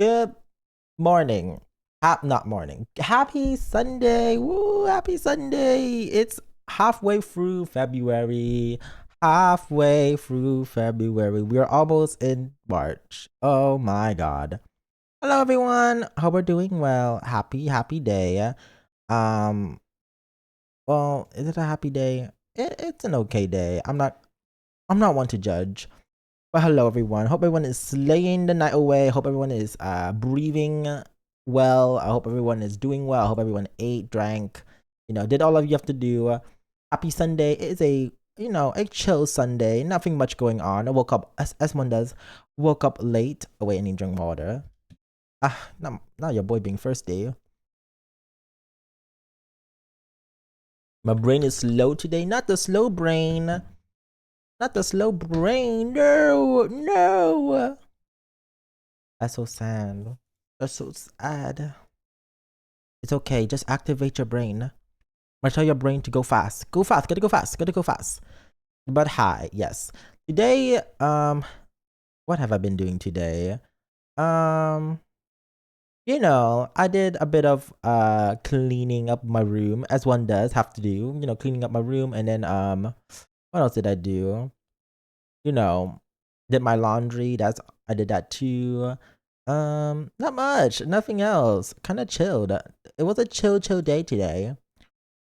Good morning. Not morning. Happy Sunday. Woo, happy Sunday. It's halfway through February. Halfway through February. We're almost in March. Oh my god. Hello everyone. Hope we're doing well. Happy day. Um well, is it a happy day? It's an okay day. I'm not one to judge. Well, hello everyone. Hope everyone is slaying the night away. Hope everyone is breathing well. I hope everyone is doing well. I hope everyone ate, drank, did all of you have to do. Happy Sunday. It is a you know, a chill Sunday. Nothing much going on. I woke up as one does. Woke up late. Oh wait, I need to drink water. Not your boy being thirsty. My brain is slow today. Not the slow brain. Not the slow brain. No, no. That's so sad. That's so sad. It's okay. Just activate your brain. I tell your brain to go fast. Go fast. Gotta go fast. Gotta go fast. But hi, yes. Today, what have I been doing today? You know, I did a bit of cleaning up my room, as one does have to do. You know, cleaning up my room, and then what else did I do? You know, did my laundry. I did that too. Not much. Nothing else. Kind of chilled. It was a chill day today.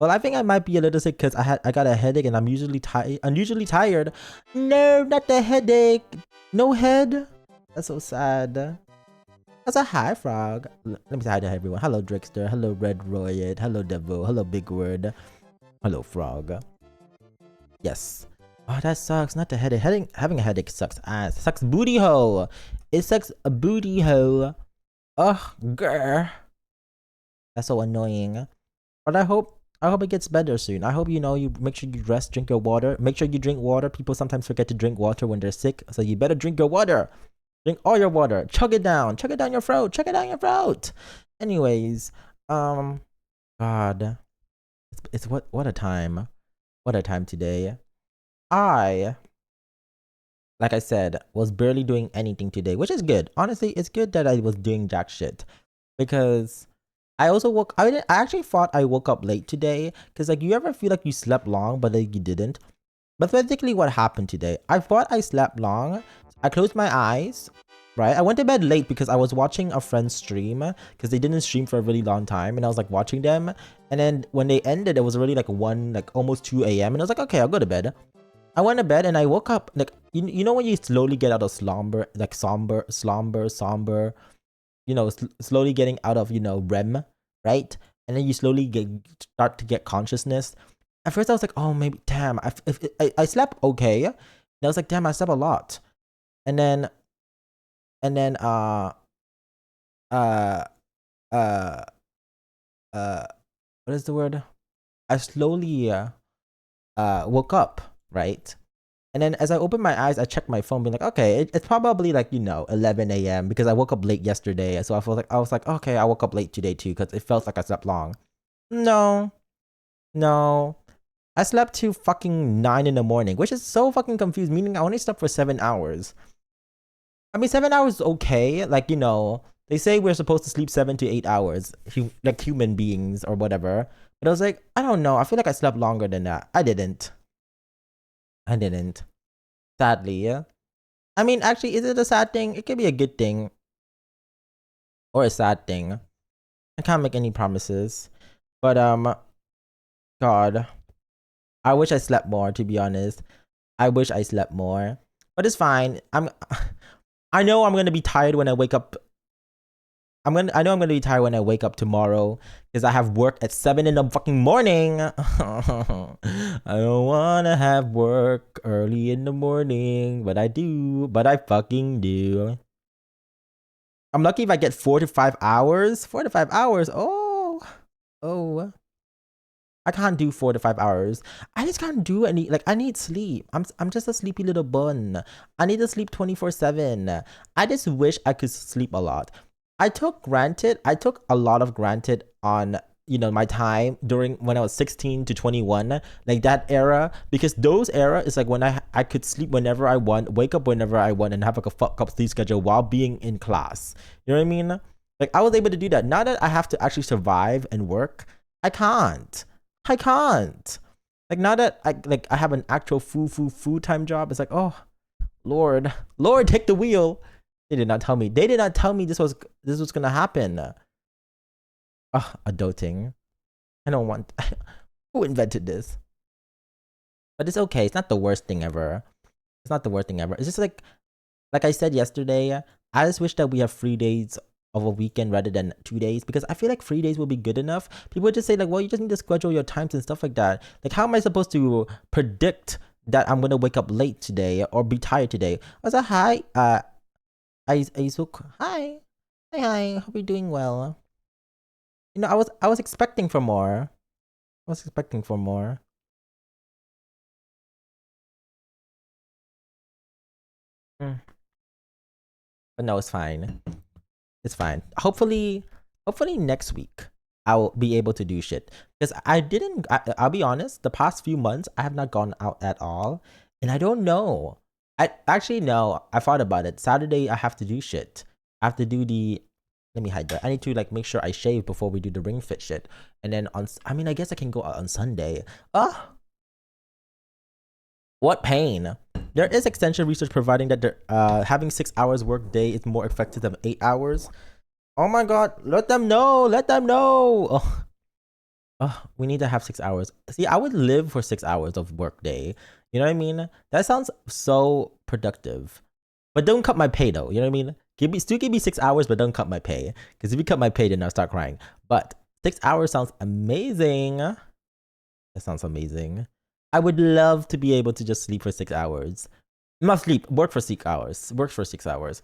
Well, I think I might be a little sick because I got a headache and I'm usually tired. No, not the headache. No head. That's so sad. That's a hi, frog. Let me say hi to everyone. Hello, Drickster. Hello, Red Royet. Hello, Devil. Hello, Big Word. Hello, frog. Yes. Oh, that sucks. Not the headache. Having a headache sucks ass. Sucks booty hole. It sucks a booty hole. Ugh, grr. That's so annoying. But I hope it gets better soon. I hope, you know, you make sure you rest, drink your water. Make sure you drink water. People sometimes forget to drink water when they're sick. So you better drink your water. Drink all your water. Chug it down. Chug it down your throat. Chug it down your throat. Anyways, God. It's what a time. What a time today. Like I said, was barely doing anything today, which is good. Honestly, it's good that I was doing jack shit. Because I also I actually thought I woke up late today. Because, like, you ever feel like you slept long, but like you didn't? But basically what happened today, I thought I slept long. I closed my eyes, right? I went to bed late because I was watching a friend's stream because they didn't stream for a really long time. And I was like watching them. And then when they ended, it was already like almost 2 a.m. And I was like, okay, I'll go to bed. I went to bed and I woke up, like, you know when you slowly get out of slumber, like somber, you know, slowly getting out of, you know, REM, right? And then you slowly start to get consciousness. At first I was like, oh, maybe, damn, I slept okay. And I was like, damn, I slept a lot. And then, what is the word? I slowly, woke up, right? And then as I opened my eyes, I checked my phone, being like, okay, it's probably like, you know, 11 a.m. because I woke up late yesterday. So I was like, okay, I woke up late today too because it felt like I slept long. No. I slept till fucking 9 in the morning, which is so fucking confused, meaning I only slept for 7 hours. I mean, 7 hours is okay. Like, you know, they say we're supposed to sleep 7 to 8 hours, like human beings or whatever. But I was like, I don't know. I feel like I slept longer than that. I didn't. Sadly, yeah. I mean, actually, is it a sad thing? It could be a good thing. Or a sad thing. I can't make any promises. But, God. I wish I slept more, to be honest. I wish I slept more. But it's fine. I know I'm gonna be tired when I wake up. I know I'm gonna be tired when I wake up tomorrow because I have work at 7 in the fucking morning. I don't wanna have work early in the morning, but I do. But I fucking do. I'm lucky if I get 4 to 5 hours. 4 to 5 hours. Oh. I can't do 4 to 5 hours. I just can't do any. Like, I need sleep. I'm just a sleepy little bun. I need to sleep 24/7. I just wish I could sleep a lot. I took a lot of granted on, you know, my time during when I was 16 to 21, like that era, because those era is like when I could sleep whenever I want, wake up whenever I want, and have like a fuck up sleep schedule while being in class. You know what I mean? Like, I was able to do that. Now that I have to actually survive and work, I can't. Like, now that I have an actual full-time job, it's like, oh, Lord, take the wheel. They did not tell me this was gonna happen. Adulting. I don't want. Who invented this? But it's okay. It's not the worst thing ever. It's just like I said yesterday. I just wish that we have 3 days of a weekend rather than 2 days, because I feel like 3 days will be good enough. People would just say like, well, you just need to schedule your times and stuff like that. Like, how am I supposed to predict that I'm gonna wake up late today or be tired today. I was like, hi, Aizuk, hi, hi, hope you're doing well. You know, I was expecting for more. I was expecting for more. Mm. But no, it's fine. It's fine. Hopefully next week I'll be able to do shit. Because I'll be honest, the past few months I have not gone out at all. And I don't know. I actually no, I thought about it. Saturday I have to do shit. I have to do the let me hide that. I need to like make sure I shave before we do the ring fit shit. And then I guess I can go out on Sunday. What pain. There is extension research providing that having 6 hours work day is more effective than 8 hours. Oh my god, let them know. Let them know. We need to have 6 hours. See, I would live for 6 hours of work day. You know what I mean? That sounds so productive. But don't cut my pay though. You know what I mean? Still give me 6 hours, but don't cut my pay. Because if you cut my pay, then I'll start crying. But 6 hours sounds amazing. That sounds amazing. I would love to be able to just sleep for 6 hours. Not sleep, work for 6 hours. Work for 6 hours.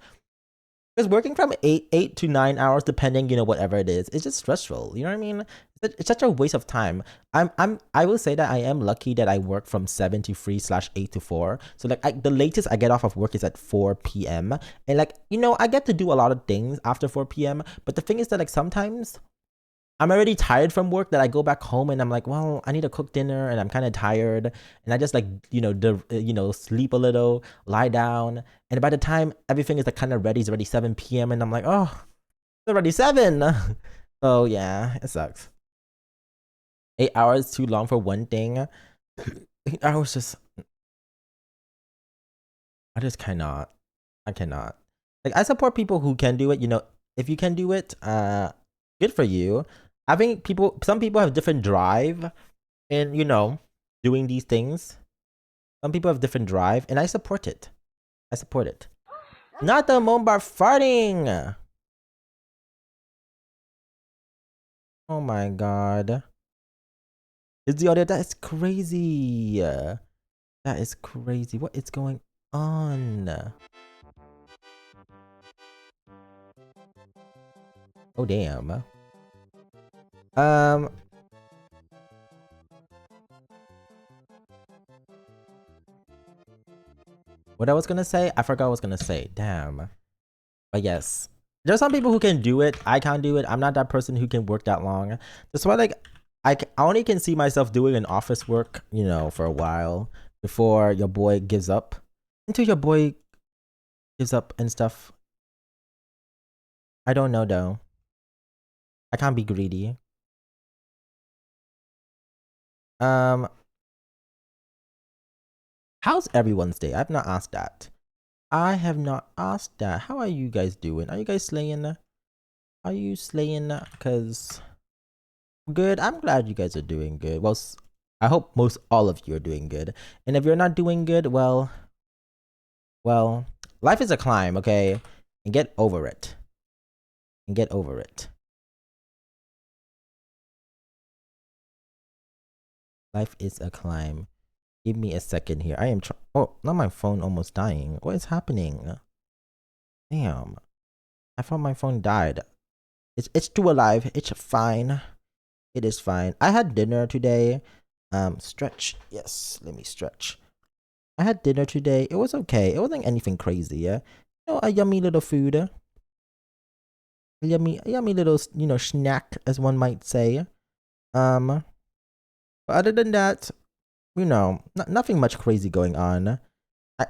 Because working from 8 to 9 hours, depending, you know, whatever it is, it's just stressful. You know what I mean? It's such a waste of time. I will say that I am lucky that I work from 7 to 3/8 to 4. So like the latest I get off of work is at 4 p.m. And like, you know, I get to do a lot of things after 4 p.m. But the thing is that like sometimes I'm already tired from work that I go back home and I'm like, well, I need to cook dinner and I'm kind of tired and I just like, you know, sleep a little, lie down. And by the time everything is like kind of ready, it's already 7 p.m. and I'm like, oh, it's already 7. So yeah, it sucks. 8 hours too long for one thing. 8 hours just, I just cannot. I cannot. Like I support people who can do it. You know, if you can do it, good for you. I think some people have different drive in, you know, doing these things. Some people have different drive, and I support it. I support it. Not the Mombar farting. Oh my god. Is the audio? That is crazy. That is crazy. What is going on? Oh damn. What I was gonna say? I forgot what I was gonna say. Damn. But yes. There's some people who can do it. I can't do it. I'm not that person who can work that long. That's why like I only can see myself doing an office work, you know, for a while before your boy gives up. Until your boy gives up and stuff. I don't know though. I can't be greedy. Um, how's everyone's day? I've not asked that. I have not asked that. How are you guys doing? Are you guys slaying? Are you slaying? Cause good. I'm glad you guys are doing good. Well, I hope most all of you are doing good. And if you're not doing good, well, life is a climb, okay? And get over it. And get over it. Life is a climb. Give me a second here. I am oh, not my phone almost dying. What is happening? Damn. I thought my phone died. It's still alive. It's fine. It is fine. I had dinner today. Stretch. Yes, let me stretch. I had dinner today. It was okay. It wasn't anything crazy, yeah. You know, a yummy little food. A yummy little, you know, snack, as one might say. But other than that, you know, nothing much crazy going on.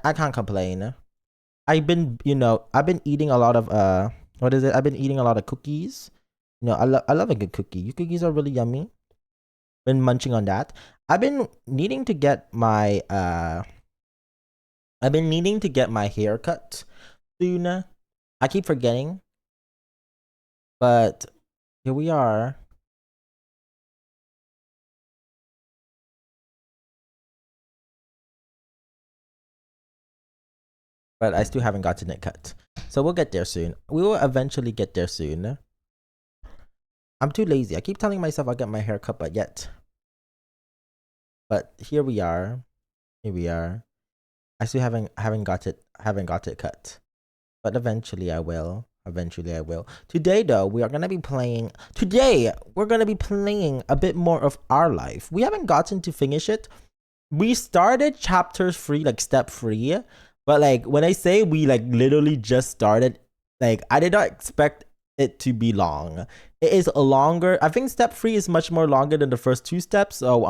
I can't complain. I've been eating a lot of what is it? I've been eating a lot of cookies. You know, I love a good cookie. Your cookies are really yummy. Been munching on that. I've been needing to get my hair cut soon. I keep forgetting. But here we are. But I still haven't gotten it cut. So we'll get there soon. We will eventually get there soon. I'm too lazy. I keep telling myself I'll get my hair cut, but here we are. Here we are. I still haven't got it cut, but eventually I will. Eventually I will. Today though, we're gonna be playing a bit more of our life. We haven't gotten to finish it. We started chapter 3, like step 3, but like when I say we like literally just started, like I did not expect it to be long. It is longer. I think step 3 is much more longer than the first 2 steps. So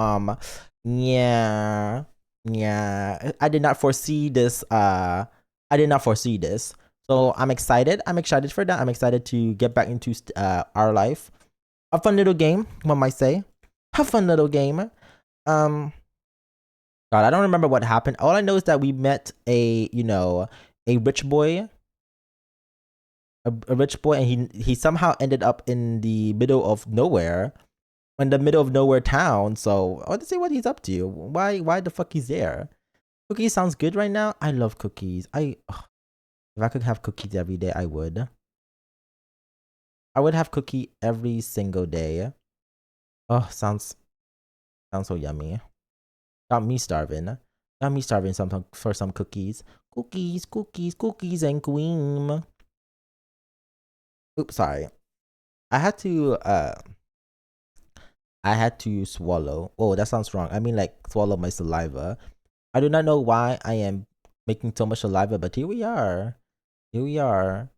yeah. Yeah. I did not foresee this. So I'm excited. I'm excited for that. I'm excited to get back into our life. A fun little game, one might say. A fun little game. God, I don't remember what happened. All I know is that we met a rich boy, a rich boy, and he somehow ended up in the middle of nowhere, in the middle of nowhere town. So I want to see what he's up to. Why the fuck he's there? Cookies sounds good right now. I love cookies. If I could have cookies every day, I would. I would have cookie every single day. Oh, sounds so yummy. Got me starving. Got me starving for some cookies. Cookies and cream. Oops, sorry. I had to swallow. Oh, that sounds wrong. I mean like swallow my saliva. I do not know why I am making so much saliva, but here we are. Here we are.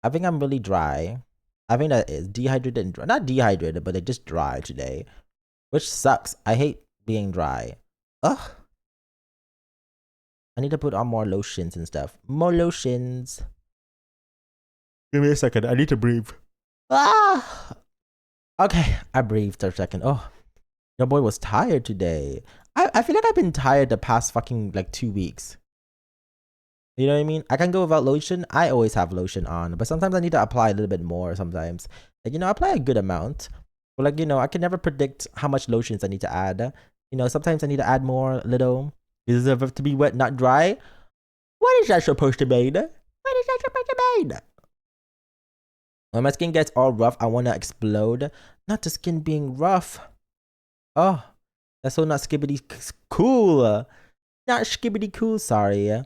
I think I'm really dry. I think that is dehydrated and dry. Not dehydrated, but just dry today. Which sucks. I hate being dry. Ugh. I need to put on more lotions and stuff. More lotions. Give me a second. I need to breathe. Ah! Okay, I breathed for a second. Oh, your boy was tired today. I feel like I've been tired the past fucking like 2 weeks. You know what I mean? I can go without lotion. I always have lotion on, but sometimes I need to apply a little bit more sometimes. Like, apply a good amount. But like, I can never predict how much lotions I need to add. Sometimes I need to add more, little. Is it to be wet, not dry? What is that supposed to mean? What is that supposed to mean? When my skin gets all rough, I want to explode. Not the skin being rough. Oh, that's so not skibbity cool. Not skibbity cool, sorry.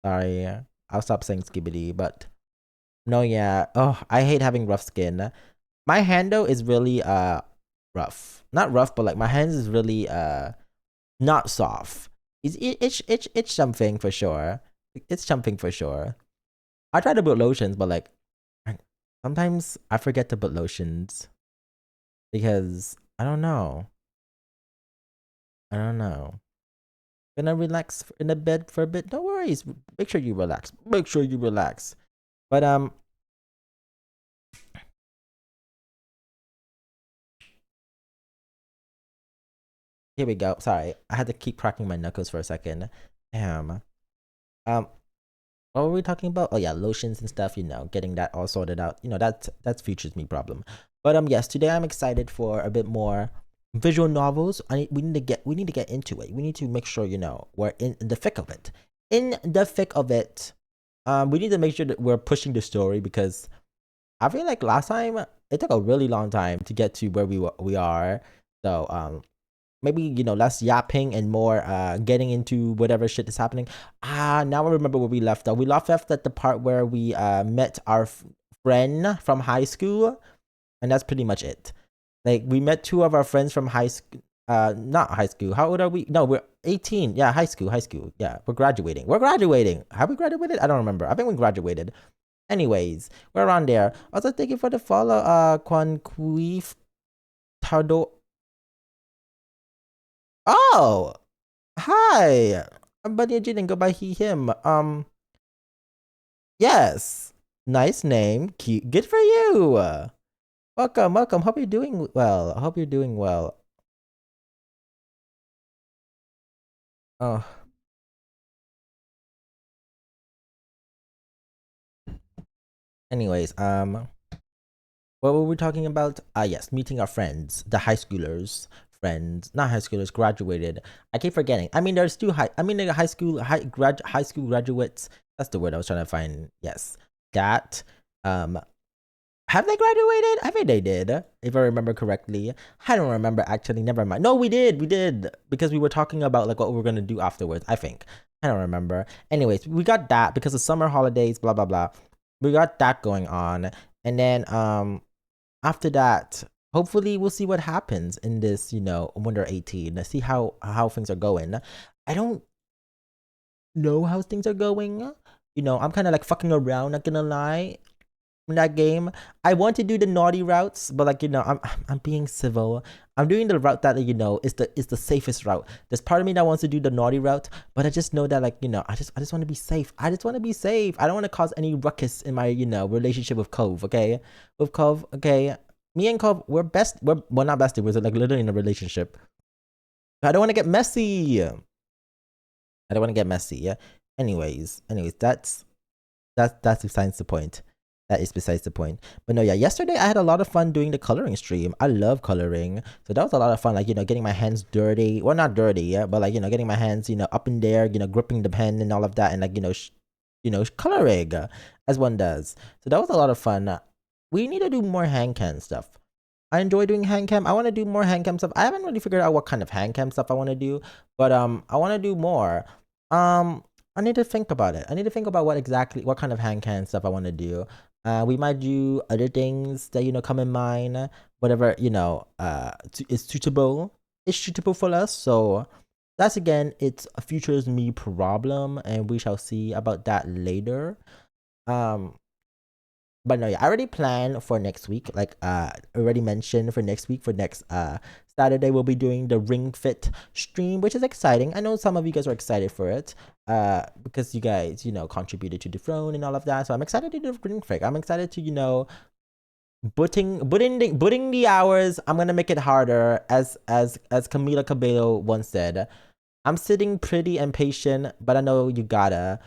Sorry. I'll stop saying skibbity, but no, yeah. Oh, I hate having rough skin. My hand though is really rough. Not rough, but like my hands is really not soft. It's something for sure. It's something for sure. I try to put lotions, but like sometimes I forget to put lotions because I don't know. Gonna relax in the bed for a bit. No worries. Make sure you relax. But here we go. Sorry, I had to keep cracking my knuckles for a second. Damn. What were we talking about? Oh yeah, lotions and stuff. Getting that all sorted out. That's Future's me problem. But yes, today I'm excited for a bit more visual novels. We need to get into it. We need to make sure we're in the thick of it. In the thick of it. We need to make sure that we're pushing the story because I feel like last time it took a really long time to get to where we are. So maybe less yapping and more getting into whatever shit is happening. Now I remember where we left off. We left at the part where we met our friend from high school, and that's pretty much it. Like we met 2 of our friends from high school. Not high school. How old are we? No, we're 18. Yeah, high school. Yeah, we're graduating. Have we graduated? I don't remember. I think we graduated. Anyways, we're around there. Also, thank you for the follow, Quan Queef Tardo. Oh, hi. I'm Buddy and go by he, him. Yes. Nice name. Cute. Good for you. Welcome. Hope you're doing well. Oh. Anyways, what were we talking about? Yes, meeting our friends, the high schoolers. Friends, not high schoolers, graduated. I keep forgetting. I mean, there's two high school graduates. That's the word I was trying to find. Yes, that Have they graduated? I think they did, if I remember correctly. I don't remember actually. Never mind. No, we did. We did because we were talking about like what we were gonna do afterwards. I think. I don't remember. Anyways, we got that because of summer holidays. Blah blah blah. We got that going on, and then after that, hopefully we'll see what happens in this winter 18. Let's see how things are going. I don't know how things are going. I'm kind of like fucking around. Not gonna lie in that game. I want to do the naughty routes, but like I'm being civil. I'm doing the route that is the safest route. There's part of me that wants to do the naughty route, but I just know that I just want to be safe. I just want to be safe. I don't want to cause any ruckus in my relationship with Cove. Okay, with Cove. Okay, me and Cove, we're best. We're not besties. We're like literally in a relationship. I don't want to get messy. I don't want to get messy. Yeah. Anyways, that's besides the point. That is besides the point. But no, yeah, yesterday I had a lot of fun doing the coloring stream. I love coloring. So that was a lot of fun, like, getting my hands dirty. Well, not dirty, yeah, but like, getting my hands, up in there, gripping the pen and all of that and like, coloring as one does. So that was a lot of fun. We need to do more hand cam stuff. I enjoy doing hand cam. I want to do more hand cam stuff. I haven't really figured out what kind of hand cam stuff I want to do, but I want to do more. I need to think about it. I need to think about what kind of hand cam stuff I want to do. We might do other things that come in mind. Whatever is suitable. Is suitable for us. So that's again, it's a futures me problem, and we shall see about that later. But no, yeah, I already planned for next week. Like already mentioned for next week. For next Saturday, we'll be doing the Ring Fit stream, which is exciting. I know some of you guys are excited for it. Because you guys, contributed to the throne and all of that. So I'm excited to do the Ring Fit. I'm excited to, putting the hours. I'm gonna make it harder, as Camila Cabello once said. I'm sitting pretty and patient, but I know you gotta.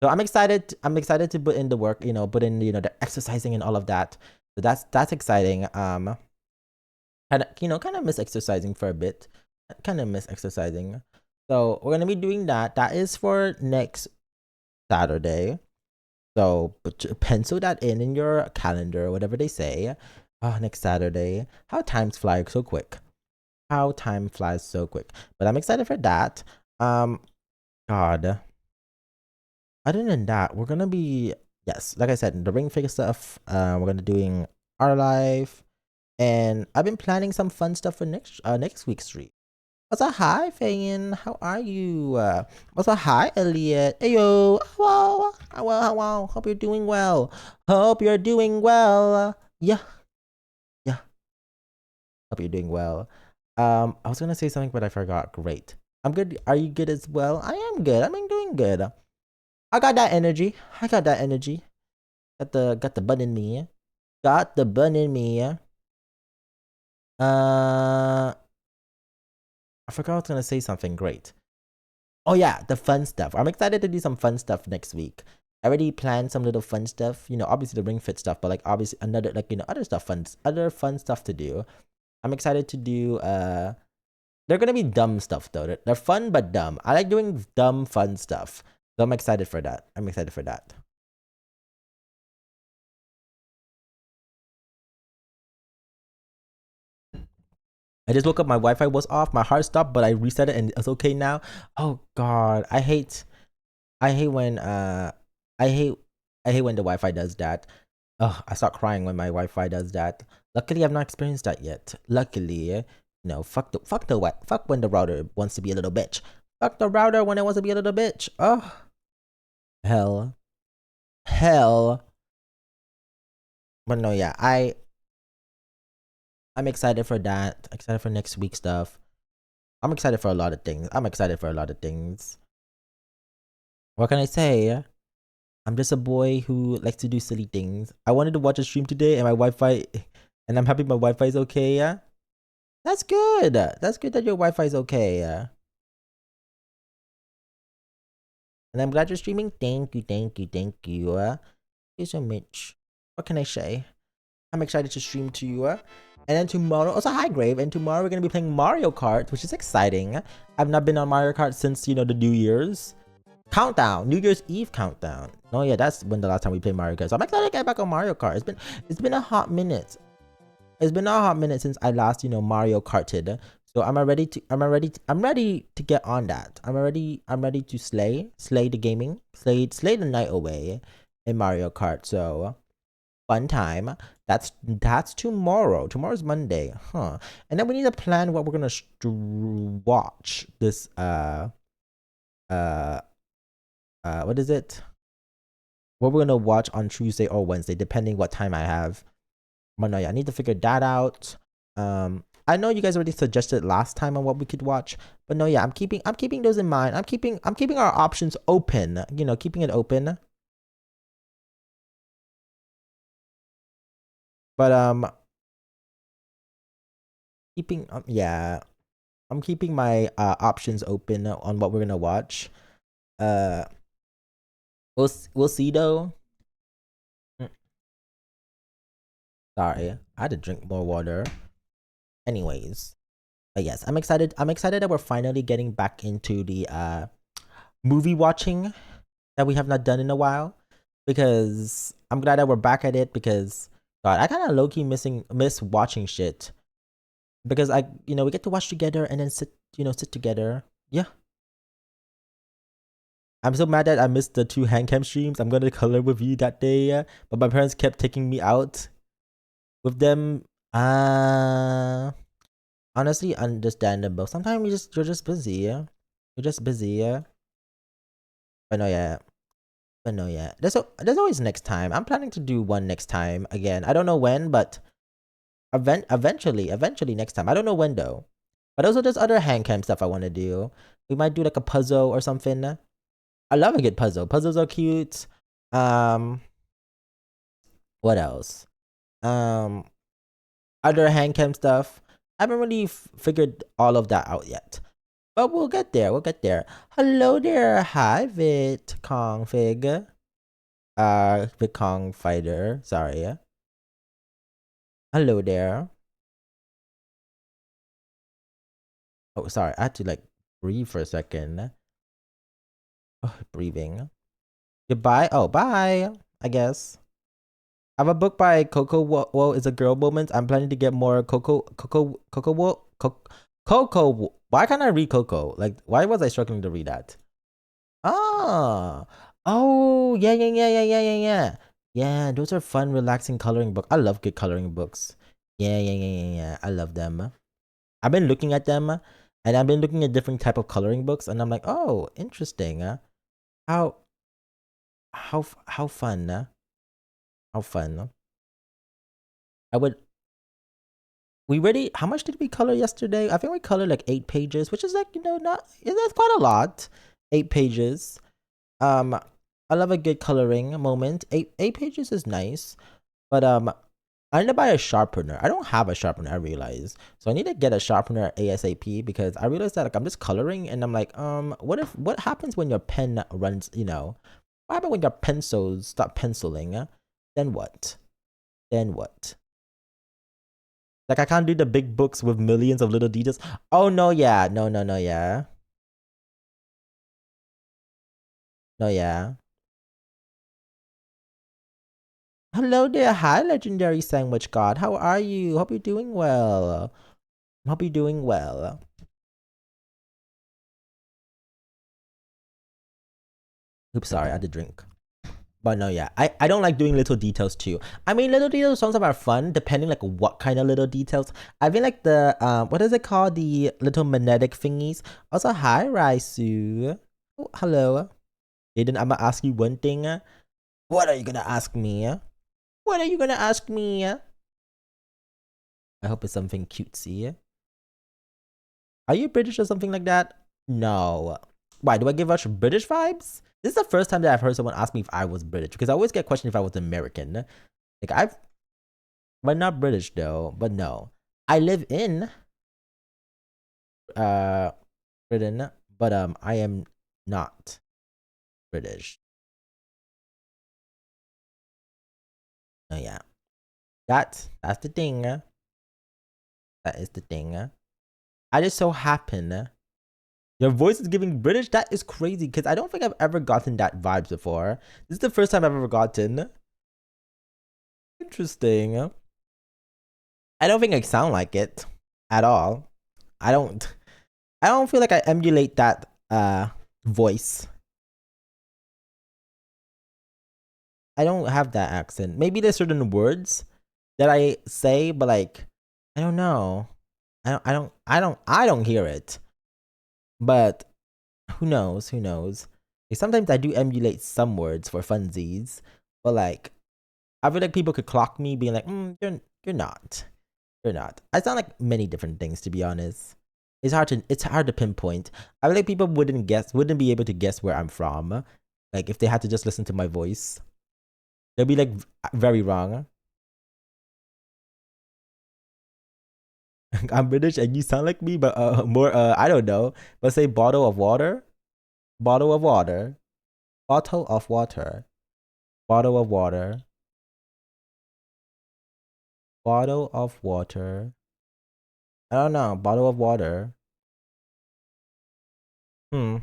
So I'm excited to put in the work, put in the exercising and all of that. So that's exciting. Kind of miss exercising for a bit. Kind of miss exercising. So we're gonna be doing that. That is for next Saturday. So pencil that in your calendar, whatever they say. Oh, next Saturday. How times fly so quick. How time flies so quick. But I'm excited for that. God. Other than that, we're gonna be like I said, the Ring Fit stuff. We're gonna doing our life, and I've been planning some fun stuff for next week's stream. What's up, hi Fayin? How are you? What's up, hi Elliot? Ayo, hello. Hope you're doing well. Hope you're doing well. Yeah. Hope you're doing well. I was gonna say something, but I forgot. Great. I'm good. Are you good as well? I am good. I'm doing good. I got that energy. Got the bun in me. Got the bun in me. I forgot I was gonna say something great. Oh yeah, the fun stuff. I'm excited to do some fun stuff next week. I already planned some little fun stuff. Obviously the Ring Fit stuff, but like obviously another other fun stuff to do. I'm excited to do. They're gonna be dumb stuff though. They're fun but dumb. I like doing dumb fun stuff. So I'm excited for that. I just woke up. My Wi-Fi was off. My heart stopped, but I reset it and it's okay now. Oh God, I hate when when the Wi-Fi does that. I start crying when my Wi-Fi does that. Luckily, I've not experienced that yet. Luckily, fuck when the router wants to be a little bitch. Fuck the router when it wants to be a little bitch. Oh. Hell. But no, yeah, I'm excited for that. Excited for next week's stuff. I'm excited for a lot of things. What can I say? I'm just a boy who likes to do silly things. I wanted to watch a stream today and my Wi-Fi, and I'm happy my Wi-Fi is okay. Yeah, that's good. That's good that your Wi-Fi is okay. Yeah. And I'm glad you're streaming. Thank you. Thank you so much. What can I say? I'm excited to stream to you. And then tomorrow, also hi Grave, and tomorrow we're gonna be playing Mario Kart, which is exciting. I've not been on Mario Kart since the New Year's countdown, New Year's Eve countdown. No, yeah, that's when the last time we played Mario Kart. So I'm excited to get back on Mario Kart. It's been a hot minute. It's been a hot minute since I last, Mario Karted. So I'm ready to get on that. I'm ready to slay the gaming, slay the night away in Mario Kart. So fun time. That's tomorrow. Tomorrow's Monday, huh? And then we need to plan what we're gonna watch this uh what is it? What we're gonna watch on Tuesday or Wednesday, depending what time I have. But no, yeah, I need to figure that out. I know you guys already suggested last time on what we could watch, but no, yeah, I'm keeping those in mind. I'm keeping our options open. Keeping it open. But yeah, I'm keeping my options open on what we're gonna watch. Uh, we'll see though. Mm, Sorry, I had to drink more water. Anyways, but yes, I'm excited. I'm excited that we're finally getting back into the movie watching that we have not done in a while, because I'm glad that we're back at it, because God, I kind of low-key miss watching shit, because we get to watch together and then sit together. Yeah. I'm so mad that I missed the 2 hand cam streams. I'm gonna color with you that day, but my parents kept taking me out with them. Honestly, understandable. Sometimes you're just busy, yeah. You're just busy, yeah. But no, yeah. But no, yeah. There's always next time. I'm planning to do one next time again. I don't know when, but eventually next time. I don't know when though. But also there's other hand cam stuff I want to do. We might do like a puzzle or something. I love a good puzzle. Puzzles are cute. Um, what else? Um, Other hand cam stuff. I haven't really figured all of that out yet. But we'll get there. We'll get there. Hello there. Hi, Vit Kong Fig. Vit Kong Fighter. Sorry. Hello there. Oh, sorry. I had to like breathe for a second. Oh, breathing. Goodbye. Oh, bye. I guess. I have a book by Coco Wo is a Girl Moment. I'm planning to get more Coco Wo. Coco. Why can't I read Coco? Like, why was I struggling to read that? Ah. Oh, yeah. Yeah, those are fun, relaxing coloring books. I love good coloring books. Yeah. I love them. I've been looking at them, and I've been looking at different type of coloring books, and I'm like, oh, interesting. How how fun? How fun? I would. We already. How much did we color yesterday? I think we colored like 8 pages, which is like not. That's quite a lot. 8 pages. I love a good coloring moment. Eight pages is nice, but I need to buy a sharpener. I don't have a sharpener, I realize. So I need to get a sharpener ASAP, because I realized that like I'm just coloring and I'm like, what happens when your pen runs, what happens when your pencils stop penciling? Then what? Then what? Like I can't do the big books with millions of little details. Oh no, yeah. No, yeah. No, yeah. Hello there. Hi, legendary sandwich god. How are you? Hope you're doing well. Hope you're doing well. Oops, sorry, I had to drink. But no, yeah, I don't like doing little details too. I mean, little details sometimes are fun, depending like what kind of little details. I feel like the what is it called? The little magnetic thingies. Also, hi, Raisu. Oh, hello. Aiden, I'm gonna ask you one thing. What are you gonna ask me? What are you gonna ask me? I hope it's something cutesy. Are you British or something like that? No. Why do I give us British vibes? This is the first time that I've heard someone ask me if I was British, because I always get questioned if I was American. Like but not British though. But no, I live in uh Britain, but I am not British. Oh yeah, that's the thing. That is the thing. I just so happen Your voice is giving British? That is crazy because I don't think I've ever gotten that vibes before. This is the first time I've ever gotten. Interesting. I don't think I sound like it at all. I don't feel like I emulate that voice. I don't have that accent. Maybe there's certain words that I say, but like I don't know. I don't hear it. But who knows? Who knows? Like, sometimes I do emulate some words for funsies, but like I feel like people could clock me being like, you're not. You're not. I sound like many different things, to be honest. It's hard to pinpoint. I feel like people wouldn't be able to guess where I'm from. Like if they had to just listen to my voice. They'll be like very wrong. I'm British and you sound like me, but more I don't know. Let's say bottle of water. Bottle of water. Bottle of water. Bottle of water. Bottle of water. I don't know. Bottle of water. I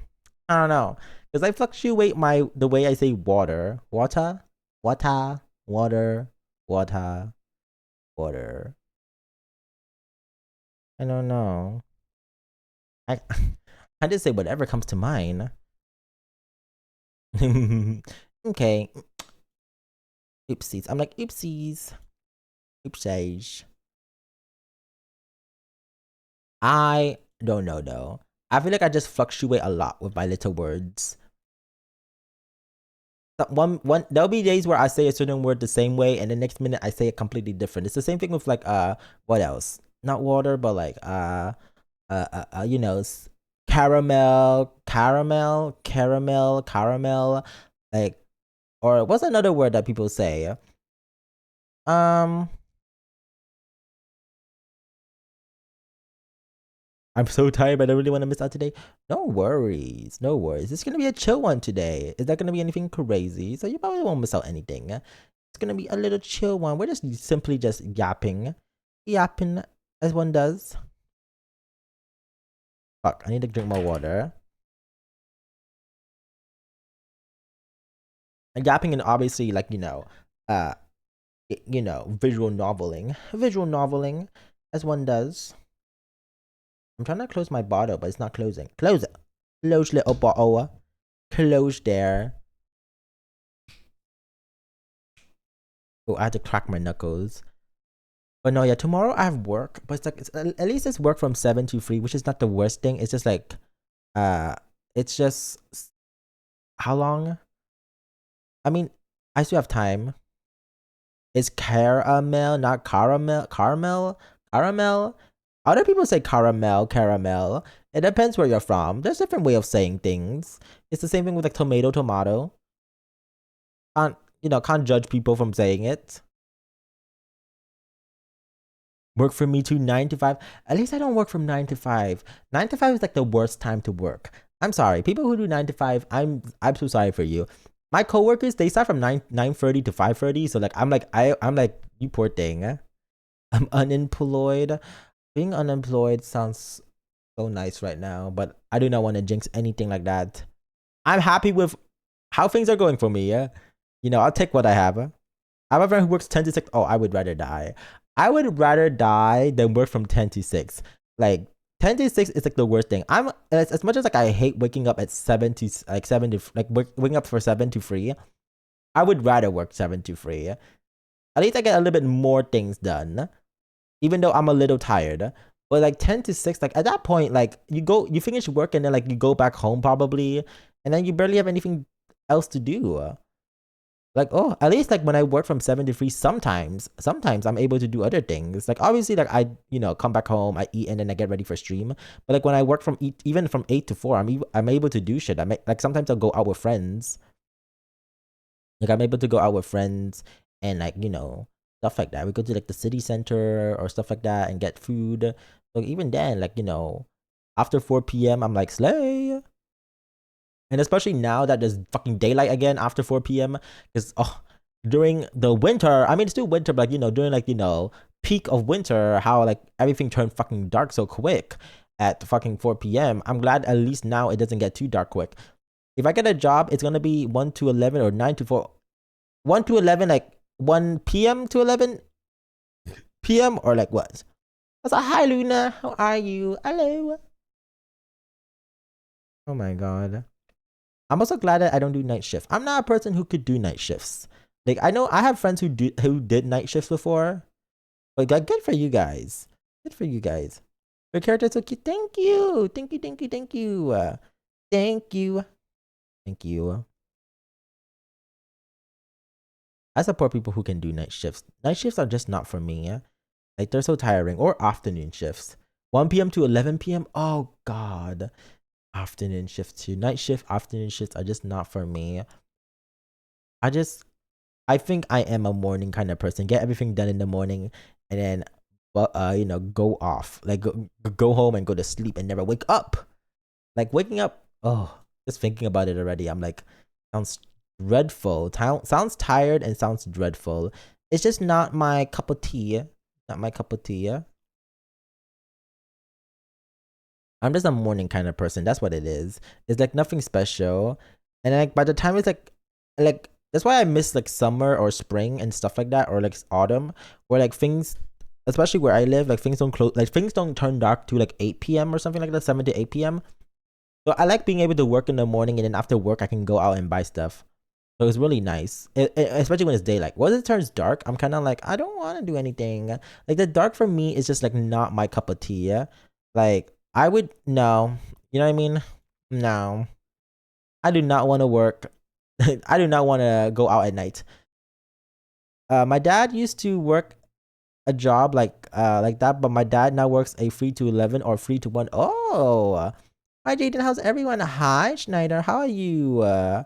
don't know. Because I fluctuate the way I say water. Water. Water. Water. Water. Water. I don't know. I I just say whatever comes to mind. Okay. Oopsies. I'm like, oopsies. Oopsies. I don't know though. I feel like I just fluctuate a lot with my little words. One there'll be days where I say a certain word the same way and the next minute I say it completely different. It's the same thing with like what else? Not water, but like you know, caramel, like, or what's another word that people say? I'm so tired, but I really want to miss out today. No worries, no worries. It's gonna be a chill one today. Is that gonna be anything crazy? So you probably won't miss out anything. It's gonna be a little chill one. We're just simply just yapping as one does. Fuck, I need to drink more water. And yapping and obviously like visual noveling as one does. I'm trying to close my bottle, but it's not closing. Close it. Close little bottle. Close there. Oh, I had to crack my knuckles. But no, yeah, tomorrow I have work, but at least it's work from 7 to 3, which is not the worst thing. It's just like, it's just, how long? I mean, I still have time. It's caramel, not caramel. Caramel. Other people say caramel. It depends where you're from. There's a different way of saying things. It's the same thing with like tomato. Can't judge people from saying it. Work for me too, 9 to 5. At least I don't work from 9 to 5. 9 to 5 is like the worst time to work. I'm sorry. People who do 9 to 5, I'm so sorry for you. My coworkers, they start from 9:30 to 5:30. So like I'm like, you poor thing. I'm unemployed. Being unemployed sounds so nice right now, but I do not want to jinx anything like that. I'm happy with how things are going for me, yeah? I'll take what I have. I have a friend who works 10 to 6. Oh, I would rather die. I would rather die than work from 10 to 6. Like 10 to 6 is like the worst thing. I'm as much as like I hate waking up at 7 to waking up for 7 to 3. I would rather work 7 to 3. At least I get a little bit more things done, even though I'm a little tired. But like 10 to 6, like at that point, like you finish work and then like you go back home probably, and then you barely have anything else to do. Like, oh, at least like when I work from 7 to 3, sometimes I'm able to do other things. Like obviously like I come back home, I eat, and then I get ready for stream. But like when I work even from 8 to 4, I'm able to do shit. Like sometimes I'll go out with friends. Like I'm able to go out with friends and like stuff like that. We go to like the city center or stuff like that and get food. So even then, like after 4 p.m. I'm like slay. And especially now that there's fucking daylight again after 4 p.m. Because during the winter, I mean it's still winter, but like during like peak of winter, how like everything turned fucking dark so quick. at fucking 4 p.m. I'm glad at least now it doesn't get too dark quick. If I get a job, it's gonna be 1 to 11 or 9 to 4. 1 to 11, like 1 p.m. to 11 p.m. or like what? I was like, hi Luna, how are you? Hello. Oh my god. I'm also glad that I don't do night shift. I'm not a person who could do night shifts. Like I know I have friends who did night shifts before. But like, good for you guys. Good for you guys. Your character's so cute. Thank you. Thank you, thank you, thank you. Thank you. Thank you. I support people who can do night shifts. Night shifts are just not for me. Like they're so tiring. Or afternoon shifts. 1 p.m. to 11 p.m. Oh god. Afternoon shifts too. Night shift, afternoon shifts are just not for me. I think I am a morning kind of person. Get everything done in the morning and then go off. Like go home and go to sleep and never wake up. Like waking up, oh, just thinking about it already. I'm like, sounds dreadful. Sounds tired and sounds dreadful. It's just not my cup of tea. Not my cup of tea. I'm just a morning kind of person. That's what it is. It's like nothing special. And like by the time it's like that's why I miss like summer or spring and stuff like that, or like autumn, where like things, especially where I live, like things don't close, like things don't turn dark to like 8 p.m. or something like that, 7 to 8 p.m. So I like being able to work in the morning, and then after work I can go out and buy stuff. So it's really nice, especially when it's daylight. Once it turns dark, I'm kind of like, I don't want to do anything. Like the dark for me is just like not my cup of tea. Yeah? Like I would no, you know what I mean? No, I do not want to work. I do not want to go out at night. My dad used to work a job like that, but my dad now works a 3 to 11 or 3 to 1. Oh, hi Jaden, how's everyone? Hi Schneider, how are you? I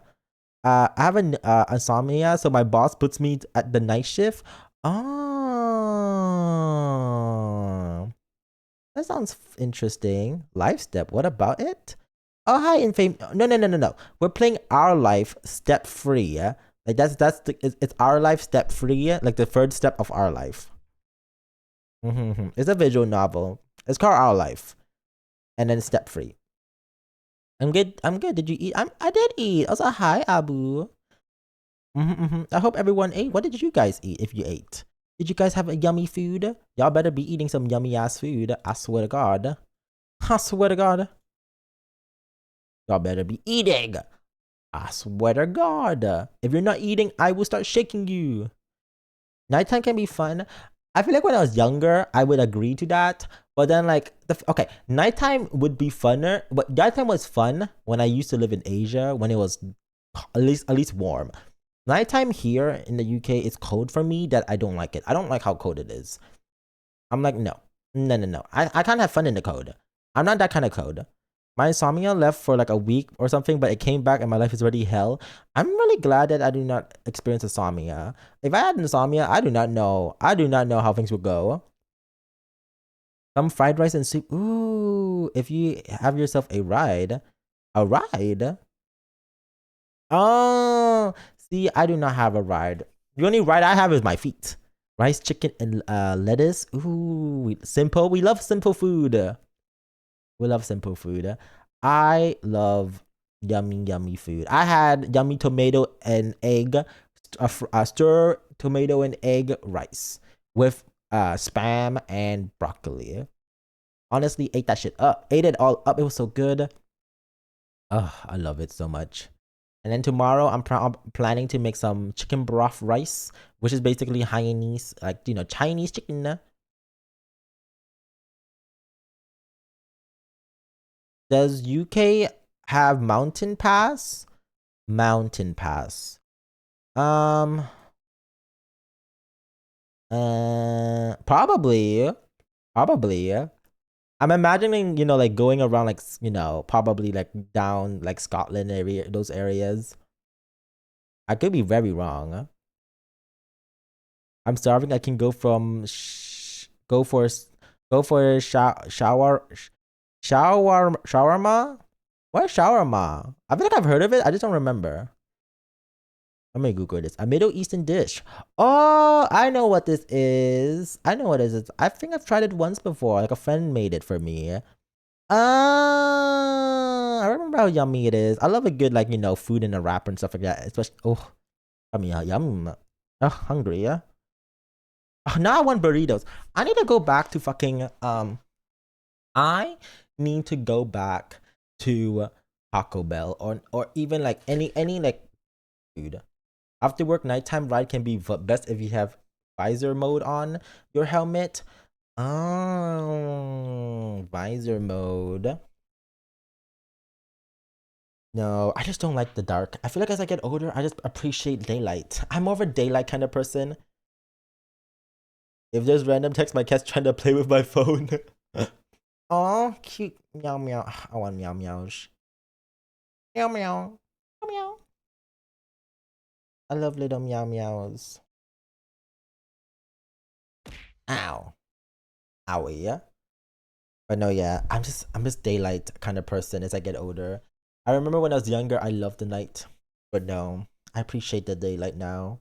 have an insomnia, so my boss puts me at the night shift. Oh, that sounds interesting. Life step. What about it? Oh, hi, Infame. No, no, no, no, no. We're playing Our Life Step 3. Yeah, like it's Our Life Step 3. Yeah? Like the third step of Our Life. It's a visual novel. It's called Our Life, and then Step 3. I'm good. I'm good. Did you eat? I did eat. Also, hi, Abu. I hope everyone ate. What did you guys eat? If you ate, did you guys have a yummy food? Y'all better be eating some yummy ass food. I swear to God. I swear to God. Y'all better be eating. I swear to God. If you're not eating, I will start shaking you. Nighttime can be fun. I feel like when I was younger, I would agree to that. But then, like, okay, nighttime would be funner. But nighttime was fun when I used to live in Asia, when it was at least warm. Nighttime here in the UK is cold for me that I don't like it. I don't like how cold it is. I'm like, no. I can't have fun in the cold. I'm not that kind of cold. My insomnia left for like a week or something, but it came back and my life is already hell. I'm really glad that I do not experience insomnia. If I had insomnia, I do not know. I do not know how things would go. Some fried rice and soup. Ooh, if you have yourself a ride. A ride? Oh, see, I do not have a ride. The only ride I have is my feet. Rice, chicken, and lettuce. Ooh, simple. We love simple food. We love simple food. I love yummy food. I had yummy tomato and egg, stir tomato and egg rice with spam and broccoli. Honestly, ate that shit up. Ate it all up. It was so good. Oh, I love it so much. And then tomorrow, I'm planning to make some chicken broth rice, which is basically Hainanese, like, Chinese chicken. Does UK have Mountain Pass? Mountain Pass. Probably. Probably. I'm imagining, like going around, like, probably like down like Scotland area, those areas. I could be very wrong. I'm starving. I can go from shawarma. What is shawarma? I feel like I've heard of it. I just don't remember. Let me Google this. A Middle Eastern dish. Oh, I know what this is. I know what it is. I think I've tried it once before. Like a friend made it for me. I remember how yummy it is. I love a good like food in a wrapper and stuff like that. Especially yummy, yum. Oh, hungry, yeah. Oh, now I want burritos. I need to go back to fucking I need to go back to Taco Bell or even like any like food. After work nighttime ride can be best if you have visor mode on your helmet. Oh, visor mode. No, I just don't like the dark. I feel like as I get older, I just appreciate daylight. I'm more of a daylight kind of person. If there's random text, my cat's trying to play with my phone. Oh, cute. Meow meow. I want meow meows. Meow meow. Meow meow. I love little meow meows. Ow. Owie, yeah. But no, yeah. I'm just daylight kind of person as I get older. I remember when I was younger, I loved the night. But no, I appreciate the daylight now.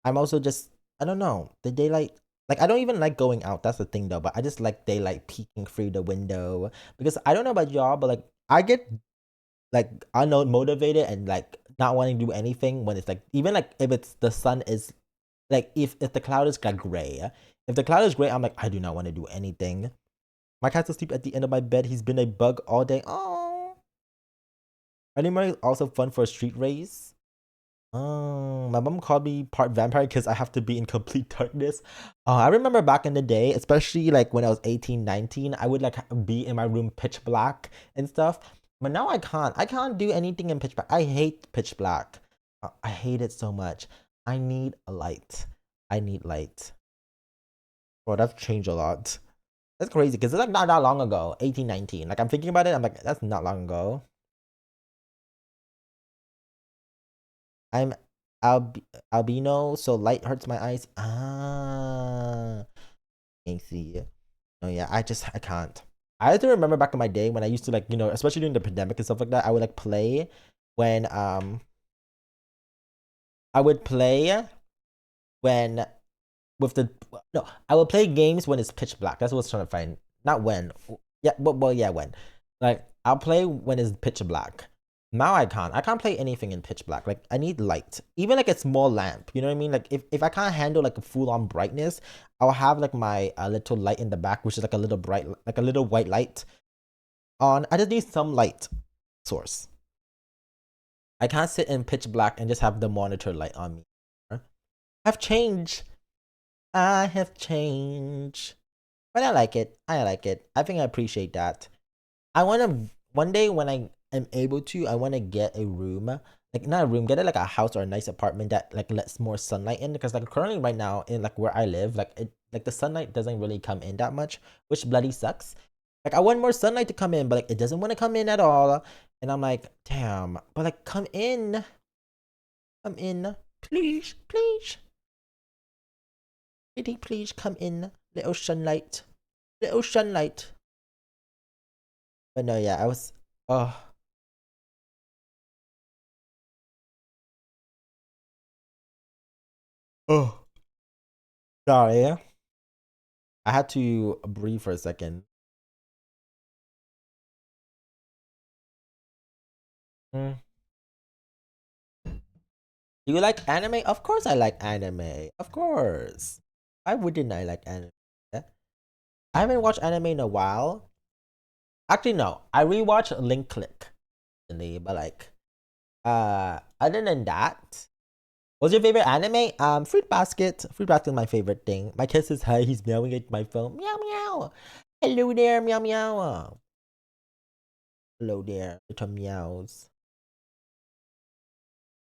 I'm also just I don't know. The daylight like I don't even like going out. That's the thing though, but I just like daylight peeking through the window because I don't know about y'all, but like I get like unmotivated and like not wanting to do anything when it's like even like if it's the sun is like if the cloud is like gray. If the cloud is gray, I'm like I do not want to do anything. My cat's asleep at the end of my bed. He's been a bug all day. Oh, anymore is also fun for a street race. Oh, my mom called me part vampire because I have to be in complete darkness. I remember back in the day, especially like when I was 18, 19, I would like be in my room pitch black and stuff. But now I can't. I can't do anything in pitch black. I hate pitch black. I hate it so much. I need a light. I need light. Well, that's changed a lot. That's crazy because it's like not that long ago, 18, 19. Like I'm thinking about it, I'm like, that's not long ago. I'm albino, so light hurts my eyes. I see. Oh yeah, I can't. I have to remember back in my day when I used to like, especially during the pandemic and stuff like that, I would like play when I would play when with the no, I would play games when it's pitch black. That's what I was trying to find. Not when. Yeah, well yeah, when. Like I'll play when it's pitch black. Now I can't. I can't play anything in pitch black. Like I need light. Even like a small lamp. You know what I mean? Like if I can't handle like a full on brightness, I'll have like my little light in the back, which is like a little bright, like a little white light on. I just need some light source. I can't sit in pitch black and just have the monitor light on me. I've changed. I have changed. But I like it. I like it. I think I appreciate that. I want to one day when I am able to, I want to get a room, like not a room, get it like a house or a nice apartment that like lets more sunlight in because like currently right now in like where I live, like it like the sunlight doesn't really come in that much, which bloody sucks. Like I want more sunlight to come in, but like it doesn't want to come in at all, and I'm like, damn. But like come in, please, please, pretty please come in, little sunlight. But no, yeah, I was. Oh, oh, sorry. I had to breathe for a second. Mm. Do you like anime? Of course I like anime. Of course. Why wouldn't I like anime? Yeah. I haven't watched anime in a while. Actually, no. I rewatched Link Click recently, but like, other than that, what's your favorite anime? Fruit Basket. Fruit Basket is my favorite thing. My kid says hi. He's meowing at my phone. Meow meow. Hello there, meow meow. Hello there, little meows.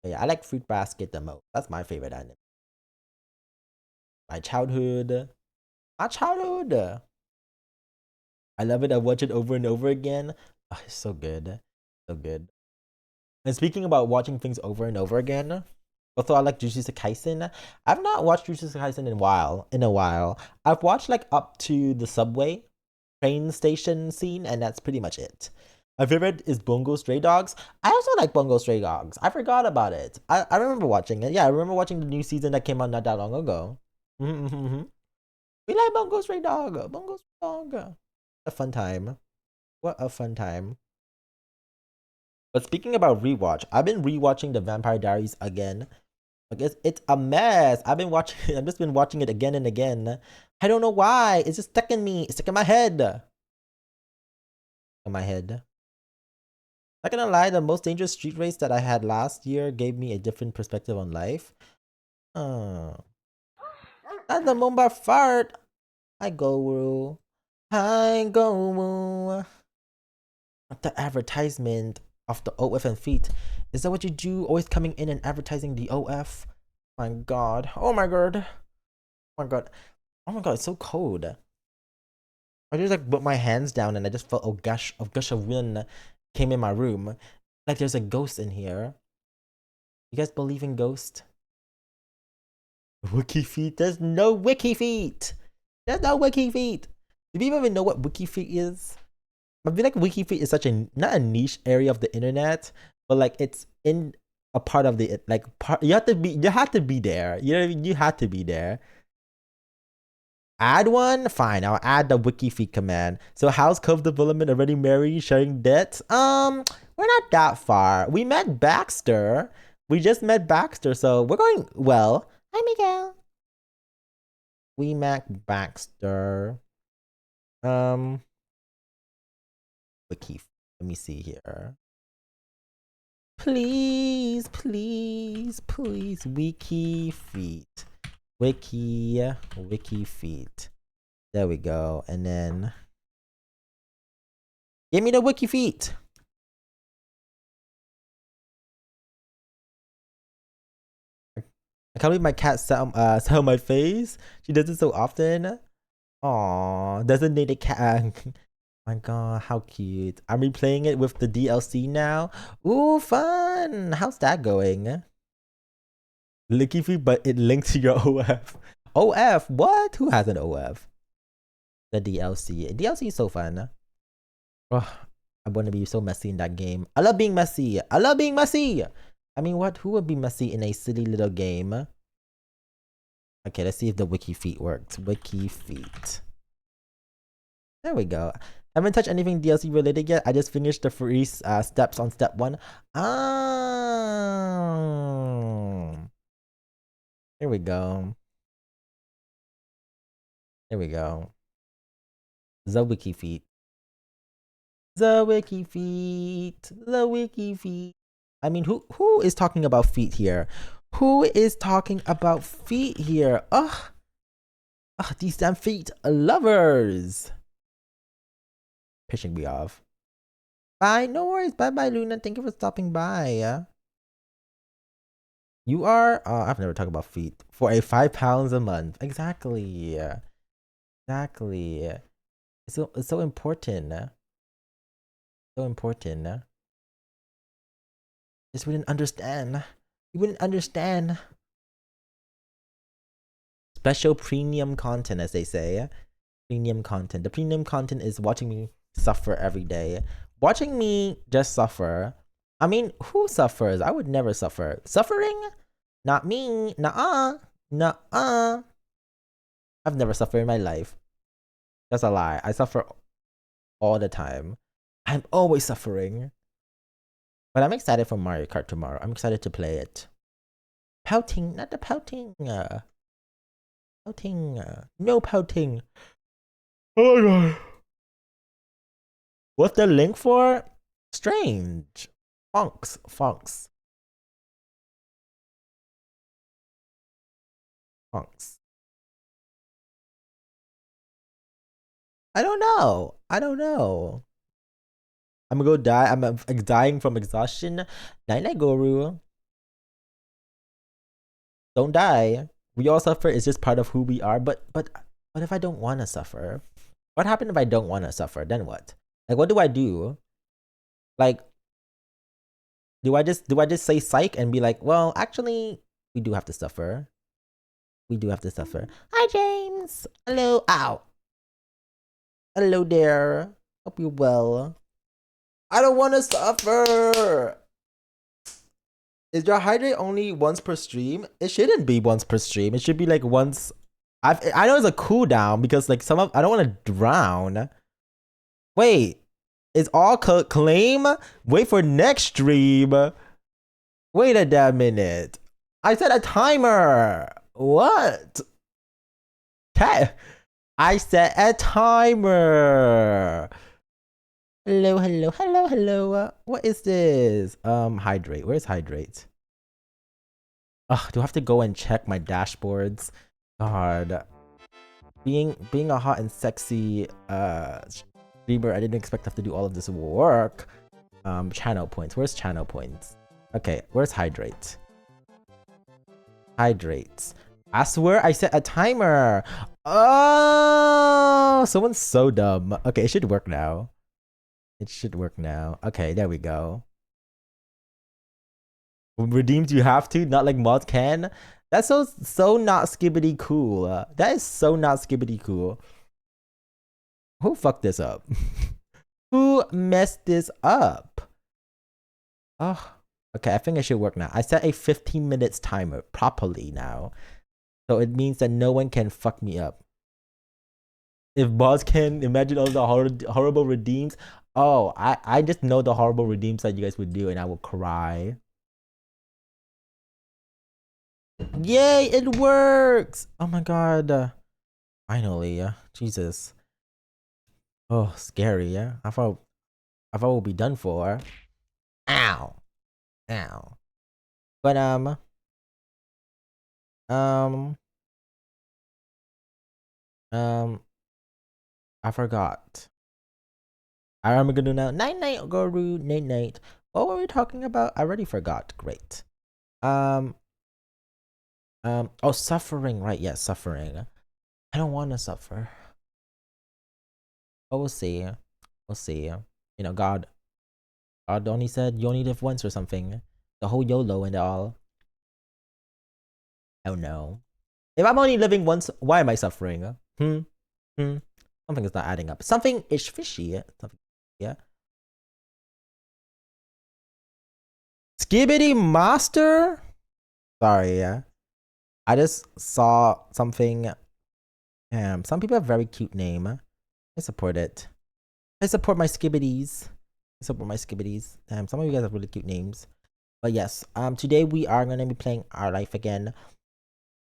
But yeah, I like Fruit Basket the most. That's my favorite anime. My childhood. My childhood. I love it. I watch it over and over again. Oh, it's so good. So good. And speaking about watching things over and over again, although I like Jujutsu Kaisen, I've not watched Jujutsu Kaisen in a while. I've watched like up to the subway train station scene, and that's pretty much it. My favorite is Bungo Stray Dogs. I also like Bungo Stray Dogs. I forgot about it. I remember watching it. Yeah, I remember watching the new season that came out not that long ago. We like Bungo Stray Dog. Bungo Stray Dog. A fun time. What a fun time. But speaking about rewatch, I've been rewatching The Vampire Diaries again. I guess it's a mess. I've been watching. I've just been watching it again and again. I don't know why. It's just stuck in me. It's stuck in my head. In my head. Not gonna lie, the most dangerous street race that I had last year gave me a different perspective on life. Not the Mumbai fart. I go woo. I go woo. The advertisement of the OF and feet. Is that what you do? Always coming in and advertising the OF? My god. Oh my god. Oh my god. Oh my god, it's so cold. I just like put my hands down and I just felt a gush of wind came in my room. Like there's a ghost in here. You guys believe in ghosts? Wiki feet? There's no wiki feet. There's no wiki feet. Do people even know what wiki feet is? I feel like wiki feet is such a not a niche area of the internet, but like it's in a part of the like part. You have to be there. You know what I mean? You have to be there. Add one? Fine, I'll add the wiki feed command. So how's Cove development already married, sharing debts? We're not that far. We met Baxter. We just met Baxter, so we're going well. Hi, Miguel. We met Baxter. Wiki. Let me see here. Please, please, please. Wiki feet. Wiki feet. There we go. And then give me the wiki feet. I can't believe my cat sat on my face. She does it so often. Aww, designated cat. My god, how cute. I'm replaying it with the DLC now. Ooh, fun. How's that going? Licky feet, but it links to your OF. OF? What? Who has an OF? The DLC. DLC is so fun. Oh, I want to be so messy in that game. I love being messy. I love being messy. I mean, what? Who would be messy in a silly little game? Okay, let's see if the wiki feet works. Wiki feet. There we go. I haven't touched anything DLC related yet. I just finished the free steps on step 1. Here we go. There we go. The wiki feet. The wiki feet. The wiki feet. I mean, who is talking about feet here? Who is talking about feet here? Ugh. Ugh, these damn feet lovers. Pissing me off. Bye. No worries. Bye-bye, Luna. Thank you for stopping by. You are? I've never talked about feet. For a £5 a month. Exactly. Exactly. It's so important. So important. Just wouldn't understand. You wouldn't understand. Special premium content, as they say. Premium content. The premium content is watching me suffer every day. Watching me just suffer. I mean, who suffers? I would never suffer. Suffering? Not me. Nuh-uh. Nuh-uh. I've never suffered in my life. That's a lie. I suffer all the time. I'm always suffering. But I'm excited for Mario Kart tomorrow. I'm excited to play it. Pouting, not the pouting. Pouting. No pouting. Oh my god. What's the link for? Strange. Funks. Funks. Funks. I don't know. I don't know. I'm gonna go die. I'm dying from exhaustion. Night night, Guru. Don't die. We all suffer. It's just part of who we are. But if I don't want to suffer? What happens if I don't want to suffer? Then what? Like, what do I do? Like, do I just say psych and be like, well, actually, we do have to suffer. We do have to suffer. Hi, James. Hello. Ow. Hello there. Hope you're well. I don't want to suffer. Is your hydrate only once per stream? It shouldn't be once per stream. It should be like once. I know it's a cooldown because like I don't want to drown. Wait, It's all claim. Wait for next stream. Wait a damn minute. I said a timer. What? Cat. I set a timer. Hello, hello, hello, hello. What is this? Hydrate. Where's hydrate? Ugh, do I have to go and check my dashboards? God. Being a hot and sexy streamer, I didn't expect to have to do all of this work. Channel points. Where's channel points? Okay, where's hydrate? Hydrates. I swear I set a timer. Oh, someone's so dumb. Okay, it should work now. It should work now. Okay, there we go. Redeemed you have to, not like mods can. That's so not skibbity cool. That is so not skibbity cool. Who fucked this up? Who messed this up? Oh, okay, I think it should work now. I set a 15 minutes timer properly now. So it means that no one can fuck me up. If boss can imagine all the horrible redeems. Oh, I just know the horrible redeems that you guys would do and I will cry. Yay, it works! Oh my god. Finally, Jesus. Oh, scary, yeah. I thought we'll be done for. Ow. Ow. But I forgot. I'm gonna do now. Night night, Guru. Night night. What were we talking about? I already forgot. Great. Oh, suffering. Right? Yeah, suffering. I don't want to suffer. But we'll see. We'll see. You know, God only said you only live once or something. The whole YOLO and all. Oh no. If I'm only living once, why am I suffering? Something is not adding up. Something is fishy. Something, yeah. Skibbity Master? Sorry, yeah. I just saw something. Some people have very cute name. I support it. I support my skibbities. Some of you guys have really cute names. But yes, today we are gonna be playing Our Life again.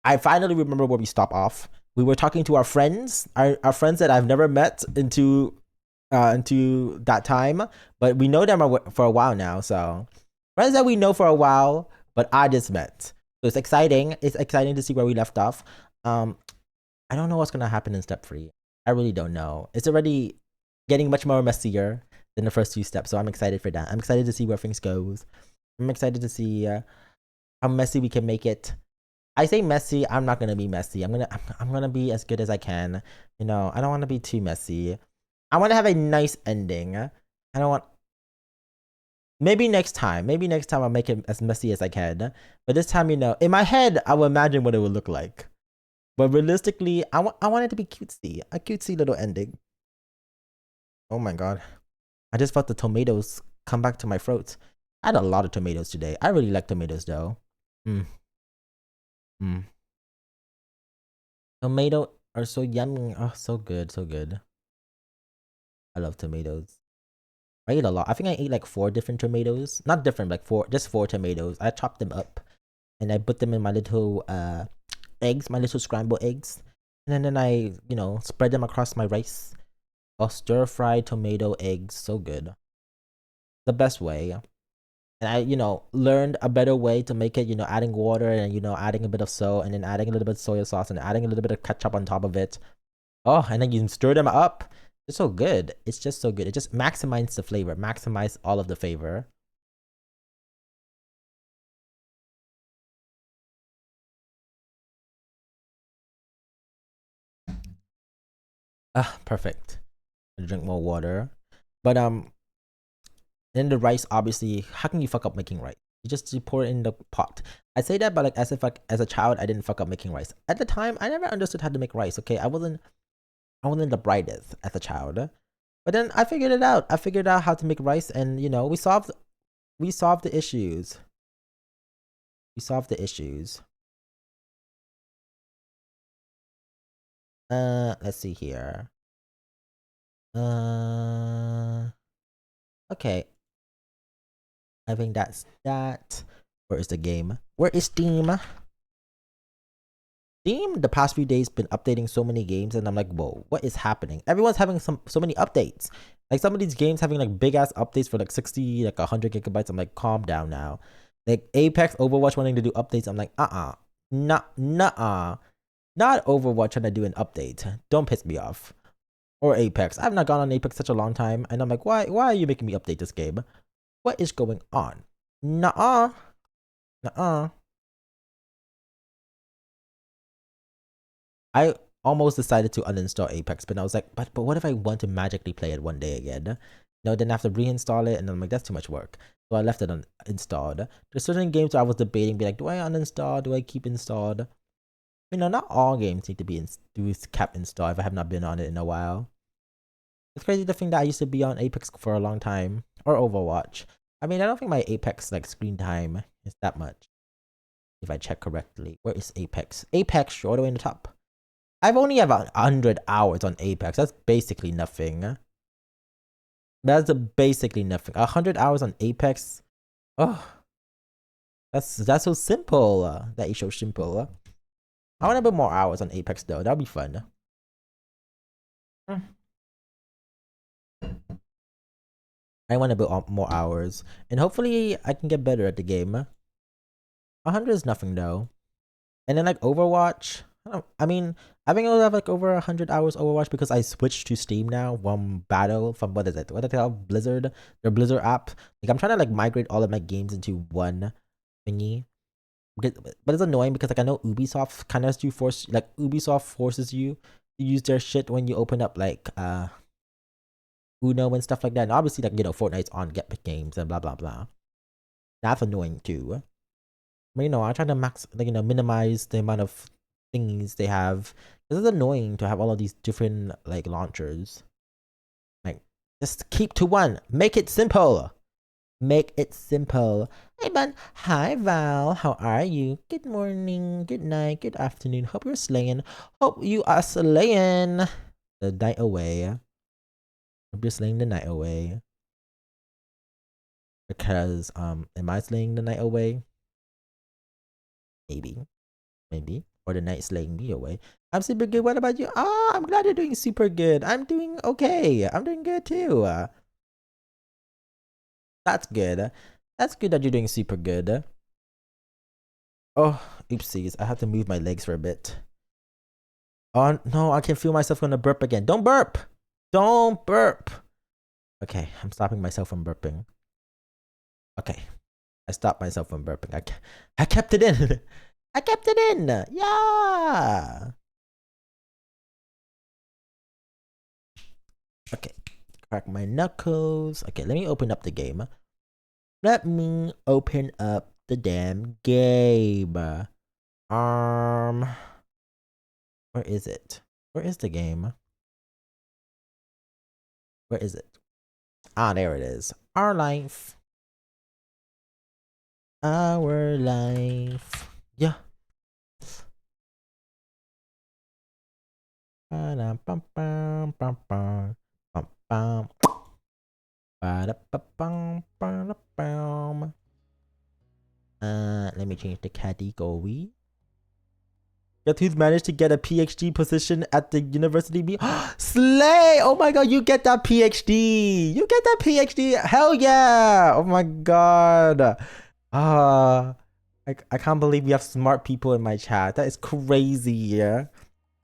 I finally remember where we stopped off. We were talking to our friends, our friends that I've never met into that time, but we know them for a while now. So friends that we know for a while, but I just met. So it's exciting. It's exciting to see where we left off. I don't know what's gonna happen in step 3. I really don't know. It's already getting much more messier than the first 2 steps, so I'm excited for that. I'm excited to see where things goes. I'm excited to see how messy we can make it. I say messy. I'm not gonna be messy. I'm gonna be as good as I can. You know, I don't want to be too messy. I want to have a nice ending. I don't want. Maybe next time I'll make it as messy as I can. But this time, you know, in my head, I will imagine what it would look like. But realistically, I want it to be cutesy. A cutesy little ending. Oh my god. I just felt the tomatoes come back to my throat. I had a lot of tomatoes today. I really like tomatoes though. Tomato are so yummy. Oh, so good, so good. I love tomatoes. I ate a lot. I think I ate like 4 different tomatoes. Not different, like 4, just 4 tomatoes. I chopped them up and I put them in my little eggs, my little scrambled eggs. And then I, you know, spread them across my rice. Oh, stir-fried tomato eggs, so good. The best way. And I, you know, learned a better way to make it, you know, adding water and, you know, adding a bit of salt and then adding a little bit of soy sauce and adding a little bit of ketchup on top of it. Oh, and then you stir them up. It's so good. It's just so good. It just maximizes the flavor, maximize all of the flavor. Perfect. I'll drink more water. But then the rice, obviously, how can you fuck up making rice? You pour it in the pot. I say that, but like as if like as a child, I didn't fuck up making rice. At the time, I never understood how to make rice. Okay, I wasn't the brightest as a child, but then I figured it out. I figured out how to make rice, and you know, we solved the issues. We solved the issues. Let's see here. Okay. I think that's that. Where is the game? Where is Steam? Steam the past few days been updating so many games and I'm like, whoa, what is happening? Everyone's having so many updates. Like some of these games having like big ass updates for like 60, like 100 gigabytes. I'm like, calm down now. Like Apex, Overwatch wanting to do updates. I'm like, not Overwatch trying to do an update. Don't piss me off. Or Apex. I've not gone on Apex such a long time, and I'm like, why are you making me update this game? What is going on? Nuh-uh. Nuh-uh. I almost decided to uninstall Apex, but I was like, but what if I want to magically play it one day again? No, then I have to reinstall it, and I'm like, that's too much work. So I left it uninstalled. There's certain games where I was debating, be like, do I uninstall? Do I keep installed? You know, not all games need to be kept installed if I have not been on it in a while. It's crazy to think that I used to be on Apex for a long time, or Overwatch. I mean, I don't think my Apex like screen time is that much. If I check correctly, where is Apex? Apex, all the way in the top. I've only about 100 hours on Apex. That's basically nothing. That's basically nothing. 100 hours on Apex. Oh, that's so simple. That is so simple. I want a bit more hours on Apex though. That'll be fun. I want a bit more hours, and hopefully I can get better at the game. 100 is nothing though. And then like Overwatch, I mean, I think I'll have like over 100 hours Overwatch because I switched to Steam now from Battle, from what is it? What is it called? Blizzard? Their Blizzard app. Like I'm trying to like migrate all of my games into one thingy. But it's annoying because like I know Ubisoft kind of Ubisoft forces you to use their shit when you open up like Uno and stuff like that. And obviously like, you know, Fortnite's on Get Pick Games and blah blah blah. That's annoying too. But you know, I try to minimize the amount of things they have. This is annoying to have all of these different like launchers. Like, just keep to one. Make it simple. Make it simple. Hey man, hi Val. How are you? Good morning, good night, good afternoon. Hope you're slaying. Hope you are slaying the night away. Hope you're slaying the night away. Because am I slaying the night away? Maybe. Or the night slaying me away. I'm super good. What about you? Ah, I'm glad you're doing super good. I'm doing okay. I'm doing good too. That's good. That's good that you're doing super good. Oh, oopsies. I have to move my legs for a bit. Oh, no, I can feel myself gonna burp again. Don't burp! Don't burp! Okay, I'm stopping myself from burping. Okay, I stopped myself from burping. I kept it in. I kept it in. Yeah. Okay, crack my knuckles. Okay, let me open up the game. Let me open up the damn game. Where is it? Where is the game? Where is it? Ah, there it is. Our life. Our life. Yeah. Let me change the category. Guess who's managed to get a PhD position at the university? Slay! Oh my god, you get that PhD! You get that PhD! Hell yeah! Oh my god. I can't believe we have smart people in my chat. That is crazy. Oh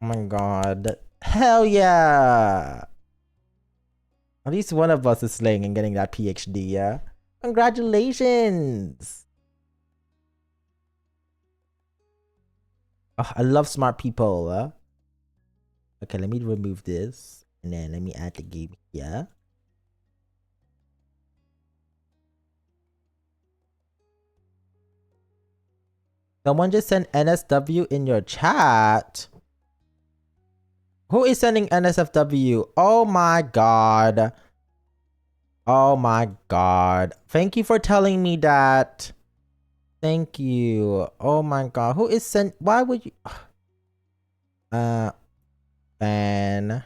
my god. Hell yeah! At least one of us is slaying and getting that PhD, yeah? Congratulations! Oh, I love smart people. Okay, let me remove this. And then let me add the game here. Someone just sent NSW in your chat. Who is sending NSFW? Oh my god. Oh my god. Thank you for telling me that. Thank you. Oh my god. Who is sent? Why would you? Ban.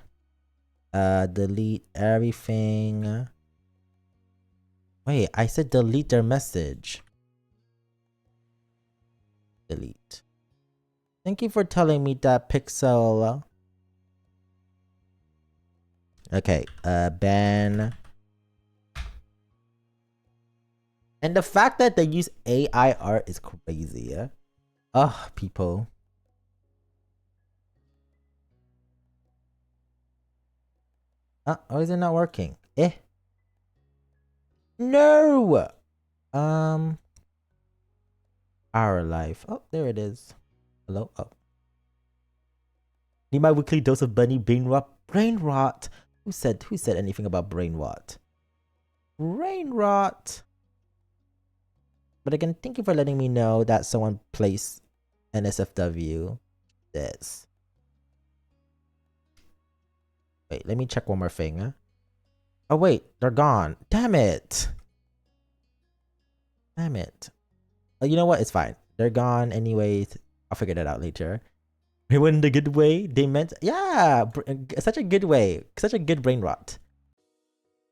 Delete everything. Wait, I said delete their message. Delete. Thank you for telling me that, Pixel. Okay, ban. And the fact that they use AI art is crazy. Ugh, people. Oh, is it not working? No! Our life. Oh, there it is. Hello? Oh. Need my weekly dose of bunny brain rot? Brain rot? Who said anything about brain rot? Brain rot! But again, thank you for letting me know that someone placed NSFW this. Wait, let me check one more thing. Oh wait, they're gone. Damn it. Damn it. Oh, you know what? It's fine. They're gone anyways. I'll figure that out later. They went in the good way. They meant, yeah, such a good way. Such a good brain rot.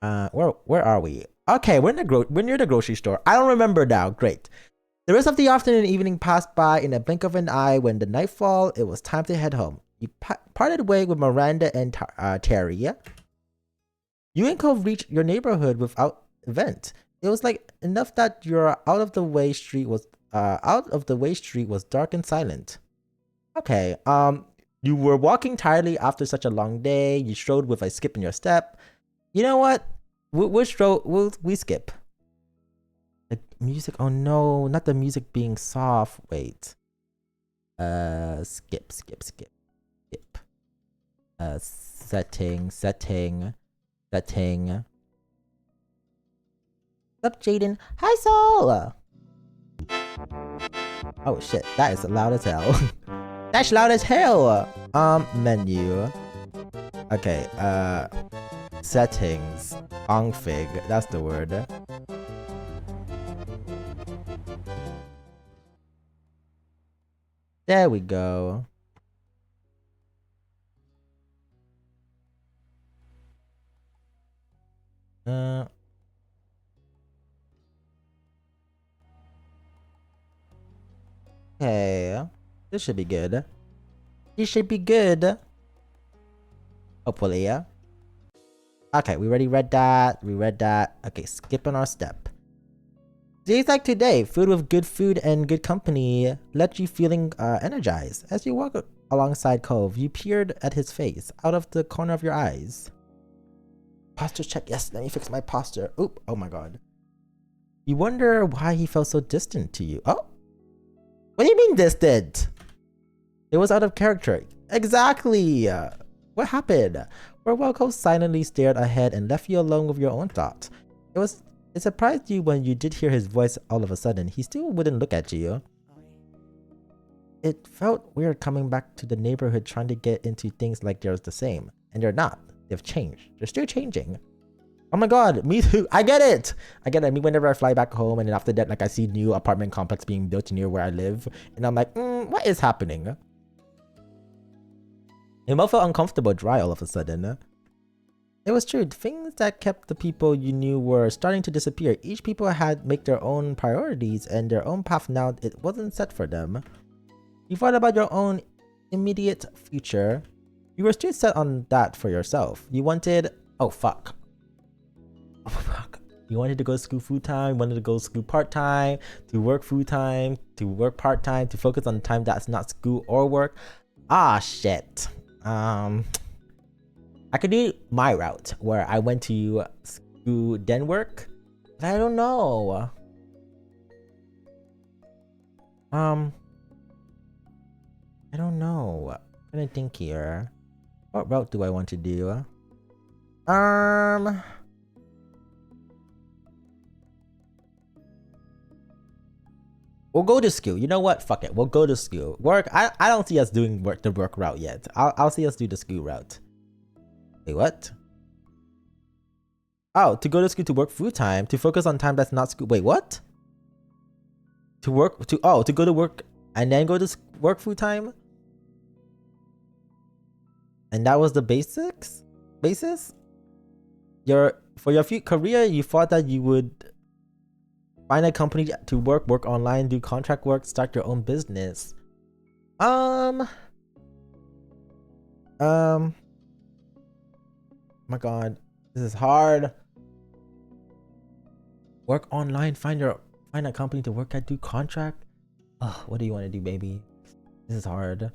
Where are we? Okay, we're near the grocery store. I don't remember now. Great. The rest of the afternoon and evening passed by in a blink of an eye. When the nightfall, it was time to head home. You parted way with Miranda and Terry. You and Cove reached your neighborhood without event. It was like enough that your out of the way street was dark and silent. Okay. You were walking tiredly after such a long day. You strode with a skip in your step. You know what? We skip. The music. Oh no, not the music being soft. Wait. Skip. Setting. What's up, Jaden? Hi, Soul. Oh shit, that is loud as hell. That's loud as hell. Menu. Okay. Settings. Config. That's the word. There we go. Okay. This should be good. Hopefully, yeah. Okay, we already read that. Okay, skipping our step. Days like today, food with good food and good company let you feeling energized. As you walk alongside Cove, you peered at his face out of the corner of your eyes. Posture check. Yes, let me fix my posture. Oop, oh my god. You wonder why he felt so distant to you. Oh? What do you mean distant? It was out of character. Exactly. What happened? Where Cove silently stared ahead and left you alone with your own thoughts. It surprised you when you did hear his voice all of a sudden. He still wouldn't look at you. It felt weird coming back to the neighborhood trying to get into things like they're the same. And they're not. They've changed. They're still changing. Oh my god, me too. I get it. I mean, whenever I fly back home and then after that, like I see new apartment complex being built near where I live. And I'm like, what is happening? It all felt uncomfortable dry all of a sudden. It was true. Things that kept the people you knew were starting to disappear. Each people had make their own priorities and their own path now. It wasn't set for them. You thought about your own immediate future. You were still set on that for yourself. You wanted... Oh, fuck. Oh, fuck. You wanted to go to school full-time, wanted to go to school part-time, to work full-time, to work part-time, to focus on time that's not school or work. Ah, shit. I could do my route where I went to school then work, but I don't know. I don't know. I'm gonna think here. What route do I want to do? We'll go to school. You know what? Fuck it. We'll go to school. Work. I don't see us doing the work route yet. I'll see us do the school route. Wait, what? Oh, to go to school to work full time, to focus on time that's not school. Wait, what? To go to work and then go to work full time? And that was the basis? For your career, you thought that you would Find a company to work online, do contract work, start your own business. My God, this is hard. Work online, find a company to work at, do contract. Oh, what do you want to do, baby? This is hard.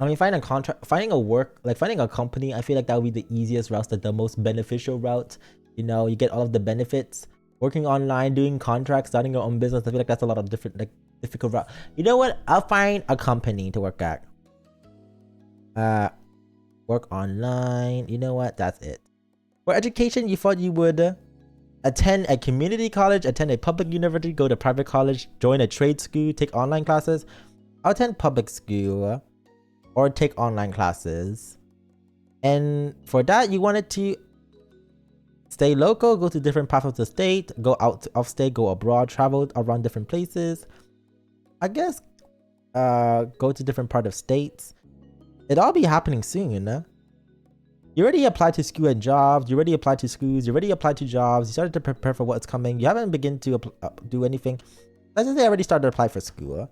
I mean, finding a company, I feel like that would be the easiest route, the most beneficial route. You know, you get all of the benefits. Working online, doing contracts, starting your own business, I feel like that's a lot of different, difficult route. You know what? I'll find a company to work at. Work online. You know what? That's it. For education, you thought you would attend a community college, attend a public university, go to private college, join a trade school, take online classes. I'll attend public school or take online classes. And for that, you wanted to stay local, go to different parts of the state, go out of state, go abroad, travel around different places. I guess go to different part of states. It'll all be happening soon, you know? You already applied to school and jobs, you already applied to schools, you already applied to jobs, you started to prepare for what's coming, you haven't begun to do anything. Let's just say I already started to apply for school.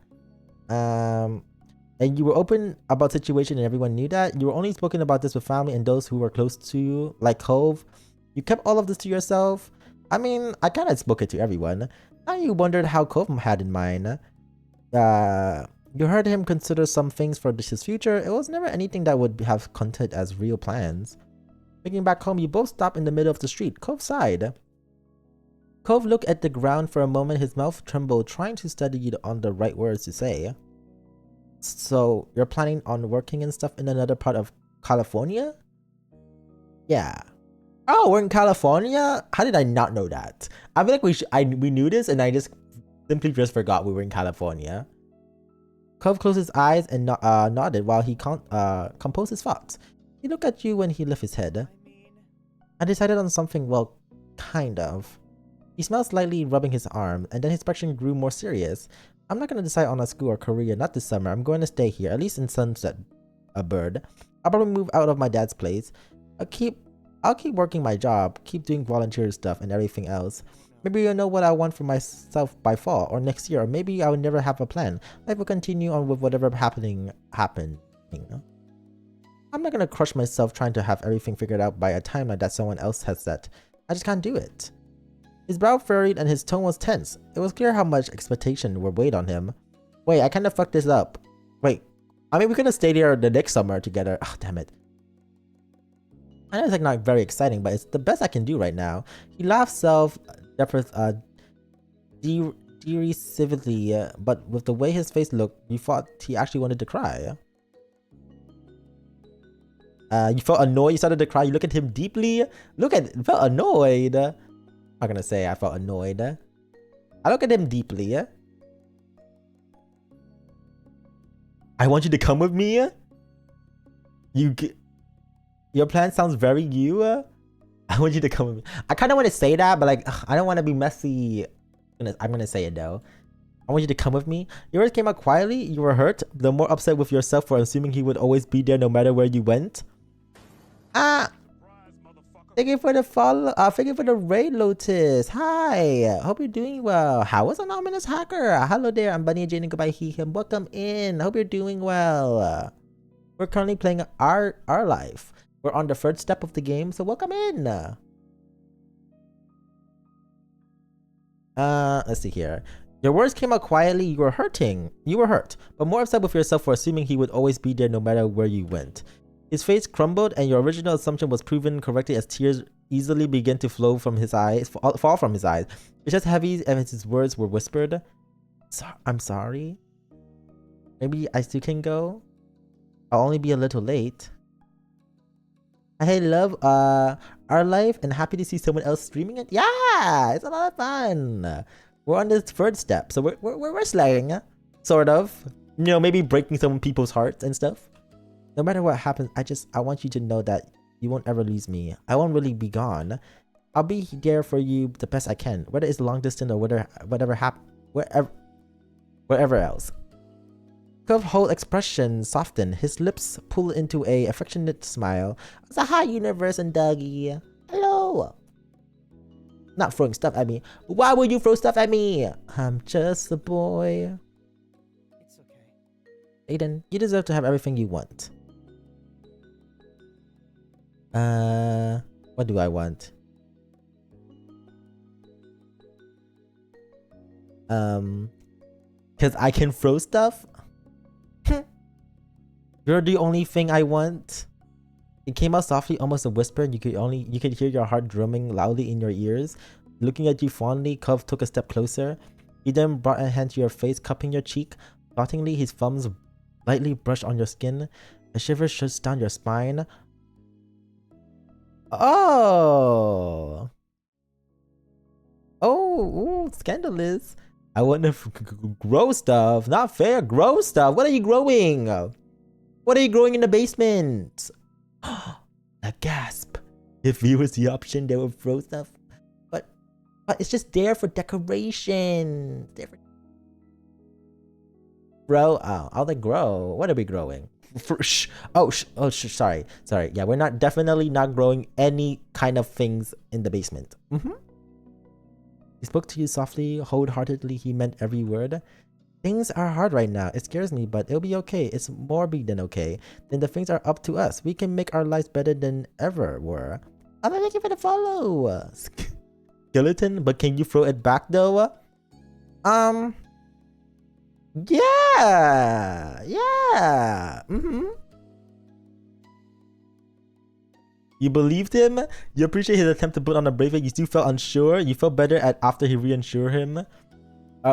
And you were open about situation and everyone knew that. You were only spoken about this with family and those who were close to you, like Cove. You kept all of this to yourself. I mean, I kind of spoke it to everyone. Now you wondered how Cove had in mind. You heard him consider some things for his future. It was never anything that would have content as real plans. Making back home, you both stopped in the middle of the street. Cove sighed. Cove looked at the ground for a moment. His mouth trembled, trying to study on the right words to say. So, you're planning on working and stuff in another part of California? Yeah. Oh, we're in California? How did I not know that? I feel like we knew this and I just simply just forgot we were in California. Cove closed his eyes and nodded while he composed his thoughts. He looked at you when he lifted his head. I decided on something, well, kind of. He smiled slightly, rubbing his arm, and then his expression grew more serious. I'm not going to decide on a school or career, not this summer. I'm going to stay here, at least in Sunset, a bird. I'll probably move out of my dad's place. I'll keep working my job, keep doing volunteer stuff and everything else. Maybe you'll know what I want for myself by fall or next year, or maybe I will never have a plan. Life will continue on with whatever happening. I'm not gonna crush myself trying to have everything figured out by a timeline that someone else has set. I just can't do it. His brow furrowed and his tone was tense. It was clear how much expectation were weighed on him. Wait, I kind of fucked this up. Wait, I mean we could have stayed here the next summer together. Oh, damn it. I know it's like not very exciting, but it's the best I can do right now. He laughed derisively, but with the way his face looked, you thought he actually wanted to cry. You felt annoyed, you started to cry, you look at him deeply. Felt annoyed. I'm not gonna say I felt annoyed. I look at him deeply. I want you to come with me. Your plan sounds very you. I want you to come with me. I kind of want to say that, but like, I don't want to be messy. I'm gonna say it though. I want you to come with me. Your words came out quietly. You were hurt, the more upset with yourself for assuming he would always be there no matter where you went. Thank you for the follow. Thank you for the raid, Lotus. Hi. Hope you're doing well. How is Anonymous Hacker? Hello there. I'm Bunny Jane and goodbye he him. Welcome in. Hope you're doing well. We're currently playing our life. We're on the third step of the game, so welcome in. Let's see here. Your words came out quietly. You were hurting. You were hurt, but more upset with yourself for assuming he would always be there no matter where you went. His face crumbled, and your original assumption was proven correctly as tears easily began to flow from his eyes, fall from his eyes. It's just heavy as his words were whispered. I'm sorry. Maybe I still can go. I'll only be a little late. Hey, love our life, and happy to see someone else streaming it. Yeah, it's a lot of fun. We're on this third step, so we're slaying, sort of. You know, maybe breaking some people's hearts and stuff. No matter what happens, I want you to know that you won't ever lose me. I won't really be gone. I'll be there for you the best I can, whether it's long distance or whatever wherever else. Cove's whole expression softened. His lips pulled into a affectionate smile. So hi, universe and doggy. Hello. Not throwing stuff at me. Why would you throw stuff at me? I'm just a boy. It's okay. Aiden, you deserve to have everything you want. What do I want? Cause I can throw stuff? You're the only thing I want. It came out softly, almost a whisper, and you could hear your heart drumming loudly in your ears. Looking at you fondly, Cove took a step closer. He then brought a hand to your face, cupping your cheek. Tauntingly, his thumbs lightly brushed on your skin. A shiver shoots down your spine. Oh! Oh, ooh, scandalous. I want to grow stuff. Not fair. Grow stuff. What are you growing? What are you growing in the basement? A gasp. If it was the option, they would throw stuff. But it's just there for decoration. Grow? Oh, I'll like grow. What are we growing? Sorry. Yeah, we're definitely not growing any kind of things in the basement. He spoke to you softly, wholeheartedly. He meant every word. Things are hard right now. It scares me, but it'll be okay. It's more big than okay. Then the things are up to us. We can make our lives better than ever were. I'm gonna make you for the follow. Skeleton, but can you throw it back though? Yeah. You believed him? You appreciate his attempt to put on a brave face. You still felt unsure? You felt better after he reassured him?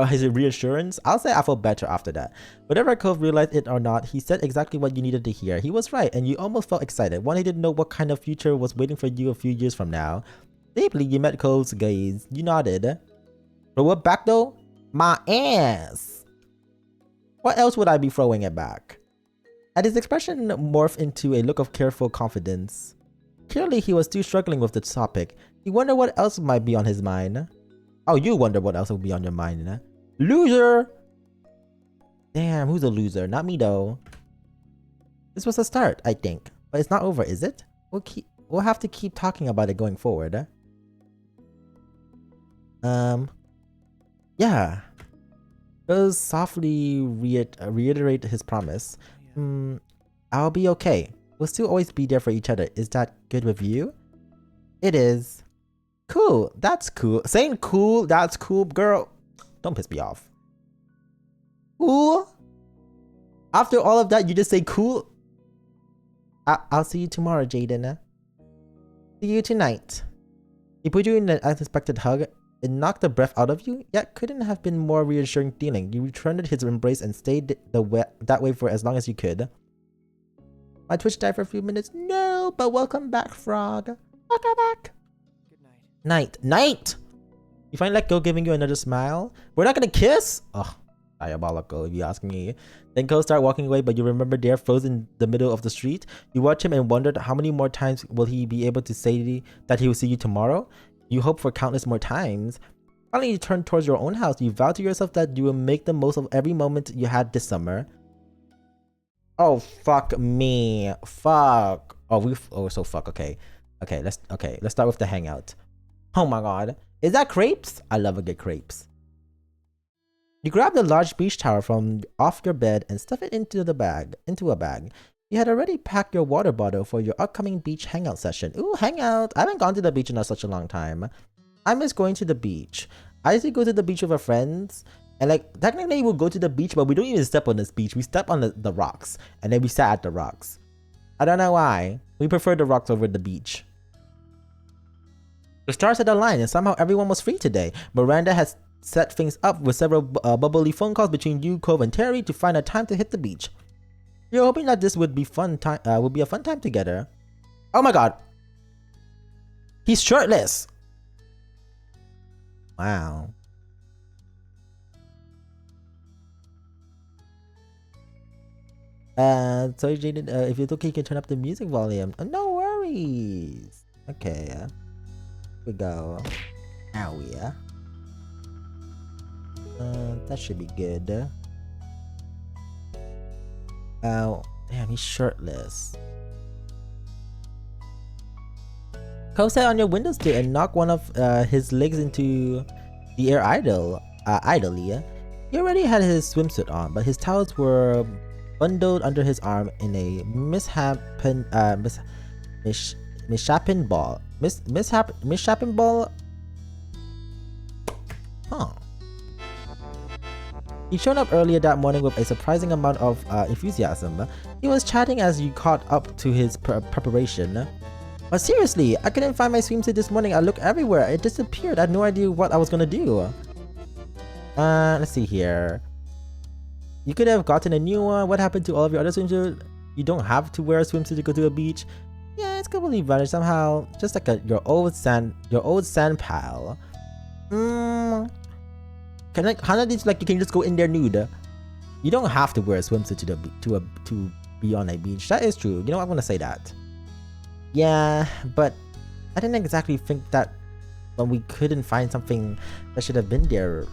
His reassurance? I'll say I felt better after that. Whatever Cove realized it or not, he said exactly what you needed to hear. He was right, and you almost felt excited. Wanting to know what kind of future was waiting for you a few years from now. Deeply, you met Cove's gaze. You nodded. Throw it back though? My ass! What else would I be throwing it back? And his expression morphed into a look of careful confidence. Clearly, he was still struggling with the topic. He wondered what else might be on his mind. Oh, you wonder what else will be on your mind, huh? Loser! Damn, who's a loser? Not me, though. This was a start, I think. But it's not over, is it? We'll have to keep talking about it going forward. Yeah. Goes softly reiterate his promise. I'll be okay. We'll still always be there for each other. Is that good with you? It is. Cool. That's cool. Saying cool, that's cool, girl. Don't piss me off. Cool? After all of that, you just say cool? I'll see you tomorrow, Jaden. See you tonight. He put you in an unexpected hug. It knocked the breath out of you, yet couldn't have been more reassuring feeling. You returned his embrace and stayed that way for as long as you could. My Twitch died for a few minutes. No, but welcome back, Frog. Welcome back. Good night. Night. You find let go, giving you another smile. We're not gonna kiss? Ugh, diabolical if you ask me. Then Cole started walking away, but you remember there, frozen in the middle of the street. You watched him and wondered how many more times will he be able to say that he will see you tomorrow? You hope for countless more times. Finally, you turn towards your own house. You vow to yourself that you will make the most of every moment you had this summer. Oh, fuck me. Fuck. So fuck. Okay. Let's start with the hangout. Oh my god. Is that crepes? I love a good crepes. You grab the large beach towel from off your bed and stuff it into a bag. You had already packed your water bottle for your upcoming beach hangout session. Ooh, hangout. I haven't gone to the beach in such a long time. I miss going to the beach. I used to go to the beach with our friends. And like, technically we'll go to the beach, but we don't even step on this beach. We step on the rocks. And then we sat at the rocks. I don't know why. We prefer the rocks over the beach. The stars had aligned and somehow everyone was free today. Miranda has set things up with several bubbly phone calls between you, Cove, and Terry to find a time to hit the beach. You're hoping that this would be a fun time together. Oh my god. He's shirtless. Wow. So Jaden, if it's okay, you can turn up the music volume. No worries. Okay, here we go. Ow, yeah. That should be good. Oh, damn, he's shirtless. Cove sat on your windowsill and knocked one of his legs into the air idly. He already had his swimsuit on, but his towels were bundled under his arm in a misshapen ball. Misshapen ball? Huh. He showed up earlier that morning with a surprising amount of enthusiasm. He was chatting as you caught up to his preparation. But seriously, I couldn't find my swimsuit this morning. I looked everywhere. It disappeared. I had no idea what I was gonna do. Let's see here. You could have gotten a new one. What happened to all of your other swimsuits? You don't have to wear a swimsuit to go to a beach. Yeah, it's completely vanished somehow. Just like your old sand pile. Kinda like you can just go in there nude. You don't have to wear a swimsuit to be on a beach. That is true. You know, I'm gonna say that. Yeah, but I didn't exactly think that when we couldn't find something that should have been there.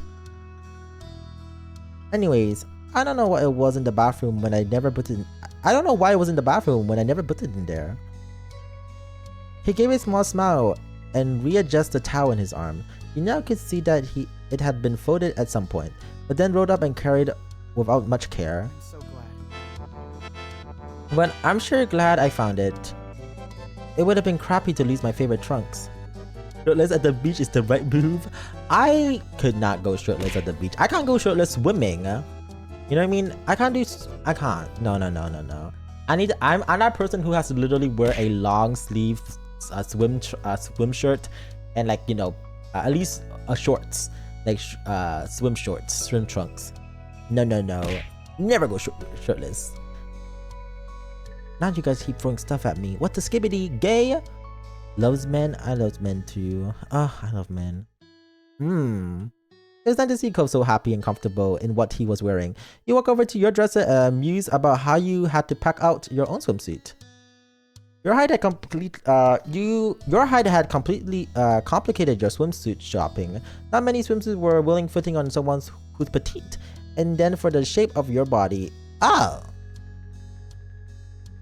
Anyways, I don't know what it was in the bathroom when I never put it in. I don't know why it was in the bathroom when I never put it in there. He gave a small smile and readjusted the towel in his arm. You now could see that it had been folded at some point, but then rolled up and carried without much care. I'm so glad. But I'm sure glad I found it. It would have been crappy to lose my favorite trunks. Shirtless at the beach is the right move. I could not go shirtless at the beach. I can't go shirtless swimming. You know what I mean? I can't. No. I'm that person who has to literally wear a long sleeve swim shirt and, like, you know, at least shorts, like swim shorts, swim trunks. No. Never go shirtless. Now you guys keep throwing stuff at me. What the skibbity? Gay? Loves men? I love men too. I love men. It was nice to see Cove so happy and comfortable in what he was wearing. You walk over to your dresser and muse about how you had to pack out your own swimsuit. Your height had completely complicated your swimsuit shopping. Not many swimsuits were willing fitting on someone who's petite. And then for the shape of your body,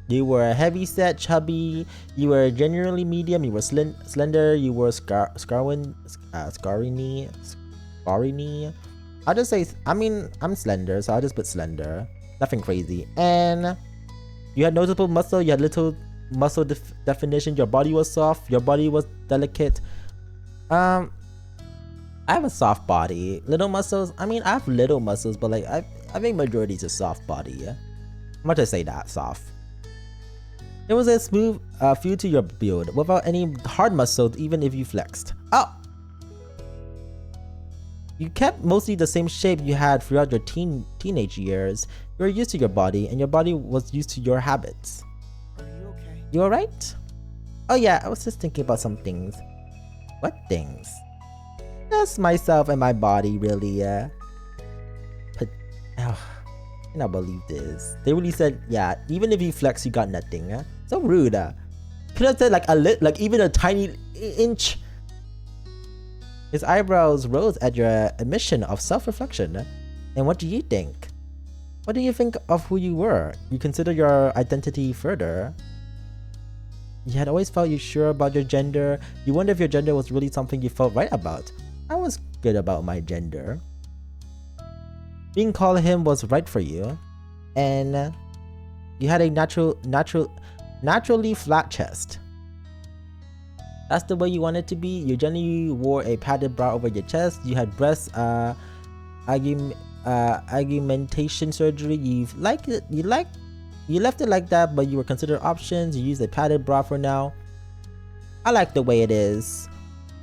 you were heavy set, chubby. You were generally medium. You were slender. You were scarini. I'll just say, I mean, I'm slender, so I'll just put slender. Nothing crazy. And you had noticeable muscle. You had little muscle definition. Your body was soft. Your body was delicate. I have a soft body. Little muscles. I mean, I have little muscles, but like I think majority is a soft body. I'm gonna say that soft. There was a smooth feel to your build without any hard muscles, even if you flexed. You kept mostly the same shape you had throughout your teenage years. You were used to your body, and your body was used to your habits. Are you okay? You alright? Oh yeah, I was just thinking about some things. What things? Just myself and my body, really. But I cannot believe this. They really said, yeah, even if you flex, you got nothing. So rude. Could have said like even a tiny inch. His eyebrows rose at your admission of self-reflection. And what do you think? What do you think of who you were? You consider your identity further. You had always felt you sure about your gender. You wonder if your gender was really something you felt right about. I was good about my gender. Being called him was right for you. And you had a naturally flat chest. That's the way you wanted to be. You generally wore a padded bra over your chest. You had breast augmentation surgery. You left it like that, but you were considered options. You used a padded bra for now. I like the way it is.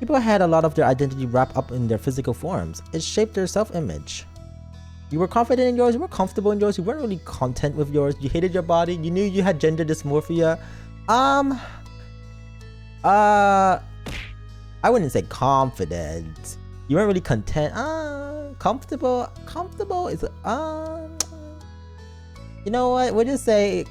People had a lot of their identity wrapped up in their physical forms. It shaped their self-image. You were confident in yours. You were comfortable in yours. You weren't really content with yours. You hated your body. You knew you had gender dysmorphia. I wouldn't say confident. You weren't really content. Comfortable is you know what? We'll just say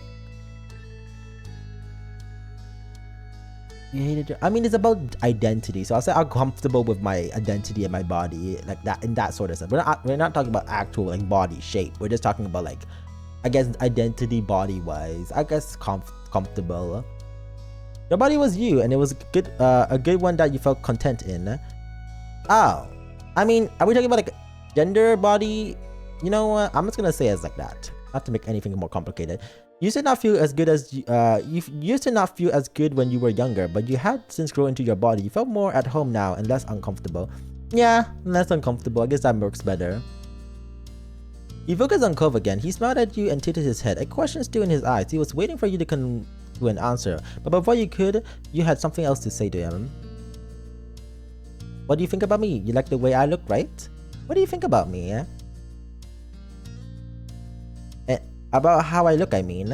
you hated your. I mean, it's about identity. So I'll say I'm comfortable with my identity and my body, like that, in that sort of sense. We're not talking about actual like body shape. We're just talking about, like, I guess, identity body wise. I guess comfortable. Your body was you, and it was a good one that you felt content in. Oh, I mean, are we talking about like gender, body? You know what? I'm just gonna say it's like that, not to make anything more complicated. You used to not feel as good as you used to not feel as good when you were younger, but you had since grown into your body. You felt more at home now and less uncomfortable. Yeah, less uncomfortable. I guess that works better. He focused on Cove again. He smiled at you and tilted his head, a question still in his eyes. He was waiting for you to come to an answer, but before you could, you had something else to say to him. What do you think about me? You like the way I look, right? What do you think about me? About how I look, I mean.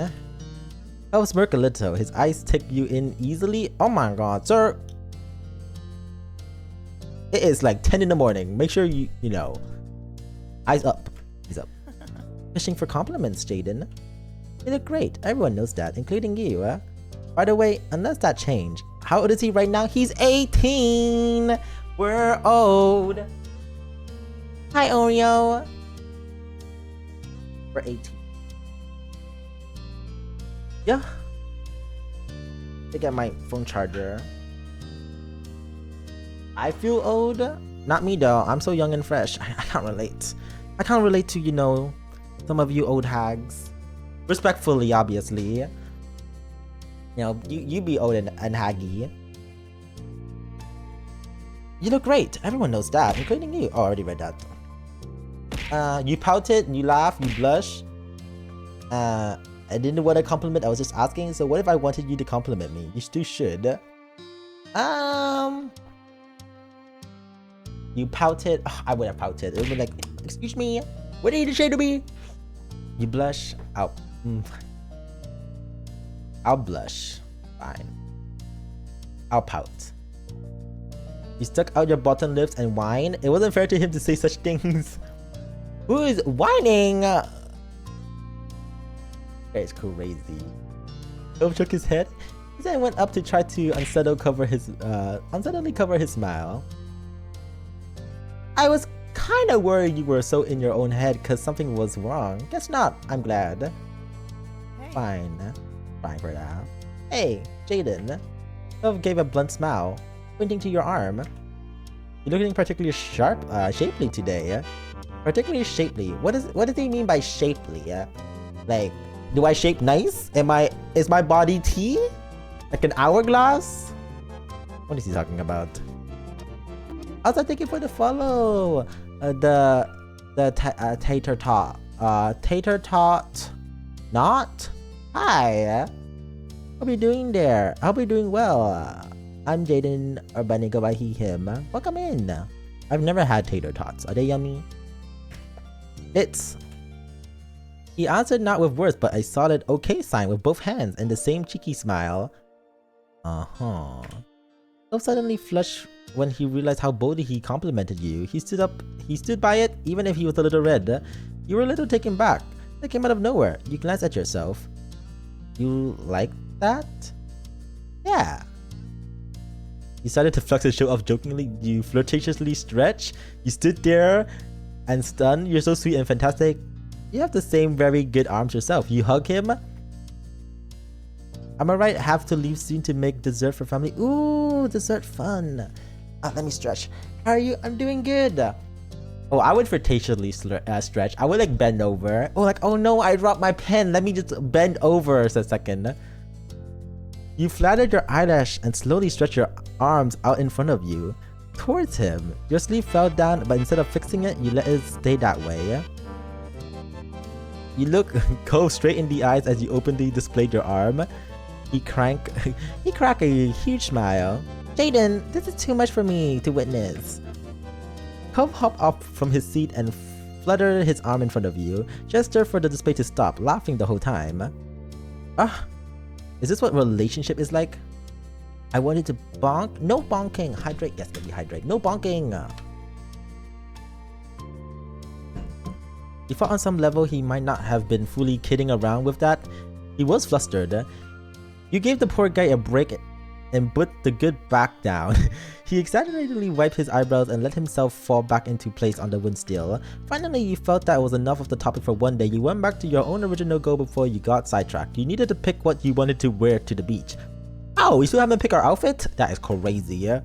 I'll smirk a little. His eyes take you in easily. Oh my god, sir. It is like 10 in the morning. Make sure you know. Eyes up. He's up. Fishing for compliments, Jaden. You look great. Everyone knows that, including you. By the way, unless that changed, how old is he right now? He's 18. We're old. Hi, Oreo. We're 18. Yeah. To get my phone charger. I feel old. Not me though. I'm so young and fresh. I can't relate. I can't relate to, you know, some of you old hags. Respectfully, obviously. You know, you be old and haggy. You look great. Everyone knows that, including you. Oh, I already read that. You pouted, you laughed, you blush. I didn't want a compliment, I was just asking. So what if I wanted you to compliment me? You still should. You pouted. Oh, I would have pouted. It would be like, excuse me, what did you say to me? You blush. I'll blush. Fine. I'll pout. You stuck out your bottom lips and whine. It wasn't fair to him to say such things. Who is whining? That is crazy. Cove shook his head. His hand went up to try to unsteadily cover his smile. I was kinda worried you were so in your own head cause something was wrong. Guess not. I'm glad. Hey. Fine for now. Hey, Jaden. Cove gave a blunt smile, pointing to your arm. You're looking particularly shapely today. Particularly shapely. What does he mean by shapely? Like, do I shape nice? Is my body tea? Like an hourglass? What is he talking about? Also, thank you for the follow. Tater tot. Tater tot. Not. Hi. Hope you're doing there. I hope you're doing well. I'm Jaden, or Bunny, go by he, him. Welcome in. I've never had tater tots. Are they yummy? He answered not with words, but a solid okay sign with both hands and the same cheeky smile. So suddenly flushed when he realized how boldly he complimented you. He stood by it, even if he was a little red. You were a little taken back. That came out of nowhere. You glanced at yourself. You like that? Yeah. You started to flex and show off jokingly. You flirtatiously stretch. You stood there and stunned. You're so sweet and fantastic. You have the same very good arms yourself. You hug him. Am I right? Have to leave soon to make dessert for family. Ooh, dessert fun. Let me stretch. How are you? I'm doing good. Oh, I would flirtatiously stretch. I would like bend over. Oh, like, oh no, I dropped my pen. Let me just bend over for a second. You flattered your eyelash and slowly stretched your arms out in front of you towards him. Your sleeve fell down, but instead of fixing it, you let it stay that way. You look Cove straight in the eyes as you openly displayed your arm. He cracked a huge smile. Jaden, this is too much for me to witness. Cove hopped up from his seat and fluttered his arm in front of you, gestured for the display to stop, laughing the whole time. Is this what relationship is like? I wanted to bonk. No bonking. Hydrate. Yes, baby, hydrate. No bonking. He thought on some level he might not have been fully kidding around with that. He was flustered. You gave the poor guy a break and put the good back down. He exaggeratedly wiped his eyebrows and let himself fall back into place on the windstill. Finally, you felt that was enough of the topic for one day. You went back to your own original goal before you got sidetracked. You needed to pick what you wanted to wear to the beach. Oh, we still haven't picked our outfit? That is crazy, yeah?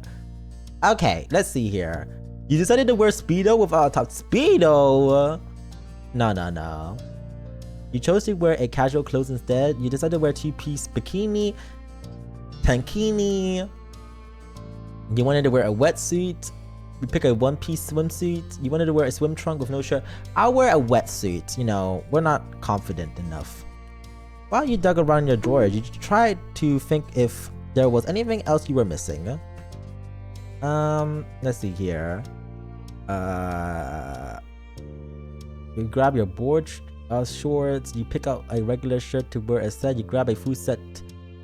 Okay, let's see here. You decided to wear Speedo without a top Speedo? No. You chose to wear a casual clothes instead. You decided to wear a two-piece bikini, tankini. You wanted to wear a wetsuit. You pick a one-piece swimsuit. You wanted to wear a swim trunk with no shirt. I'll wear a wetsuit. You know, we're not confident enough. While you dug around your drawers, you tried to think if there was anything else you were missing. Let's see here. You grab your board shorts. You pick out a regular shirt to wear as said. You grab a full set.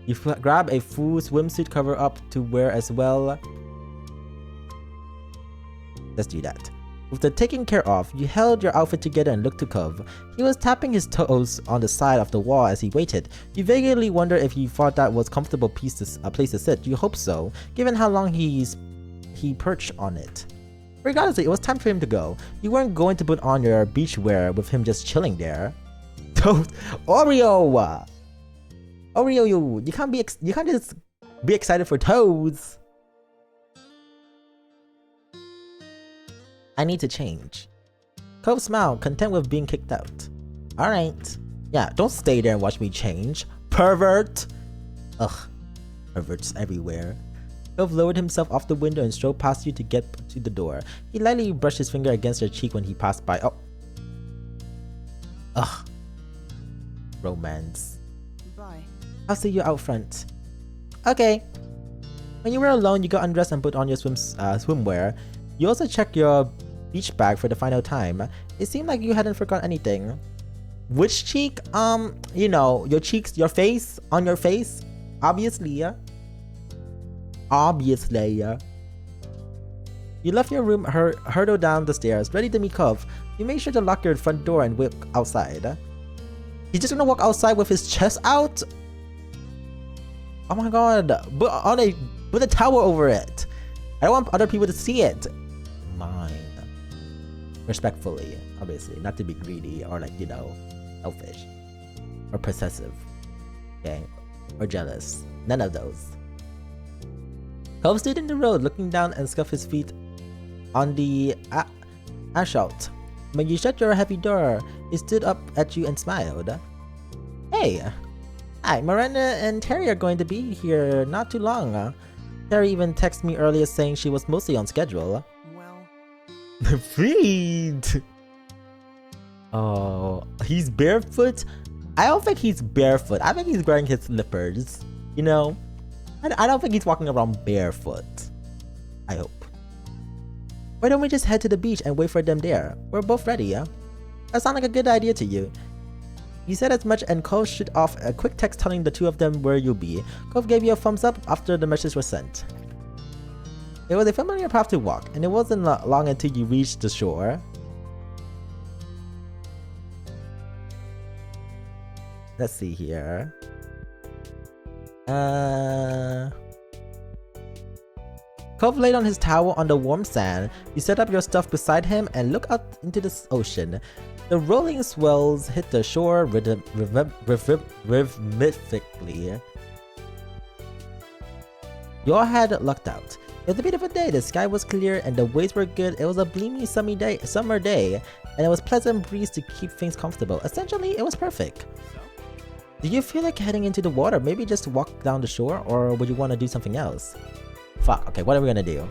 You grab a full swimsuit cover up to wear as well. Let's do that. With the taken care of, you held your outfit together and looked to Cove. He was tapping his toes on the side of the wall as he waited. You vaguely wonder if he thought that was a comfortable place to sit. You hope so, given how long he perched on it. Regardless, it was time for him to go. You weren't going to put on your beachwear with him just chilling there. Oreo, you can't just be excited for toes. I need to change. Cove smiled, content with being kicked out. Alright. Yeah, don't stay there and watch me change. Pervert! Ugh. Perverts everywhere. Cove lowered himself off the window and strode past you to get to the door. He lightly brushed his finger against your cheek when he passed by. Oh. Ugh. Romance. Bye. I'll see you out front. Okay. When you were alone, you got undressed and put on your swimwear. You also checked your beach bag for the final time. It seemed like you hadn't forgotten anything. Which cheek? You know, your cheeks, your face, on your face. Obviously, yeah. Obviously, yeah. You left your room, hurtled down the stairs, ready to meet Cove. You made sure to lock your front door and walk outside. He's just gonna walk outside with his chest out? Oh my god. Put a towel over it. I don't want other people to see it. Mine. Respectfully, obviously. Not to be greedy or like, you know, selfish. Or possessive. Okay? Or jealous. None of those. Cove stood in the road, looking down and scuffed his feet on the asphalt. When you shut your heavy door, he stood up at you and smiled. Hey! Hi, Miranda and Terry are going to be here not too long. Terry even texted me earlier saying she was mostly on schedule. Well... Freed! Oh, he's barefoot? I don't think he's barefoot. I think he's wearing his slippers. You know? I don't think he's walking around barefoot. I hope. Why don't we just head to the beach and wait for them there? We're both ready, yeah? That sounds like a good idea to you. You said as much and Cove shot off a quick text telling the two of them where you'll be. Cove gave you a thumbs up after the message was sent. It was a familiar path to walk, and it wasn't long until you reached the shore. Let's see here. Cove laid on his towel on the warm sand. You set up your stuff beside him and look out into the ocean. The rolling swells hit the shore rhythmically. You all had lucked out. It was a beautiful day. The sky was clear and the waves were good. It was a bleamy summer day, and it was pleasant breeze to keep things comfortable. Essentially, it was perfect. So? Do you feel like heading into the water? Maybe just walk down the shore, or would you want to do something else? Fuck, okay, what are we gonna do?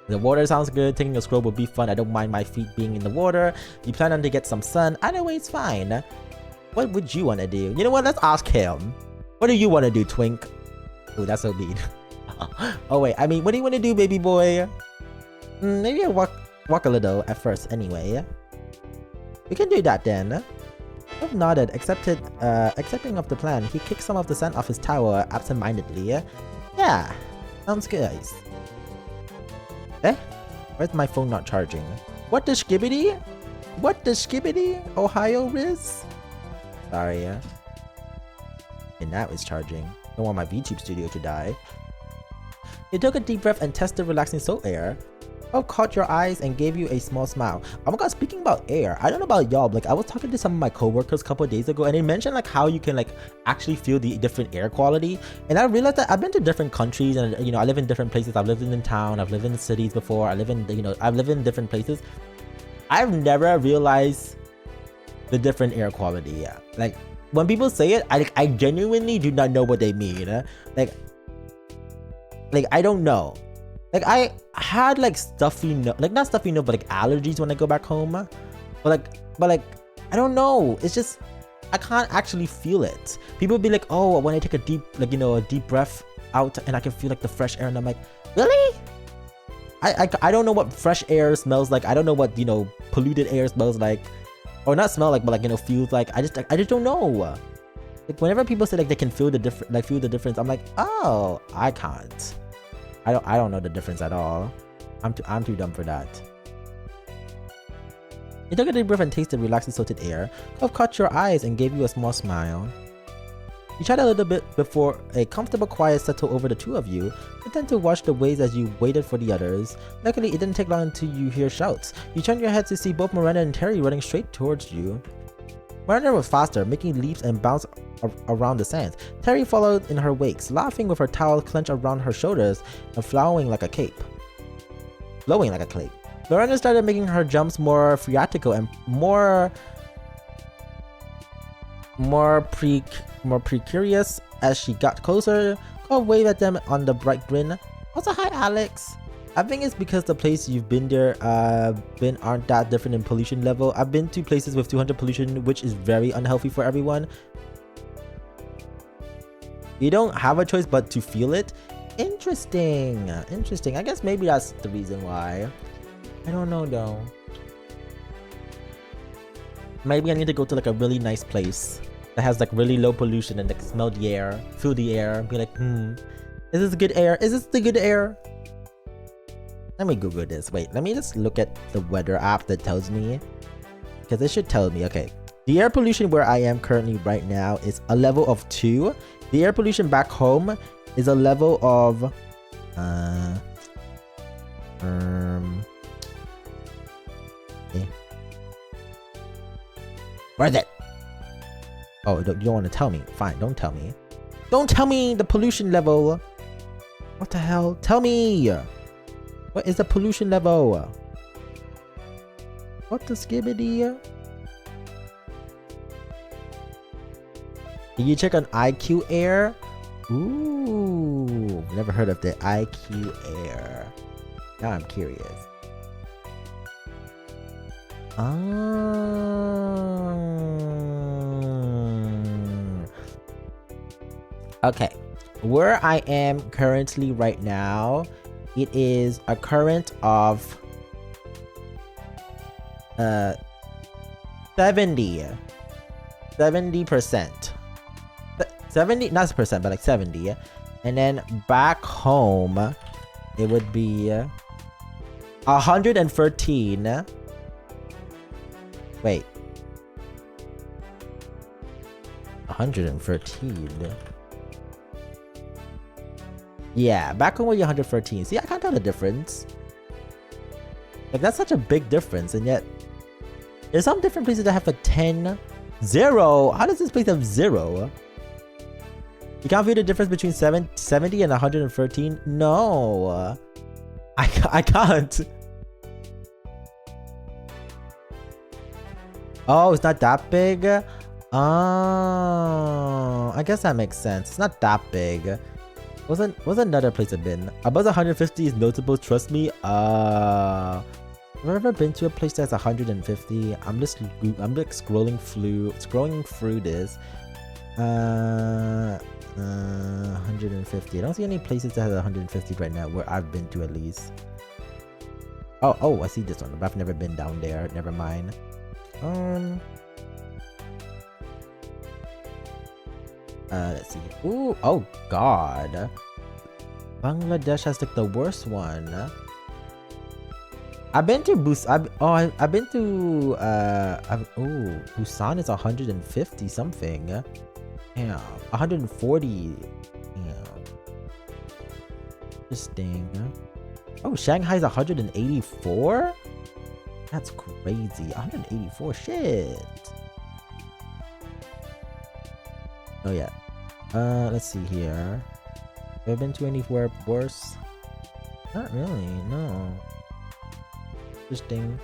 The water sounds good, taking a scroll would be fun. I don't mind my feet being in the water. You plan on to get some sun. Either way, it's fine. What would you want to do? You know what, let's ask him. What do you want to do, Twink? Oh, that's so mean. Oh wait, I mean, what do you want to do, baby boy? Maybe I walk a little at first anyway. We can do that then. Cove nodded, accepting of the plan. He kicked some of the sand off his towel absent-mindedly. Yeah, sounds good. Eh? Where's my phone not charging? What the skibbity? What the skibbity? Ohio Riz? Sorry, yeah. And now it's charging. Don't want my VTube studio to die. You took a deep breath and tested relaxing salt air. caught your eyes and gave you a small smile. Oh my god, speaking about air, I don't know about y'all, but like I was talking to some of my coworkers a couple of days ago, and they mentioned like how you can like actually feel the different air quality. And I realized that I've been to different countries, and you know, I live in different places. I've lived in town, I've lived in cities before, I live in, you know, I've lived in different places. I've never realized the different air quality. Yeah, like when people say it, I genuinely do not know what they mean. Like I don't know. Like I had like stuffy like not stuffy nose, but like allergies when I go back home. But like I don't know. It's just I can't actually feel it. People be like, oh, when I take a deep, like, you know, a deep breath out and I can feel like the fresh air, and I'm like, really? I don't know what fresh air smells like. I don't know what, you know, polluted air smells like, or not smell like, but like, you know, feels like. I just don't know. Like whenever people say like they can feel the difference, I'm like, oh, I can't. I don't know the difference at all. I'm too dumb for that. You took a deep breath and tasted relaxing salted air. Cove caught your eyes and gave you a small smile. You chatted a little bit before a comfortable quiet settled over the two of you, content to watch the waves as you waited for the others. Luckily, it didn't take long until you hear shouts. You turned your head to see both Miranda and Terry running straight towards you. Miranda was faster, making leaps and bounce around the sands. Terry followed in her wakes, laughing with her towel clenched around her shoulders and flowing like a cape. Blowing like a cape. Miranda started making her jumps more theatrical and more precarious as she got closer. Cove waved at them on the bright grin. Also, hi Alex. I think it's because the place you've been aren't that different in pollution level. I've been to places with 200 pollution, which is very unhealthy for everyone. You don't have a choice but to feel it. Interesting. I guess maybe that's the reason why. I don't know though. Maybe I need to go to like a really nice place that has like really low pollution and like smell the air, feel the air, be like, is this good air? Is this the good air? Let me Google this. Wait, let me just look at the weather app that tells me, because it should tell me. Okay, the air pollution where I am currently right now is a level of 2. The air pollution back home is a level of okay. Where is it? Oh, you don't want to tell me. Fine, don't tell me. Don't tell me the pollution level. What the hell? Tell me. What is the pollution level? What the skibbity? Did you check on IQ Air? Ooh, never heard of the IQ Air. Now I'm curious. Okay, where I am currently right now, it is a current of 70%. 70, not percent, but like 70. And then back home, it would be 113. Wait. 113. Yeah, back home would be 113. See, I can't tell the difference. Like, that's such a big difference, and yet there's some different places that have a 10. 0. How does this place have 0? You can't feel the difference between 70 and 113? No. I can't. Oh, it's not that big? Oh, I guess that makes sense. It's not that big. What's another place I've been? Above 150 is notable, trust me. Have I ever been to a place that's 150? I'm like scrolling through this. 150. I don't see any places that have 150 right now where I've been to, at least. Oh, I see this one, but I've never been down there. Never mind. Let's see. Ooh, oh god. Bangladesh has like the worst one. I've been to I've been to Busan is 150 something. Yeah, 140. Yeah. Interesting. Oh, Shanghai's 184? That's crazy. 184, shit. Oh yeah. Let's see here. Have I been to anywhere worse? Not really, no. Interesting.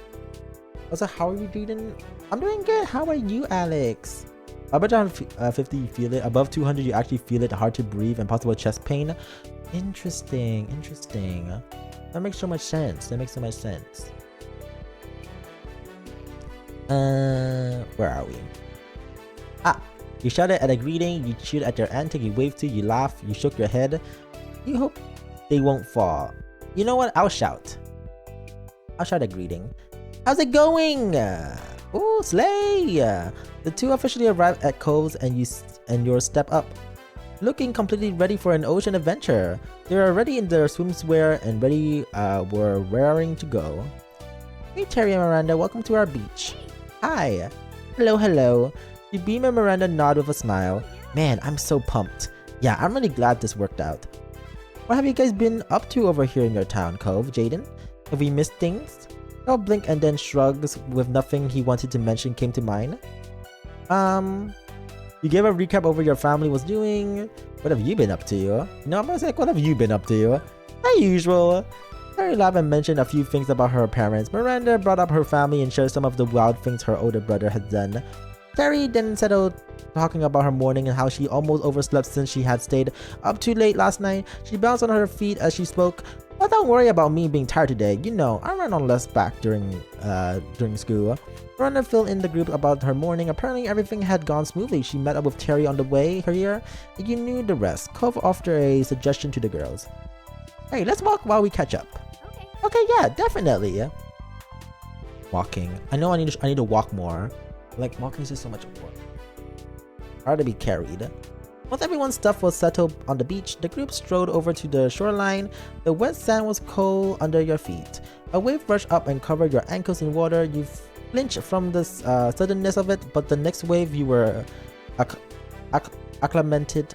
Also, how are you doing? I'm doing good. How are you, Alex? Above 50, you feel it. Above 200, you actually feel it. Hard to breathe and possible chest pain. Interesting, interesting. That makes so much sense. That makes so much sense. Where are we? Ah, you shouted at a greeting. You cheered at their antic. You waved to. You laughed. You shook your head. You hope they won't fall. You know what? I'll shout. I'll shout a greeting. How's it going? Ooh, slay! The two officially arrived at Coves and your step up. Looking completely ready for an ocean adventure. They were already in their swimwear and were raring to go. Hey Terry and Miranda, welcome to our beach. Hi. Hello, hello. You beam and Miranda nod with a smile. Man, I'm so pumped. Yeah, I'm really glad this worked out. What have you guys been up to over here in your town, Cove, Jaden? Have we missed things? I'll blink and then shrugs with nothing he wanted to mention came to mind. You gave a recap over your family was doing. What have you been up to? No, I'm gonna say, what have you been up to? As usual. Terry laughed and mentioned a few things about her parents. Miranda brought up her family and shared some of the wild things her older brother had done. Terry then settled talking about her morning and how she almost overslept since she had stayed up too late last night. She bounced on her feet as she spoke. Well, don't worry about me being tired today. You know, I ran on less back during school. Miranda filled in the group about her morning. Apparently everything had gone smoothly. She met up with Terry on the way here. And you knew the rest. Cove offered a suggestion to the girls. Hey, let's walk while we catch up. Okay, yeah, definitely. Walking. I know I need to walk more. Like, walking is just so much more hard to be carried. Once everyone's stuff was settled on the beach, the group strode over to the shoreline. The wet sand was cold under your feet. A wave rushed up and covered your ankles in water. You flinched from the suddenness of it, but the next wave you were acclimated.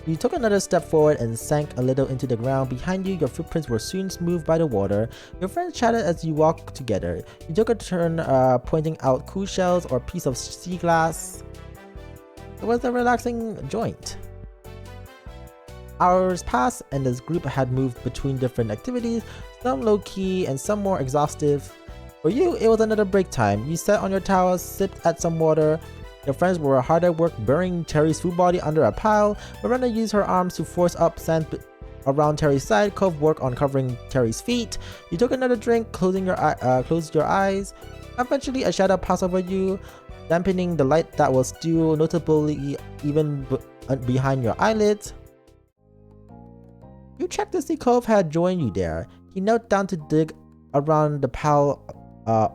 You took another step forward and sank a little into the ground. Behind you, your footprints were soon smoothed by the water. Your friends chatted as you walked together. You took a turn pointing out cool shells or piece of sea glass. It was a relaxing joint. Hours passed and this group had moved between different activities, some low-key and some more exhaustive. For you, it was another break time. You sat on your towel, sipped at some water. Your friends were hard at work burying Terry's food body under a pile. Miranda used her arms to force up sand around Terry's side. Cove worked on covering Terry's feet. You took another drink, closed your eyes. Eventually, a shadow passed over you, dampening the light that was still notably even behind your eyelids. You checked to see Cove had joined you there. He knelt down to dig around the pile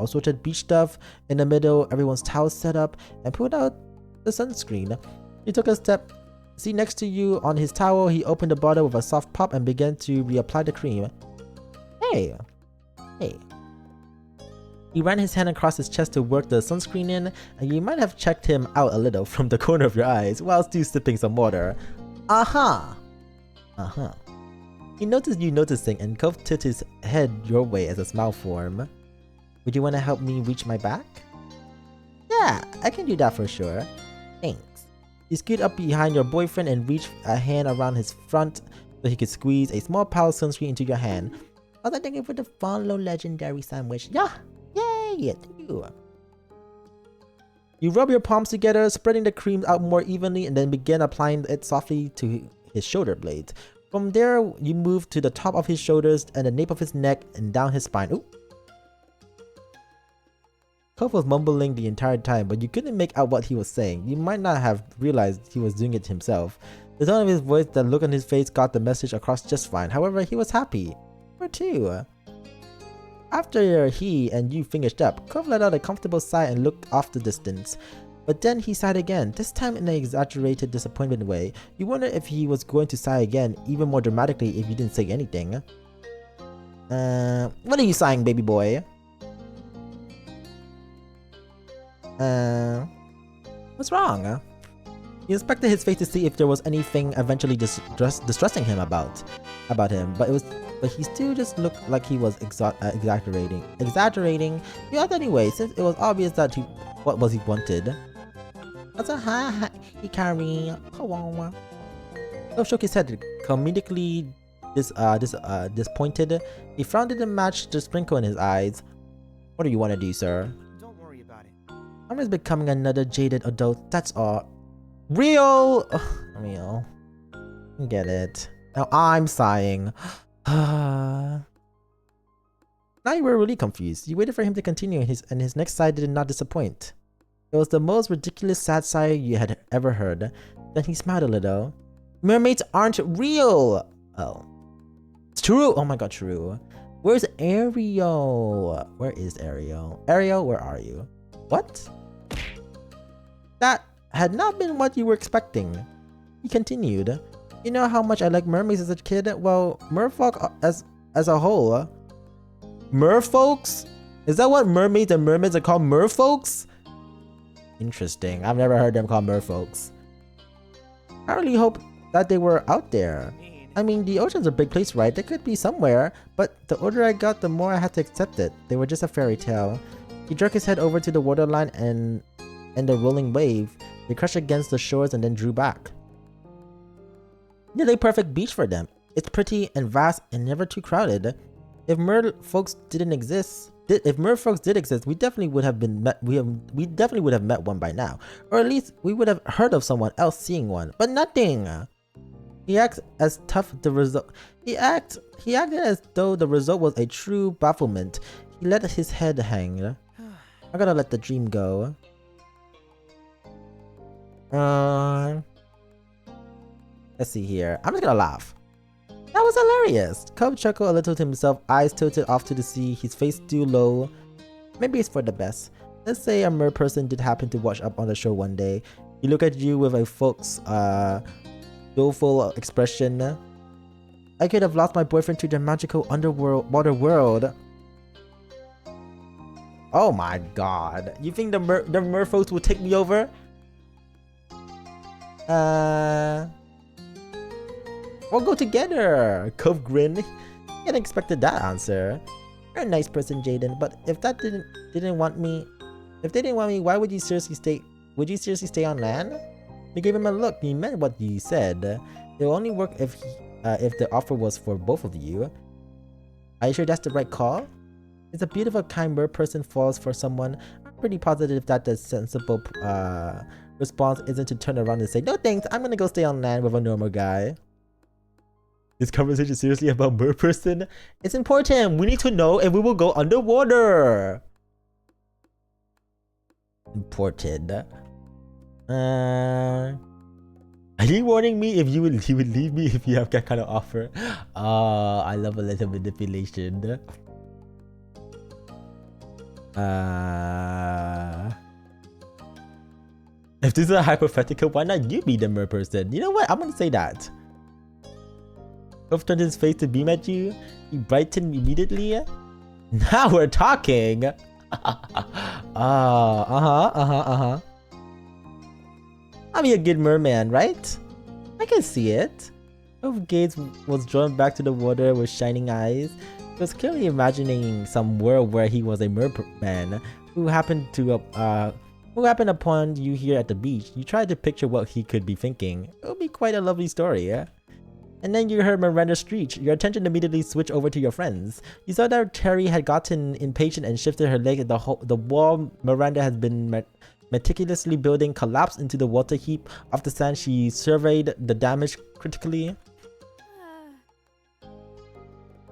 assorted beach stuff. In the middle, everyone's towels set up, and pulled out the sunscreen. He took a step. See next to you on his towel, he opened the bottle with a soft pop and began to reapply the cream. Hey. He ran his hand across his chest to work the sunscreen in, and you might have checked him out a little from the corner of your eyes while still sipping some water. He noticed you noticing and Cove tipped his head your way as a smile formed. Would you want to help me reach my back? Yeah, I can do that for sure. Thanks. You scoot up behind your boyfriend and reach a hand around his front so he could squeeze a small pile of sunscreen into your hand. I was thinking for the follow legendary sandwich. Yeah, yay, You rub your palms together, spreading the cream out more evenly, and then begin applying it softly to his shoulder blades. From there, you move to the top of his shoulders and the nape of his neck and down his spine. Ooh. Cove was mumbling the entire time, but you couldn't make out what he was saying. You might not have realized he was doing it himself. The tone of his voice, the look on his face got the message across just fine. However, he was happy. Where to? After he and you finished up, Cove let out a comfortable sigh and looked off the distance. But then he sighed again, this time in an exaggerated disappointment way. You wondered if he was going to sigh again, even more dramatically if you didn't say anything. What are you sighing, baby boy? What's wrong? He inspected his face to see if there was anything eventually distressing him about him, but it was but he still just looked like he was exaggerating. You asked anyway, since it was obvious that what was he wanted. What's a hi, Hikari? Cove shook his head, comedically disappointed. He frowned and matched the sprinkle in his eyes. What do you want to do, sir? Don't worry about it. I'm just becoming another jaded adult, that's all. Real! Real. Get it. Now I'm sighing. Now you were really confused. You waited for him to continue and his next sigh did not disappoint. It was the most ridiculous sad sigh you had ever heard. Then he smiled a little. Mermaids aren't real! Oh. It's true! Oh my god, true. Where's Ariel? Where is Ariel? Ariel, where are you? What? That had not been what you were expecting. He continued. You know how much I like mermaids as a kid? Well, merfolk as a whole. Merfolks? Is that what mermaids and mermaids are called? Merfolks? Interesting. I've never heard them called merfolks. I really hope that they were out there. I mean, the ocean's a big place, right? They could be somewhere, but the older I got, the more I had to accept it. They were just a fairy tale. He jerked his head over to the waterline and the rolling wave. They crashed against the shores and then drew back. Nearly perfect beach for them. It's pretty and vast and never too crowded. If merfolks didn't exist, if merfolks did exist, we definitely would have met one by now, or at least we would have heard of someone else seeing one. But nothing. He acted as tough the result. He acted as though the result was a true bafflement. He let his head hang. I gotta let the dream go. Let's see here. I'm just gonna laugh. That was hilarious. Cove chuckled a little to himself, eyes tilted off to the sea, his face still low. Maybe it's for the best. Let's say a mer person did happen to watch up on the show one day. He looked at you with a folk's doleful expression. I could have lost my boyfriend to the magical underwater world. Oh my god. You think the merfolks will take me over? We'll go together. Cove grinned. He hadn't expected that answer. You're a nice person, Jaden, but if that didn't want me, why would you seriously stay? Would you seriously stay on land? You gave him a look. He meant what you said. It will only work if the offer was for both of you. Are you sure that's the right call? It's a beautiful, kind mer person falls for someone. I'm pretty positive that the sensible response isn't to turn around and say, no thanks, I'm gonna go stay on land with a normal guy. This conversation is seriously about mer person? It's important. We need to know if we will go underwater. Important. Are you warning me if you would leave me if you have that kind of offer? I love a little manipulation. If this is a hypothetical, why not you be the mer person? You know what? I'm gonna say that. Cove turned his face to beam at you. He brightened immediately. Now we're talking. I'll be a good merman, right? I can see it. Cove gaze was drawn back to the water with shining eyes. He was clearly imagining some world where he was a merman who happened upon you here at the beach. You tried to picture what he could be thinking. It would be quite a lovely story, yeah? And then you heard Miranda screech. Your attention immediately switched over to your friends. You saw that Terry had gotten impatient and shifted her leg. The wall Miranda has been meticulously building collapsed into the water heap. Off the sand, she surveyed the damage critically.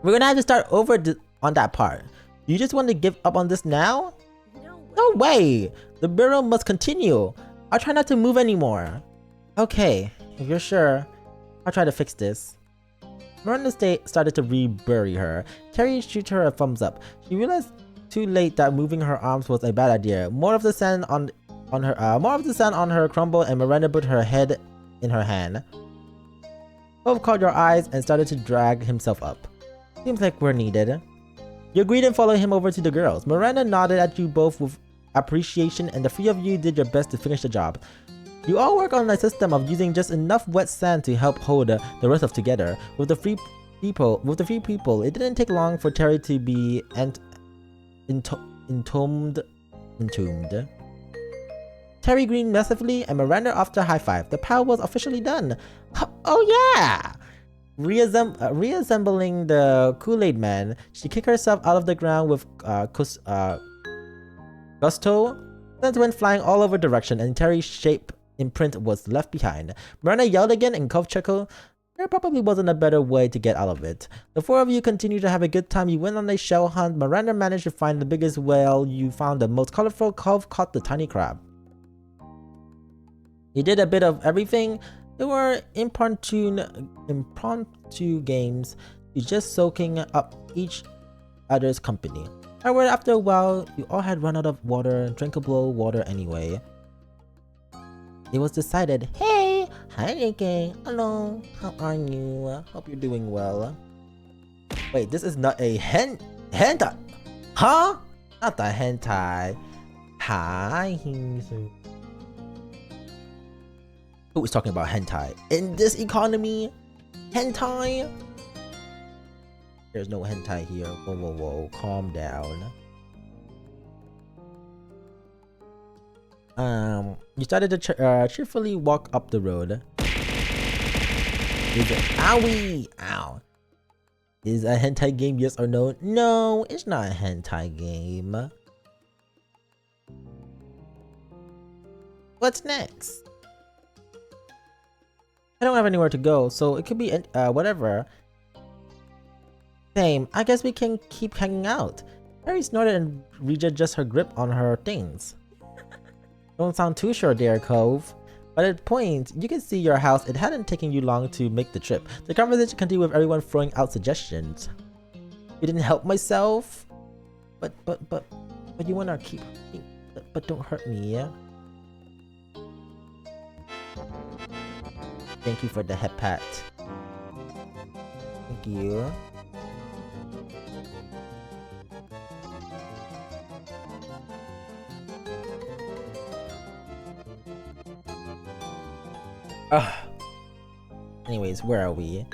We're gonna have to start over on that part. You just want to give up on this now? No way! The burial must continue. I'll try not to move anymore. Okay, if you're sure. I'll try to fix this. Miranda started to re-bury her. Terry shot her a thumbs up. She realized too late that moving her arms was a bad idea. More of the sand on her crumbled, and Miranda put her head in her hand. Cove caught your eyes and started to drag himself up. Seems like we're needed. You agreed and followed him over to the girls. Miranda nodded at you both with appreciation, and the three of you did your best to finish the job. You all work on a system of using just enough wet sand to help hold the rest of together. With the three people, it didn't take long for Terry to be entombed. Terry grinned massively and Miranda off the high five. The power was officially done. Oh yeah! Reassembling the Kool-Aid Man, she kicked herself out of the ground with gusto, then went flying all over direction and Terry's shape imprint was left behind. Miranda yelled again and Cove chuckled. There probably wasn't a better way to get out of it. The four of you continued to have a good time. You went on a shell hunt. Miranda managed to find the biggest whale. You found the most colorful. Cove caught the tiny crab. You did a bit of everything. There were impromptu games. You just soaking up each other's company. However, after a while, you all had run out of water, drinkable water anyway. It was decided, hey, hi Nicky, hello, how are you? Hope you're doing well. Wait, this is not a hentai, huh? Not the hentai. Hi, who is talking about hentai? In this economy? Hentai? There's no hentai here. Whoa, calm down. You started to cheerfully walk up the road. Owie! Ow. Is a hentai game, yes or no? No, it's not a hentai game. What's next? I don't have anywhere to go, so it could be whatever. Same, I guess we can keep hanging out. Harry snorted and readjusted her grip on her things. Don't sound too sure there, Cove. By that point, you can see your house. It hadn't taken you long to make the trip. The conversation continued with everyone throwing out suggestions. You didn't help myself? But you wanna keep... But don't hurt me, yeah? Thank you for the head pat. Thank you. Anyways, where are we?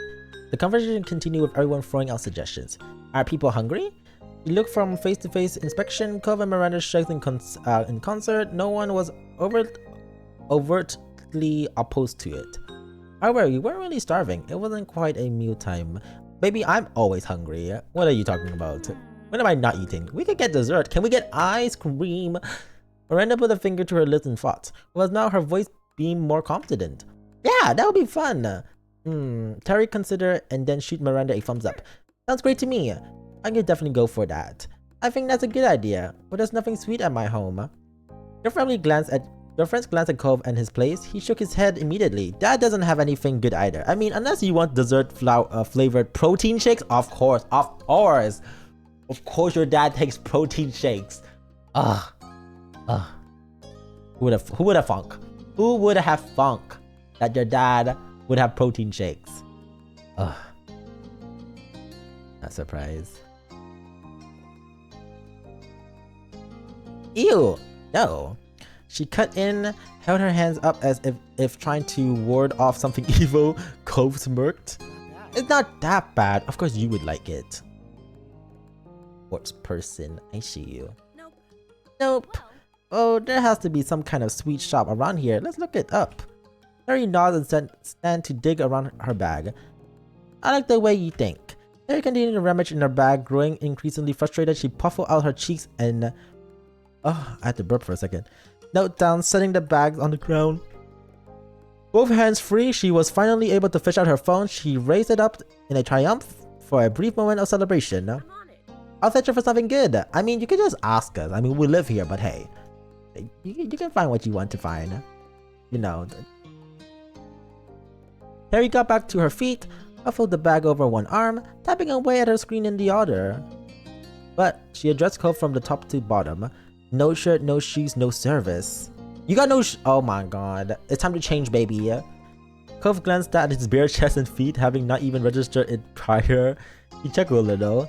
The conversation continued with everyone throwing out suggestions. Are people hungry? You look from face-to-face inspection. Cove and Miranda shook in concert. No one was overtly opposed to it. However, we weren't really starving. It wasn't quite a mealtime. Baby, I'm always hungry. What are you talking about? When am I not eating? We could get dessert. Can we get ice cream? Miranda put a finger to her lips and thought. Was now her voice being more confident? Yeah, that would be fun. Terry considered and then shoot Miranda a thumbs up. Sounds great to me. I could definitely go for that. I think that's a good idea, but there's nothing sweet at my home. Your friends glanced at Cove and his place. He shook his head immediately. That doesn't have anything good either. I mean, unless you want dessert flavored protein shakes, of course. Of course your dad takes protein shakes. Who would have thunk? Who would have thunk that your dad would have protein shakes? Not surprised. Ew, no. She cut in, held her hands up as if trying to ward off something evil. Cove smirked. It's not that bad. Of course you would like it. Sports person, I see you. Nope. Oh, there has to be some kind of sweet shop around here. Let's look it up. Harry nodded and stand to dig around her bag. I like the way you think. Harry continued to rummage in her bag, growing increasingly frustrated. She puffed out her cheeks and... I had to burp for a second. Knelt down, setting the bag on the ground. Both hands free, she was finally able to fish out her phone. She raised it up in a triumph for a brief moment of celebration. I'll fetch her for something good. I mean, you could just ask us. I mean, we live here, but hey. You can find what you want to find. You know. Harry got back to her feet, shuffled the bag over one arm, tapping away at her screen in the other. But she addressed Cove from the top to bottom. No shirt, no shoes, no service. You got no oh my god. It's time to change, baby. Cove glanced at his bare chest and feet, having not even registered it prior. He chuckled a little.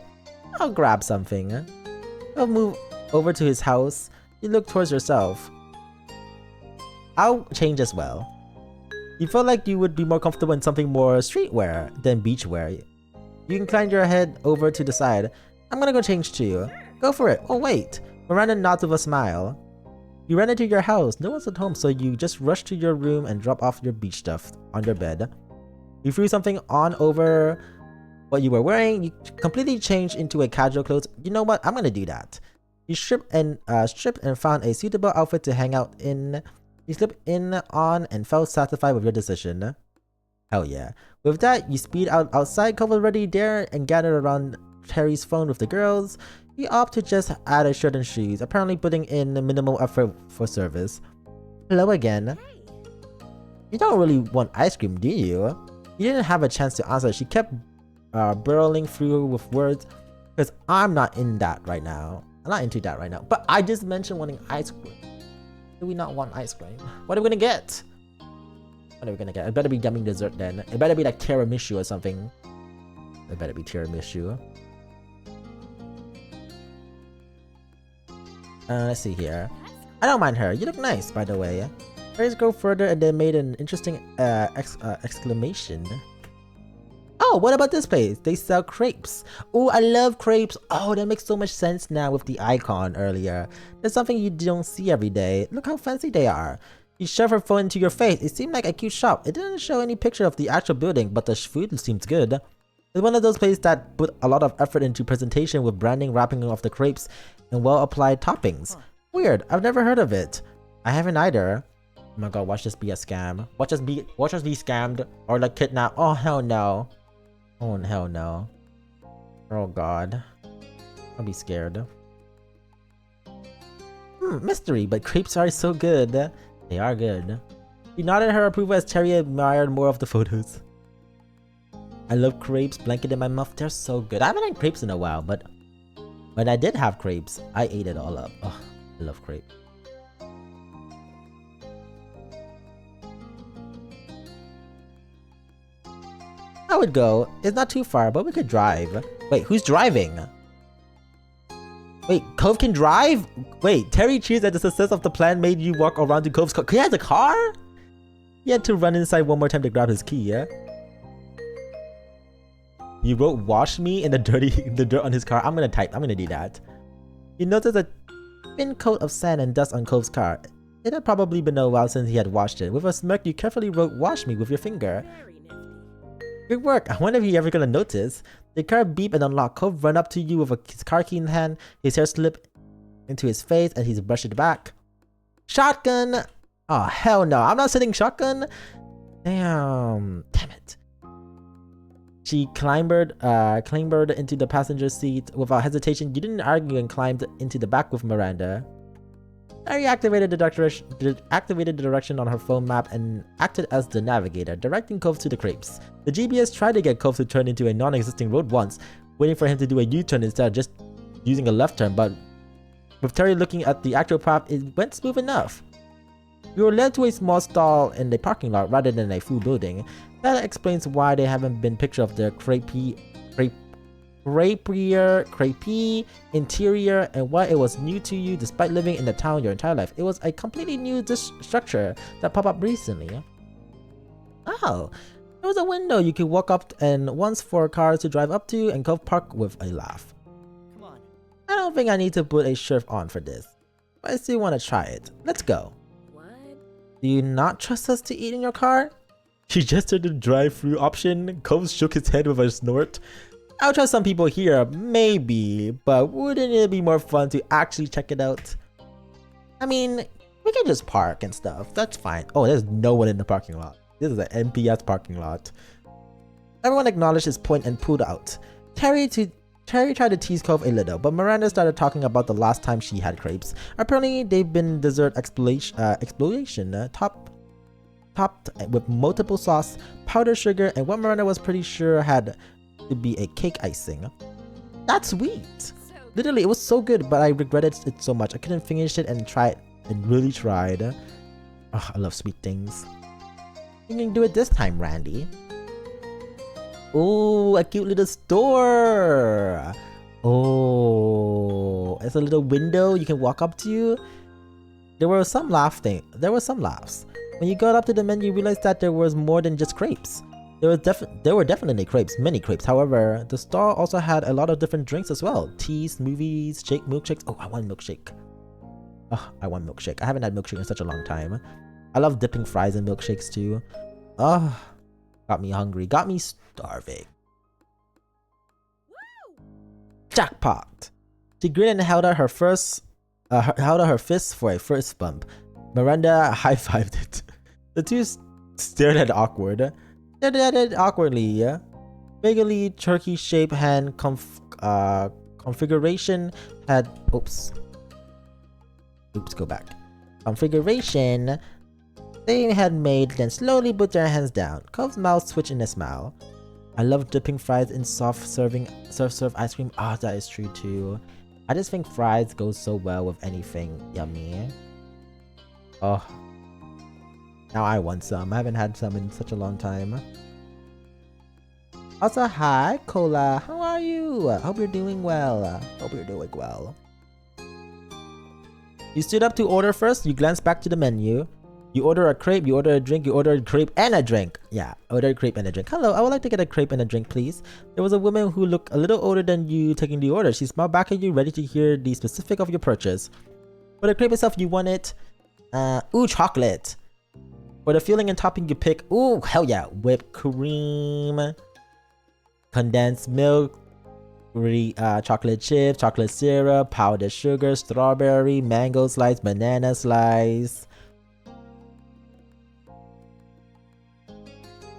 I'll grab something. I'll move over to his house. You look towards yourself. I'll change as well. You felt like you would be more comfortable in something more streetwear than beachwear. You incline your head over to the side. I'm gonna go change too. Go for it. Oh wait. Miranda nods with a smile. You ran into your house. No one's at home, so you just rush to your room and drop off your beach stuff on your bed. You threw something on over what you were wearing. You completely changed into a casual clothes. You know what? I'm gonna do that. You stripped and found a suitable outfit to hang out in. You slipped on and felt satisfied with your decision. Hell yeah. With that, you speed outside, Cove already there, and gather around Terry's phone with the girls. You opt to just add a shirt and shoes, apparently putting in minimal effort for service. Hello again. You don't really want ice cream, do you? You didn't have a chance to answer. She kept burrowing through with words, because I'm not in that right now. I'm not into that right now. But I just mentioned wanting ice cream. Do we not want ice cream? What are we gonna get? What are we gonna get? It better be yummy dessert then. It better be like tiramisu or something. It better be tiramisu. Let's see here. I don't mind her. You look nice, by the way. Let's go further, and they made an interesting exclamation. Oh, what about this place? They sell crepes. Oh, I love crepes. Oh, that makes so much sense now with the icon earlier. There's something you don't see every day. Look how fancy they are. You shove her phone into your face. It seemed like a cute shop. It didn't show any picture of the actual building, but the food seems good. It's one of those places that put a lot of effort into presentation with branding, wrapping of the crepes, and well-applied toppings. Weird. I've never heard of it. I haven't either. Oh my god, watch this be a scam. Watch us be scammed or like kidnapped. Oh hell no. Oh hell no. Oh god. I'll be scared. Mystery, but crepes are so good. They are good. She nodded her approval as Terry admired more of the photos. I love crepes, blanket in my mouth. They're so good. I haven't had crepes in a while, but when I did have crepes, I ate it all up. Oh, I love crepes. I would go. It's not too far, but we could drive. Wait, who's driving? Wait, Cove can drive? Wait, Terry cheers that the success of the plan made you walk around to Cove's car. He has a car? He had to run inside one more time to grab his key, yeah? You wrote "wash me" in the dirt on his car. I'm gonna do that. You noticed a thin coat of sand and dust on Cove's car. It had probably been a while since he had washed it. With a smirk, you carefully wrote "wash me" with your finger. Good work. I wonder if he's ever gonna notice. The car beeped and unlocked. Cove ran up to you with his car key in hand. His hair slipped into his face and he's brushed it back. Shotgun! Oh hell no! I'm not sitting shotgun. Damn it. She clambered into the passenger seat without hesitation. You didn't argue and climbed into the back with Miranda. Harry activated the direction on her phone map and acted as the navigator, directing Cove to the crepes. The GPS tried to get Cove to turn into a non-existing road once, waiting for him to do a U-turn instead of just using a left turn, but with Terry looking at the actual path, it went smooth enough. You were led to a small stall in the parking lot rather than a full building. That explains why there haven't been pictures of the crepe interior and why it was new to you despite living in the town your entire life. It was a completely new structure that popped up recently. Oh, there was a window you could walk up and once for cars to drive up to and Cove park with a laugh. Come on. I don't think I need to put a shirt on for this, but I still want to try it. Let's go. What? Do you not trust us to eat in your car? She gestured the drive-through option. Cove shook his head with a snort. I'll trust some people here, maybe, but wouldn't it be more fun to actually check it out? I mean, we can just park and stuff. That's fine. Oh, there's no one in the parking lot. This is an MPS parking lot. Everyone acknowledged his point and pulled out. Terry tried to tease Cove a little, but Miranda started talking about the last time she had crepes. Apparently, they've been dessert exploration, topped with multiple sauce, powdered sugar, and what Miranda was pretty sure had to be a cake icing. That's sweet. Literally, it was so good, but I regretted it so much. I couldn't finish it and really tried. Oh, I love sweet things. You can do it this time, Randy. Oh, a cute little store. Oh, it's a little window you can walk up to. There were some laughs. When you got up to the menu, you realized that there was more than just crepes. There were definitely crepes, many crepes. However, the stall also had a lot of different drinks as well. Teas, smoothies, milkshakes. Oh, I want milkshake. Oh, I want milkshake. I haven't had milkshake in such a long time. I love dipping fries in milkshakes too. Oh, got me hungry. Got me starving. Jackpot! She grinned and held out her fists for a first bump. Miranda high-fived it. The two stared at awkwardly. Vaguely turkey-shaped hand configuration had go back. Configuration they had made, then slowly put their hands down. Cove's mouth twitched in a smile. I love dipping fries in soft serve ice cream. Ah, that is true too. I just think fries go so well with anything yummy. Oh. Now I want some. I haven't had some in such a long time. Also, hi, Cola. How are you? Hope you're doing well. You stood up to order first. You glanced back to the menu. You order a crepe, you order a drink, you order a crepe and a drink. Yeah, order a crepe and a drink. Hello, I would like to get a crepe and a drink, please. There was a woman who looked a little older than you taking the order. She smiled back at you, ready to hear the specific of your purchase. For the crepe itself, you wanted, chocolate. For the filling and topping, you pick, ooh, hell yeah, whipped cream, condensed milk, chocolate chips, chocolate syrup, powdered sugar, strawberry, mango slice, banana slice.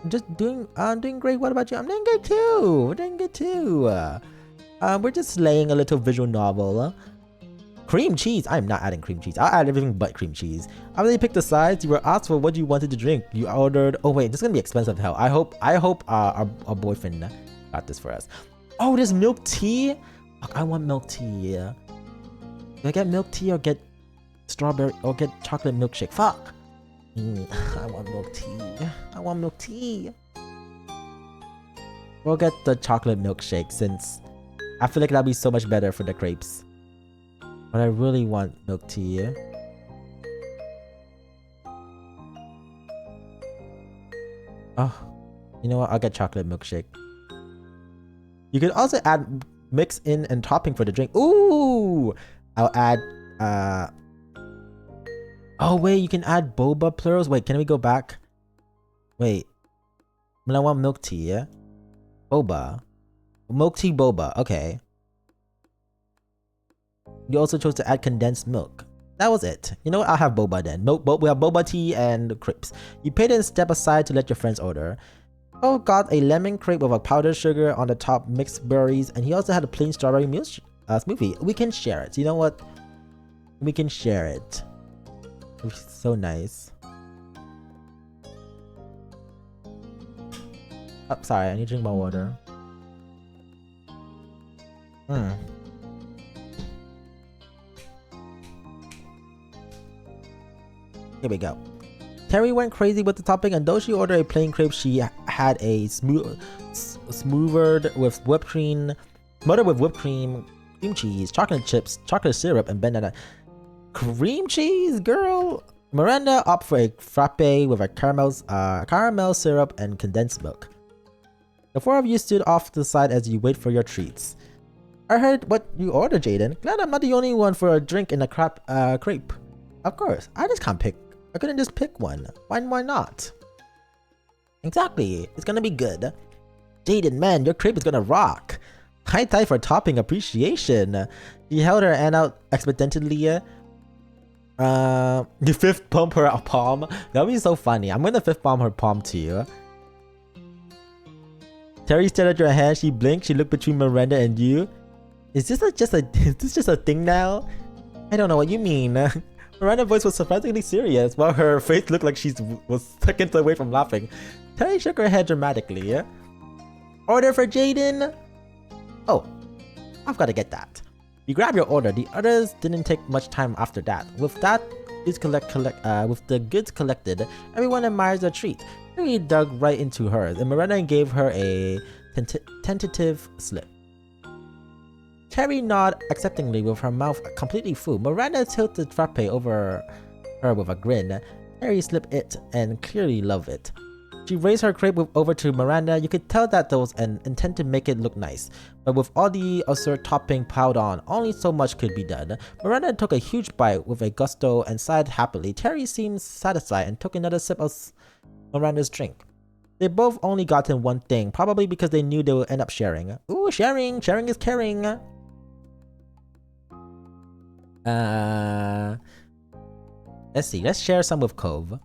Just doing great. What about you? I'm doing good too. We're just laying a little visual novel. Cream cheese. I'm not adding cream cheese. I'll add everything but cream cheese. After you picked the sides, you were asked for what you wanted to drink. You ordered. Oh wait, this is gonna be expensive as hell. I hope our boyfriend got this for us. Oh, there's milk tea. Fuck, I want milk tea. Do I get milk tea or get strawberry or get chocolate milkshake? Fuck. I want milk tea. We'll get the chocolate milkshake since I feel like that'll be so much better for the crepes. But I really want milk tea. Oh, you know what? I'll get chocolate milkshake. You could also add mix in and topping for the drink. Ooh! I'll add oh wait, you can add boba plurals. Wait, can we go back? Wait. I want milk tea, yeah? Boba. Milk tea boba, okay. You also chose to add condensed milk. That was it. You know what? I'll have boba then. We have boba tea and crepes. You paid and step aside to let your friends order. Oh, got a lemon crepe with a powdered sugar on the top, mixed berries, and he also had a plain strawberry smoothie. We can share it. You know what? We can share it. Which is so nice. Oh, sorry, I need to drink more water. Here we go. Terry went crazy with the topping, and though she ordered a plain crepe, she had a smothered with whipped cream, cream cheese, chocolate chips, chocolate syrup, and banana. Cream cheese, girl! Miranda opted for a frappe with a caramel syrup and condensed milk. The four of you stood off to the side as you wait for your treats. I heard what you ordered, Jaden. Glad I'm not the only one for a drink and a crepe. Of course, I couldn't just pick one. Why not? Exactly, it's gonna be good. Jaden, man, your crepe is gonna rock. High time for topping appreciation. She held her hand out expectantly. You fifth bump her palm. That would be so funny. I'm gonna fifth bump her palm too. Terry stared at your hand. She blinked. She looked between Miranda and you. Is this just a thing now? I don't know what you mean. Miranda's voice was surprisingly serious, while her face looked like she was seconds away from laughing. Terry shook her head dramatically. Order for Jaden. Oh, I've got to get that. You grab your order. The others didn't take much time after that. With the goods collected, everyone admires their treat. Terry dug right into hers, and Miranda gave her a tentative slip. Terry nodded acceptingly with her mouth completely full. Miranda tilted the frappe over her with a grin. Terry slipped it and clearly loved it. She raised her crepe over to Miranda. You could tell that there was an intent to make it look nice, but with all the absurd topping piled on, only so much could be done. Miranda took a huge bite with a gusto and sighed happily. Terry seemed satisfied and took another sip of Miranda's drink. They both only gotten one thing, probably because they knew they would end up sharing. Ooh, sharing! Sharing is caring! Let's see, let's share some with Cove.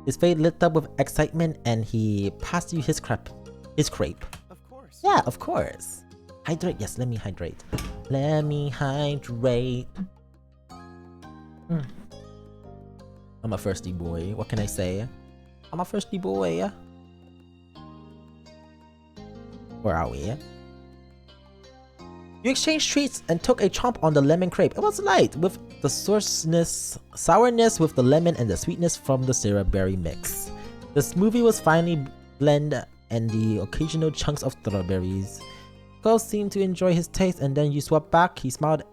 His face lit up with excitement and he passed you his crepe. Of course. Yeah, of course. Hydrate, yes, let me hydrate. Let me hydrate. I'm a thirsty boy, what can I say? I'm a thirsty boy. Where are we? You exchanged treats and took a chomp on the lemon crepe. It was light, with the sourness with the lemon and the sweetness from the syrup berry mix. The smoothie was finely blended and the occasional chunks of strawberries. Cole seemed to enjoy his taste and then you swapped back. He smiled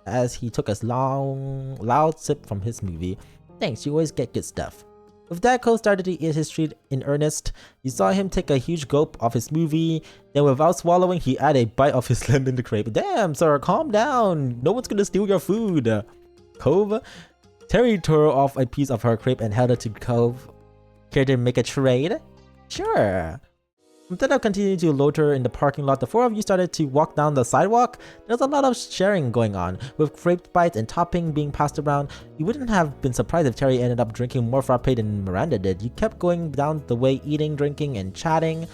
as he took a long, loud sip from his smoothie. Thanks, you always get good stuff. With that, Cole started to eat his treat in earnest. You saw him take a huge gulp of his smoothie, then without swallowing, he added a bite of his lemon crepe. Damn, sir, calm down. No one's gonna steal your food. Cove? Terry tore off a piece of her crepe and held it to Cove. Care to make a trade? Sure. Instead of continuing to loiter in the parking lot, the four of you started to walk down the sidewalk. There's a lot of sharing going on, with crepe bites and topping being passed around. You wouldn't have been surprised if Terry ended up drinking more frappe than Miranda did. You kept going down the way, eating, drinking, and chatting.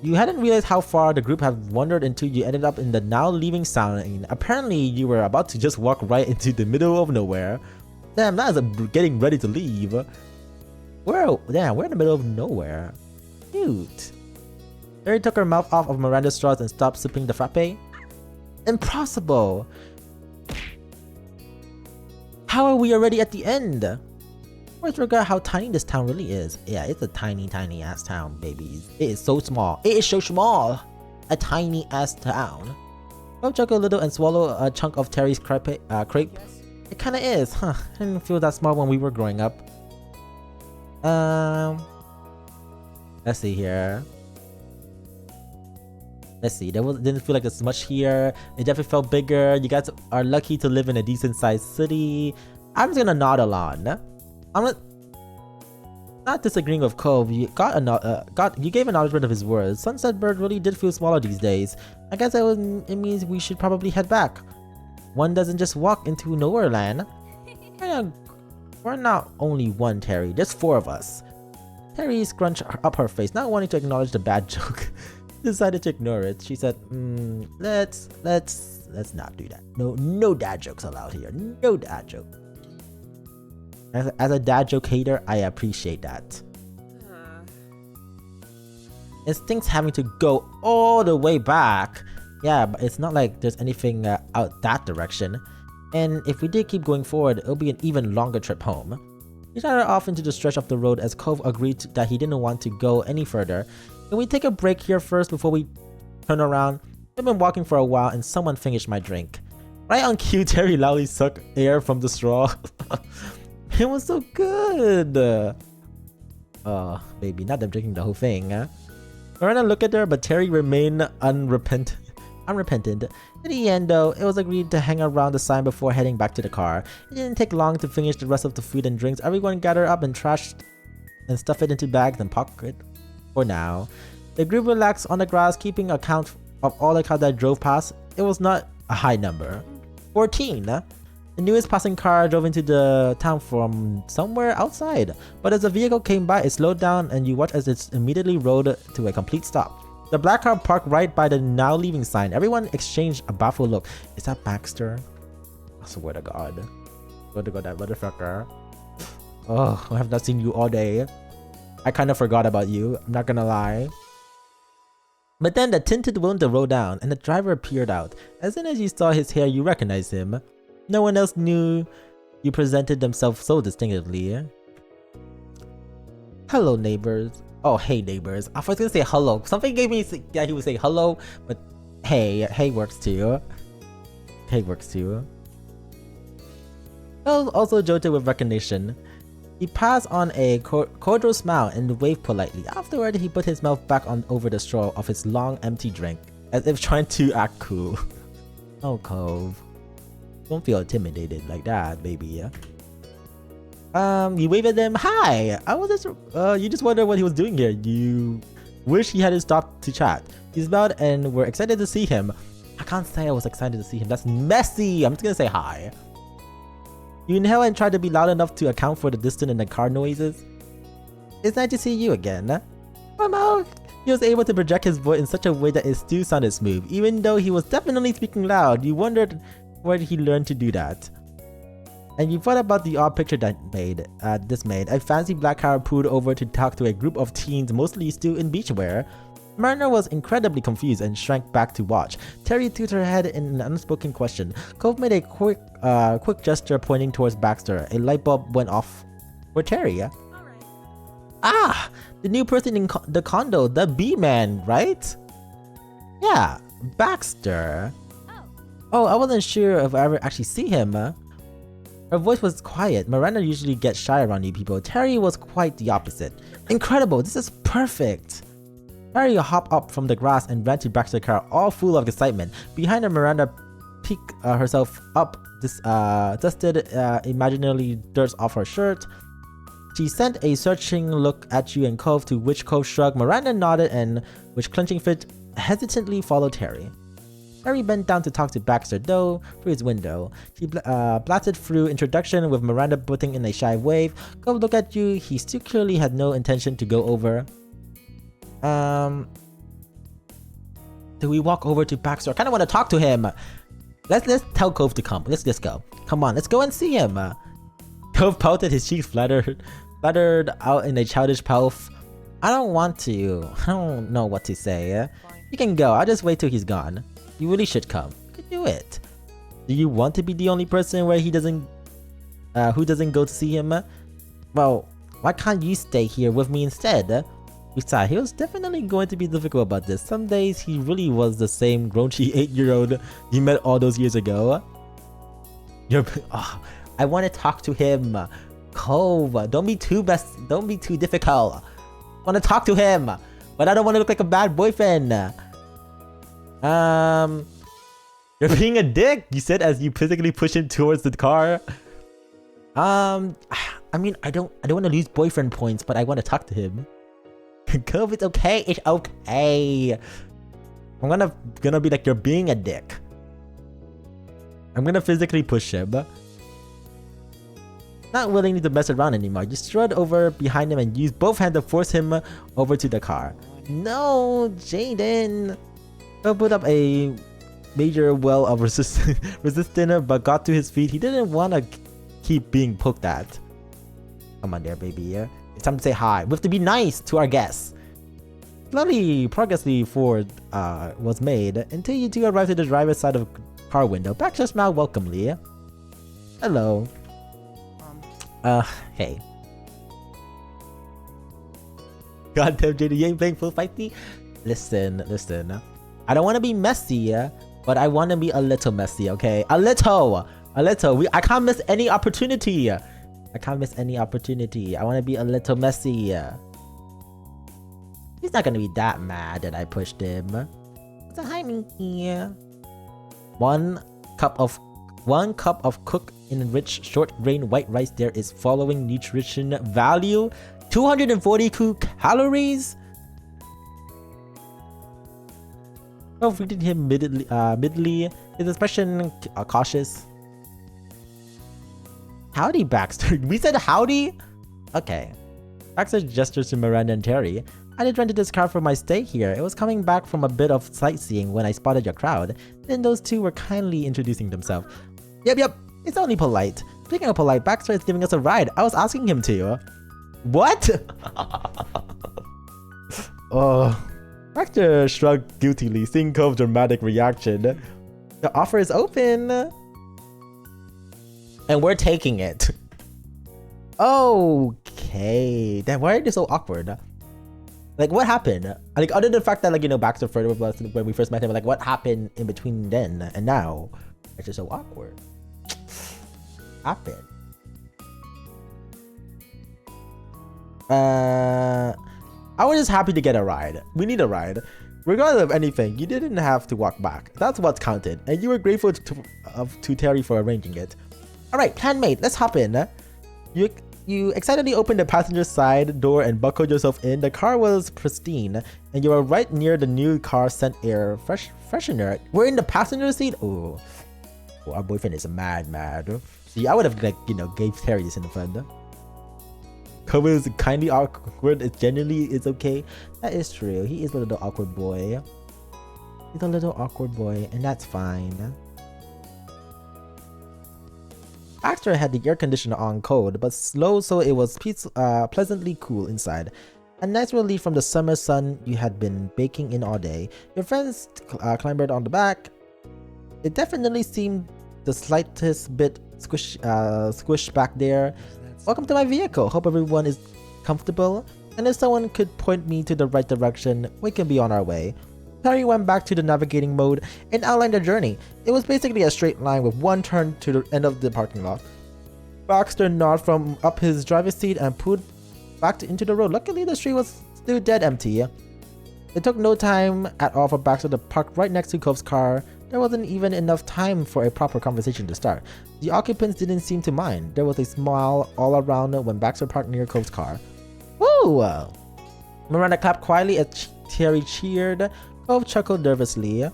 You hadn't realized how far the group had wandered until you ended up in the now leaving sign. Apparently, you were about to just walk right into the middle of nowhere. Damn, that is getting ready to leave. We're in the middle of nowhere. Cute. Terry took her mouth off of Miranda's straws and stopped sipping the frappe. Impossible! How are we already at the end? Always forgot how tiny this town really is. Yeah, it's a tiny ass town, babies. It is so small. It is so small! A tiny ass town. Bob chuckled a little and swallowed a chunk of Terry's crepe. Yes. It kinda is, huh? I didn't feel that small when we were growing up. Let's see here. Let's see, didn't feel like there's much here. It definitely felt bigger. You guys are lucky to live in a decent sized city. I'm just gonna nod along. I'm not disagreeing with Cove. You you gave acknowledgement of his words. Sunset Bird really did feel smaller these days. I guess it means we should probably head back. One doesn't just walk into nowhere land. We're not only one, Terry. There's four of us. Terry scrunched up her face, not wanting to acknowledge the bad joke. Decided to ignore it. She said, let's not do that. No dad jokes allowed here. No dad joke. As a dad joke hater, I appreciate that. It's things having to go all the way back. Yeah, but it's not like there's anything out that direction. And if we did keep going forward, it'll be an even longer trip home. He started off into the stretch of the road as Cove agreed that he didn't want to go any further. Can we take a break here first before we turn around? I've been walking for a while and someone finished my drink. Right on cue, Terry loudly sucked air from the straw. It was so good. Oh, baby, not them drinking the whole thing. Miranda looked at her, but Terry remained unrepentant. In the end, though, it was agreed to hang around the sign before heading back to the car. It didn't take long to finish the rest of the food and drinks. Everyone gathered up and trashed and stuffed it into bags and pocket. For now, the group relaxed on the grass, keeping account of all the cars that drove past. It was not a high number. 14. The newest passing car drove into the town from somewhere outside, but as the vehicle came by, it slowed down and you watched as it immediately rolled to a complete stop. The black car parked right by the now leaving sign. Everyone exchanged a baffled look. Is that Baxter? I swear to God. Swear to God, that motherfucker. Oh, I have not seen you all day. I kind of forgot about you, I'm not gonna lie. But then the tinted window rolled down and the driver appeared out. As soon as you saw his hair, you recognized him. No one else knew you presented themselves so distinctively. Hello, neighbors. Oh, hey, neighbors. I was gonna say hello. Something gave me that he would say hello, but hey works too. Hey works too. Also jolted with recognition. He passed on a cordial smile and waved politely. Afterward, he put his mouth back on over the straw of his long, empty drink, as if trying to act cool. Oh, Cove. Don't feel intimidated like that, baby, yeah? You waved at him. Hi! I was just, you just wondered what he was doing here. You wish he hadn't stopped to chat. He smiled and were excited to see him. I can't say I was excited to see him. That's messy. I'm just gonna say hi. You inhale and try to be loud enough to account for the distance and the car noises. It's nice to see you again. Somehow, he was able to project his voice in such a way that it still sounded smooth. Even though he was definitely speaking loud, you wondered where he learned to do that. And you thought about the odd picture that this made. A fancy black car pulled over to talk to a group of teens, mostly still in beachwear. Mariner was incredibly confused and shrank back to watch. Terry tilted her head in an unspoken question. Cove made a quick gesture pointing towards Baxter. A light bulb went off for Terry. Alright. Ah! The new person in the condo, the B-man, right? Yeah, Baxter. Oh, I wasn't sure if I ever actually see him. Her voice was quiet. Miranda usually gets shy around new people. Terry was quite the opposite. Incredible, this is perfect. Terry hopped up from the grass and ran to Baxter's car, all full of excitement. Behind her, Miranda picked herself up, dusted imaginary dirt off her shirt. She sent a searching look at you and Cove, to which Cove shrugged. Miranda nodded and, with clenching fist, hesitantly followed Terry. Terry bent down to talk to Baxter, though, through his window. She blasted through introduction, with Miranda putting in a shy wave. Cove looked at you. He still clearly had no intention to go over. Do we walk over to Baxter? I kind of want to talk to him. Let's tell Cove to come. Let's just go. Come on, let's go and see him. Cove pouted, his cheeks fluttered out in a childish pout. I don't want to. I don't know what to say. You can go. I'll just wait till he's gone. You really should come. You could do it. Do you want to be the only person where who doesn't go to see him? Well, why can't you stay here with me instead? Besides, he was definitely going to be difficult about this. Some days he really was the same grouchy 8-year-old you met all those years ago. I want to talk to him. Cove, don't be too difficult. I want to talk to him, but I don't want to look like a bad boyfriend. You're being a dick, you said as you physically push him towards the car. I mean, I don't want to lose boyfriend points, but I want to talk to him. Cove, it's okay. It's okay. I'm gonna be like, you're being a dick. I'm gonna physically push him. Not willing to mess around anymore, you strode over behind him and used both hands to force him over to the car. No, Jaden. He'll put up a major well of resistance, but got to his feet. He didn't want to keep being poked at. Come on there, baby. It's time to say hi. We have to be nice to our guests. Slowly, progressively forward was made until you two arrived at the driver's side of the car window. Baxter smiled welcomely. Hello. Hey. Goddamn, JD, you ain't playing full fighty? Listen. I don't want to be messy, but I want to be a little messy, okay? A little. I can't miss any opportunity. I want to be a little messy. He's not going to be that mad that I pushed him. So hi, Minky. One cup of cooked enriched short grain white rice. There is following nutrition value: 242 calories. Oh, greeted him midly. His expression cautious. Howdy, Baxter. We said howdy? Okay. Baxter gestures to Miranda and Terry. I did rent this car for my stay here. It was coming back from a bit of sightseeing when I spotted your crowd. Then those two were kindly introducing themselves. Yep. It's only polite. Speaking of polite, Baxter is giving us a ride. I was asking him to. What? Oh. Baxter shrugged guiltily, seeing Cove's dramatic reaction. The offer is open. And we're taking it. Okay. Then why are they so awkward? Like, what happened? Like, other than the fact that, like, you know, Baxter flirted with us when we first met him, like, what happened in between then and now? It's just so awkward. Happened. I was just happy to get a ride. We need a ride. Regardless of anything, you didn't have to walk back. That's what counted, and you were grateful to Terry for arranging it. Alright, plan mate, let's hop in. You excitedly opened the passenger side door and buckled yourself in. The car was pristine, and you were right near the new car scent air freshener. We're in the passenger seat? Oh, our boyfriend is mad. See, I would have, like, you know, gave Terry this in the fun. Cove is kindly awkward. It genuinely is okay. That is true. He is a little awkward boy. He's a little awkward boy, and that's fine. Baxter had the air conditioner on cold, but slow, so it was pleasantly cool inside. A nice relief from the summer sun you had been baking in all day. Your friends clambered on the back. It definitely seemed the slightest bit squished back there. Welcome to my vehicle. Hope everyone is comfortable. And if someone could point me to the right direction, we can be on our way. Terry went back to the navigating mode and outlined the journey. It was basically a straight line with one turn to the end of the parking lot. Baxter nodded from up his driver's seat and pulled back into the road. Luckily, the street was still dead empty. It took no time at all for Baxter to park right next to Cove's car. There wasn't even enough time for a proper conversation to start. The occupants didn't seem to mind. There was a smile all around when Baxter parked near Cove's car. Woo! Miranda clapped quietly as Terry cheered. Cove chuckled nervously. You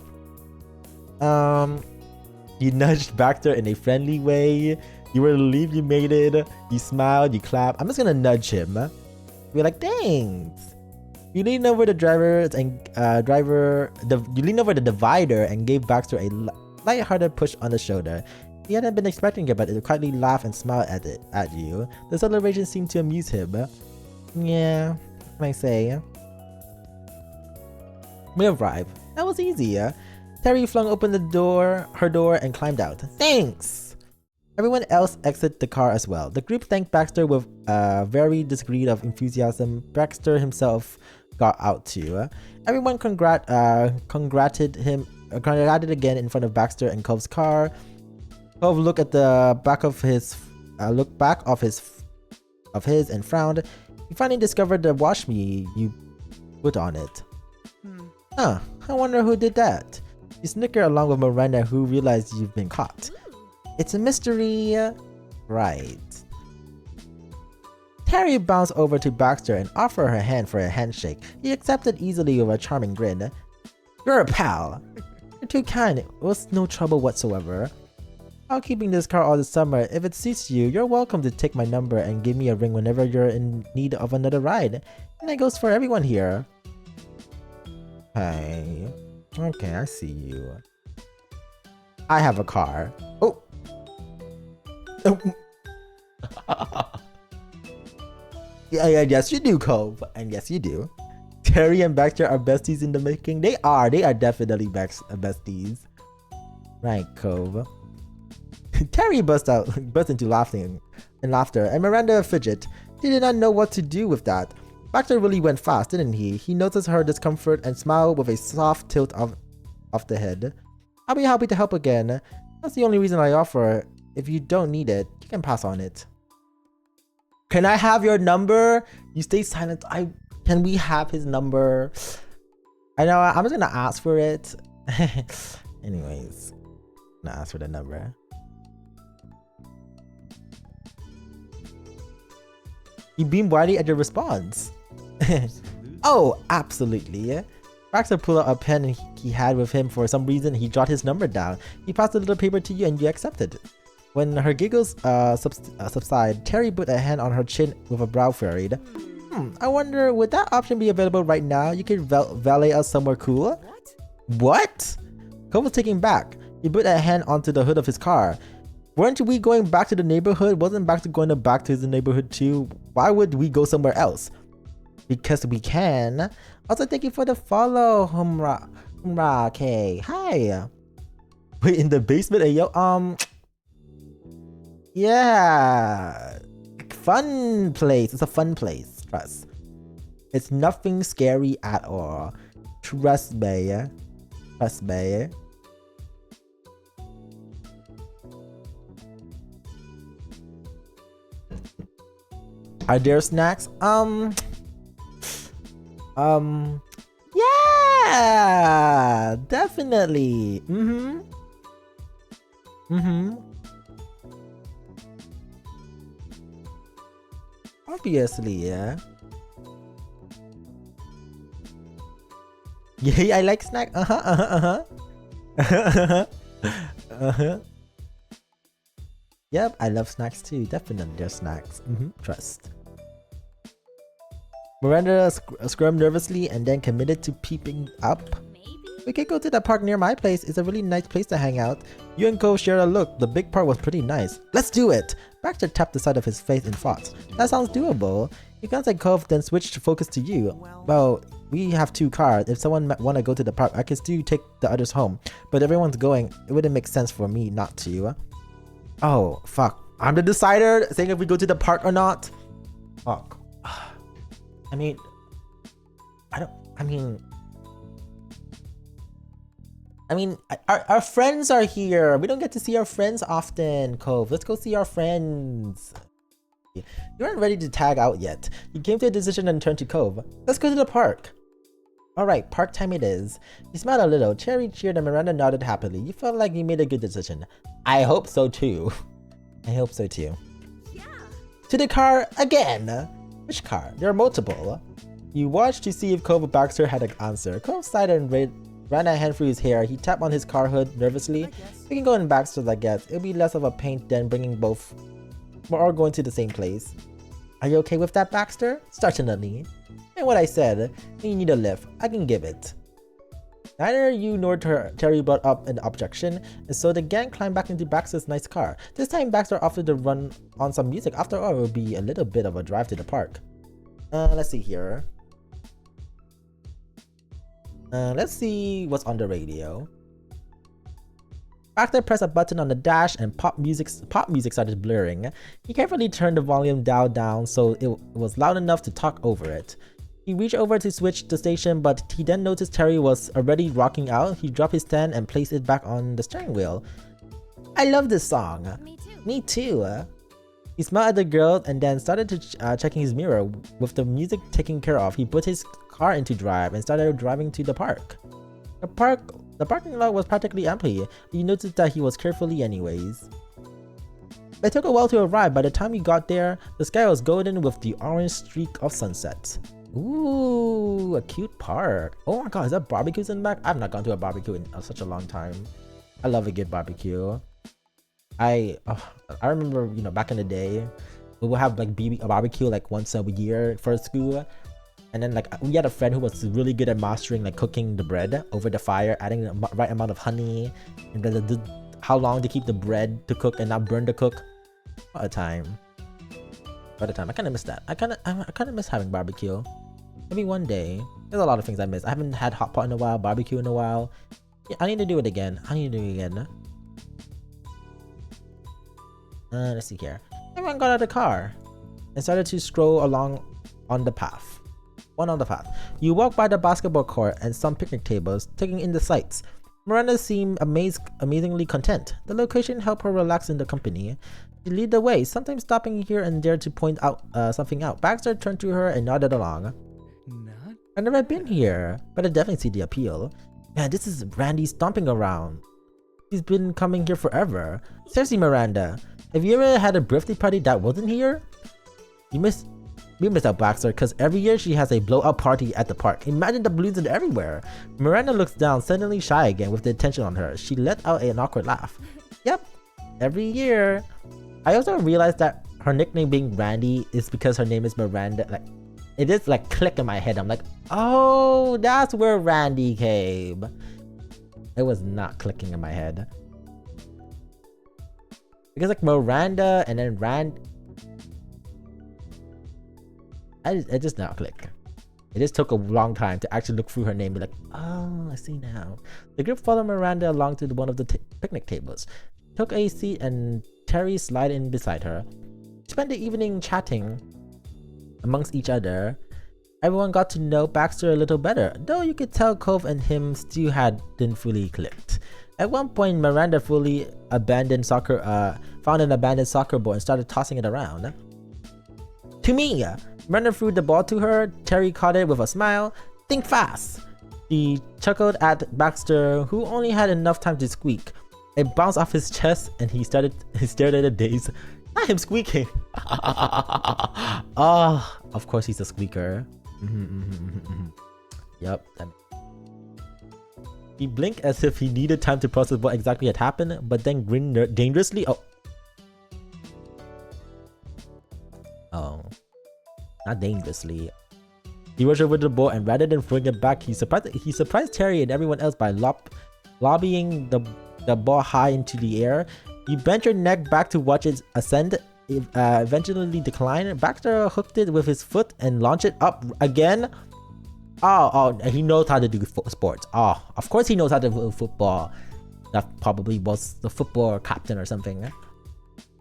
nudged Baxter in a friendly way. You were relieved you made it. You smiled, you clapped. I'm just gonna nudge him. Be like, thanks. You leaned over the divider and gave Baxter a light-hearted push on the shoulder. He hadn't been expecting it, but it quietly laughed and smiled at you. The celebration seemed to amuse him. Yeah, I say. We arrived. That was easy. Terry flung open her door and climbed out. Thanks! Everyone else exited the car as well. The group thanked Baxter with a very degree of enthusiasm. Baxter himself got out too. Everyone congratulated again in front of Baxter and Cove's car. Cove looked at the back of his and frowned. He finally discovered the wash me you put on it. Huh, I wonder who did that. You snicker along with Miranda, who realized you've been caught. It's a mystery. Right. Terry bounced over to Baxter and offered her hand for a handshake. He accepted easily with a charming grin. You're a pal. You're too kind. It was no trouble whatsoever. I'll keeping this car all the summer. If it suits you, you're welcome to take my number and give me a ring whenever you're in need of another ride. And that goes for everyone here. Hey. Okay, I see you. I have a car. Oh. Yeah, yes you do, Cove. And yes you do. Terry and Baxter are besties in the making. They are definitely besties. Right, Cove. Terry burst into laughter, and Miranda fidgeted. He did not know what to do with that. Baxter really went fast, didn't he? He noticed her discomfort and smiled with a soft tilt of the head. I'll be happy to help again. That's the only reason I offer. If you don't need it, you can pass on it. Can I have your number? You stay silent. Can we have his number? I know, I'm just gonna ask for it. Anyways, I'm gonna ask for the number. He beamed widely at your response. Oh, absolutely. Baxter pulled out a pen he had with him. For some reason, he jotted his number down. He passed a little paper to you and you accepted. When her giggles subside, Terry put a hand on her chin with a brow furrowed. I wonder, would that option be available right now? You could valet us somewhere cool? What? Cole was taken back. He put a hand onto the hood of his car. Weren't we going back to the neighborhood? Wasn't Baxter going back to his neighborhood too? Why would we go somewhere else? Because we can. Also, thank you for the follow, Humra. Okay, hi. Wait, in the basement, yo. Yeah. Fun place. It's a fun place. Trust. It's nothing scary at all. Trust me. Trust me. Are there snacks? Yeah, definitely. Obviously, yeah. Yeah, I like snack. Yep, I love snacks too. Definitely, there's snacks. Trust. Miranda squirmed nervously and then committed to peeping up. We could go to the park near my place. It's a really nice place to hang out. You and Cove shared a look. The big park was pretty nice. Let's do it! Baxter tapped the side of his face in thought. That sounds doable. He glanced at Cove, then switched focus to you. Well, we have 2 cars. If someone want to go to the park, I can still take the others home. But if everyone's going, it wouldn't make sense for me not to. Oh, fuck. I'm the decider, saying if we go to the park or not. Fuck. I mean, our friends are here. We don't get to see our friends often, Cove. Let's go see our friends. You aren't ready to tag out yet. You came to a decision and turned to Cove. Let's go to the park. Alright, park time it is. You smiled a little. Cherry cheered and Miranda nodded happily. You felt like you made a good decision. I hope so too. I hope so too. Yeah. To the car again. Which car? There are multiple. You watched to see if Cove or Baxter had an answer. Cove sighed and ran a hand through his hair. He tapped on his car hood nervously. We can go in Baxter's, I guess. It'll be less of a pain than bringing both. We're all going to the same place. Are you okay with that, Baxter? Certainly. And what I said, when you need a lift, I can give it. Neither you nor Terry brought up an objection, and so the gang climbed back into Baxter's nice car. This time Baxter offered to run on some music. After all, it would be a little bit of a drive to the park. Let's see here. Let's see what's on the radio. Baxter pressed a button on the dash and pop music started blaring. He carefully turned the volume down so it was loud enough to talk over it. He reached over to switch the station, but he then noticed Terry was already rocking out. He dropped his stand and placed it back on the steering wheel. I love this song. Me too. He smiled at the girl and then started to checking his mirror. With the music taken care of, he put his car into drive and started driving to the park. The parking lot was practically empty. You noticed that he was carefully anyways. It took a while to arrive. By the time he got there, the sky was golden with the orange streak of sunset. Ooh, a cute park. Oh my god, is that barbecues in the back? I've not gone to a barbecue in such a long time. I love a good barbecue. I remember, you know, back in the day, we would have like a barbecue like once a year for school. And then like we had a friend who was really good at mastering like cooking the bread over the fire, adding the right amount of honey, and then how long to keep the bread to cook and not burn the cook. What a time. What a time. I kind of miss that. I kind of miss having barbecue. Maybe one day. There's a lot of things I miss. I haven't had hot pot in a while, barbecue in a while. Yeah, I need to do it again. Let's see here. Everyone got out of the car and started to stroll along on the path. You walk by the basketball court and some picnic tables, taking in the sights. Miranda seemed amazingly content. The location helped her relax in the company. She led the way, sometimes stopping here and there to point out something out. Baxter turned to her and nodded along. I've never been here, but I definitely see the appeal. Man, this is Randy stomping around. He's been coming here forever. Seriously, Miranda, have you ever had a birthday party that wasn't here? We missed out Baxter because every year she has a blowout party at the park. Imagine the balloons are everywhere. Miranda looks down, suddenly shy again with the attention on her. She let out an awkward laugh. Yep, every year. I also realized that her nickname being Randy is because her name is Miranda. Like, it is like click in my head. I'm like, oh, that's where Randy came. It was not clicking in my head. Because like Miranda and then it just not click. It just took a long time to actually look through her name and be like, oh, I see now. The group followed Miranda along to one of the picnic tables, took a seat, and Terry slid in beside her. Spent the evening chatting amongst each other. Everyone got to know Baxter a little better, though you could tell Cove and him still hadn't fully clicked. At one point, Miranda found an abandoned soccer ball and started tossing it around. To me! Miranda threw the ball to her. Terry caught it with a smile. Think fast! She chuckled at Baxter, who only had enough time to squeak. It bounced off his chest and he stared at it dazed. Not him squeaking! Oh, of course he's a squeaker. Yep. He blinked as if he needed time to process what exactly had happened, but then grinned dangerously. Oh. Not dangerously. He rushed over to the ball and rather than throwing it back, he surprised Terry and everyone else by lobbying the ball high into the air. You bent your neck back to watch it ascend, eventually decline. Baxter hooked it with his foot and launched it up again. Oh, he knows how to do sports. Oh, of course he knows how to do football. That probably was the football captain or something.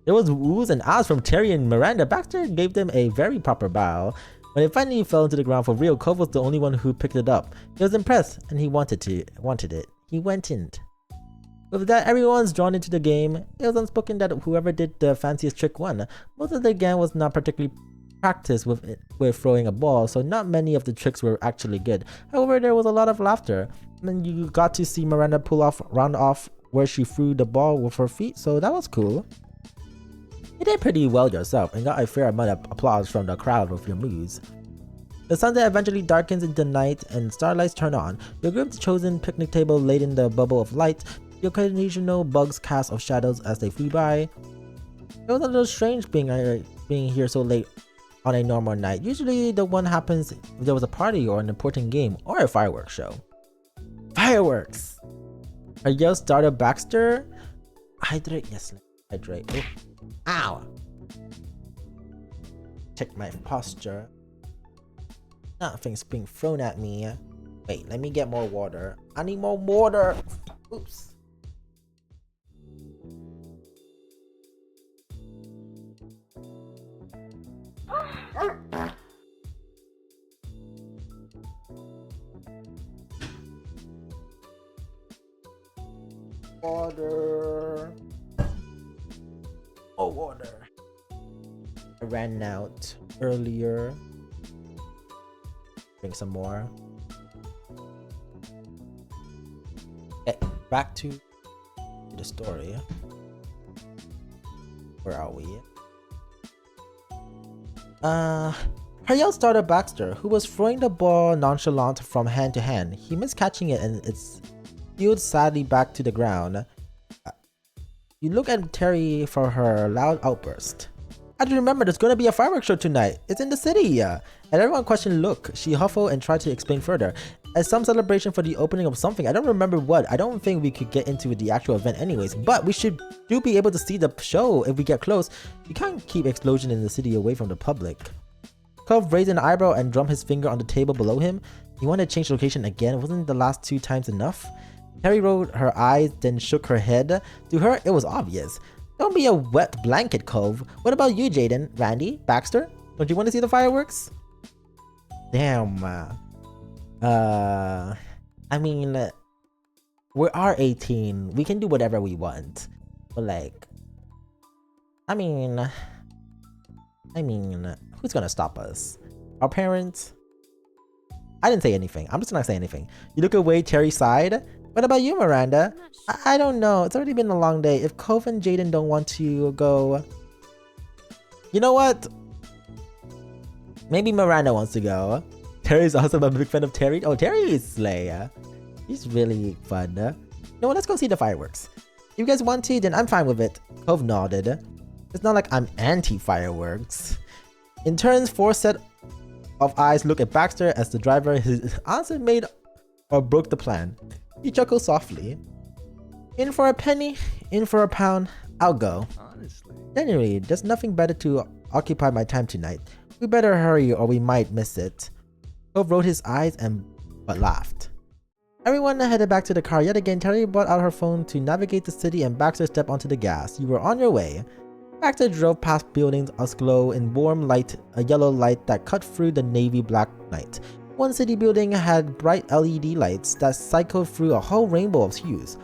There was woos and ahs from Terry and Miranda. Baxter gave them a very proper bow. When it finally fell into the ground for real, Cove was the only one who picked it up. He was impressed and he wanted it. He went in. With that, everyone's drawn into the game. It was unspoken that whoever did the fanciest trick won. Most of the gang was not particularly practiced with throwing a ball, so not many of the tricks were actually good. However, there was a lot of laughter, and you got to see Miranda round off where she threw the ball with her feet, so that was cool. You did pretty well yourself and got a fair amount of applause from the crowd with your moves. The sunset eventually darkens into night and starlights turn on. Your group's chosen picnic table laid in the bubble of light. Your occasional bugs cast of shadows as they flew by. It was a little strange being here so late on a normal night. Usually the one happens if there was a party or an important game or a fireworks show. Fireworks! A yell started Baxter. Hydrate, yes, hydrate. Oh. Ow! Check my posture. Nothing's being thrown at me. Wait, let me get more water. I need more water! Oops. Water. Oh, water. I ran out earlier. Drink some more. Okay, back to the story. Where are we? Her yell started Baxter, who was throwing the ball nonchalant from hand to hand. He missed catching it and it's spewed sadly back to the ground. You look at Terry for her loud outburst. I do remember there's gonna be a fireworks show tonight. It's in the city. And everyone questioned look. She huffled and tried to explain further. As some celebration for the opening of something. I don't remember what. I don't think we could get into the actual event anyways. But we do be able to see the show if we get close. You can't keep explosion in the city away from the public. Cove raised an eyebrow and drummed his finger on the table below him. He wanted to change location again. Wasn't the last 2 times enough? Terry rolled her eyes, then shook her head. To her, it was obvious. Don't be a wet blanket, Cove. What about you, Jaden? Randy? Baxter? Don't you want to see the fireworks? Damn. I mean, we are 18. We can do whatever we want. But like, I mean, who's gonna stop us? Our parents? I didn't say anything. I'm just not saying anything. You look away, Terry sighed. What about you, Miranda? I don't know. It's already been a long day. If Cove and Jaden don't want to go... You know what? Maybe Miranda wants to go. Terry's awesome. I'm a big fan of Terry. Oh, Terry is slay. He's really fun. You know what? Let's go see the fireworks. If you guys want to, then I'm fine with it. Cove nodded. It's not like I'm anti-fireworks. In turn, 4 set of eyes look at Baxter as the driver. His answer made or broke the plan. He chuckled softly. In for a penny, in for a pound, I'll go. Honestly. Anyway, there's nothing better to occupy my time tonight. We better hurry or we might miss it. Cove rolled his eyes but laughed. Everyone headed back to the car. Yet again, Terry brought out her phone to navigate the city and Baxter stepped onto the gas. You were on your way. Baxter drove past buildings aglow in warm light, a yellow light that cut through the navy black night. One city building had bright LED lights that cycled through a whole rainbow of hues.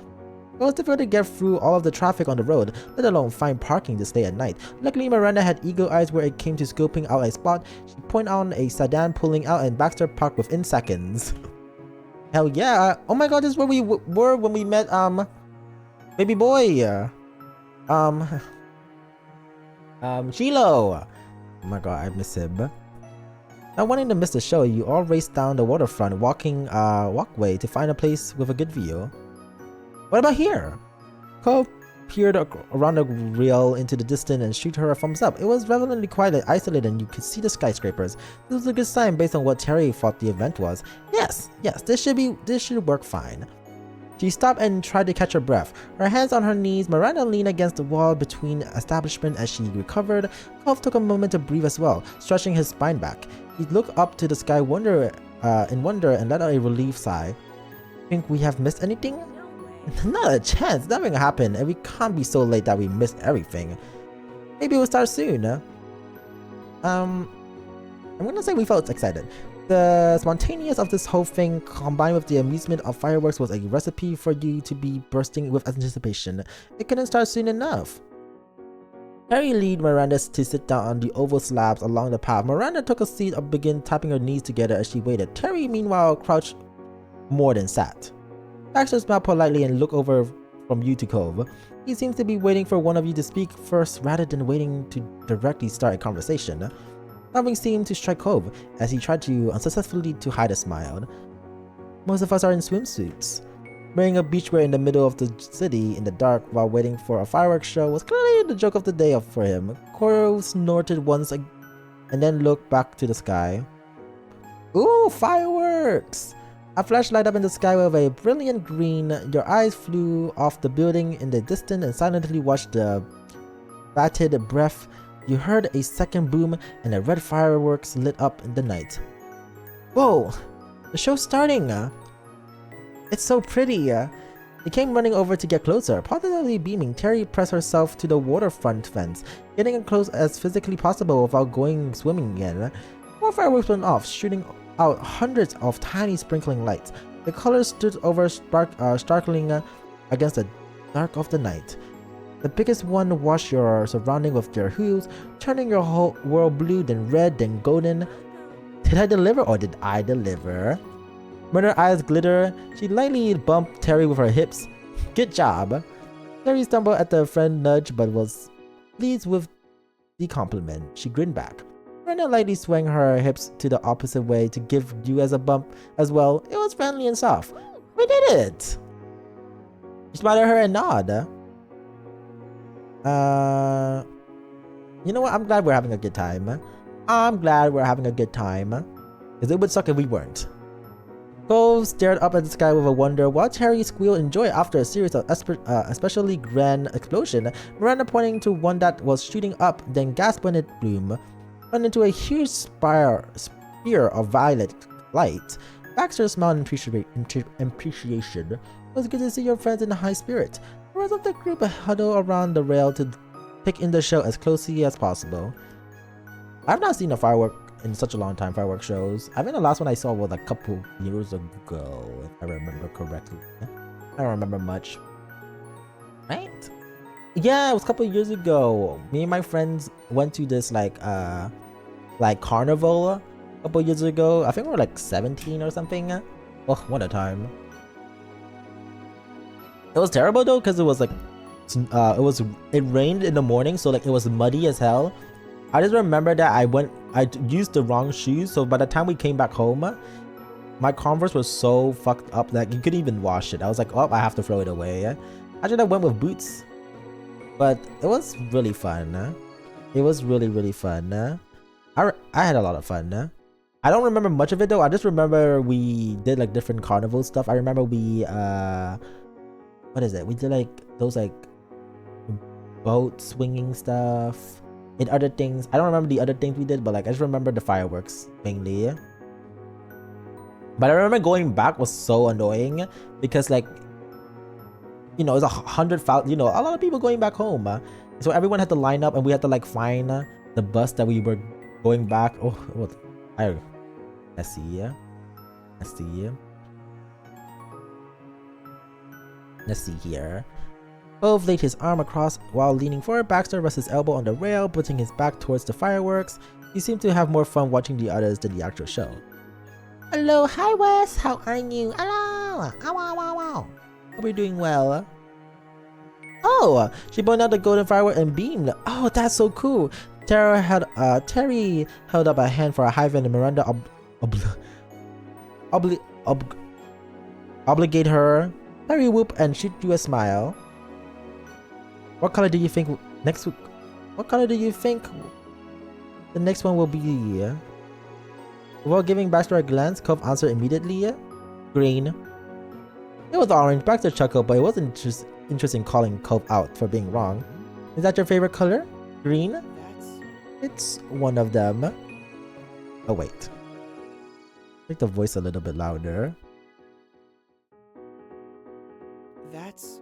It was difficult to get through all of the traffic on the road, let alone find parking to stay at night. Luckily, Miranda had eagle eyes where it came to scoping out a spot. She pointed out a sedan pulling out and Baxter parked within seconds. Hell yeah! Oh my god, this is where we were when we met, baby boy! Chilo! Oh my god, I miss him. Not wanting to miss the show, you all raced down the waterfront, walkway to find a place with a good view. What about here? Cove peered around the rail into the distance and shoot her a thumbs up. It was relatively quiet and isolated and you could see the skyscrapers. This was a good sign based on what Terry thought the event was. Yes, this should work fine. She stopped and tried to catch her breath. Her hands on her knees, Miranda leaned against the wall between establishment as she recovered. Cove took a moment to breathe as well, stretching his spine back. He looked up to the sky in wonder and let out a relieved sigh. Think we have missed anything? Not a chance, nothing happened, and we can't be so late that we missed everything. Maybe we'll start soon. I'm gonna say we felt excited. The spontaneous of this whole thing combined with the amusement of fireworks was a recipe for you to be bursting with anticipation. It couldn't start soon enough. Harry led Miranda to sit down on the oval slabs along the path. Miranda took a seat and began tapping her knees together as she waited. Terry meanwhile crouched more than sat. Baxter smiled politely and looked over from you to Cove. He seems to be waiting for one of you to speak first rather than waiting to directly start a conversation. Something seemed to strike Cove as he tried to unsuccessfully to hide a smile. Most of us are in swimsuits. Wearing a beachwear in the middle of the city in the dark while waiting for a fireworks show was clearly the joke of the day for him. Coro snorted once and then looked back to the sky. Ooh, fireworks! A flash lighted up in the sky with a brilliant green. Your eyes flew off the building in the distance and silently watched the bated breath. You heard a second boom and the red fireworks lit up in the night. Whoa! The show's starting! It's so pretty! They came running over to get closer. Positively beaming, Terry pressed herself to the waterfront fence, getting as close as physically possible without going swimming again. More fireworks went off, shooting out hundreds of tiny sprinkling lights. The colors stood over sparkling against the dark of the night. The biggest one washed your surrounding with their hues, turning your whole world blue, then red, then golden. Did I deliver or did I deliver? When her eyes glitter, she lightly bumped Terry with her hips. Good job. Terry stumbled at the friend nudge but was pleased with the compliment. She grinned back. Brenda lightly swung her hips to the opposite way to give you as a bump as well. It was friendly and soft. We did it! She smiled at her and nodded. You know what? I'm glad we're having a good time. I'm glad we're having a good time. Because it would suck if we weren't. Cove stared up at the sky with a wonder while Terry squealed in joy after a series of especially grand explosion. Miranda pointing to one that was shooting up, then gasped when it bloomed. Run into a huge spear of violet light. Baxter smiled in appreciation. It was good to see your friends in high spirit. The rest of the group huddled around the rail to take in the show as closely as possible. I've not seen a firework in such a long time, firework shows. I think the last one I saw was a couple years ago, if I remember correctly. I don't remember much. Right? Yeah, it was a couple years ago. Me and my friends went to this like carnival a couple years ago. I think we were like 17 or something. Oh, what a time. It was terrible though, because it was like it rained in the morning, so like it was muddy as hell. I just remember that I used the wrong shoes, so by the time we came back home, my Converse was so fucked up that you couldn't even wash it. I was like, oh, I have to throw it away. I should have went with boots. But it was really fun. It was really fun. I had a lot of fun. I don't remember much of it though. I just remember we did like different carnival stuff. I remember we what is it? We did like those like boat swinging stuff and other things. I don't remember the other things we did, but like I just remember the fireworks mainly. But I remember going back was so annoying because like, you know, it's 100,000, you know, a lot of people going back home. So everyone had to line up and we had to like find the bus that we were going back. Oh, what? I see. Let's see here. Cove laid his arm across while leaning forward. Baxter rested his elbow on the rail, putting his back towards the fireworks. He seemed to have more fun watching the others than the actual show. Hello, hi Wes, how are you? Hello! Ow, ow, ow, ow. Hope you're doing well. Oh, she pointed out the golden firework and beamed. Oh, that's so cool. Terry held up a hand for a high five and Miranda obligate her. Terry whooped and shoot you a smile. What color do you think next? What color do you think the next one will be? Without giving Baxter a glance, Cove answered immediately. Green. It was orange. Baxter chuckled, but it wasn't interesting calling Cove out for being wrong. Is that your favorite color? Green? It's one of them. Oh wait. Make the voice a little bit louder. That's...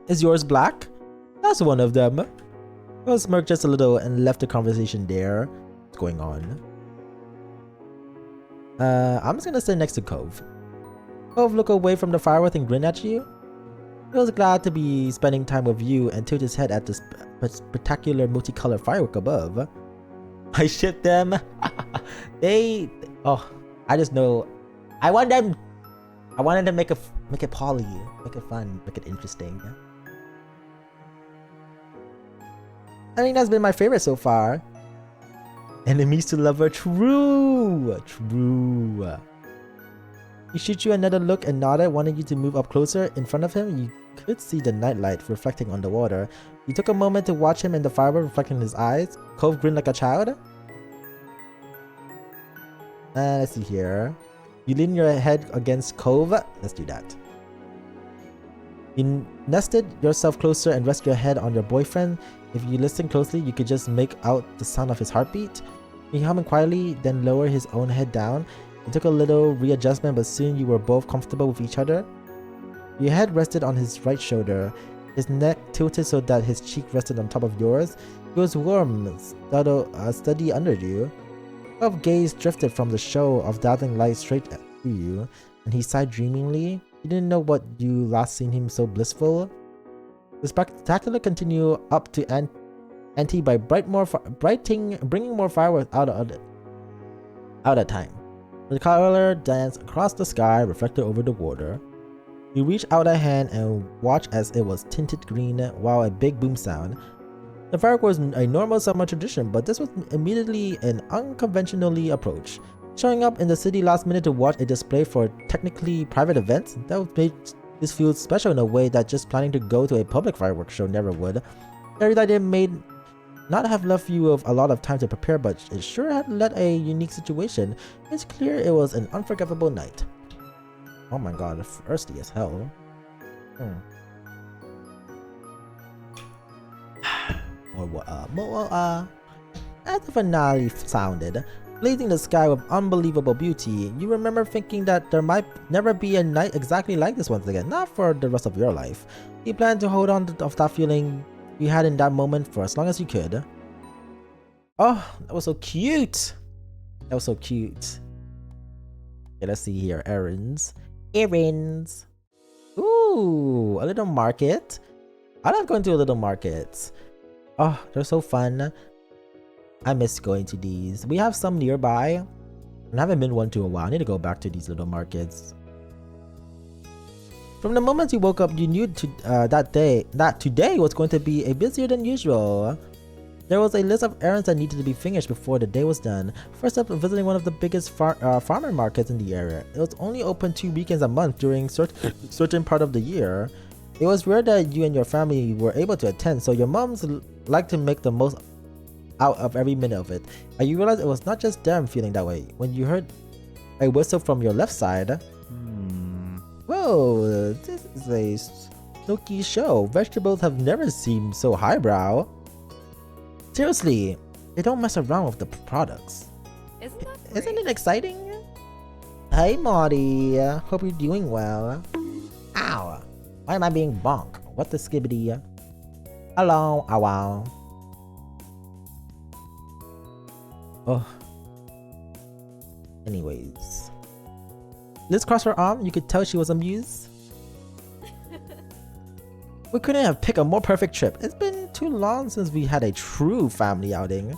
Is yours black? That's one of them. Cove smirked just a little and left the conversation there. What's going on? I'm just gonna sit next to Cove. Cove looked away from the fireworks and grinned at you. He was glad to be spending time with you and tilted his head at the spectacular multicolored firework above. I ship them. I just know. I wanted to make it poly, make it fun, make it interesting. I think that's been my favorite so far. Enemies to lover, true. He shot you another look and nodded, wanting you to move up closer. In front of him, you could see the nightlight reflecting on the water. You took a moment to watch him and the firework reflecting in his eyes. Cove grinned like a child. Let's see here. You lean your head against Cove. Let's do that. You nested yourself closer and rest your head on your boyfriend. If you listen closely, you could just make out the sound of his heartbeat. He hummed quietly, then lowered his own head down. It took a little readjustment, but soon you were both comfortable with each other. Your head rested on his right shoulder. His neck tilted so that his cheek rested on top of yours. He was warm, steady under you. Cove's gaze drifted from the show of dazzling light straight to you, and he sighed dreamingly. You didn't know what you last seen him so blissful. The spectacular continued up to ante by bringing more fireworks out at time. The color danced across the sky, reflected over the water. You reached out a hand and watched as it was tinted green, while a big boom sound. The firework was a normal summer tradition, but this was immediately an unconventionally approach. Showing up in the city last minute to watch a display for technically private events, that would make this feel special in a way that just planning to go to a public fireworks show never would. Every idea may not have left you with a lot of time to prepare, but it sure had led a unique situation. It's clear it was an unforgettable night. Oh my god, thirsty as hell. As the finale sounded, blazing the sky with unbelievable beauty, you remember thinking that there might never be a night exactly like this once again, not for the rest of your life. You planned to hold on to that feeling you had in that moment for as long as you could. Oh, that was so cute! That was so cute. Okay, let's see here. Errands. Ooh, a little market. I love going to little markets. Oh, they're so fun. I miss going to these. We have some nearby. I haven't been one to a while. I need to go back to these little markets. From the moment you woke up, you knew that today was going to be a busier than usual. There was a list of errands that needed to be finished before the day was done. First up, visiting one of the biggest farmer markets in the area. It was only open 2 weekends a month during certain part of the year. It was rare that you and your family were able to attend, so your moms liked to make the most out of every minute of it. And you realized it was not just them feeling that way when you heard a whistle from your left side. Whoa, this is a snooky show. Vegetables have never seemed so highbrow. Seriously, they don't mess around with the products. Isn't it exciting? Hey Marty, hope you're doing well. Ow, why am I being bonked? What the skibbity? Hello, wow. Oh. Anyways. Liz crossed her arm. You could tell she was amused. We couldn't have picked a more perfect trip. It's been too long since we had a true family outing.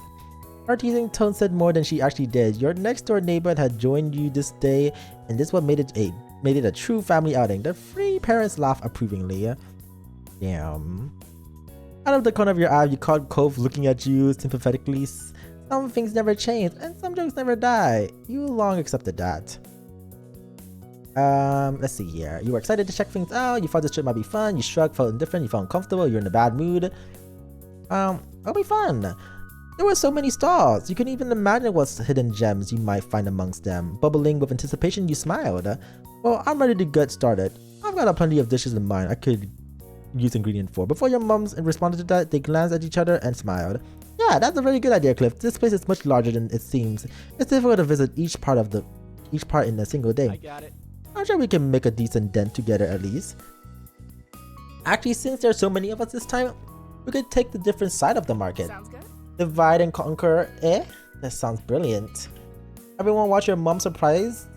Her teasing tone said more than she actually did. Your next door neighbor had joined you this day, and this what made it a true family outing. The three parents laughed approvingly. Damn. Out of the corner of your eye, you caught Cove looking at you sympathetically. Some things never change, and some jokes never die. You long accepted that. Let's see here. You were excited to check things out. You thought this trip might be fun. You shrugged, felt indifferent. You felt uncomfortable. You're in a bad mood. It'll be fun. There were so many stalls. You couldn't even imagine what hidden gems you might find amongst them. Bubbling with anticipation, you smiled. Well, I'm ready to get started. I've got plenty of dishes in mind I could use ingredient for. Before your mums responded to that, they glanced at each other and smiled. Yeah, that's a very good idea, Cliff. This place is much larger than it seems. It's difficult to visit each part in a single day. I got it. I'm sure we can make a decent dent together at least. Actually, since there's so many of us this time, we could take the different side of the market. Sounds good. Divide and conquer, eh? That sounds brilliant. Everyone watch your mom surprised?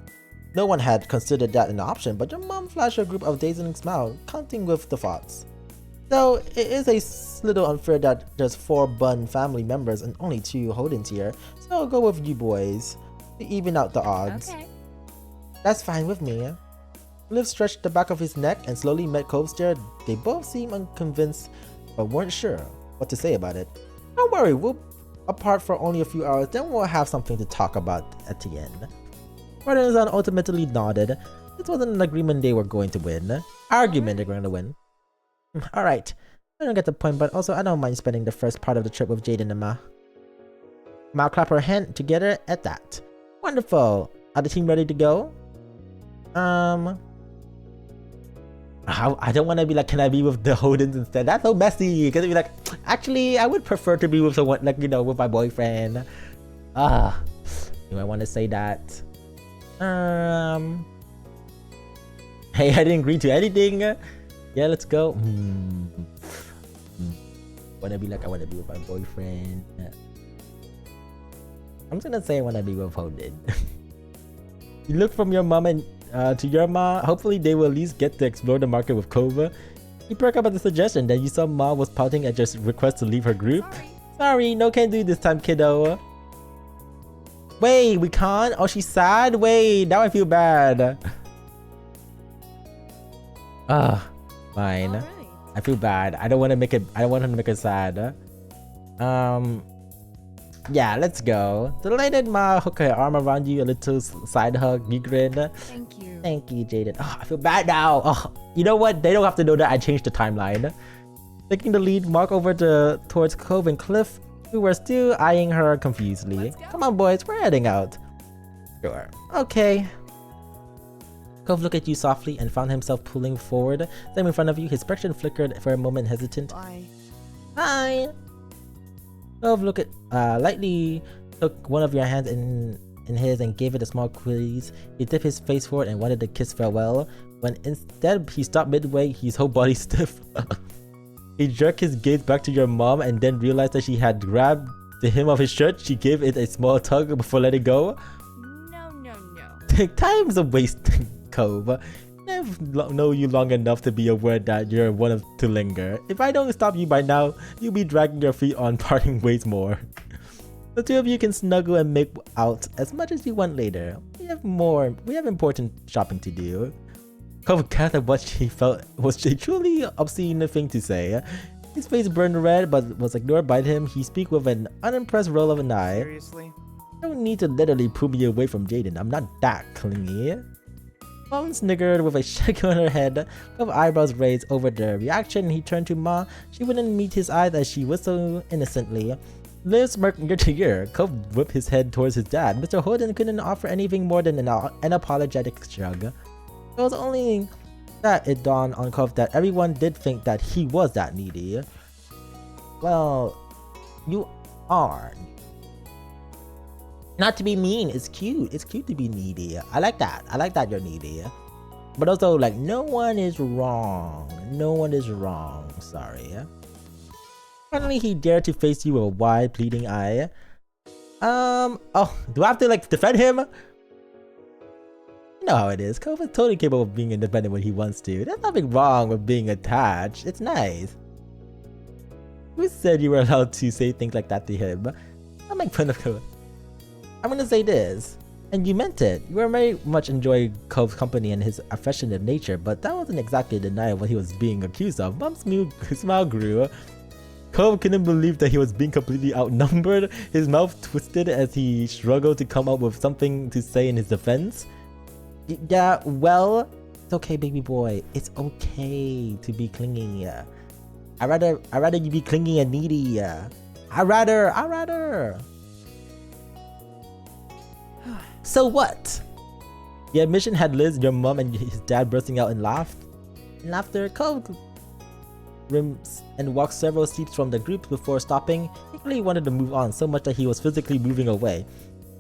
No one had considered that an option, but your mom flashed a group of dazing smile, counting with the thoughts. Though it is a little unfair that there's 4 Bun family members and only 2 Holdens here, so I'll go with you boys to even out the odds. Okay. That's fine with me. Liv stretched the back of his neck and slowly met Cove's stare. They both seemed unconvinced, but weren't sure what to say about it. Don't worry, we'll apart for only a few hours, then we'll have something to talk about at the end. Gordon ultimately nodded. This wasn't an agreement they were going to win. Argument they're going to win. Alright, I don't get the point, but also I don't mind spending the first part of the trip with Jaden and Ma. Ma clapped her hand together at that. Wonderful. Are the team ready to go? I don't want to be like, can I be with the Holdens instead? That's so messy. Because be like, actually, I would prefer to be with someone, like, you know, with my boyfriend. Do I want to say that? Hey, I didn't agree to anything. Yeah, let's go. Wanna be like, I want to be with my boyfriend. I'm just gonna say I want to be with Holden. You look from your mom and to your ma. Hopefully they will at least get to explore the market with Kova. You perk up at the suggestion. Then you saw Ma was pouting at your request to leave her group. Sorry, no can do this time, kiddo. Wait, we can't? Oh, she's sad? Wait, now I feel bad. Fine. All right. I feel bad. I don't want to make it. I don't want him to make it sad. Yeah, let's go. Delighted Ma hook her arm around you, a little side hug. You grin. Thank you. Thank you, Jaden. Oh, I feel bad now. Oh, you know what? They don't have to know that I changed the timeline. Taking the lead, Mark over towards Cove and Cliff, who were still eyeing her confusedly. Come on, boys, we're heading out. Sure. Okay. Cove looked at you softly and found himself pulling forward. Then in front of you, his expression flickered for a moment, hesitant. Bye. Hi. Cove looked at lightly took one of your hands in his and gave it a small squeeze. He dipped his face forward and wanted to kiss farewell, when instead he stopped midway, his whole body stiff. He jerked his gaze back to your mom and then realized that she had grabbed the hem of his shirt. She gave it a small tug before letting go. No. Time's a waste, Cove. I've known you long enough to be aware that you're one of to linger. If I don't stop you by now, you'll be dragging your feet on parting ways more. The two of you can snuggle and make out as much as you want later. We have important shopping to do. Cove gathered what she felt was a truly obscene thing to say. His face burned red but was ignored by him. He spoke with an unimpressed roll of an eye. Seriously? You don't need to literally pull me away from Jaden. I'm not that clingy. Mom sniggered with a shake on her head. Cove's eyebrows raised over the reaction. He turned to Ma. She wouldn't meet his eyes as she whistled innocently. Liv smirked ear to ear. Cove whipped his head towards his dad. Mr. Holden couldn't offer anything more than an apologetic shrug. It was only that it dawned on Cove that everyone did think that he was that needy. Well, you are. Not to be mean, it's cute. It's cute to be needy. I like that. I like that you're needy. But also, like, no one is wrong. No one is wrong. Sorry. Finally, he dared to face you with a wide, pleading eye. Oh, do I have to, like, defend him? You know how it is. Cove is totally capable of being independent when he wants to. There's nothing wrong with being attached. It's nice. Who said you were allowed to say things like that to him? I'll make fun of Cove. I'm gonna say this, and you meant it. You were very much enjoying Cove's company and his affectionate nature, but that wasn't exactly a denial of what he was being accused of. Mom's smile grew. Cove couldn't believe that he was being completely outnumbered. His mouth twisted as he struggled to come up with something to say in his defense. Yeah, well, it's okay, baby boy. It's okay to be clingy. I'd rather you be clingy and needy. I'd rather. So what? The admission had Liz, your mom, and his dad bursting out in laughter. Cove rims and walked several seats from the group before stopping. He really wanted to move on so much that he was physically moving away.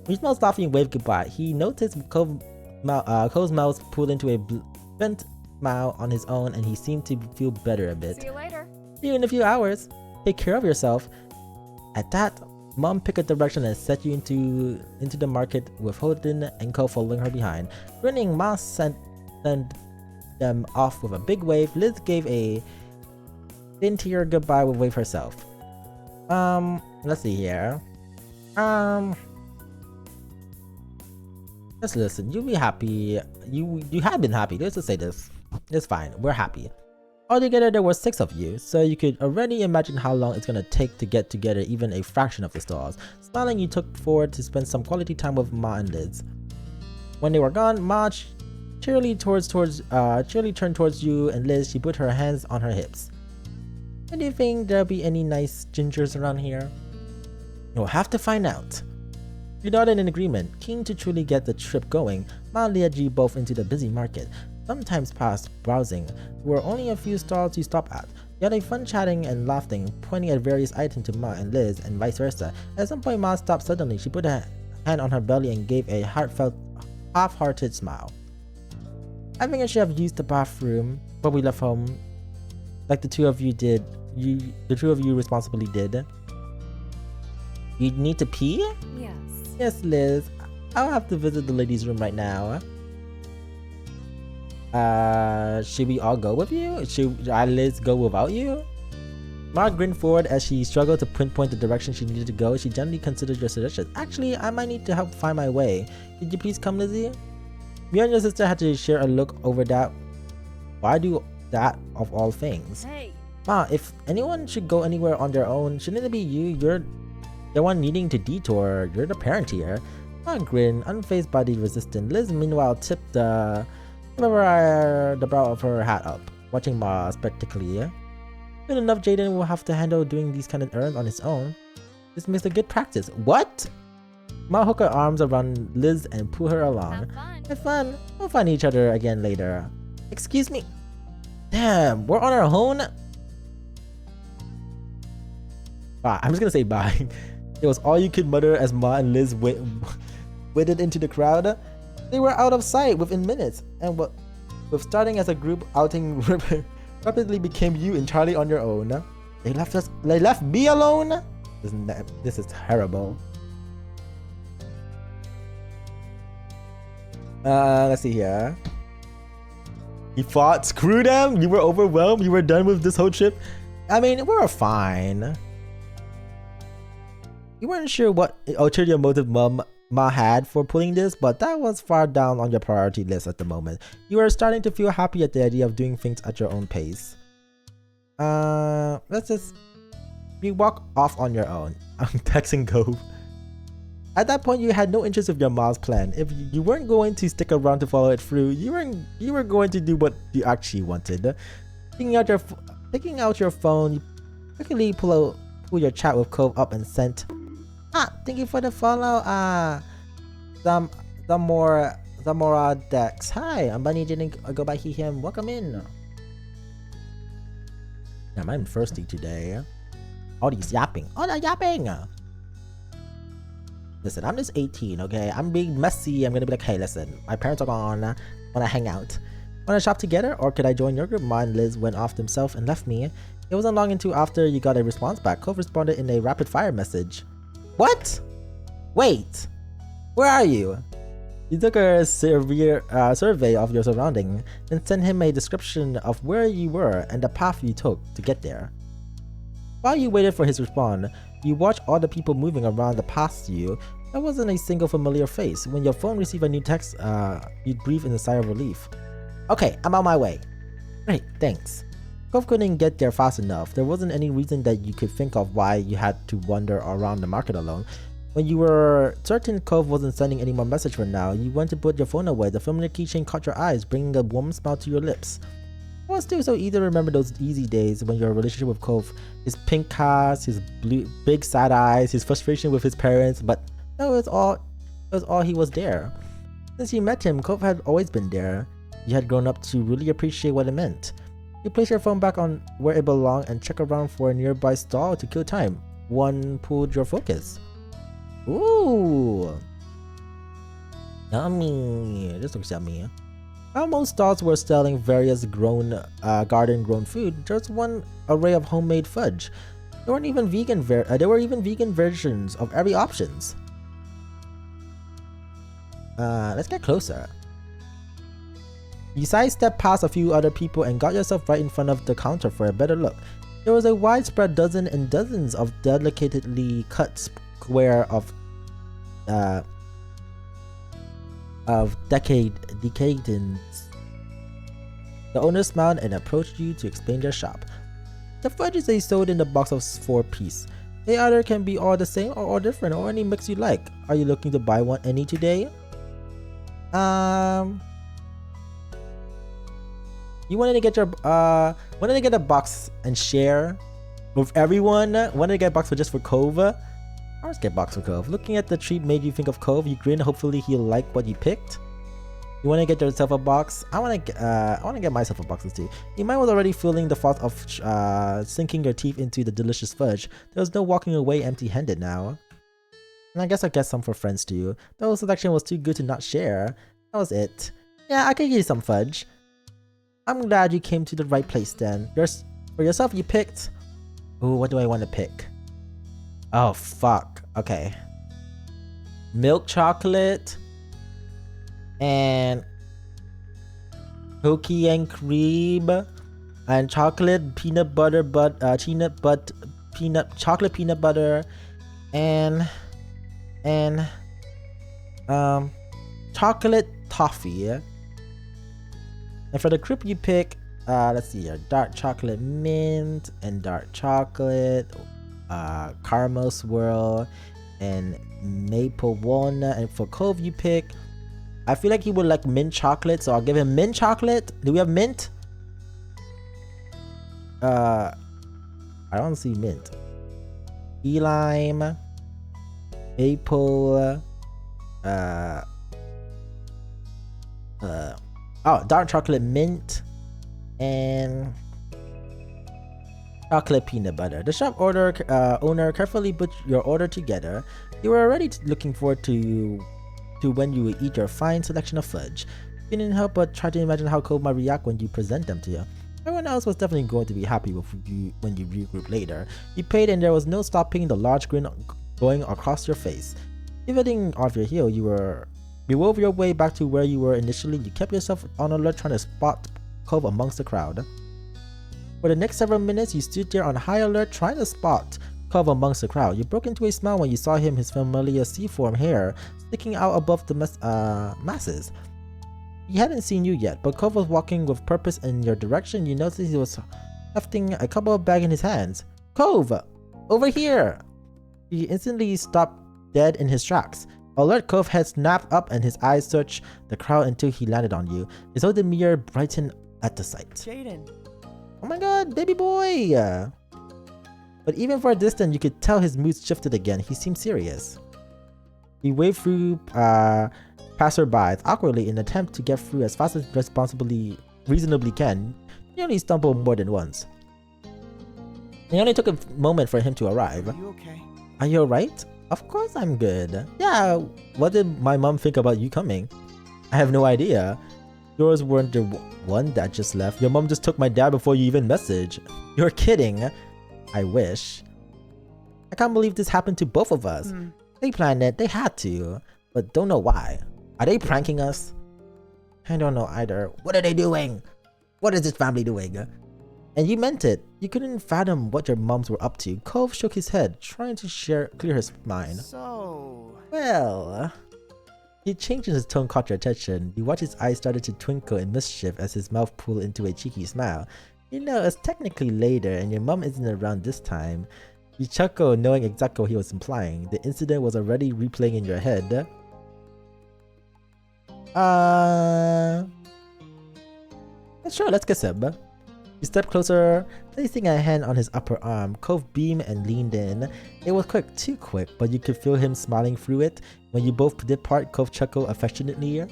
When he smelled laughing and waved goodbye, he noticed Cove's mouth pulled into a bent smile on his own, and he seemed to feel better a bit. See you later. See you in a few hours. Take care of yourself. At that, Mom picked a direction and set you into the market with Holden and Cove following her behind. Grinning, Ma sent them off with a big wave. Liz gave a tear goodbye with wave herself. Let's see here. Just listen. You'll be happy. You have been happy. Let's just say this. It's fine. We're happy. Altogether, there were 6 of you, so you could already imagine how long it's gonna take to get together even a fraction of the stalls. Smiling, you took forward to spend some quality time with Ma and Liz. When they were gone, Ma cheerily turned towards you and Liz. She put her hands on her hips. Do you think there'll be any nice gingers around here? You'll have to find out. You nodded in agreement, keen to truly get the trip going. Ma led you both into the busy market. Sometimes past browsing, there were only a few stalls you stopped at. You had a fun chatting and laughing, pointing at various items to Ma and Liz, and vice versa. At some point, Ma stopped suddenly. She put a hand on her belly and gave a heartfelt, half-hearted smile. I think I should have used the bathroom, but we left home, like the two of you did. The two of you responsibly did. You need to pee? Yes. Yes, Liz. I'll have to visit the ladies' room right now. Should we all go with you? Should Liz go without you? Ma grinned forward as she struggled to pinpoint the direction she needed to go. She gently considered your suggestions. Actually, I might need to help find my way. Could you please come, Lizzie? You and your sister had to share a look over that. Why do that of all things? Hey. Ma, if anyone should go anywhere on their own, shouldn't it be you? You're the one needing to detour. You're the parent here. Ma grinned, unfazed by the resistance. Liz, meanwhile, tipped the brow of her hat up, watching Ma spectacularly. Good enough, Jaden will have to handle doing these kind of errands on his own. This makes a good practice. What? Ma hooked her arms around Liz and pulled her along. Have fun. Have fun. We'll find each other again later. Excuse me. Damn, we're on our own? Bye. I'm just gonna say bye. It was all you could mutter as Ma and Liz waded into the crowd. They were out of sight within minutes, and with starting as a group outing rapidly became you entirely on your own. They left me alone? This is terrible. Let's see here. You fought? Screw them? You were overwhelmed? You were done with this whole trip? I mean, we were fine. You weren't sure what ulterior motive Ma had for pulling this, but that was far down on your priority list at the moment. You were starting to feel happy at the idea of doing things at your own pace. You walk off on your own. I'm texting Cove. At that point, you had no interest in your Ma's plan. If you weren't going to stick around to follow it through, you were going to do what you actually wanted. Taking out your phone, you quickly pull your chat with Cove up and sent. Thank you for the follow. Zamora Dex. Hi, I'm Bunny. Didn't go by him. Welcome in. Damn, I'm thirsty today. All these yapping. All that yapping. Listen, I'm just 18, okay? I'm being messy. I'm gonna be like, hey, listen, my parents are gone. Wanna hang out? Wanna shop together? Or could I join your group? Ma and Liz went off themselves and left me. It wasn't long until after you got a response back. Cove responded in a rapid fire message. What? Wait. Where are you? He took a severe survey of your surrounding, then sent him a description of where you were and the path you took to get there. While you waited for his response, you watched all the people moving around the past you. There wasn't a single familiar face. When your phone received a new text, you'd breathe in a sigh of relief. Okay, I'm on my way. Great, thanks. Cove couldn't get there fast enough. There wasn't any reason that you could think of why you had to wander around the market alone. When you were certain Cove wasn't sending any more message for now, you went to put your phone away. The familiar keychain caught your eyes, bringing a warm smile to your lips. It was still so easy to remember those easy days when your relationship with Cove, his pink cast, his big sad eyes, his frustration with his parents, but no, it was all he was there. Since you met him, Cove had always been there. You had grown up to really appreciate what it meant. You place your phone back on where it belonged and check around for a nearby stall to kill time. One pulled your focus. Ooh! Yummy! This looks yummy. While most stalls were selling various garden-grown food, there's one array of homemade fudge. There were even vegan versions of every options. Let's get closer. You sidestepped past a few other people and got yourself right in front of the counter for a better look. There was a widespread dozens and dozens of delicately cut square of decadence. The owner smiled and approached you to explain their shop. The fudge they sold in the box of 4-piece. They either can be all the same or all different, or any mix you like. Are you looking to buy any today? You wanted to get a box and share with everyone? Wanted to get a box just for Cove? I'll just get a box for Cove. Looking at the treat made you think of Cove. You grinned. Hopefully he'll like what you picked. You want to get yourself a box? I want to get myself a box too. Your mind was already feeling the thought of sinking your teeth into the delicious fudge. There was no walking away empty-handed now. And I guess I'll get some for friends too. The whole selection was too good to not share. That was it. Yeah, I could give you some fudge. I'm glad you came to the right place then. For yourself, you picked... Ooh, what do I want to pick? Oh, fuck. Okay. Milk chocolate. And... cookie and cream. And chocolate peanut butter, chocolate peanut butter. And... chocolate toffee. And for the group you pick, let's see here, dark chocolate mint and dark chocolate, caramel swirl, and maple walnut. And for Cove you pick, I feel like he would like mint chocolate, so I'll give him mint chocolate. Do we have mint? I don't see mint. Key lime, maple, dark chocolate mint and chocolate peanut butter. The shop owner carefully put your order together. You were already looking forward to when you would eat your fine selection of fudge. You didn't help but try to imagine how Cove might react when you present them to you. Everyone else was definitely going to be happy with you when you regroup later. You paid and there was no stopping the large grin going across your face. Pivoting off your heel, you wove your way back to where you were initially. You kept yourself on alert trying to spot Cove amongst the crowd. For the next several minutes, you stood there on high alert trying to spot Cove amongst the crowd. You broke into a smile when you saw him, his familiar seaform hair sticking out above the masses. He hadn't seen you yet, but Cove was walking with purpose in your direction. You noticed he was hefting a couple of bags in his hands. Cove! Over here! He instantly stopped dead in his tracks. Alert, Cove head snapped up and his eyes searched the crowd until he landed on you. His whole demeanor brightened at the sight. Jaden. Oh my god, baby boy! But even for a distance, you could tell his mood shifted again. He seemed serious. He waved through passerbys awkwardly in an attempt to get through as fast as reasonably can. He only stumbled more than once. It only took a moment for him to arrive. Are you okay? Are you alright? Of course I'm good. Yeah, what did my mom think about you coming? I have no idea. Yours weren't the one that just left. Your mom just took my dad before you even messaged. You're kidding. I wish. I can't believe this happened to both of us. They planned it. They had to. But don't know why. Are they pranking us? I don't know either. What are they doing? What is this family doing? And you meant it. You couldn't fathom what your moms were up to. Cove shook his head, trying to clear his mind. So... Well... He changed his tone, caught your attention. You watched his eyes started to twinkle in mischief as his mouth pulled into a cheeky smile. You know, it's technically later and your mom isn't around this time. You chuckled, knowing exactly what he was implying. The incident was already replaying in your head. Sure, let's kiss him. You stepped closer, placing a hand on his upper arm. Cove beamed and leaned in. It was quick, too quick, but you could feel him smiling through it. When you both did part, Cove chuckled affectionately.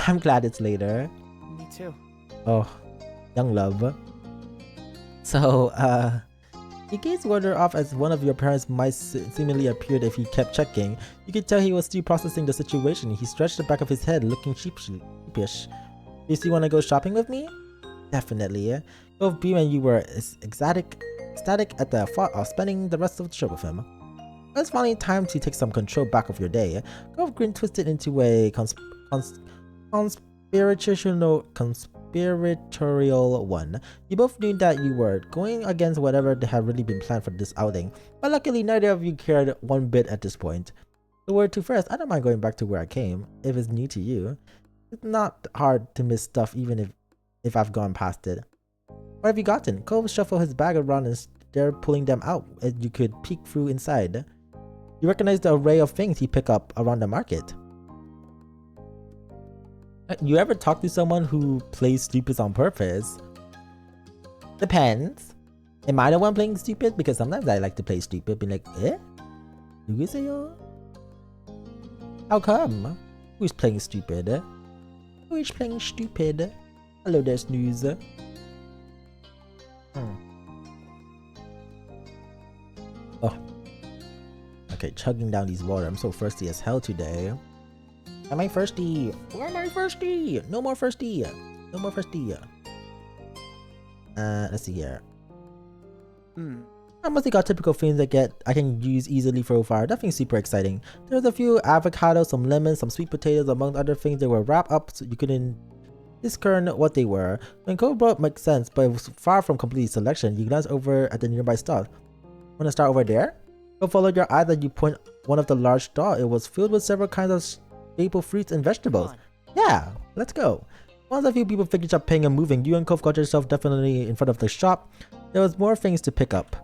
I'm glad it's later. Me too. Oh, young love. So, he gazed Warder off as one of your parents might seemingly appeared if he kept checking. You could tell he was still processing the situation. He stretched the back of his head, looking sheepish. You still want to go shopping with me? Definitely. Both Beam and you were ecstatic at the thought of spending the rest of the trip with him. It's finally time to take some control back of your day. Gove grin twisted into a conspiratorial one. You both knew that you were going against whatever had really been planned for this outing, but luckily neither of you cared one bit at this point. The word to first, I don't mind going back to where I came, if it's new to you. It's not hard to miss stuff even if I've gone past it. What have you gotten? Cove shuffled his bag around and started pulling them out as you could peek through inside. You recognize the array of things he picked up around the market. You ever talk to someone who plays stupid on purpose? Depends. Am I the one playing stupid? Because sometimes I like to play stupid, be like, eh? How come? Who's playing stupid? Who is playing stupid? Hello there, Snooze. Oh. Okay, chugging down these water. I'm so thirsty as hell today. Am I thirsty? Why am I thirsty? No more thirsty. No more thirsty. Let's see here. I mostly got typical things I can use easily for a fire. Nothing super exciting. There was a few avocados, some lemons, some sweet potatoes, among other things. They were wrapped up so you couldn't discern what they were. When Cove brought makes sense, but it was far from complete selection. You glanced over at the nearby stall. Wanna start over there? Cove followed your eye that you point one of the large stalls. It was filled with several kinds of staple fruits and vegetables. Yeah, let's go. Once a few people finished up paying and moving, you and Cove got yourself definitely in front of the shop. There was more things to pick up.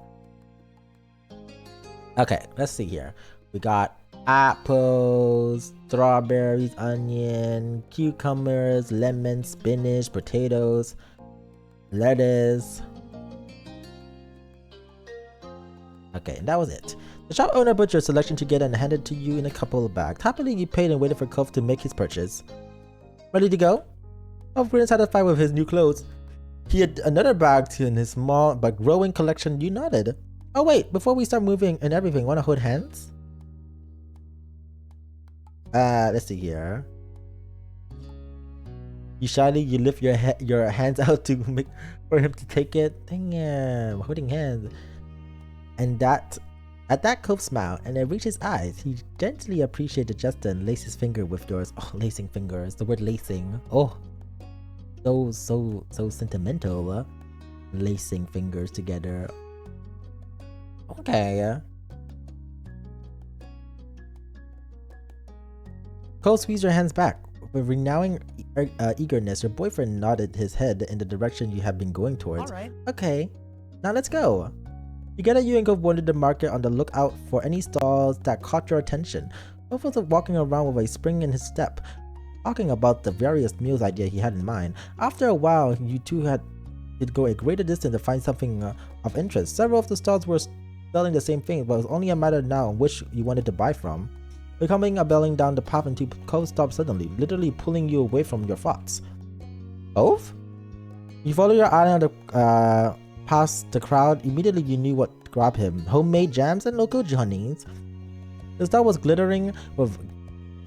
Okay, let's see here. We got apples, strawberries, onion, cucumbers, lemon, spinach, potatoes, lettuce. Okay, and that was it. The shop owner put your selection together and handed it to you in a couple of bags. Happily, you paid and waited for Cove to make his purchase. Ready to go? Cove grinned, satisfied with his new clothes. He had another bag in his small but growing collection. You nodded. Oh wait, before we start moving and everything, wanna hold hands? Let's see here. You shyly, you lift your hands out to make for him to take it. Damn, holding hands. And at that Cove smiled, and it reached his eyes. He gently appreciated the gesture and laced his finger with yours. Oh, lacing fingers. The word lacing. Oh, so sentimental. Lacing fingers together. Okay. Cole squeezed your hands back. With renewing eagerness, your boyfriend nodded his head in the direction you have been going towards. Alright. Okay, now let's go. Together, you and Cove wandered the market on the lookout for any stalls that caught your attention. Cove was walking around with a spring in his step, talking about the various meals idea he had in mind. After a while, you two did go a greater distance to find something of interest. Several of the stalls were selling the same thing, but it was only a matter now on which you wanted to buy from. Becoming a belling down the path until Cove stopped suddenly, literally pulling you away from your thoughts. Cove? You follow your eye on the past the crowd. Immediately you knew what grabbed him. Homemade jams and local johnnies. The stall was glittering with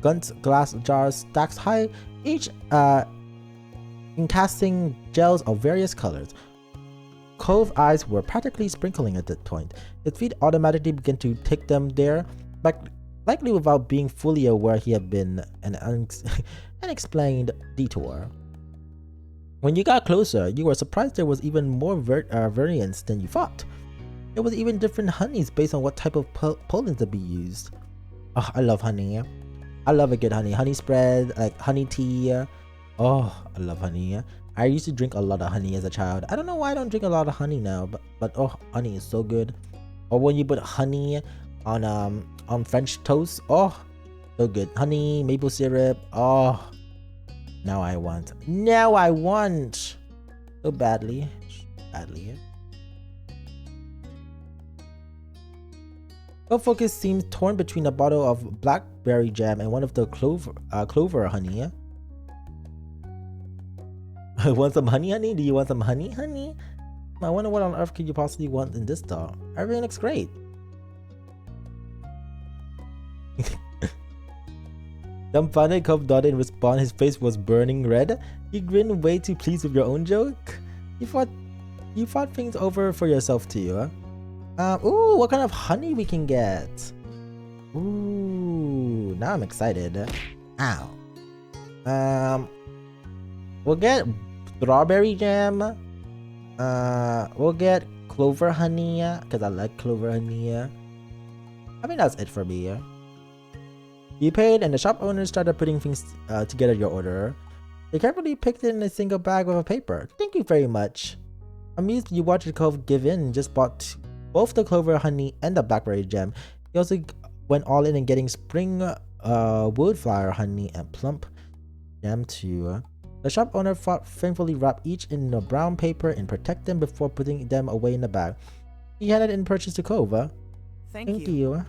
glass jars stacked high, each encasing gels of various colors. Cove's eyes were practically sprinkling at that point. His feet automatically began to take them there, likely without being fully aware he had been an unexplained detour. When you got closer, you were surprised there was even more variance than you thought. There was even different honeys based on what type of pollens to be used. Oh, I love honey. I love a good honey. Honey spread, like honey tea. Oh, I love honey. I used to drink a lot of honey as a child. I don't know why I don't drink a lot of honey now, but oh, honey is so good. Or when you put honey on French toast, oh, so good. Honey, maple syrup, oh. Now I want. So badly. Focus seems torn between a bottle of blackberry jam and one of the clover honey. Want some honey? Do you want some honey? I wonder what on earth could you possibly want in this store. Everything looks great. Dumbfounded, Cove nodded in response. His face was burning red. You grinned, way too pleased with your own joke. You thought things over for yourself too, huh? Ooh, what kind of honey we can get? Ooh, now I'm excited. Ow. We'll get strawberry jam. We'll get clover honey, because I like clover honey. I think that's it for me. You paid and the shop owner started putting things together your order. They carefully picked it in a single bag with a paper. Thank you very much. Amused, you watched the Cove give in and just bought both the clover honey and the blackberry jam. He also went all in and getting spring woodflower honey and plump jam too. The shop owner thankfully wrapped each in a brown paper and protect them before putting them away in the bag. He handed in purchase to Cove. Thank you.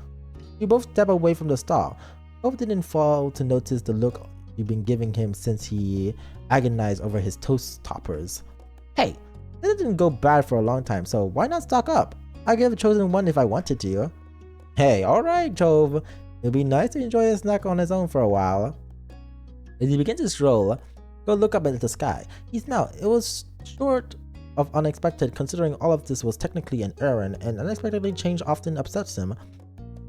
You both step away from the stall. Cove didn't fail to notice the look you've been giving him since he agonized over his toast toppers. Hey, this didn't go bad for a long time, so why not stock up? I could have chosen one if I wanted to. Hey, alright, Cove. It'd be nice to enjoy a snack on his own for a while. As he begins to stroll, go look up at the sky. He smiled. It was short of unexpected, considering all of this was technically an errand, and unexpectedly change often upsets him.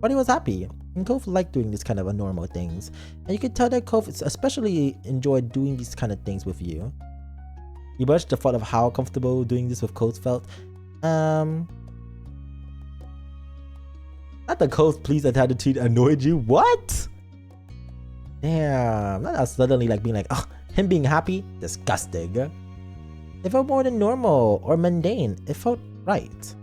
But he was happy, and Cove liked doing these kind of abnormal things, and you could tell that Cove especially enjoyed doing these kind of things with you. You blushed the thought of how comfortable doing this with Cove felt. Not the Cove's pleased attitude annoyed you. What? Damn, not suddenly like being like, oh, him being happy? Disgusting. It felt more than normal or mundane. It felt right.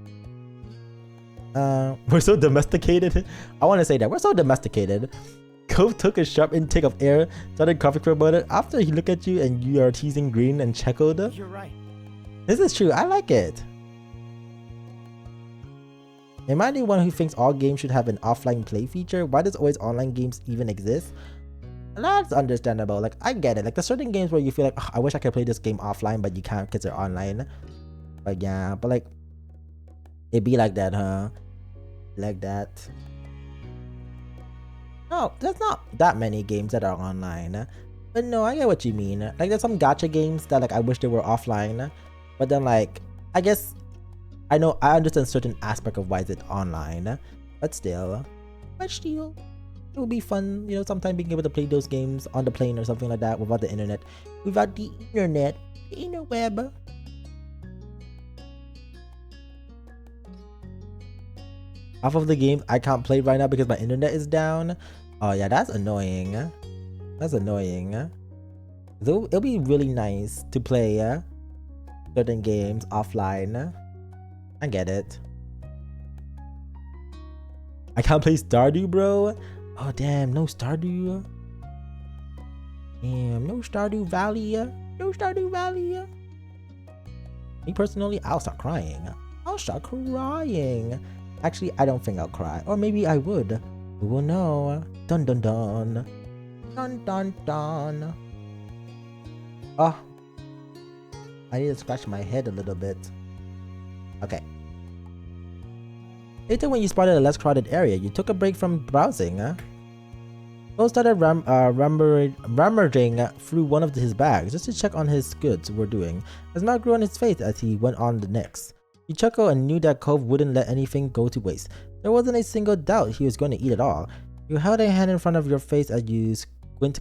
We're so domesticated. I want to say that. We're so domesticated. Cove took a sharp intake of air, started coughing for a moment. After he looked at you and you are teasing green and chuckled. You're right. This is true. I like it. Am I the one who thinks all games should have an offline play feature? Why does always online games even exist? That's understandable. Like, I get it. Like, there's certain games where you feel like, oh, I wish I could play this game offline, but you can't because they're online. But yeah, but like, it be like that, huh? Like that. No, there's not that many games that are online. But no, I get what you mean. Like, there's some gacha games that like I wish they were offline. But then like, I guess I understand certain aspect of why is it online. But still, it would be fun, you know, sometime being able to play those games on the plane or something like that without the internet. The interweb. Half of the games I can't play right now because my internet is down. Oh yeah, that's annoying. It'll be really nice to play certain games offline. I get it. I can't play Stardew, bro. Oh damn, no Stardew. Damn, no Stardew Valley. Me personally, I'll start crying. Actually, I don't think I'll cry. Or maybe I would. We will know. Dun dun dun. Dun dun dun. Oh. I need to scratch my head a little bit. Okay. Later, when you spotted a less crowded area, you took a break from browsing. Cole started rummaging through one of his bags just to check on his goods were doing. A smile grew on his face as he went on the next. He chuckled and knew that Cove wouldn't let anything go to waste. There wasn't a single doubt he was going to eat it all. You held a hand in front of your face as you squint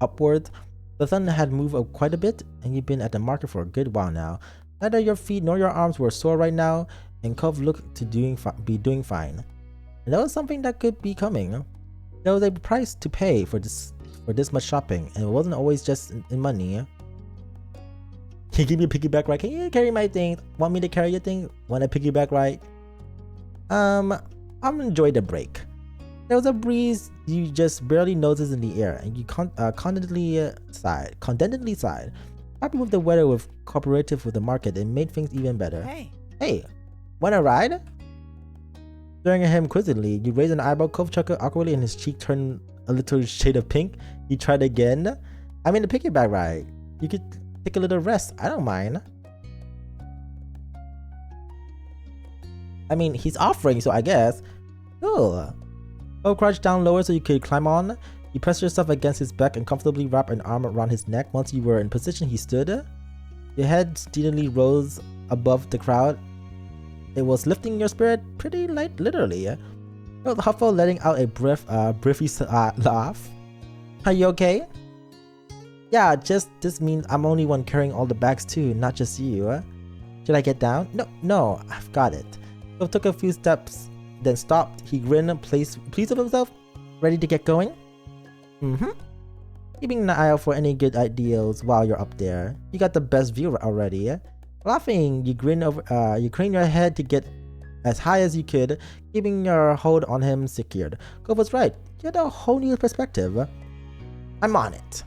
upward. The sun had moved up quite a bit, and you've been at the market for a good while now. Neither your feet nor your arms were sore right now, and Cove looked to be doing fine. And that was something that could be coming. There was a price to pay for this much shopping, and it wasn't always just in money. Can you give me a piggyback ride? Can you carry my thing? Want me to carry your thing? Want a piggyback ride? I'm enjoying the break. There was a breeze you just barely noticed in the air, and you contentedly sighed. Happy with the weather, with cooperative with the market, it made things even better. Hey, wanna ride? Staring at him quizzically, you raised an eyebrow. Cove chuckled awkwardly, and his cheek turned a little shade of pink. He tried again. I mean, the piggyback ride. You could take a little rest. I don't mind. I mean, he's offering, so I guess. Cool. Cove crouched down lower so you could climb on. You pressed yourself against his back and comfortably wrapped an arm around his neck. Once you were in position, he stood. Your head steadily rose above the crowd. It was lifting your spirit pretty light, literally. You felt Huffle letting out a breathy laugh. Are you okay? Yeah, this means I'm only one carrying all the bags too, not just you. Should I get down? No, I've got it. Cove took a few steps, then stopped. He grinned, pleased with himself, ready to get going. Keeping an eye out for any good ideas while you're up there. You got the best view already. Laughing, you craned your head to get as high as you could, keeping your hold on him secured. Cove was right. You had a whole new perspective. I'm on it.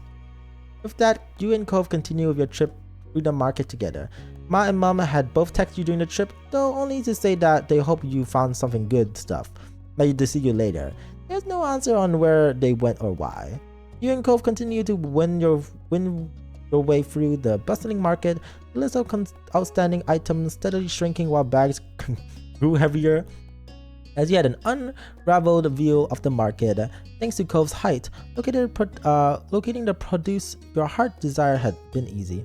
With that, you and Cove continue with your trip through the market together. Ma and Mom had both texted you during the trip, though only to say that they hope you found something good stuff. Maybe to see you later. There's no answer on where they went or why. You and Cove continue to win your way through the bustling market, the list of outstanding items steadily shrinking while bags grew heavier. As you had an unraveled view of the market, thanks to Cove's height, locating the produce your heart desire had been easy.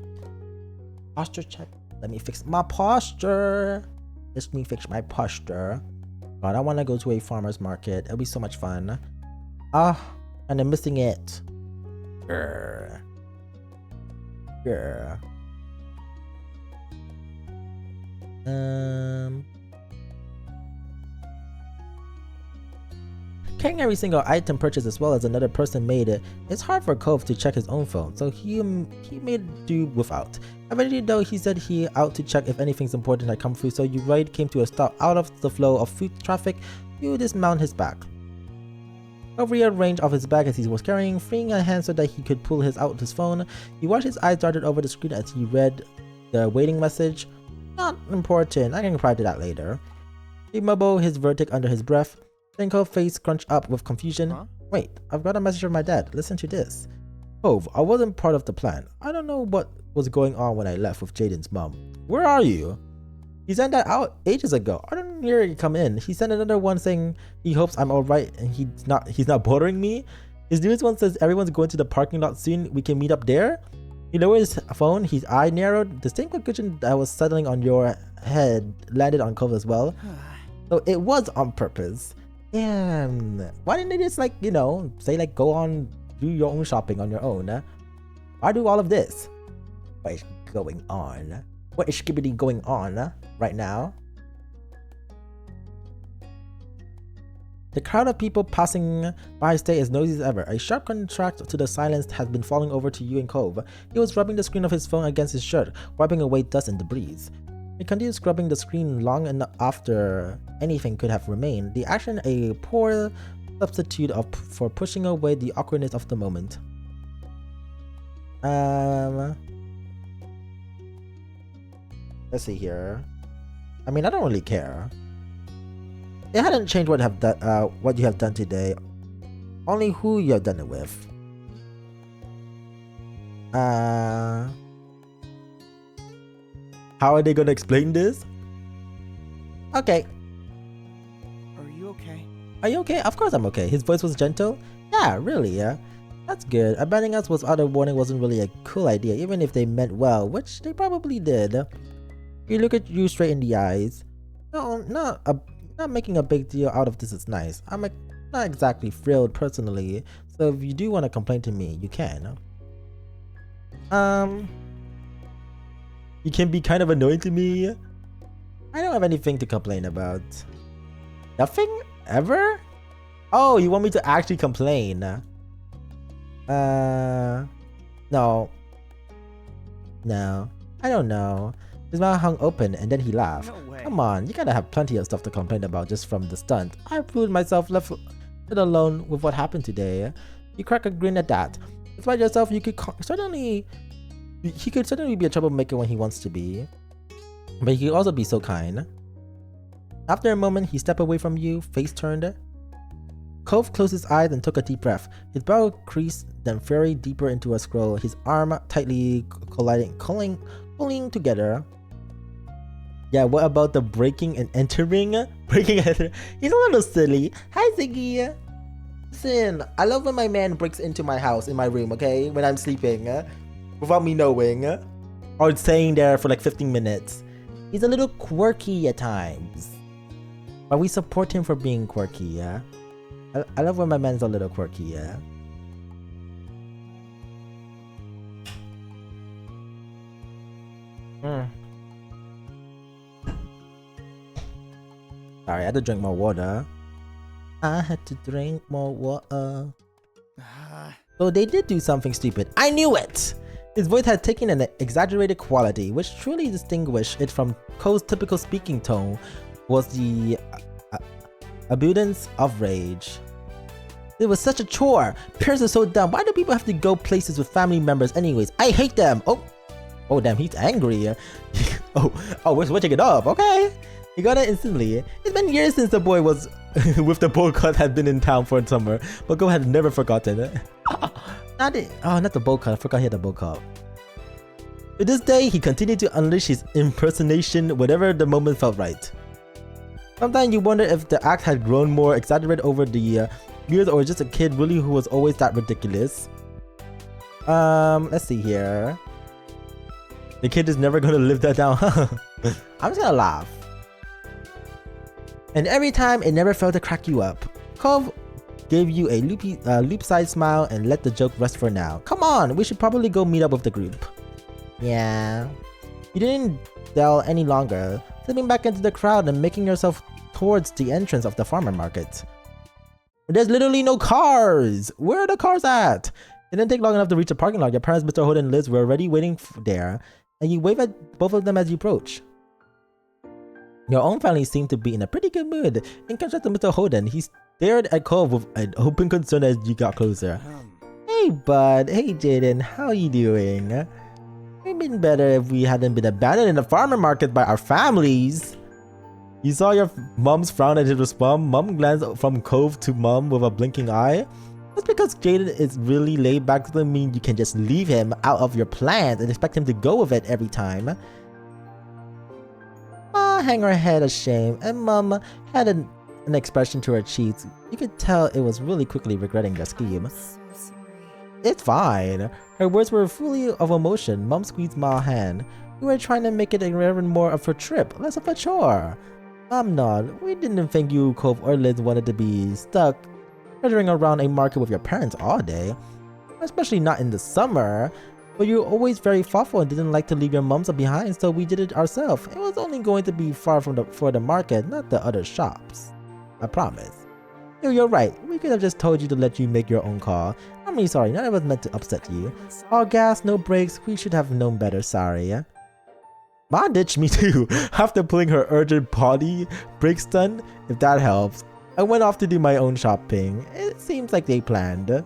Posture check. Let me fix my posture. Let me fix my posture. God, I want to go to a farmer's market. It'll be so much fun. And I'm missing it. Grr. Carrying every single item purchased as well as another person made it, it's hard for Cove to check his own phone, so he made do without. Eventually though, he said he out to check if anything's important had come through, so you ride came to a stop out of the flow of food traffic. You dismount his back. Cove rearranged off his bag as he was carrying, freeing a hand so that he could pull out his phone. He watched his eyes darted over the screen as he read the waiting message. Not important, I can reply to that later. He mumbled his verdict under his breath. Then Cove's face scrunched up with confusion. Wait, I've got a message from my dad. Listen to this. Cove, I wasn't part of the plan. I don't know what was going on when I left with Jaden's mom. Where are you? He sent that out ages ago. I didn't hear it come in. He sent another one saying he hopes I'm alright and he's not bothering me. His newest one says everyone's going to the parking lot soon. We can meet up there. He lowered his phone. His eye narrowed. The same conclusion that was settling on your head landed on Cove as well. So it was on purpose. Damn. Why didn't they just say go on, do your own shopping on your own? Why do all of this? What is going on? What is skibbity going on right now? The crowd of people passing by stay as noisy as ever. A sharp contrast to the silence has been falling over to you and Cove. He was rubbing the screen of his phone against his shirt, wiping away dust and debris. He continued scrubbing the screen long enough after anything could have remained, the action a poor substitute for pushing away the awkwardness of the moment. Let's see here. I mean, I don't really care. It hadn't changed what you have done today, only who you have done it with. How are they gonna explain this? Okay. Are you okay? Are you okay? Of course I'm okay. His voice was gentle. Yeah, really, yeah. That's good. Abandoning us without a warning wasn't really a cool idea, even if they meant well, which they probably did. He looked at you straight in the eyes. No, not making a big deal out of this is nice. Not exactly thrilled personally, so if you do want to complain to me, you can. You can be kind of annoying to me. I don't have anything to complain about. Nothing? Ever? Oh, you want me to actually complain? No. No. I don't know. His mouth hung open and then he laughed. No way. Come on, you gotta have plenty of stuff to complain about just from the stunt. I proved myself left alone with what happened today. You crack a grin at that. Despite yourself, he could certainly be a troublemaker when he wants to be. But he could also be so kind. After a moment, he stepped away from you, face turned. Cove closed his eyes and took a deep breath. His brow creased, then furrowed deeper into a scroll, his arm tightly pulling together. Yeah, what about the breaking and entering? Breaking and entering. He's a little silly. Hi, Ziggy. Listen, I love when my man breaks into my house, in my room, okay? When I'm sleeping, without me knowing. Or staying there for like 15 minutes. He's a little quirky at times. But we support him for being quirky, yeah? I love when my man's a little quirky, yeah? Sorry, I had to drink more water. I had to drink more water. So they did do something stupid. I knew it! His voice had taken an exaggerated quality, which truly distinguished it from Cole's typical speaking tone, was the abundance of rage. It was such a chore. Parents are so dumb. Why do people have to go places with family members anyways? I hate them. Oh damn, he's angry. We're switching it up. Okay. He got it instantly. It's been years since the boy was with the bowl cut had been in town for summer, but Go had never forgotten it. Not the bowl cut. I forgot he had the bowl cut. To this day, he continued to unleash his impersonation whenever the moment felt right. Sometimes you wonder if the act had grown more exaggerated over the years, or just a kid really who was always that ridiculous. Let's see here. The kid is never gonna live that down, huh? I'm just gonna laugh. And every time, it never failed to crack you up. Cove gave you a loop-side smile and let the joke rest for now. Come on, we should probably go meet up with the group. Yeah. You didn't dwell any longer, slipping back into the crowd and making yourself towards the entrance of the farmer market. There's literally no cars! Where are the cars at? It didn't take long enough to reach the parking lot. Your parents, Mr. Hood and Liz, were already waiting there, and you wave at both of them as you approach. Your own family seemed to be in a pretty good mood. In contrast to Mr. Holden, he stared at Cove with an open concern as you got closer. Hey bud, hey Jaden, how you doing? It'd been better if we hadn't been abandoned in the farmer market by our families. You saw your mom's frown at his response. Mom glanced from Cove to Mom with a blinking eye. Just because Jaden is really laid back doesn't mean you can just leave him out of your plans and expect him to go with it every time. Ma hung her head ashamed, and Mom had an expression to her cheeks. You could tell it was really quickly regretting the scheme. I'm so sorry. It's fine. Her words were full of emotion. Mom squeezed Ma's hand. We were trying to make it even more of a trip, less of a chore. Mom nodded. We didn't think you, Cove, or Liz wanted to be stuck treasuring around a market with your parents all day. Especially not in the summer. But you were always very thoughtful and didn't like to leave your mums behind, so we did it ourselves. It was only going to be far from for the market, not the other shops. I promise. You're right. We could have just told you to let you make your own call. I'm really sorry. None of us meant to upset you. All gas, no brakes. We should have known better. Sorry. Ma ditched me too. After pulling her urgent potty break stunt, if that helps. I went off to do my own shopping. It seems like they planned.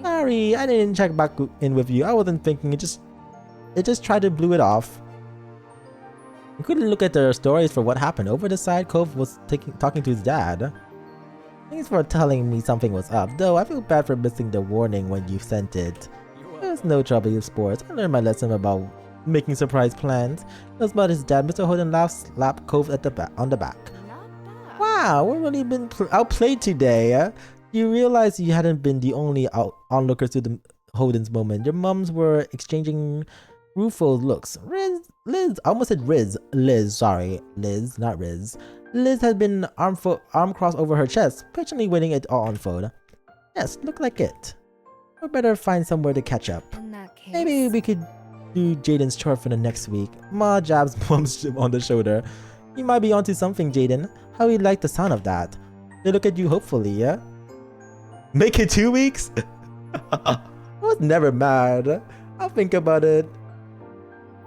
Sorry, I didn't check back in with you. I wasn't thinking. It just tried to blew it off. You couldn't look at the stories for what happened. Over the side, Cove was talking to his dad. Thanks for telling me something was up, though I feel bad for missing the warning when you sent it. There's no trouble with sports. I learned my lesson about making surprise plans. It was about his dad. Mr. Holden slapped Cove at the back, on the back. Wow, we've really been outplayed today. You realize you hadn't been the only onlookers to the Holden's moment. Your mums were exchanging rueful looks. Liz, I almost said Riz. Liz, sorry. Liz, not Riz. Liz had been arm crossed over her chest, patiently waiting it all unfold. Yes, look like it. We better find somewhere to catch up. In that case. Maybe we could do Jaden's chore for the next week. Ma jabs Mom's on the shoulder. You might be onto something, Jaden. How you like the sound of that? They look at you hopefully, yeah? Make it 2 weeks? I was never mad. I'll think about it.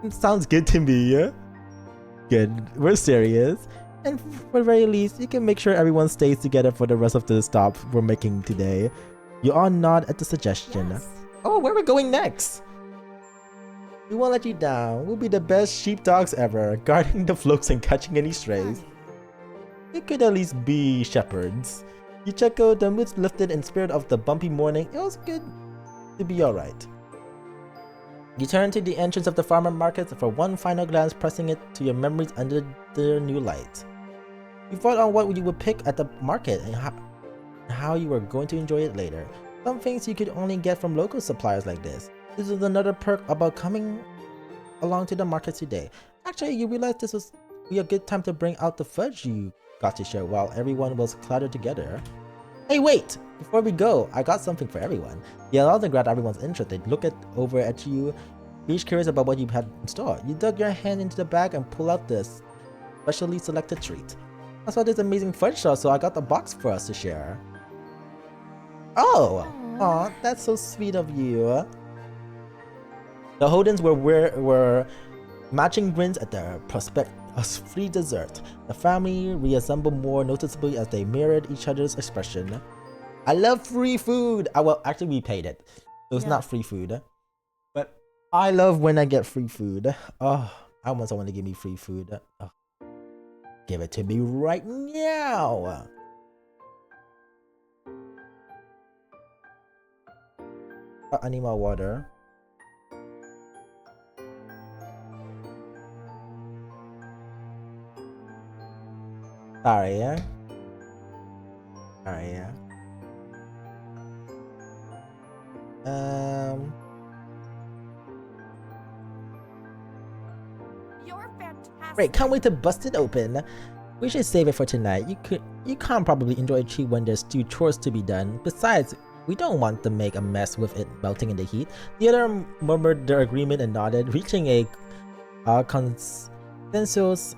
It sounds good to me, yeah? Good. We're serious. And for the very least, you can make sure everyone stays together for the rest of the stop we're making today. You all nod at the suggestion. Yes. Oh, where are we going next? We won't let you down. We'll be the best sheepdogs ever, guarding the floats and catching any strays. We could at least be shepherds. You check out the moods lifted in spirit of the bumpy morning. It was good to be alright. You turn to the entrance of the farmer market for one final glance, pressing it to your memories under the new light. You thought on what you would pick at the market and how you were going to enjoy it later. Some things you could only get from local suppliers like this. This is another perk about coming along to the market today. Actually, you realize this was be a good time to bring out the fudge you got to share while everyone was cluttered together. Hey, wait! Before we go, I got something for everyone. You allowed to grab everyone's interest. They look over at you, each curious about what you had in store. You dug your hand into the bag and pull out this specially selected treat. I saw this amazing fudge sauce, so I got the box for us to share. Oh! Aw, that's so sweet of you. The Holdens were matching grins at their prospect of free dessert. The family reassembled more noticeably as they mirrored each other's expression. I love free food! Well, actually we paid it. So it's not free food. But I love when I get free food. Oh, I want someone to give me free food. Oh. Give it to me right now! I need more water. Sorry, yeah? Sorry, yeah? You're fantastic. Great, can't wait to bust it open. We should save it for tonight. You can't probably enjoy a treat when there's still chores to be done. Besides, we don't want to make a mess with it melting in the heat. The other murmured their agreement and nodded, reaching a consensus.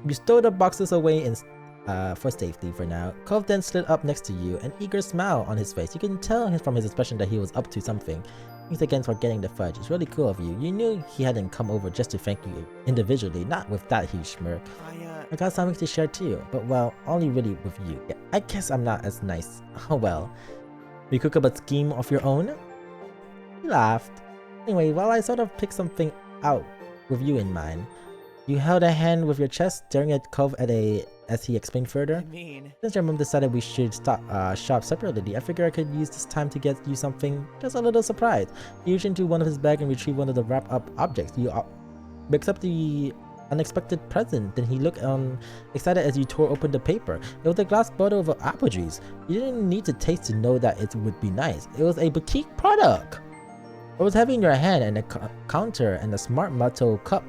You stow the boxes away for safety for now. Cove then slid up next to you, an eager smile on his face. You can tell from his expression that he was up to something. Thanks again for getting the fudge. It's really cool of you. You knew he hadn't come over just to thank you individually, not with that huge smirk. I got something to share too, but well, only really with you. Yeah, I guess I'm not as nice. Oh well. You cook up a scheme of your own? He laughed. Anyway, while I sort of picked something out with you in mind, you held a hand with your chest, staring at Cove as he explained further. Since your mom decided we should shop separately, I figured I could use this time to get you something, just a little surprise. He reached into one of his bags and retrieved one of the wrap-up objects. You accept the unexpected present. Then he looked excited as you tore open the paper. It was a glass bottle of apple juice. You didn't need to taste to know that it would be nice. It was a boutique product. It was heavy in your hand and a counter and a smart metal cup,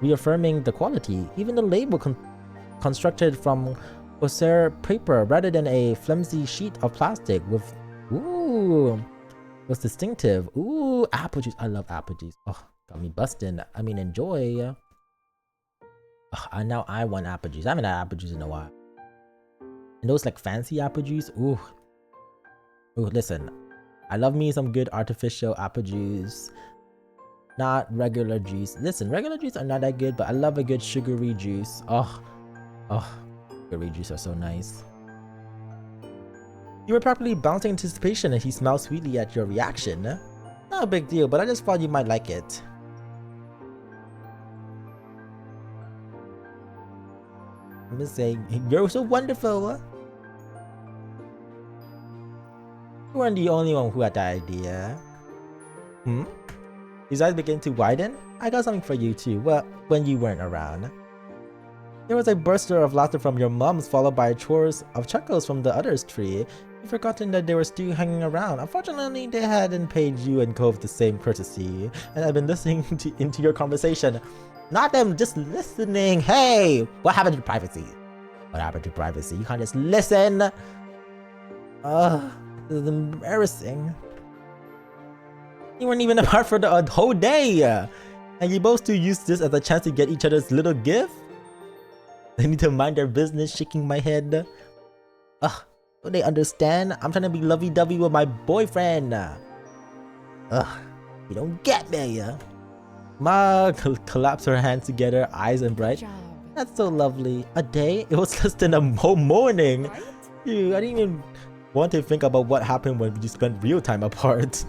reaffirming the quality. Even the label constructed from Corsair paper rather than a flimsy sheet of plastic was distinctive. Ooh, apple juice. I love apple juice. Oh, got me busting. I mean, enjoy. Now I want apple juice. I haven't had apple juice in a while. And those like fancy apple juice. Ooh, listen. I love me some good artificial apple juice. Not regular juice. Listen, regular juice are not that good, but I love a good sugary juice. Oh, sugary juice are so nice. You were probably bouncing in anticipation and he smiled sweetly at your reaction. Not a big deal, but I just thought you might like it. I'm just saying, you're so wonderful. You weren't the only one who had that idea. His eyes began to widen. I got something for you too, well, when you weren't around. There was a burst of laughter from your mums, followed by chorus of chuckles from the other's tree. You've forgotten that they were still hanging around. Unfortunately, they hadn't paid you and Cove the same courtesy, and I've been listening into your conversation. Not them, just listening. Hey, what happened to privacy? What happened to privacy? You can't just listen. Ugh, this is embarrassing. You weren't even apart for the whole day, and you both still used this as a chance to get each other's little gift? They need to mind their business, shaking my head. Ugh, don't they understand? I'm trying to be lovey-dovey with my boyfriend. Ugh, you don't get me. Ma collapsed her hands together, eyes and bright. Good job. That's so lovely. A day? It was less than a whole morning. Right? Ew, I didn't even want to think about what happened when you spent real time apart.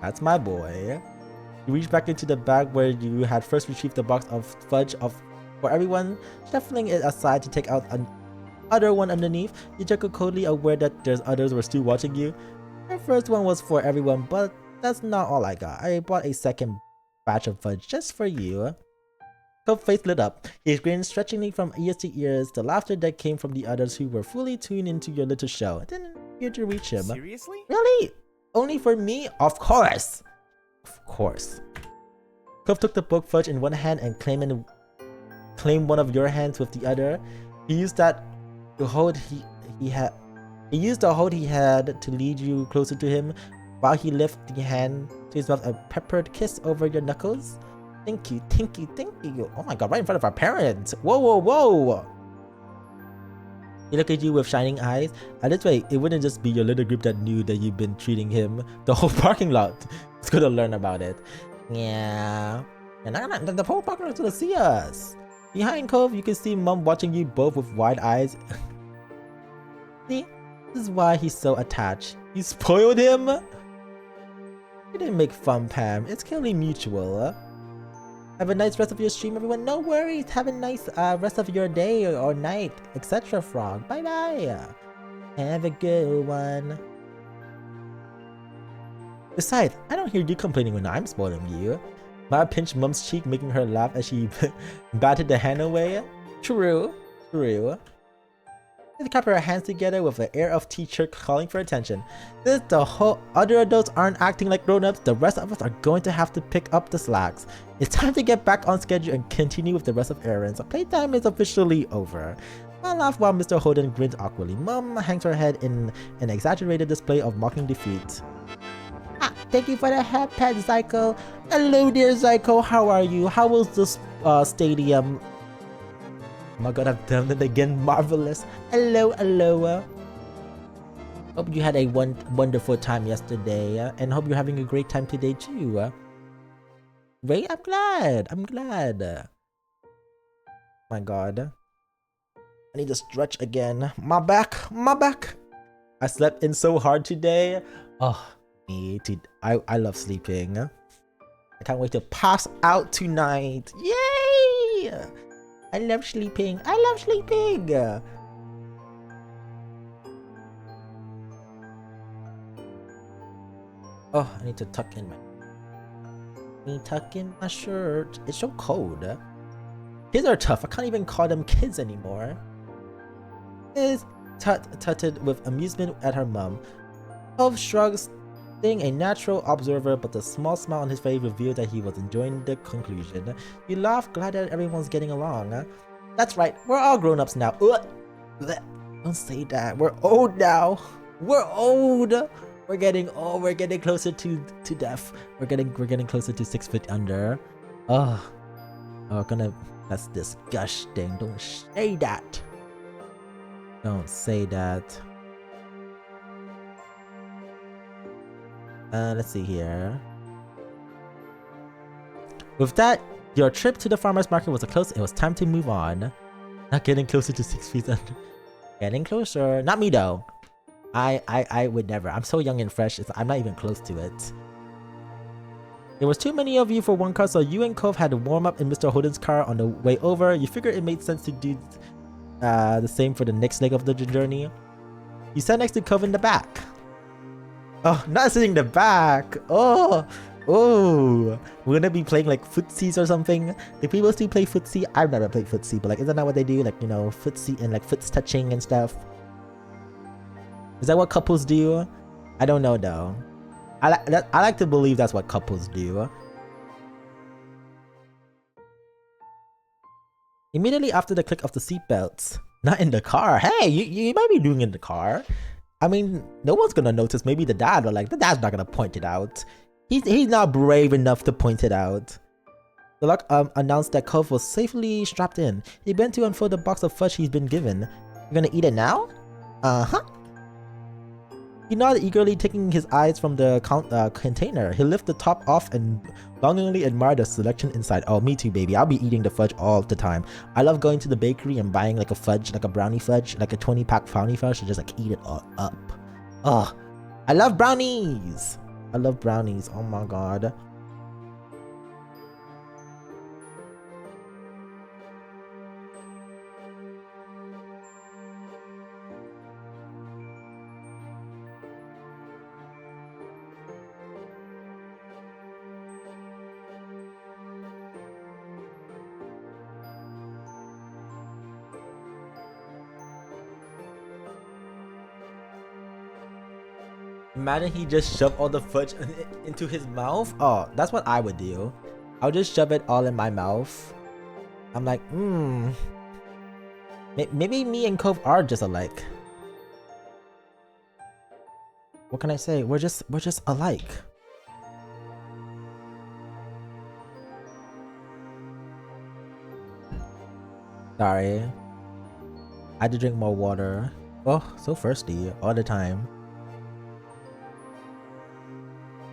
That's my boy. You reached back into the bag where you had first retrieved the box of fudge for everyone, shuffling it aside to take out another one underneath. You chuckled coldly, aware that there's others were still watching you. The first one was for everyone, but that's not all I got. I bought a second batch of fudge just for you. Cove's face lit up. He grinned stretchingly from ears to ears, the laughter that came from the others who were fully tuned into your little show. It didn't appear to reach him. Seriously? Really? Only for me? Of course! Of course. Cove took the book fudge in one hand and claimed one of your hands with the other. He used that to hold he used the hold he had to lead you closer to him while he lifted the hand to his mouth, a peppered kiss over your knuckles. Thank you, thank you, thank you. Oh my god, right in front of our parents. Whoa, whoa, whoa. He looked at you with shining eyes. At this rate, it wouldn't just be your little group that knew that you've been treating him. The whole parking lot is gonna learn about it. Yeah. And the whole parking lot's gonna see us. Behind Cove, you can see Mom watching you both with wide eyes. See? This is why he's so attached. You spoiled him? You didn't make fun, Pam. It's clearly mutual. Have a nice rest of your stream, everyone. No worries. Have a nice rest of your day or night, etc. Frog. Bye bye. Have a good one. Besides, I don't hear you complaining when I'm spoiling you. Ma pinched Mom's cheek, making her laugh as she batted the hand away. True. True. They clapped her hands together with an air of teacher calling for attention. Since the whole other adults aren't acting like grown-ups, the rest of us are going to have to pick up the slacks. It's time to get back on schedule and continue with the rest of errands. Playtime is officially over. I laughed while Mr. Holden grinned awkwardly. Mom hangs her head in an exaggerated display of mocking defeat. Ah, thank you for the hat pet, Zyko. Hello dear Zyko, how are you? How was this stadium? Oh my god, I've done it again. Marvelous. Hello, hello. Hope you had a wonderful time yesterday, and hope you're having a great time today too. Right? I'm glad. I'm glad. My god. I need to stretch again. My back. My back. I slept in so hard today. Oh, me too. I love sleeping. I can't wait to pass out tonight. Yay! I love sleeping. I love sleeping. Oh, I need to tuck in my shirt. It's so cold. Kids are tough. I can't even call them kids anymore. Liz tutted with amusement at her mum. Cove shrugs, staying a natural observer, but the small smile on his face revealed that he was enjoying the conclusion. You laugh, glad that everyone's getting along. That's right, we're all grown-ups now. Don't say that. We're old now. We're old. We're getting old. We're getting closer to death. We're getting closer to 6 feet under. That's disgusting. Don't say that. Don't say that. Let's see here. With that, your trip to the farmer's market was a close. It was time to move on. Not getting closer to 6 feet under. Getting closer. Not me though. I would never. I'm so young and fresh. I'm not even close to it. There was too many of you for one car, so you and Cove had to warm up in Mr. Holden's car on the way over. You figured it made sense to do the same for the next leg of the journey. You sat next to Cove in the back. Oh, not sitting in the back. Oh, we're gonna be playing like footsies or something. Do people still play footsie? I've never played footsie, but like, isn't that what they do? Like, you know, footsie and like foots touching and stuff. Is that what couples do? I don't know though. I like to believe that's what couples do. Immediately after the click of the seatbelts. Not in the car. Hey, you might be doing it in the car. I mean, no one's gonna notice. Maybe the dad, but like the dad's not gonna point it out. He's not brave enough to point it out. The lock announced that Cove was safely strapped in. He bent to unfold the box of fudge he's been given. You're gonna eat it now? Uh-huh. He nodded eagerly, taking his eyes from the container. He lifted the top off and longingly admired the selection inside. Oh, me too, baby. I'll be eating the fudge all the time. I love going to the bakery and buying like a fudge, like a brownie fudge, like a 20-pack brownie fudge, and just like eat it all up. Oh, I love brownies. I love brownies. Oh my god. Imagine he just shoved all the fudge into his mouth. Oh, that's what I would do. I'll just shove it all in my mouth. I'm like, maybe me and Cove are just alike. What can I say? We're just alike. Sorry. I had to drink more water. Oh, so thirsty all the time.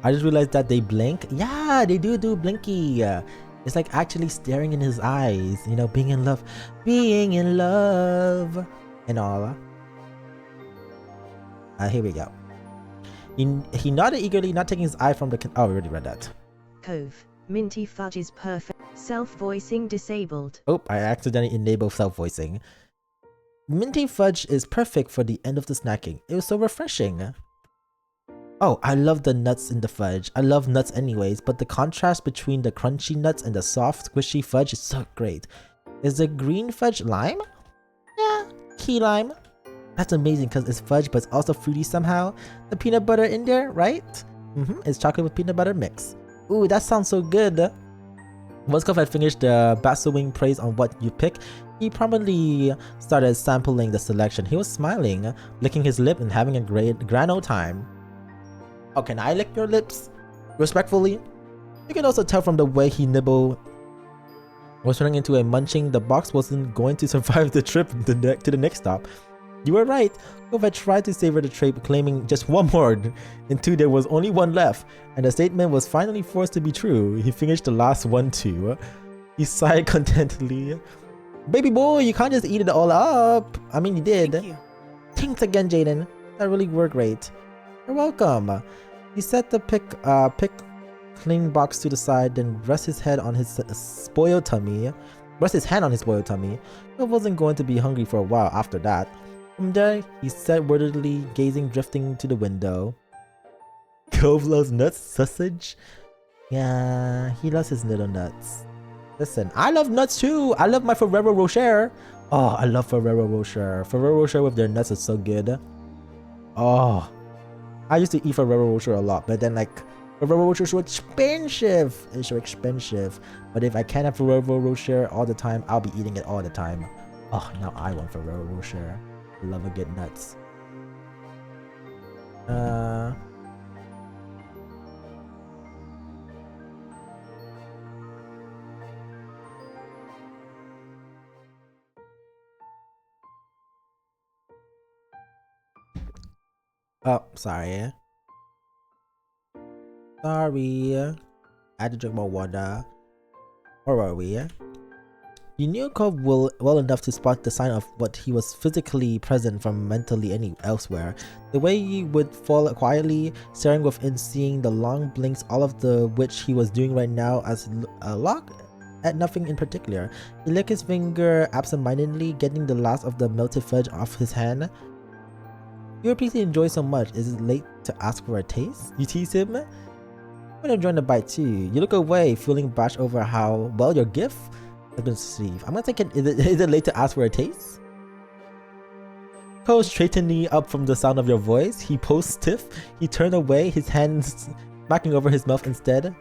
I just realized that they blink. Yeah, they do blinky. It's like actually staring in his eyes, you know, being in love and all. Here we go. He nodded eagerly, not taking his eye from the oh, we already read that. Cove, minty fudge is perfect. Self-voicing disabled. Oh, I accidentally enabled self-voicing. Minty fudge is perfect for the end of the snacking. It was so refreshing. Oh, I love the nuts in the fudge. I love nuts anyways, but the contrast between the crunchy nuts and the soft, squishy fudge is so great. Is the green fudge lime? Yeah, key lime. That's amazing because it's fudge, but it's also fruity somehow. The peanut butter in there, right? It's chocolate with peanut butter mix. Ooh, that sounds so good. Once Cove had finished bestowing praise on what you pick, he promptly started sampling the selection. He was smiling, licking his lip and having a grand old time. Oh, can I lick your lips? Respectfully? You can also tell from the way he nibbled was turning into a munching. The box wasn't going to survive the trip to the next stop. You were right. Cove had tried to savor the trip, claiming just one more, until there was only one left, and the statement was finally forced to be true. He finished the last one too. He sighed contentedly. Baby boy, you can't just eat it all up. I mean, you did. Thank you. Thanks again, Jaden. That really worked great. You're welcome. He set the pick clean box to the side, then rest his head on his spoiled tummy. Rest his hand on his spoiled tummy. He wasn't going to be hungry for a while after that. From there, he sat wordedly, drifting to the window. Cove loves nuts, sausage. Yeah, he loves his little nuts. Listen, I love nuts too. I love my Ferrero Rocher. Oh, I love Ferrero Rocher. Ferrero Rocher with their nuts is so good. Oh, I used to eat Ferrero Rocher a lot, but then like Ferrero Rocher is so expensive. It's so expensive. But if I can't have Ferrero Rocher all the time, I'll be eating it all the time. Oh, now I want Ferrero Rocher. I love a good nuts. Oh, sorry. Sorry. I had to drink more water. Where were we? You knew Cove well enough to spot the sign of what he was physically present from mentally elsewhere. The way he would fall quietly, staring within, seeing the long blinks, all of the which he was doing right now as a lock at nothing in particular. He licked his finger absentmindedly, getting the last of the melted fudge off his hand. You're a piece he enjoys so much. Is it late to ask for a taste? You tease him? I'm gonna enjoy the bite too. You look away, feeling bashed over how well your gift has been received. I'm gonna take it. Is it late to ask for a taste? Cove straightening up from the sound of your voice. He posed stiff. He turned away, his hands smacking over his mouth instead.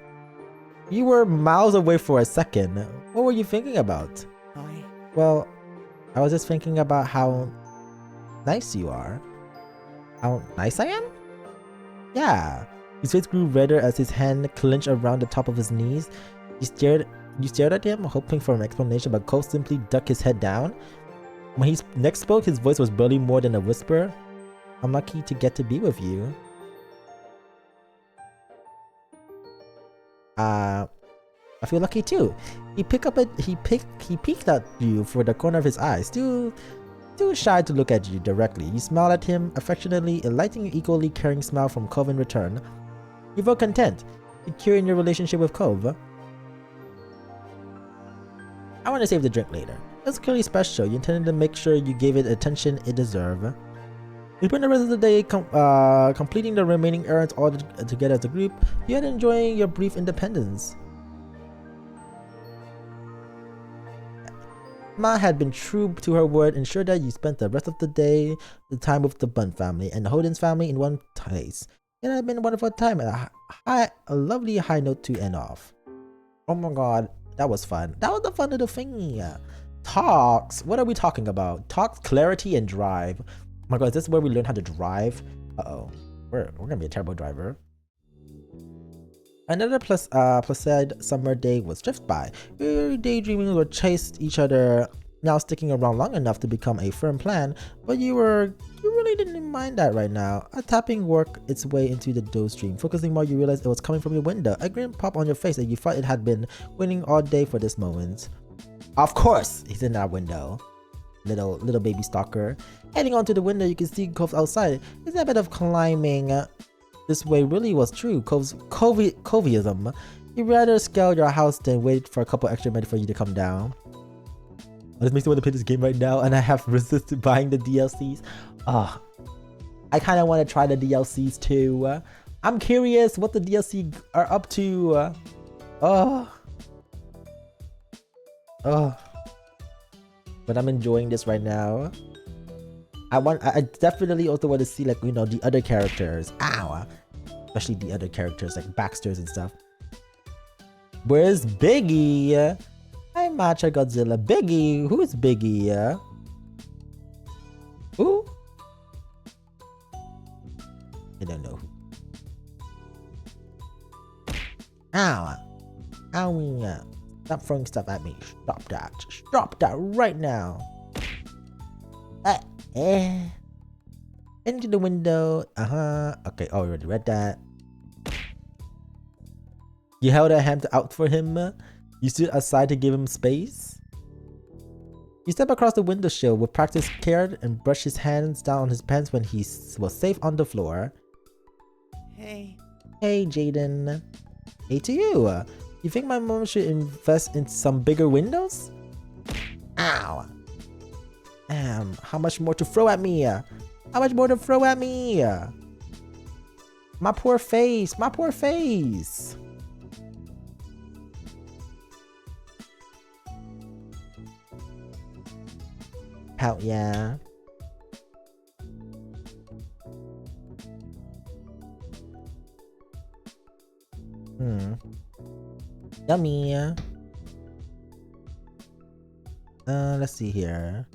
You were miles away for a second. What were you thinking about? Well, I was just thinking about how nice you are. How nice I am? Yeah. His face grew redder as his hand clenched around the top of his knees. You stared at him, hoping for an explanation, but Cove simply ducked his head down. When he next spoke, his voice was barely more than a whisper. I'm lucky to get to be with you. I feel lucky too. He peeked at you for the corner of his eyes, too shy to look at you directly. You smiled at him affectionately, lighting an equally caring smile from Cove in return. You felt content, secure in your relationship with Cove. I want to save the drink later. It's clearly special. You intended to make sure you gave it attention it deserved. You spent the rest of the day completing the remaining errands all together as a group. You had enjoying your brief independence. Ma had been true to her word, ensured that you spent the rest of the time with the Bun family and the Hoden's family in one place. It had been a wonderful time and a lovely high note to end off. Oh my god, that was fun. That was the fun little thingy. Talks. What are we talking about? Talks, clarity, and drive. Oh my god, is this where we learn how to drive? Uh-oh. We're gonna be a terrible driver. Another placid summer day was drift by. Your daydreaming or chased each other, now sticking around long enough to become a firm plan, but you really didn't mind that right now. A tapping worked its way into the dough stream. Focusing more, you realized it was coming from your window. A grin popped on your face and you thought it had been waiting all day for this moment. Of course, he's in that window. Little baby stalker. Heading onto the window, you can see Cove outside. His habit of climbing this way really was true. Coveism. You'd rather scale your house than wait for a couple extra minutes for you to come down. This makes me want to play this game right now, and I have resisted buying the DLCs. I kind of want to try the DLCs too. I'm curious what the DLC are up to. But I'm enjoying this right now. I definitely also want to see, like, you know, the other characters. Ow! Especially the other characters like Baxter's and stuff. Where's Biggie? Hi, Matcha Godzilla. Biggie? Who's Biggie? Who? I don't know. Ow! Owie! Stop throwing stuff at me. Stop that. Stop that right now. Into the window. Okay, I already read that. You held a hand out for him. You stood aside to give him space. You step across the window sill with practiced care and brush his hands down on his pants when he was safe on the floor. Hey. Hey, Jaden. Hey to you. You think my mom should invest in some bigger windows? Ow. How much more to throw at me? How much more to throw at me? My poor face. My poor face. Pout, yeah. Yummy. Let's see here.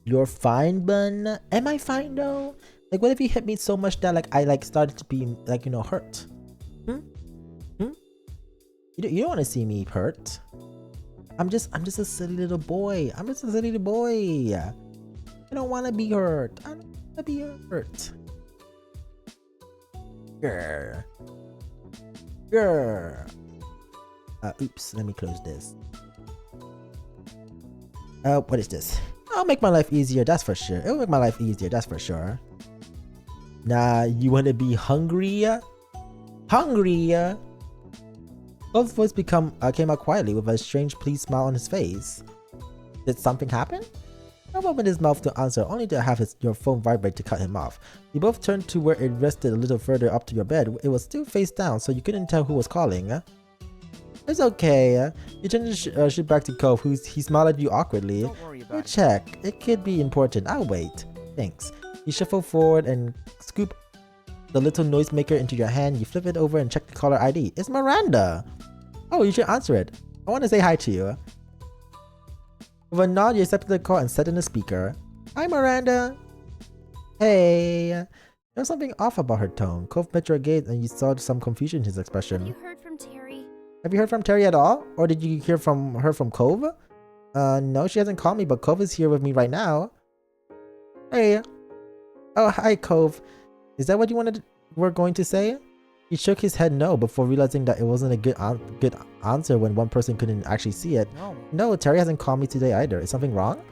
You're fine, Bun? Am I fine though? Like, what if you hit me so much that like I like started to be like, you know, hurt? You don't want to see me hurt. I'm just a silly little boy. I'm just a silly little boy. I don't want to be hurt. I don't want to be hurt. Grr. Grr. Oops, let me close this. What is this? I'll make my life easier, that's for sure. It'll make my life easier, that's for sure. Nah, you wanna be hungry? Hungry? Cove's voice came out quietly with a strange pleased smile on his face. Did something happen? Cobb opened his mouth to answer, only to have your phone vibrate to cut him off. You both turned to where it rested a little further up to your bed. It was still face down, so you couldn't tell who was calling. It's okay. You turn the ship back to Cove, he smiled at you awkwardly. Don't worry You about it. check. It could be important. I'll wait. Thanks. You shuffle forward and scoop the little noisemaker into your hand. You flip it over and check the caller ID. It's Miranda. Oh, you should answer it. I want to say hi to you. With a nod, you accepted the call and set in the speaker. Hi, Miranda. Hey. There's something off about her tone. Cove met your gaze and you saw some confusion in his Have expression. you heard from Terry? Have you heard from Terry at all? Or did you hear from her from Cove? No, she hasn't called me, but Cove is here with me right now. Hey. Oh, hi, Cove. Is that what you were going to say? He shook his head no before realizing that it wasn't a good answer when one person couldn't actually see it. No. No, Terry hasn't called me today either. Is something wrong?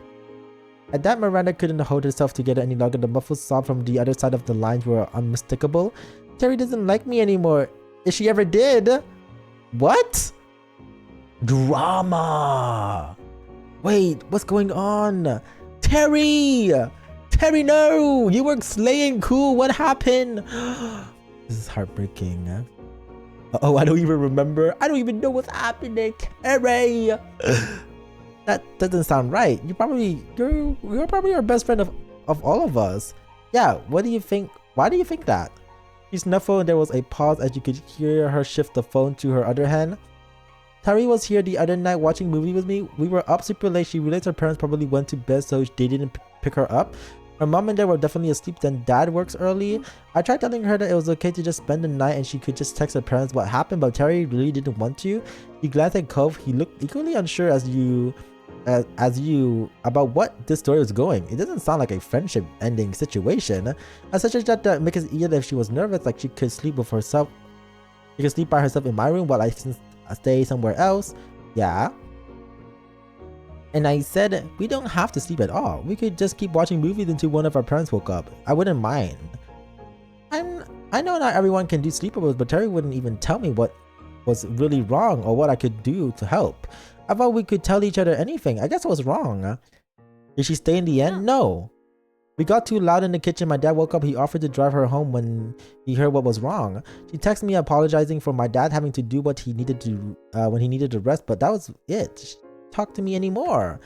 At that, Miranda couldn't hold herself together any longer. The muffled sob from the other side of the lines were unmistakable. Terry doesn't like me anymore. If she ever did. What? Drama. Wait, what's going on? Terry! Terry, no! You were slaying cool. What happened? This is heartbreaking. Oh, I don't even remember. I don't even know what's happening. Terry! That doesn't sound right. You're probably our best friend of all of us. Yeah, what do you think? Why do you think that? She snuffled and there was a pause as you could hear her shift the phone to her other hand. Terry was here the other night watching movie with me. We were up super late. She realized her parents probably went to bed, so they didn't pick her up. Her mom and dad were definitely asleep, then dad works early. I tried telling her that it was okay to just spend the night and she could just text her parents what happened, but Terry really didn't want to. He glanced at Cove. He looked equally unsure as you about what this story was going. It doesn't sound like a friendship ending situation. I suggested that make it easier if she was nervous, like she could sleep with herself. She could sleep by herself in my room while I stay somewhere else. Yeah. And I said, we don't have to sleep at all. We could just keep watching movies until one of our parents woke up. I wouldn't mind. I know not everyone can do sleepovers, but Terry wouldn't even tell me what was really wrong or what I could do to help. I thought we could tell each other anything. I guess I was wrong. Did she stay in the end? No. We got too loud in the kitchen. My dad woke up. He offered to drive her home when he heard what was wrong. She texted me apologizing for my dad having to do what he needed to when he needed to rest, but that was it. She didn't talk to me anymore.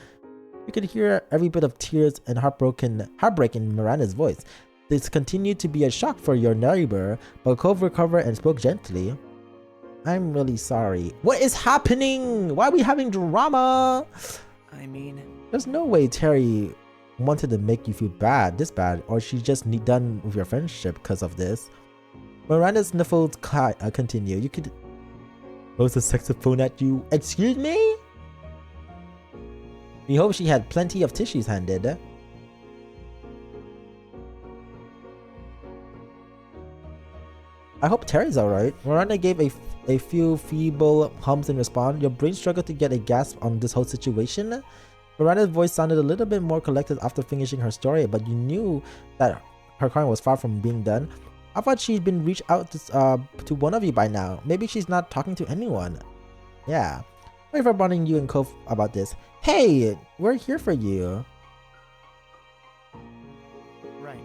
You could hear every bit of tears and heartbreak in Miranda's voice. This continued to be a shock for your neighbor, but Cove recovered and spoke gently. I'm really sorry. What is happening? Why are we having drama? I mean, There's no way Terry wanted to make you feel this bad, or she's just done with your friendship because of this. Miranda sniffled continue. You could throws the saxophone at you. Excuse me? We hope she had plenty of tissues handed. I hope Terry's alright. Miranda gave a few feeble hums in response. Your brain struggled to get a grasp on this whole situation. Miranda's voice sounded a little bit more collected after finishing her story, but you knew that her crime was far from being done. I thought she'd been reached out to one of you by now. Maybe she's not talking to anyone. Yeah. Sorry for bothering you and Cove about this. Hey, we're here for you. right.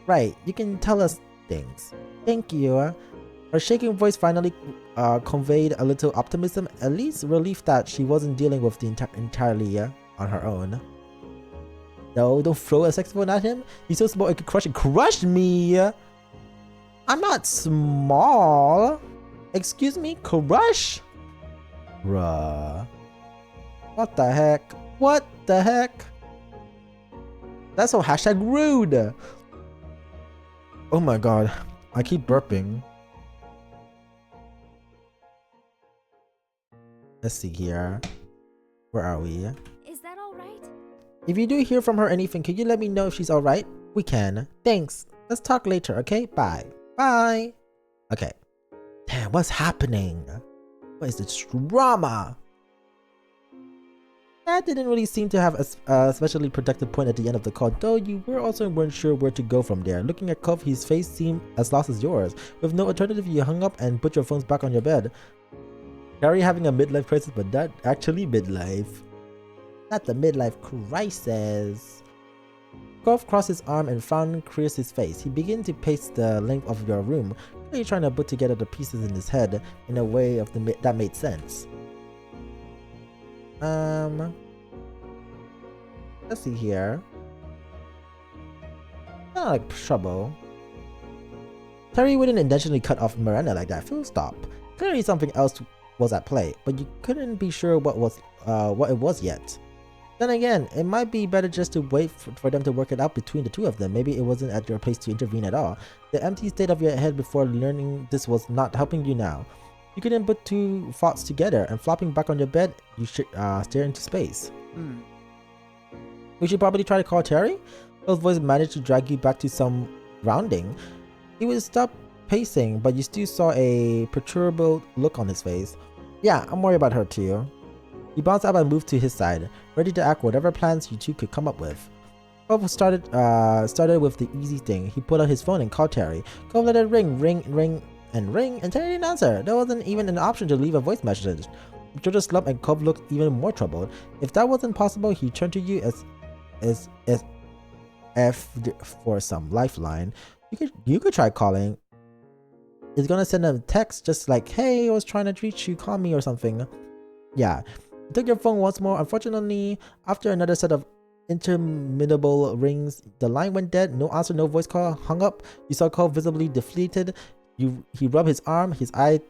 Right, you can tell us things. Thank you. Her shaking voice finally conveyed a little optimism, at least relief that she wasn't dealing with the entirely on her own. No, don't throw a saxophone at him. He's so small it could crush it. Crush me! I'm not small. Excuse me? Crush? Bruh. What the heck? What the heck? That's so #rude. Oh my god. I keep burping. Let's see here. Where are we? Is that all right? If you do hear from her anything, can you let me know if she's alright? We can. Thanks. Let's talk later, okay? Bye. Bye. Okay. Damn, what's happening? What is this drama? That didn't really seem to have a especially productive point at the end of the call, though you weren't sure where to go from there. Looking at Cove, his face seemed as lost as yours. With no alternative, you hung up and put your phones back on your bed. Gary having a midlife crisis, but not actually midlife. Not the midlife crisis. Cove crossed his arm and frown creased his face. He began to pace the length of your room, clearly trying to put together the pieces in his head in a way that made sense. Let's see here. Not like trouble. Terry wouldn't intentionally cut off Miranda like that. Full stop. Clearly something else was at play, but you couldn't be sure what it was yet. Then again, it might be better just to wait for them to work it out between the two of them. Maybe it wasn't at your place to intervene at all. The empty state of your head before learning this was not helping you now. You couldn't put two thoughts together, and flopping back on your bed, you stare into space. We should probably try to call Terry? Those voice managed to drag you back to some grounding. He would stop pacing, but you still saw a perturbed look on his face. Yeah, I'm worried about her too. He bounced up and moved to his side, ready to act whatever plans you two could come up with. Cove started with the easy thing. He pulled out his phone and called Terry. Cove let it ring, and Terry didn't answer. There wasn't even an option to leave a voice message. Georgia slumped and Cove looked even more troubled. If that wasn't possible, he turned to you as for some lifeline. You could try calling. It's gonna send a text just like, hey, I was trying to reach you, call me or something. Yeah. You took your phone once more. Unfortunately, after another set of interminable rings, the line went dead. No answer, no voice call. Hung up. You saw Cole visibly deflated. He rubbed his arm, his eye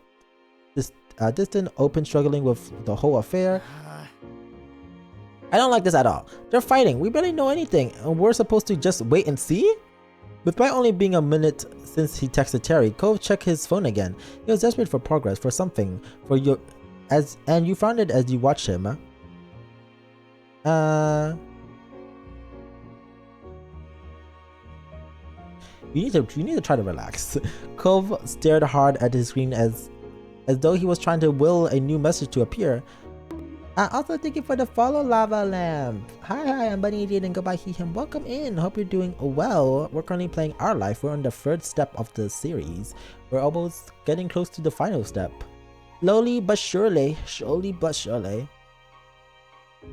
distant, open, struggling with the whole affair. I don't like this at all. They're fighting. We barely know anything, and we're supposed to just wait and see? Despite only being a minute since he texted Terry, Cove checked his phone again. He was desperate for progress, for something, and you found it as you watched him. You need to try to relax. Cove stared hard at his screen as though he was trying to will a new message to appear. Also, thank you for the follow, Lava Lamp. Hi, I'm Bunny Idiot and go by he, him. Welcome in. Hope you're doing well. We're currently playing Our Life. We're on the third step of the series. We're almost getting close to the final step. Slowly but surely.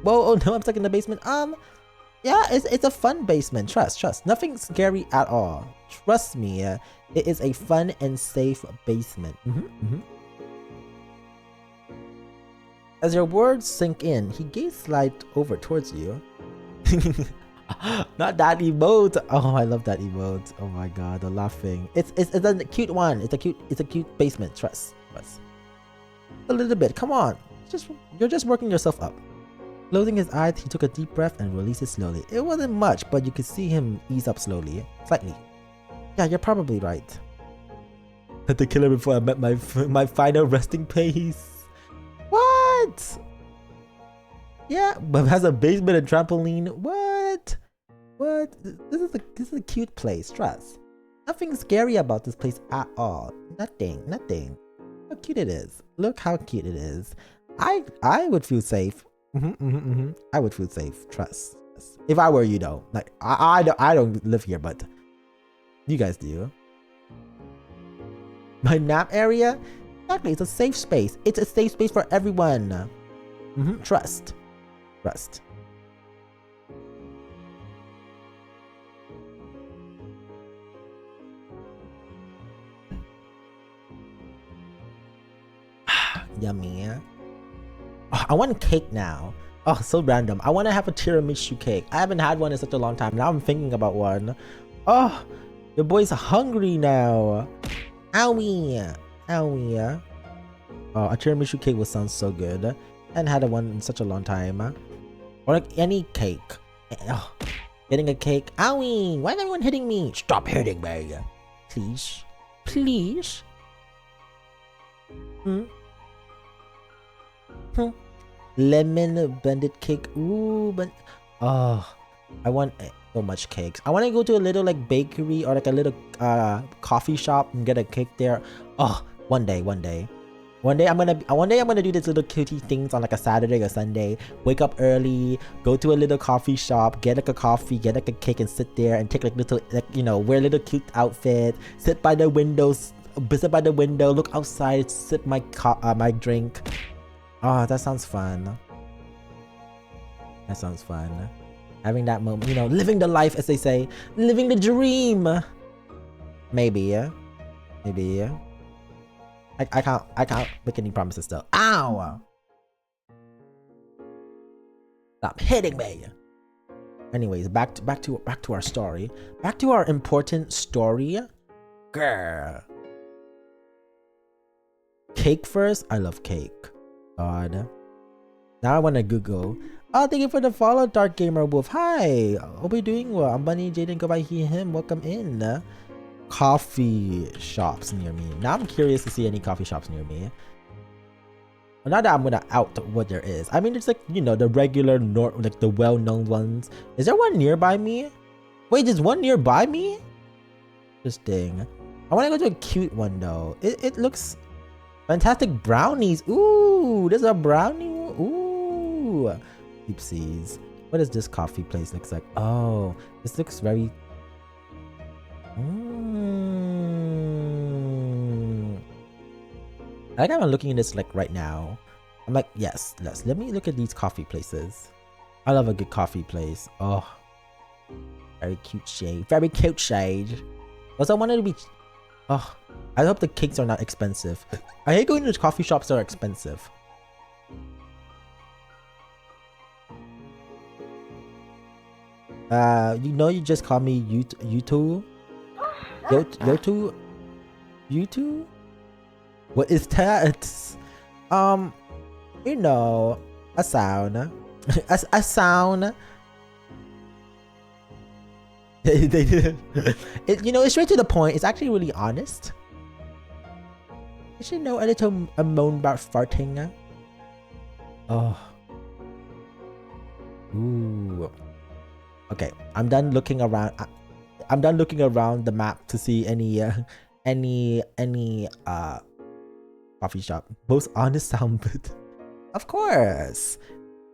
Whoa, oh no, I'm stuck in the basement. Yeah, it's a fun basement. Trust. Nothing scary at all. Trust me, it is a fun and safe basement. As your words sink in, he gazed slight over towards you. Not that emote. Oh, I love that emote. Oh my god, the laughing. It's a cute one. It's a cute basement. Trust. A little bit. Come on. You're just working yourself up. Closing his eyes, he took a deep breath and released it slowly. It wasn't much, but you could see him ease up slowly. Slightly. Yeah, you're probably right. Had to kill her before I met my final resting place. What? Yeah, but it has a basement and trampoline. What? This is a cute place. Trust. Nothing scary about this place at all. Nothing. How cute it is. Look how cute it is. I would feel safe. I would feel safe. Trust. If I were you though. Like I don't live here, but you guys do. My nap area? Exactly, it's a safe space. It's a safe space for everyone. Trust. Yummy. Oh, I want cake now. Oh, so random. I want to have a tiramisu cake. I haven't had one in such a long time. Now I'm thinking about one. Oh, your boy's hungry now. Owie. Oh, a tiramisu cake would sound so good. I hadn't had one in such a long time. Or like any cake. Oh, getting a cake. Owie! Why is everyone hitting me? Stop hitting me. Please. Lemon blended cake. Ooh, but I want so much cakes. I want to go to a little like bakery or like a little coffee shop and get a cake there. Oh, one day I'm gonna do this little cutie things on like a Saturday or Sunday. Wake up early, go to a little coffee shop, get like a coffee, get like a cake, and sit there and take like little, like, you know, wear a little cute outfit, sit by the window, look outside, sip my my drink. Oh, that sounds fun. Having that moment, you know, living the life, as they say, living the dream. Maybe. I can't make any promises though. Ow! Stop hitting me. Anyways, back to our story. Back to our important story. Grr. Cake first. I love cake. God. Now I want to Google. Oh, thank you for the follow, Dark Gamer Wolf. Hi. Hope you're doing well. I'm Bunny Jaden. Go by he, him. Welcome in. Coffee shops near me. Now I'm curious to see any coffee shops near me. Well, not that I'm gonna out what there is. I mean, it's like, you know, the regular, like the well-known ones. Is there one nearby me? Wait, there's one nearby me? Interesting. I want to go to a cute one though. It looks fantastic. Brownies. Ooh, there's a brownie. Ooh. Oopsies. What does this coffee place looks like? Oh, this looks very. I like how I'm looking at this like right now. I'm like, yes, let me look at these coffee places. I love a good coffee place. Oh, very cute shade. Very cute shade. Also, I wanted to be. Oh, I hope the cakes are not expensive. I hate going to coffee shops that are expensive. You know, you just call me YouTube. YouTube. What is that? You know, a sound. a sound. You know, it's straight to the point. It's actually really honest. You should know a little moan about farting. Oh. Ooh. Okay, I'm done looking around. I'm done looking around the map to see any coffee shop. Most honest sound bit. Of course.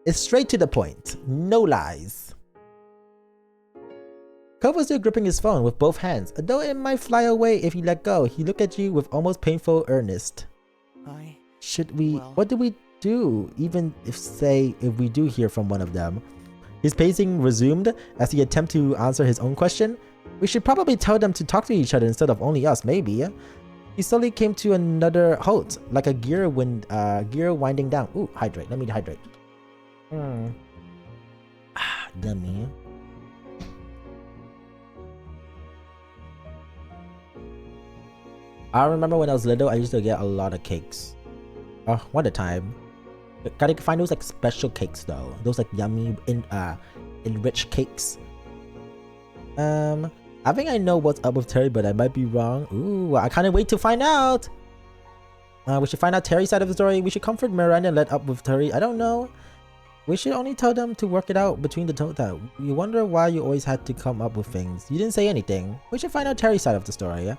It's straight to the point. No lies. Cove was still gripping his phone with both hands, though it might fly away if you let go. He looked at you with almost painful earnest. Should we? Well. What do we do? Even if we do hear from one of them. His pacing resumed as he attempted to answer his own question. We should probably tell them to talk to each other instead of only us, maybe. He slowly came to another halt, like a gear winding down. Ooh, hydrate. Let me hydrate. Dummy. I remember when I was little, I used to get a lot of cakes. Oh, what a time. Gotta find those like special cakes though. Those like yummy enriched cakes. I think I know what's up with Terry, but I might be wrong. Ooh, I can't wait to find out. We should find out Terry's side of the story. We should comfort Miranda and let up with Terry. I don't know. We should only tell them to work it out between the two of them. You wonder why you always had to come up with things. You didn't say anything. We should find out Terry's side of the story, yeah?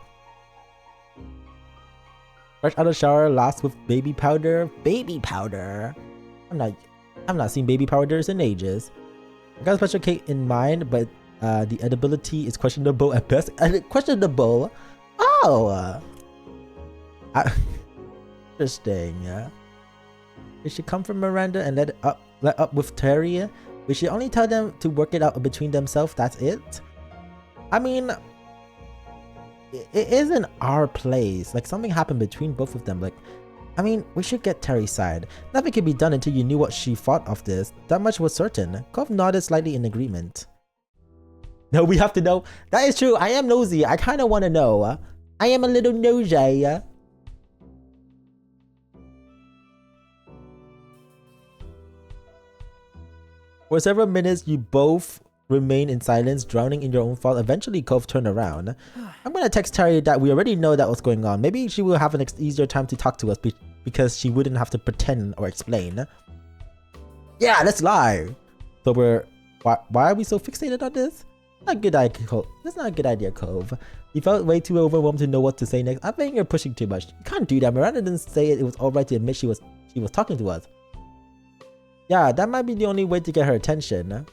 Fresh out of the shower, lost with baby powder. Baby powder? I'm not seeing baby powders in ages. I got a special cake in mind, but the edibility is questionable at best. Questionable? Oh! Interesting, yeah. We should come from Miranda and let up with Terry. We should only tell them to work it out between themselves. That's it. I mean, it isn't our place. Like, something happened between both of them. Like, I mean, we should get Terry's side. Nothing can be done until you knew what she thought of this. That much was certain. Cove nodded slightly in agreement. No, we have to know. That is true. I am nosy. I kind of want to know. I am a little nosy. For several minutes, you both remained in silence, drowning in your own thoughts. Eventually, Cove turned around. I'm gonna text Terry that we already know that what's going on. Maybe she will have an easier time to talk to us because she wouldn't have to pretend or explain. Yeah, let's lie. So why are we so fixated on this? Not a good idea, Cove. That's not a good idea, Cove. You felt way too overwhelmed to know what to say next. I think you're pushing too much. You can't do that. Miranda didn't say it was alright to admit she was talking to us. Yeah, that might be the only way to get her attention.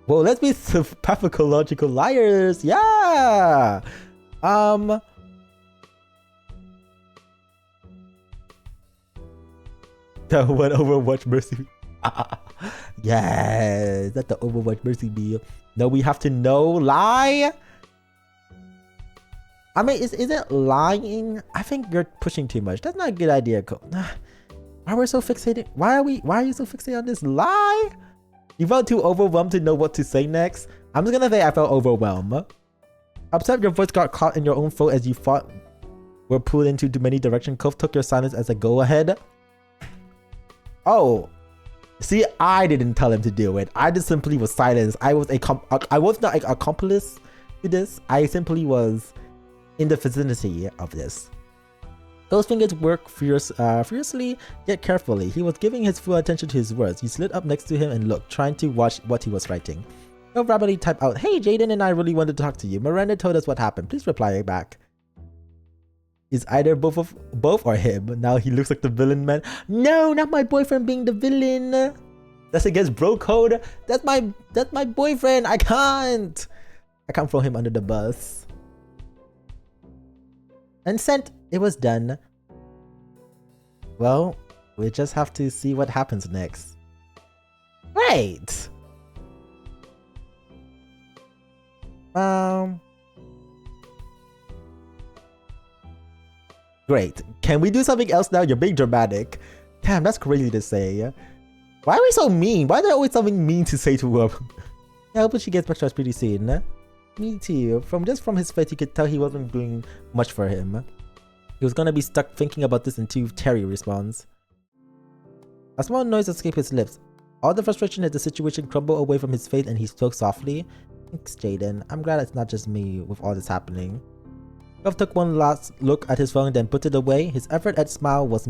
Well, let's be pathological liars. Yeah. The one Overwatch Mercy. Yes, that's the Overwatch Mercy meal. No, we have to know. Lie. I mean, is it lying? I think you're pushing too much. That's not a good idea. Why are we so fixated? Why are you so fixated on this lie? You felt too overwhelmed to know what to say next? I'm just gonna say I felt overwhelmed. Upset your voice got caught in your own throat as you fought were pulled into too many directions. Cove took your silence as a go-ahead. Oh. See, I didn't tell him to do it. I just simply was silenced. I was not an accomplice to this. I simply was in the vicinity of this. Those fingers worked furiously yet carefully. He was giving his full attention to his words. You slid up next to him and looked, trying to watch what he was writing. He'll rapidly type out, "Hey, Jaden and I really wanted to talk to you. Miranda told us what happened. Please reply back." Is either both or him. Now he looks like the villain man. No, not my boyfriend being the villain. That's against bro code. That's my boyfriend. I can't throw him under the bus. And sent. It was done. Well, we just have to see what happens next. Great. Great. Can we do something else now? You're being dramatic. Damn, that's crazy to say. Why are we so mean? Why is there always something mean to say to her? I hope she gets back to us pretty soon. Me too. From his face, you could tell he wasn't doing much for him. He was gonna be stuck thinking about this until Terry responds. A small noise escaped his lips. All the frustration at the situation crumbled away from his face and he spoke softly. Thanks, Jaden. I'm glad it's not just me with all this happening. Cove took one last look at his phone, then put it away. His effort at smile was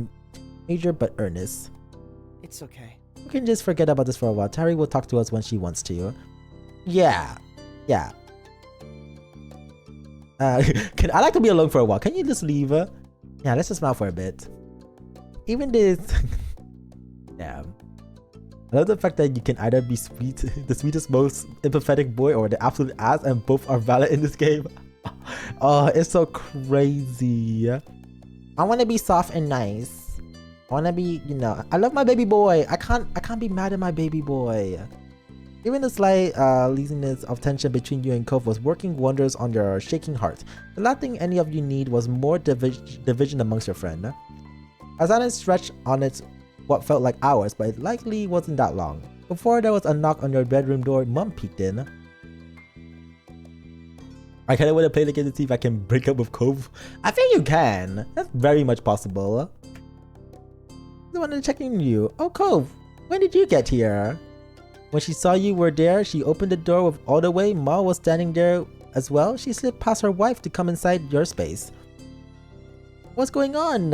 major but earnest. It's okay. We can just forget about this for a while. Terry will talk to us when she wants to. Yeah. Yeah. I like to be alone for a while. Can you just leave? Yeah, let's just smile for a bit. Even this... Damn. I love the fact that you can either be sweet, the sweetest, most empathetic boy, or the absolute ass, and both are valid in this game. Oh, it's so crazy. I want to be soft and nice. I want to be, you know, I love my baby boy. I can't be mad at my baby boy. Even the slight looseness of tension between you and Cove was working wonders on your shaking heart. The last thing any of you need was more division amongst your friend. A silence stretched on its what felt like hours, but it likely wasn't that long. Before there was a knock on your bedroom door, Mom peeked in. I kinda wanna play the game to see if I can break up with Cove. I think you can. That's very much possible. I wanted to check in on you. Oh, Cove, when did you get here? When she saw you were there, she opened the door with all the way. Ma was standing there as well. She slipped past her wife to come inside your space. What's going on?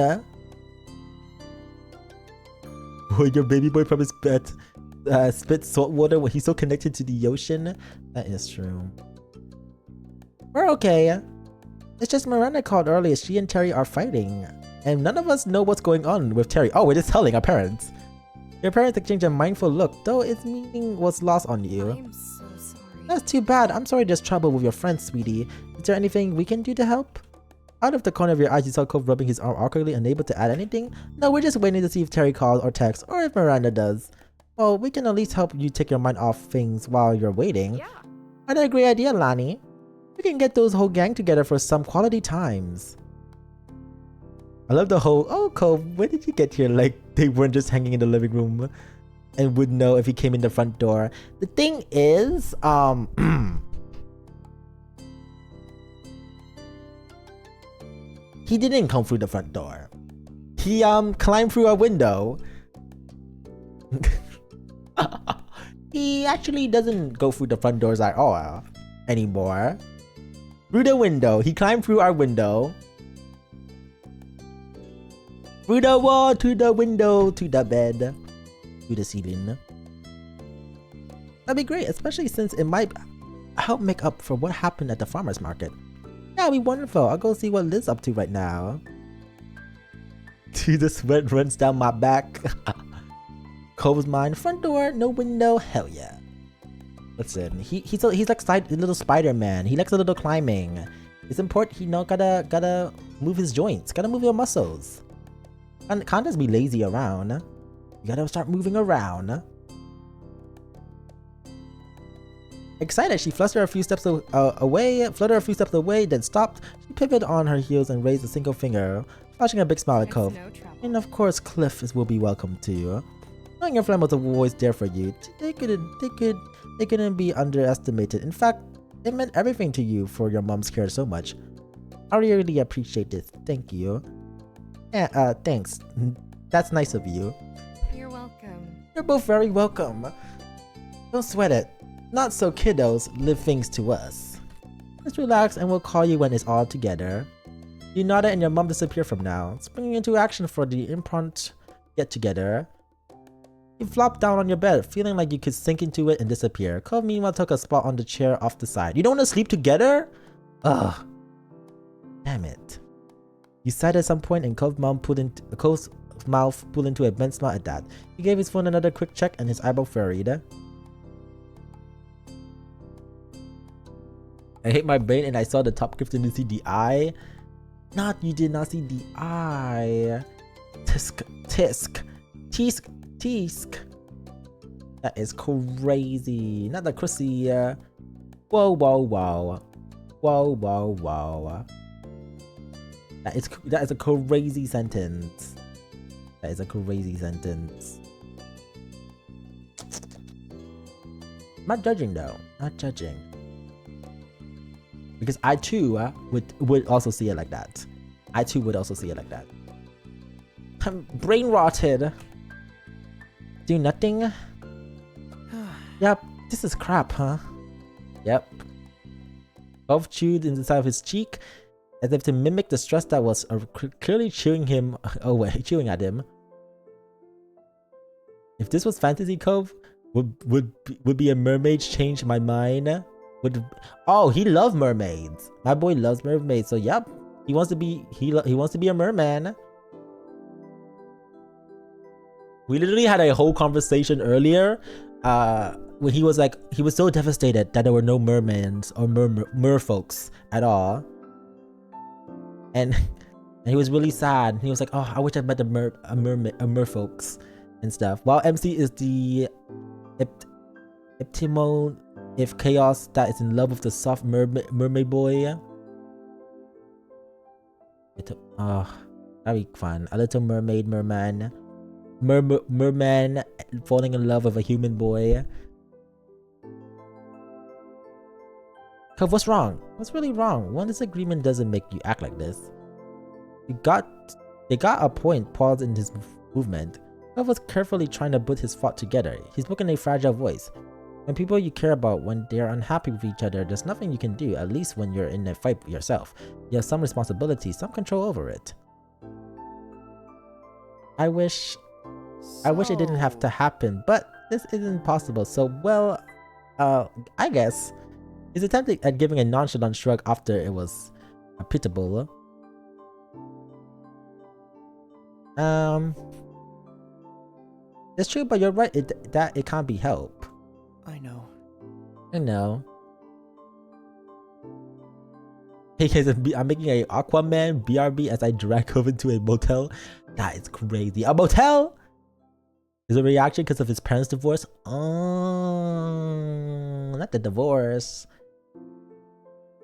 Oh, your baby boy from his bed spit salt water when he's so connected to the ocean. That is true. We're okay. It's just Miranda called earlier. She and Terry are fighting. And none of us know what's going on with Terry. Oh, we're just telling our parents. Your parents exchanged a mindful look, though its meaning was lost on you. I'm so sorry. That's too bad. I'm sorry there's trouble with your friends, sweetie. Is there anything we can do to help? Out of the corner of your eyes, you saw Cove rubbing his arm awkwardly, unable to add anything. No, we're just waiting to see if Terry calls or texts, or if Miranda does. Well, we can at least help you take your mind off things while you're waiting. Yeah. Another great idea, Lani. We can get those whole gang together for some quality times. I love the whole, oh, Cove, when did you get here? Like, they weren't just hanging in the living room and would know if he came in the front door. The thing is, he didn't come through the front door. He, climbed through a window. He actually doesn't go through the front doors at all anymore. Through the window. He climbed through our window. Through the wall, to the window, to the bed, to the ceiling. That'd be great, especially since it might help make up for what happened at the farmer's market. That'd be wonderful. I'll go see what Liz's up to right now. Dude, the sweat runs down my back. Cove's mind. Front door, no window. Hell yeah. Listen, he's like a little Spider-Man. He likes a little climbing. It's important, you know, gotta move his joints. Gotta move your muscles. And can't just be lazy around. You gotta start moving around. Excited, she fluttered a few steps away, then stopped. She pivoted on her heels and raised a single finger, flashing a big smile at Cove. No trouble. And of course, Cliff will be welcome too. Knowing your friend was always there for you, they couldn't be underestimated. In fact, it meant everything to you for your mom's care so much. I really appreciate this. Thank you. Yeah, thanks. That's nice of you. You're welcome. You're both very welcome. Don't sweat it. Not so kiddos live things to us. Just relax and we'll call you when it's all together. You nodded and your mom disappeared from now, springing into action for the impromptu get-together. You flopped down on your bed, feeling like you could sink into it and disappear. Cove meanwhile took a spot on the chair off the side. You don't want to sleep together? Ugh. Damn it. You sighed at some point and Cove's mouth pulled into a bent smile at that. He gave his phone another quick check and his eyebrow furrowed. I hit my brain and I saw the top gift and see the eye. Not you did not see the eye. Tisk. That is crazy. Not the crazy. Whoa. That is a crazy sentence. That is a crazy sentence. Not judging though. Not judging. Because I too would also see it like that. I too would also see it like that. I'm brain rotted. Do nothing? Yep, this is crap, huh? Yep. Both chewed inside of his cheek as if to mimic the stress that was clearly chewing him away, chewing at him. If this was Fantasy Cove, would be a mermaid change my mind? Oh, he loves mermaids. My boy loves mermaids, so yep, he wants to be a merman. We literally had a whole conversation earlier, when he was so devastated that there were no mermaids or merfolks at all, and he was really sad. He was like, "Oh, I wish I met a merfolks and stuff." While MC is the optimal if chaos that is in love with the soft mermaid boy. That'd be fun. A little merman falling in love with a human boy. Cove, what's wrong? What's really wrong? One disagreement doesn't make you act like this. They got a point. Paused in his movement. Cove was carefully trying to put his thought together. He spoke in a fragile voice. When people you care about, when they are unhappy with each other, there's nothing you can do, at least when you're in a fight yourself. You have some responsibility, some control over it. I wish it didn't have to happen, but this isn't possible, so well, I guess. His attempt at giving a nonchalant shrug after it was pitiable. It's true, but you're right, it can't be helped. I know. Hey guys, I'm making a Aquaman BRB as I drag Cove into a motel. That is crazy. A motel? Is a reaction because of his parents' divorce? Oh, not the divorce.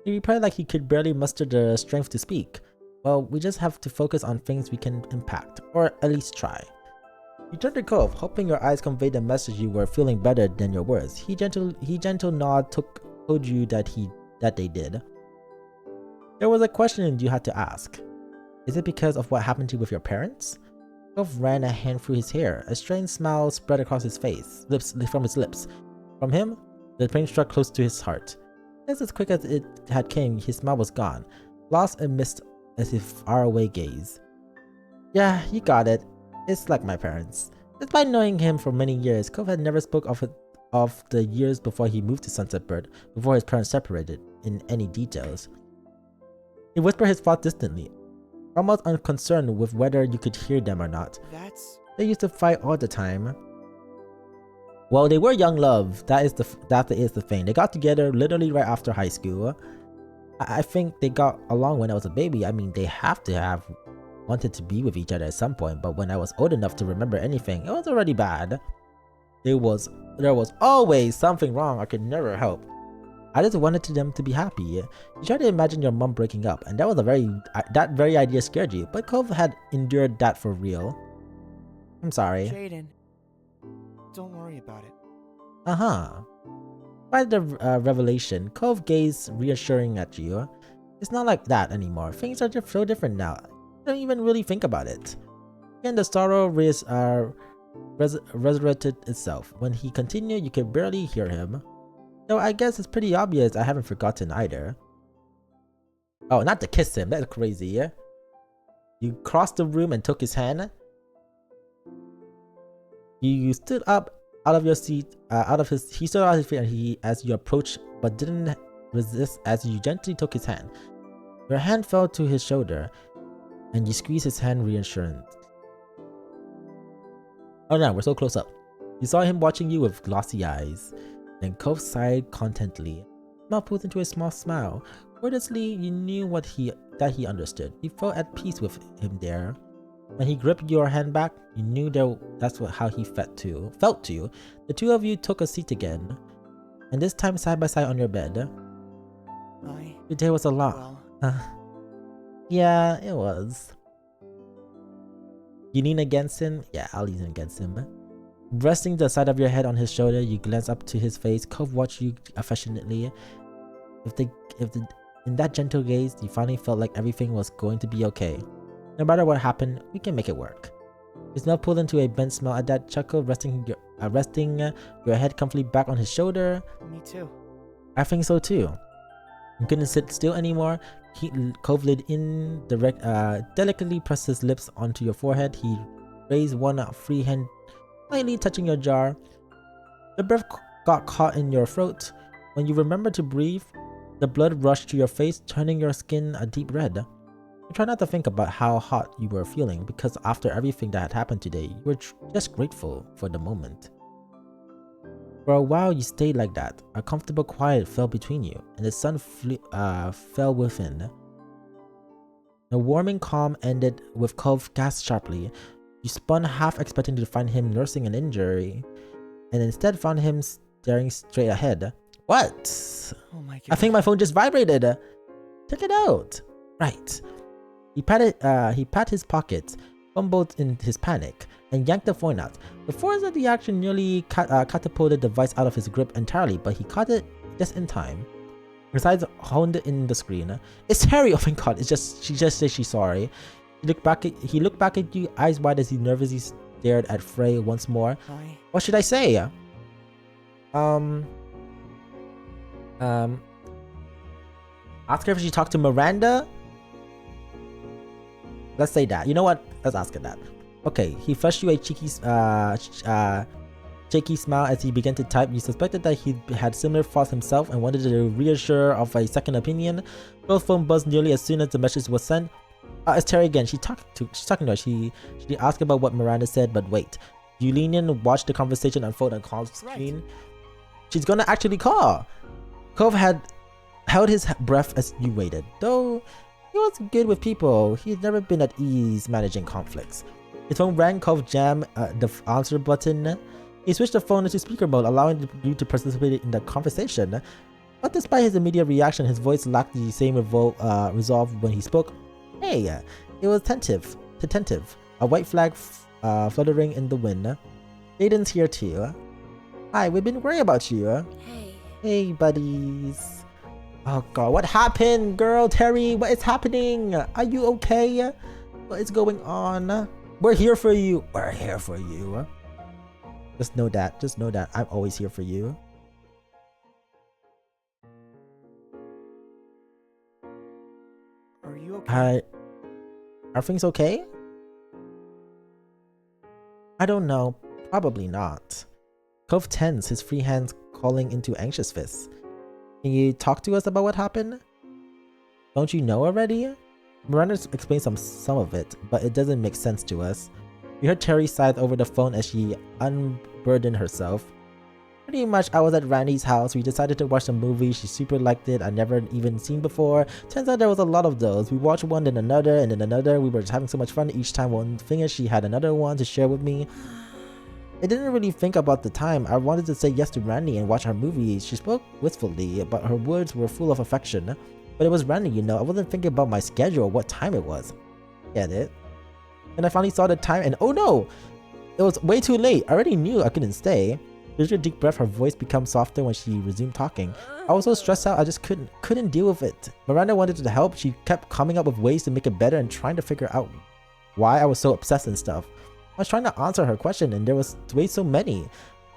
He replied like he could barely muster the strength to speak. Well, we just have to focus on things we can impact, or at least try. You turned to Cove, hoping your eyes conveyed the message you were feeling better than your words. He gentle nod told you that they did. There was a question you had to ask. Is it because of what happened to you with your parents? Cove ran a hand through his hair. A strange smile spread across his face, from his lips. From him, the pain struck close to his heart. Just as quick as it had came, his smile was gone, lost amidst as if faraway gaze. Yeah, you got it. It's like my parents. Despite knowing him for many years, Cove had never spoke of the years before he moved to Sunset Bird, before his parents separated, in any details. He whispered his thoughts distantly, almost unconcerned with whether you could hear them or not. They used to fight all the time. Well, they were young love. That is the thing. They got together literally right after high school. I think they got along when I was a baby. I mean, they have to have wanted to be with each other at some point, but when I was old enough to remember anything, it was already bad. There was always something wrong I could never help. I just wanted them to be happy. You tried to imagine your mom breaking up, and that very idea scared you, but Cove had endured that for real. I'm sorry. Jaden. Don't worry about it. Uh-huh. By the revelation, Cove gazed reassuring at you. It's not like that anymore. Things are so different now. You don't even really think about it. Again, the sorrow resurrected itself. When he continued, you could barely hear him. Though I guess it's pretty obvious I haven't forgotten either. Oh, not to kiss him. That's crazy, yeah? You crossed the room and took his hand. You stood up out of your seat, he stood out of his feet and as you approached, but didn't resist as you gently took his hand. Your hand fell to his shoulder, and you squeezed his hand reassurance. Oh no, we're so close up. You saw him watching you with glossy eyes. Then Cove sighed contentedly. Mouth pulled into a small smile. Wordlessly, you knew that he understood. You felt at peace with him there. When he gripped your hand back, you knew that's how he felt too. The two of you took a seat again, and this time side by side on your bed. Your day was a lot. Yeah, it was. You lean against him? Yeah, I'll lean against him. Resting the side of your head on his shoulder, you glance up to his face. Cove watched you affectionately. In that gentle gaze, you finally felt like everything was going to be okay. No matter what happened, we can make it work. His mouth pulled into a bent smile at that chuckle, resting your head comfortably back on his shoulder. Me too. I think so too. You couldn't sit still anymore. Cove leaned in, delicately pressed his lips onto your forehead. He raised one free hand, lightly touching your jaw. The breath got caught in your throat. When you remembered to breathe, the blood rushed to your face, turning your skin a deep red. You try not to think about how hot you were feeling, because after everything that had happened today, you were just grateful for the moment. For a while, you stayed like that. A comfortable quiet fell between you, and the sun fell within. The warming calm ended with Cove gasped sharply. You spun, half expecting to find him nursing an injury, and instead found him staring straight ahead. What? Oh my god. I think my phone just vibrated. Check it out. Right. He pat his pockets, fumbled in his panic, and yanked the phone out. The force of the action nearly catapulted the device out of his grip entirely, but he caught it just in time. His eyes honed in the screen. It's Harry! Oh my god! She just said she's sorry. He looked back at you, eyes wide as he nervously stared at Frey once more. Hi. What should I say? Ask her if she talked to Miranda. Let's say that. You know what? Let's ask her that. Okay, he flashed you a cheeky smile as he began to type. You suspected that he had similar thoughts himself and wanted to reassure of a second opinion. Both phone buzzed nearly as soon as the message was sent. It's Terry again. She's talking to her. She asked about what Miranda said, but wait. You lean in and watch the conversation unfold on Cove's screen. She's gonna actually call. Cove had held his breath as you waited. Though he was good with people, he'd never been at ease managing conflicts. His phone rang. Cove jammed the answer button. He switched the phone into speaker mode, allowing you to participate in the conversation. But despite his immediate reaction, his voice lacked the same resolve when he spoke. Hey, it was attentive. A white flag fluttering in the wind. Aiden's here too. Hi, we've been worried about you. Hey, buddies. Oh god, what happened, girl? Terry, what is happening? Are you okay? What is going on? We're here for you. We're here for you. Just know that I'm always here for you. Are you okay? Are things okay? I don't know. Probably not. Cove tensed, his free hands calling into anxious fists. Can you talk to us about what happened? Don't you know already? Miranda explained some of it, but it doesn't make sense to us. We heard Terry sigh over the phone as she unburdened herself. Pretty much, I was at Randy's house. We decided to watch a movie. She super liked it. I'd never even seen before. Turns out there was a lot of those. We watched one, then another, and then another. We were just having so much fun. Each time one finished, she had another one to share with me. I didn't really think about the time. I wanted to say yes to Randy and watch her movie. She spoke wistfully, but her words were full of affection. But it was Randy, you know. I wasn't thinking about my schedule or what time it was. Get it? And I finally saw the time and oh no! It was way too late. I already knew I couldn't stay. She took a deep breath. Her voice became softer when she resumed talking. I was so stressed out, I just couldn't deal with it. Miranda wanted to help. She kept coming up with ways to make it better and trying to figure out why I was so obsessed and stuff. I was trying to answer her question and there was way so many,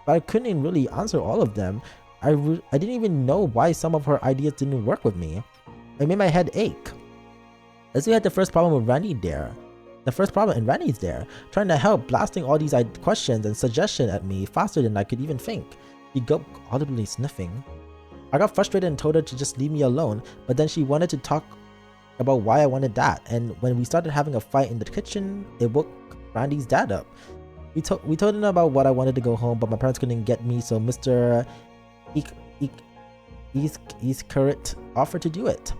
but I couldn't really answer all of them. I didn't even know why some of her ideas didn't work with me. It made my head ache. As we had the first problem with Randy there. The first problem and Randy's there, trying to help, blasting all these questions and suggestions at me faster than I could even think. She gulped, audibly sniffing. I got frustrated and told her to just leave me alone, but then she wanted to talk about why I wanted that, and when we started having a fight in the kitchen, it woke Randy's dad up. We told him about what I wanted to go home, but my parents couldn't get me, so Mr. Current offered to do it.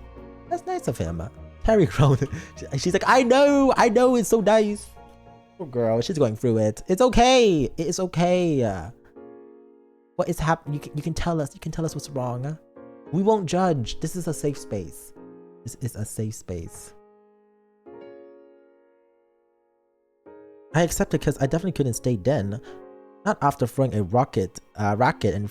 That's nice of him. Terry groaned. She's like, I know, it's so nice. Poor girl, she's going through it. It's okay. It's okay. What is happening? You can tell us. You can tell us what's wrong. We won't judge. This is a safe space. This is a safe space. I accepted because I definitely couldn't stay then. Not after throwing a racket and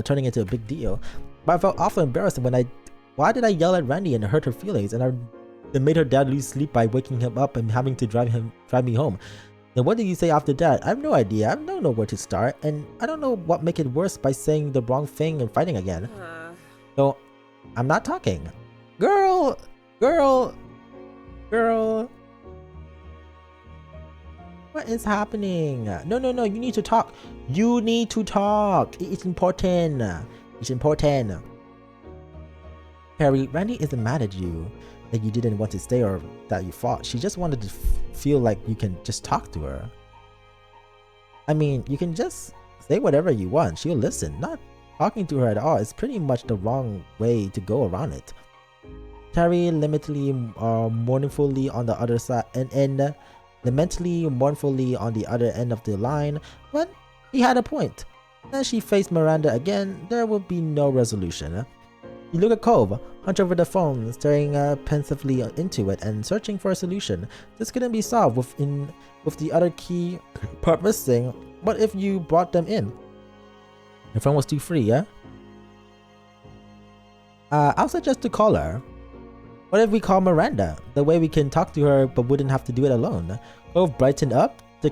turning it into a big deal. But I felt awful embarrassed when why did I yell at Randy and hurt her feelings, and it made her dad lose sleep by waking him up and having to drive me home. Then what did you say after that? I have no idea. I don't know where to start, and I don't know what make it worse by saying the wrong thing and fighting again. So I'm not talking. Girl. What is happening? No, you need to talk. You need to talk. It's important. It's important. Harry, Randy isn't mad at you that you didn't want to stay or that you fought. She just wanted to feel like you can just talk to her. I mean, you can just say whatever you want. She'll listen. Not talking to her at all is pretty much the wrong way to go around it. Terry lamentedly mournfully on the other side and lamentedly mournfully on the other end of the line, but he had a point. As she faced Miranda again, there would be no resolution. You look at Cove, hunch over the phone, staring pensively into it and searching for a solution. This couldn't be solved with the other key part missing. What if you brought them in? Your phone was too free, yeah? I'll suggest to call her. What if we call Miranda? The way we can talk to her but wouldn't have to do it alone. Cove brightened up, the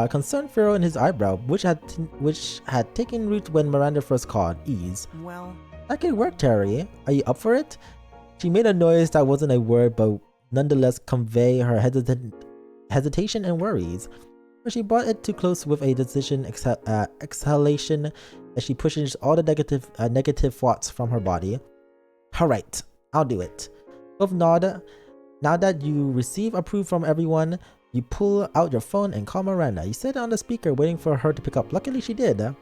concern furrow in his eyebrow, which had taken root when Miranda first called, ease. Well, That could work, Terry. Are you up for it? She made a noise that wasn't a word but nonetheless convey her hesitation and worries. But she brought it too close with a decision exhalation as she pushes all the negative thoughts from her body. Alright, I'll do it. Both nod. Now that you receive approval from everyone, you pull out your phone and call Miranda. You sit on the speaker waiting for her to pick up. Luckily she did. Hi.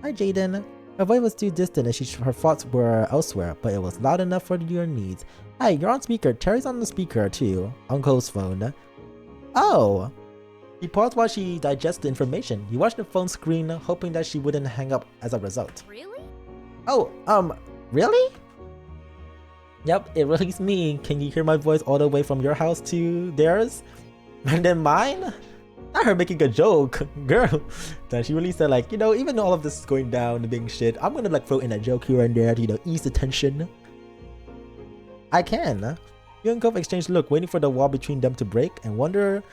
Hi, Jaden. Her voice was too distant and her thoughts were elsewhere, but it was loud enough for your needs. Hi, you're on speaker. Terry's on the speaker too. Uncle's phone. Oh! She paused while she digested the information. You watched the phone screen, hoping that she wouldn't hang up as a result. Really? Oh, really? Yep, it really is me. Can you hear my voice all the way from your house to theirs? And then mine? Not her making a joke, girl. Then she really said like, even though all of this is going down and being shit, I'm gonna like throw in a joke here and there to, ease the tension. I can. You and Cove exchanged look, waiting for the wall between them to break and wonder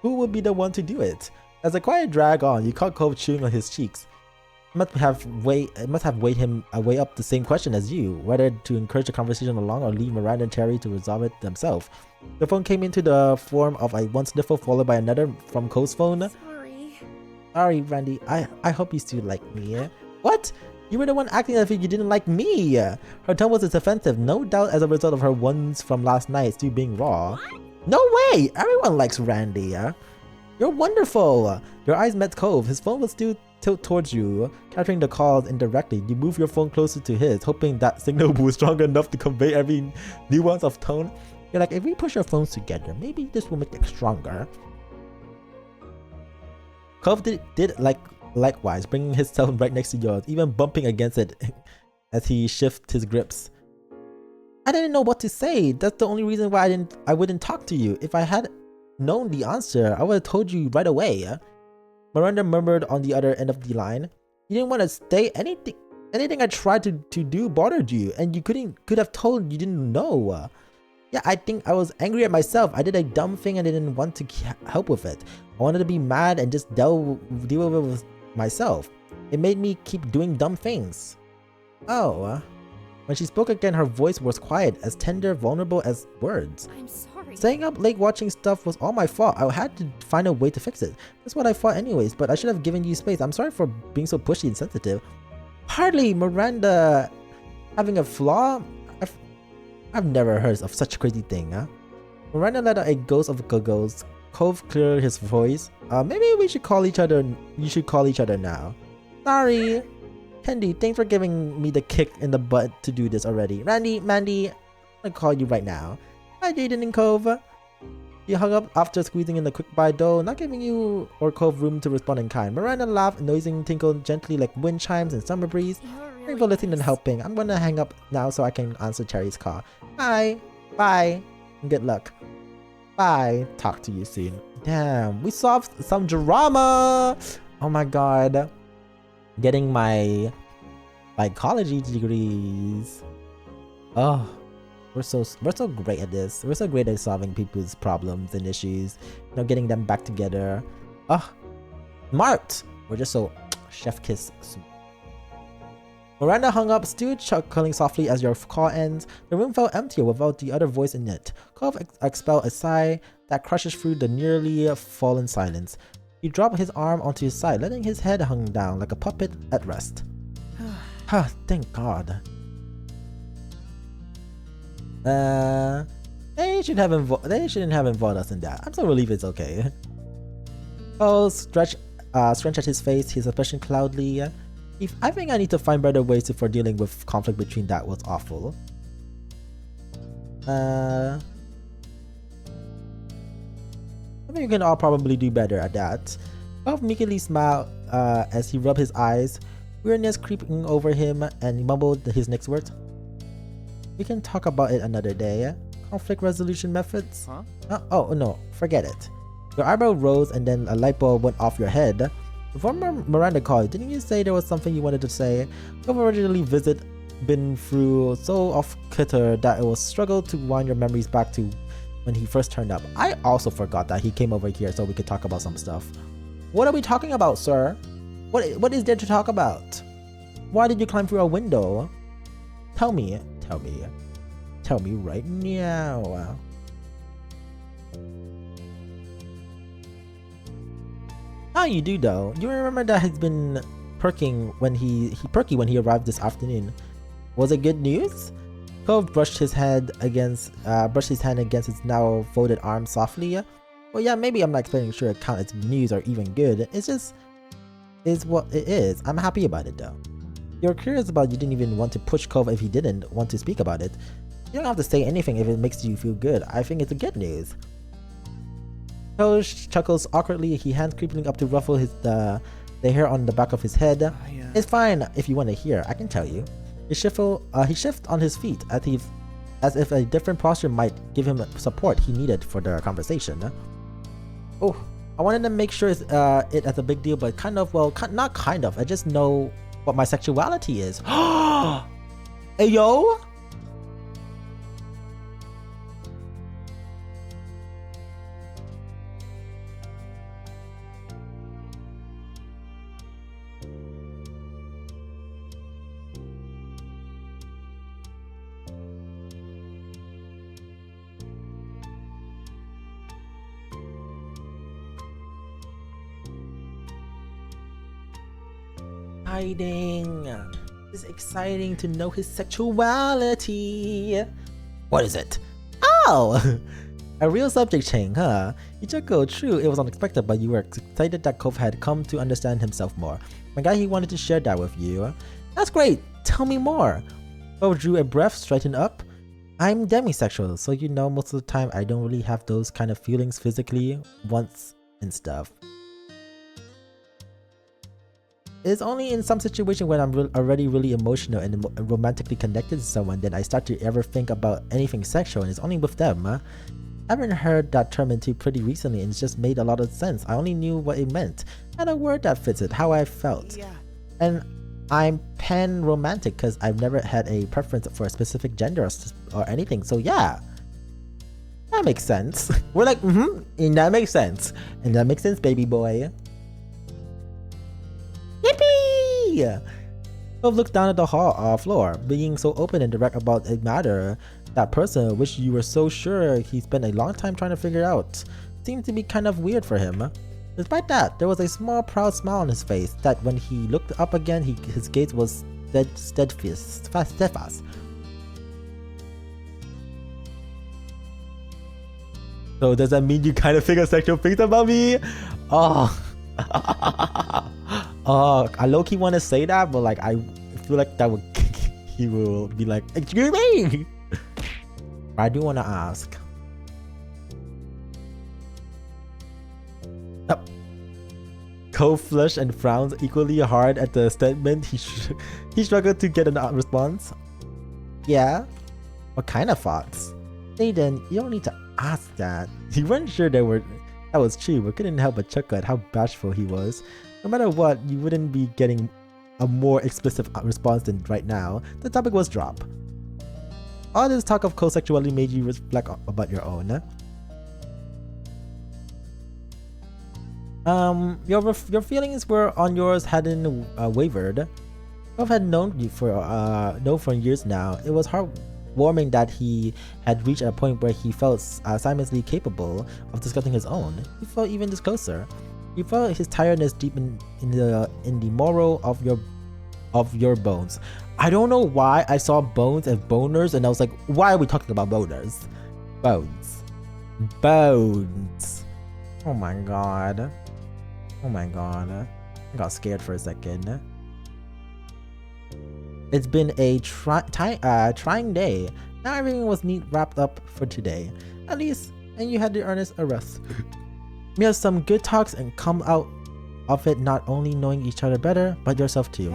who would be the one to do it. As the quiet dragged on, you caught Cove chewing on his cheeks. It must have weighed him weigh up the same question as you, whether to encourage the conversation along or leave Miranda and Terry to resolve it themselves. The phone came into the form of a one sniffle followed by another from Cove's phone. Sorry, Randy. I hope you still like me. What? You were the one acting as if you didn't like me. Her tone was offensive, no doubt as a result of her ones from last night still being raw. What? No way! Everyone likes Randy. You're wonderful. Your eyes met Cove. His phone was still tilted towards you, capturing the calls indirectly. You move your phone closer to his, hoping that signal was strong enough to convey every nuance of tone. You're like, if we push our phones together, maybe this will make it stronger. Cove did likewise, bringing his phone right next to yours, even bumping against it as he shifted his grips. I didn't know what to say. That's the only reason why I wouldn't talk to you. If I had known the answer, I would have told you right away. Miranda murmured on the other end of the line. You didn't want to stay. Anything I tried to do bothered you, and you could have told you didn't know. Yeah, I think I was angry at myself. I did a dumb thing and I didn't want to help with it. I wanted to be mad and just deal with it with myself. It made me keep doing dumb things. Oh. When she spoke again, her voice was quiet, as tender, vulnerable as words. I'm sorry. Staying up late watching stuff was all my fault. I had to find a way to fix it. That's what I thought anyways, but I should have given you space. I'm sorry for being so pushy and sensitive. Hardly Miranda having a flaw? I've never heard of such a crazy thing, huh? Miranda let out a ghost of giggles. Cove cleared his voice. Maybe we should call each other. You should call each other now. Sorry. Candy, thanks for giving me the kick in the butt to do this already. Mandy, I'm gonna call you right now. Hi, Jaden and Cove. He hung up after squeezing in the quick bye though, not giving you or Cove room to respond in kind. Miranda laughed, noising tinkled gently like wind chimes in summer breeze. Thanks for listening and helping. I'm gonna hang up now so I can answer Cherry's call. Bye. Bye. Good luck. Bye. Talk to you soon. Damn, we solved some drama. Oh my god. Getting my psychology degrees. Oh, we're so great at this. We're so great at solving people's problems and issues. You know, getting them back together. Oh, smart. We're just so chef kiss. Miranda hung up, still chuckling softly as your call ends. The room felt emptier without the other voice in it. Cove expelled a sigh that crushes through the nearly fallen silence. He dropped his arm onto his side, letting his head hang down like a puppet at rest. Thank God. They shouldn't have involved us in that. I'm so relieved it's okay. Cole stretched at his face, his expression cloudly. I think I need to find better ways for dealing with conflict between that was awful. I think you can all probably do better at that. Bob meekly smiled as he rubbed his eyes, weirdness creeping over him, and he mumbled his next words. We can talk about it another day. Conflict resolution methods? Huh? Oh no, forget it. Your eyebrow rose and then a light bulb went off your head. Before Miranda called, didn't you say there was something you wanted to say? You've originally been through so off-kilter that it was struggle to wind your memories back to when he first turned up. I also forgot that he came over here so we could talk about some stuff. What are we talking about, sir? What is there to talk about? Why did you climb through a window? Tell me right now. How you do though? You remember that he's been perking when he arrived this afternoon. Was it good news? Cove brushed his hand against his now folded arm softly. Well, yeah, maybe I'm not explaining sure it counts as news or even good. It's what it is. I'm happy about it though. You're curious about you didn't even want to push Cove if he didn't want to speak about it. You don't have to say anything if it makes you feel good. I think it's a good news. Cove chuckles awkwardly, his hands creeping up to ruffle the hair on the back of his head. It's fine if you want to hear, I can tell you. He shifted on his feet as if a different posture might give him support he needed for the conversation. Oh, I wanted to make sure it as a big deal, but not kind of. I just know what my sexuality is. Hey yo! It's exciting to know his sexuality. What is it? Oh! A real subject change, huh? You chuckled. True, it was unexpected, but you were excited that Cove had come to understand himself more. My guy, he wanted to share that with you. That's great! Tell me more! Cove drew a breath, straightened up. I'm demisexual, so you know most of the time I don't really have those kind of feelings physically, once and stuff. It's only in some situation when I'm already really emotional and romantically connected to someone that I start to ever think about anything sexual, and it's only with them. I haven't heard that term until pretty recently and it just made a lot of sense. I only knew what it meant and a word that fits it, how I felt. Yeah. And I'm pan-romantic because I've never had a preference for a specific gender or anything. So yeah, that makes sense. We're like, and that makes sense. And that makes sense, baby boy. Yippee! Cove looks down at the floor, being so open and direct about a matter that person which you were so sure he spent a long time trying to figure out. Seemed to be kind of weird for him. Despite that, there was a small proud smile on his face that when he looked up again, his gaze was steadfast. So does that mean you kind of figure sexual things about me? Oh. Oh, I low-key want to say that, but like I feel like that would he will be like, excuse me. I do want to ask. Cove flushed and frowns equally hard at the statement. He struggled to get a response. Yeah? What kind of thoughts? Jaden, you don't need to ask that. He wasn't sure that was true, but couldn't help but chuckle at how bashful he was. No matter what, you wouldn't be getting a more explicit response than right now. The topic was dropped. All this talk of co-sexuality made you reflect about your own. Your feelings were on yours hadn't wavered. I've had known you for years now. It was heartwarming that he had reached a point where he felt simultaneously capable of discussing his own. He felt even this closer. You felt his tiredness deep in the marrow of your bones. I don't know why I saw bones and boners and I was like, why are we talking about boners? Bones. Oh my god. I got scared for a second. It's been a trying day. Now everything was neat wrapped up for today. At least, and you had the earnest arrest. We had some good talks and come out of it not only knowing each other better, but yourself too.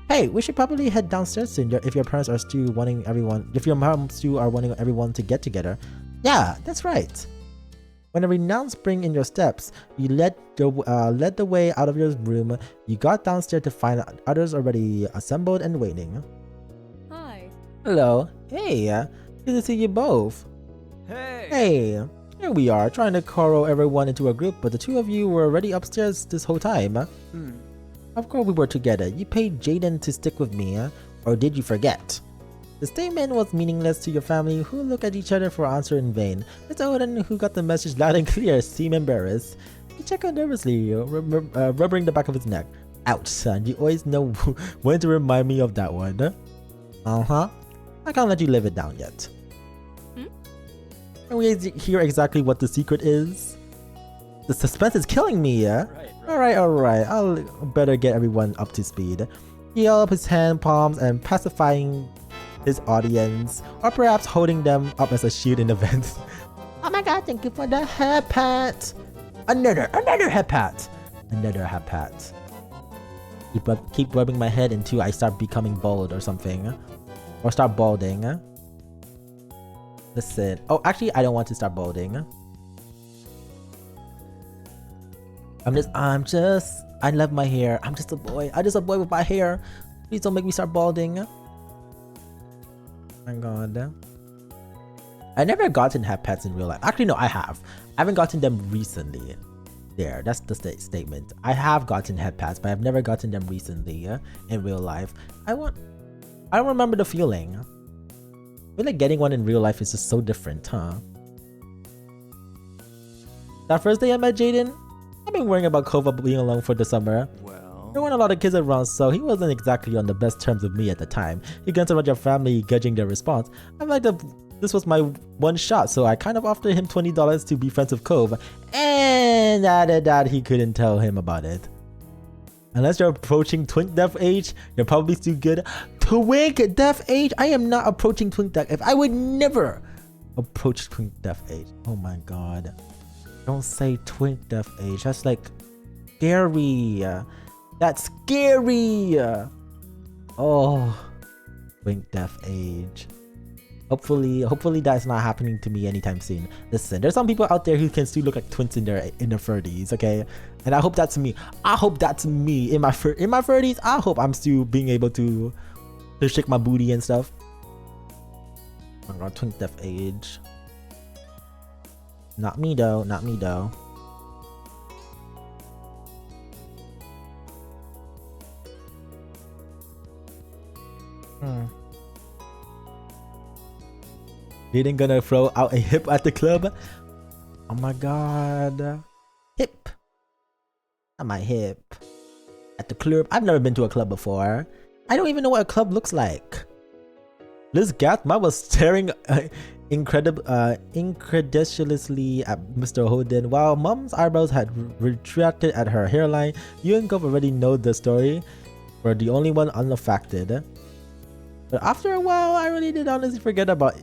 Hey, we should probably head downstairs soon if your parents are still wanting everyone. If your moms still are wanting everyone to get together. Yeah, that's right. When a renowned spring in your steps, you led the way out of your room. You got downstairs to find others already assembled and waiting. Hi. Hello. Hey, good to see you both. Hey, here we are trying to corral everyone into a group, but the two of you were already upstairs this whole time. Of course we were together. You paid Jaden to stick with me, or did you forget? The statement was meaningless to your family who look at each other for answer in vain. It's Odin who got the message loud and clear, seemed embarrassed. He checked out nervously, rubbing the back of his neck. Ouch, son, you always know when to remind me of that one. I can't let you live it down yet. Can we hear exactly what the secret is? The suspense is killing me, yeah? Alright. I'll better get everyone up to speed. He held up his hand palms and pacifying his audience, or perhaps holding them up as a shield in events. Oh my god, thank you for the head pat. Another head pat. Keep rubbing my head until I start becoming bald or something. Or start balding. Listen. Oh, actually, I don't want to start balding. I love my hair. I'm just a boy. I'm just a boy with my hair. Please don't make me start balding. My god. I never gotten head pats in real life. Actually, no, I have. I haven't gotten them recently. There, that's the statement. I have gotten head pats, but I've never gotten them recently in real life. I don't remember the feeling. I feel like getting one in real life is just so different, huh? That first day I met Jaden, I've been worrying about Kova being alone for the summer. There weren't a lot of kids around, so he wasn't exactly on the best terms with me at the time. He glanced around your family, judging their response. I'm like, this was my one shot, so I kind of offered him $20 to be friends with Cove, and added that he couldn't tell him about it. Unless you're approaching twink death age, you're probably still good. Twink death age? I am not approaching twink death age. I would never approach twink death age. Oh my god. Don't say twink death age. That's like scary. That's scary. Oh, twink death age. Hopefully that's not happening to me anytime soon. Listen, there's some people out there who can still look like twins in their 30s, okay? And I hope that's me. I hope that's me in my 30s. I hope I'm still being able to shake my booty and stuff. Oh my god, twin death age. Not me though. Not me though. Didn't gonna throw out a hip at the club. Oh my god. Hip. Not my hip. At the club. I've never been to a club before. I don't even know what a club looks like. Liz Gathma was staring incredulously at Mr. Holden while Mom's eyebrows had retracted at her hairline. You and Gov already know the story. We're the only one unaffected. But after a while, I really did honestly forget about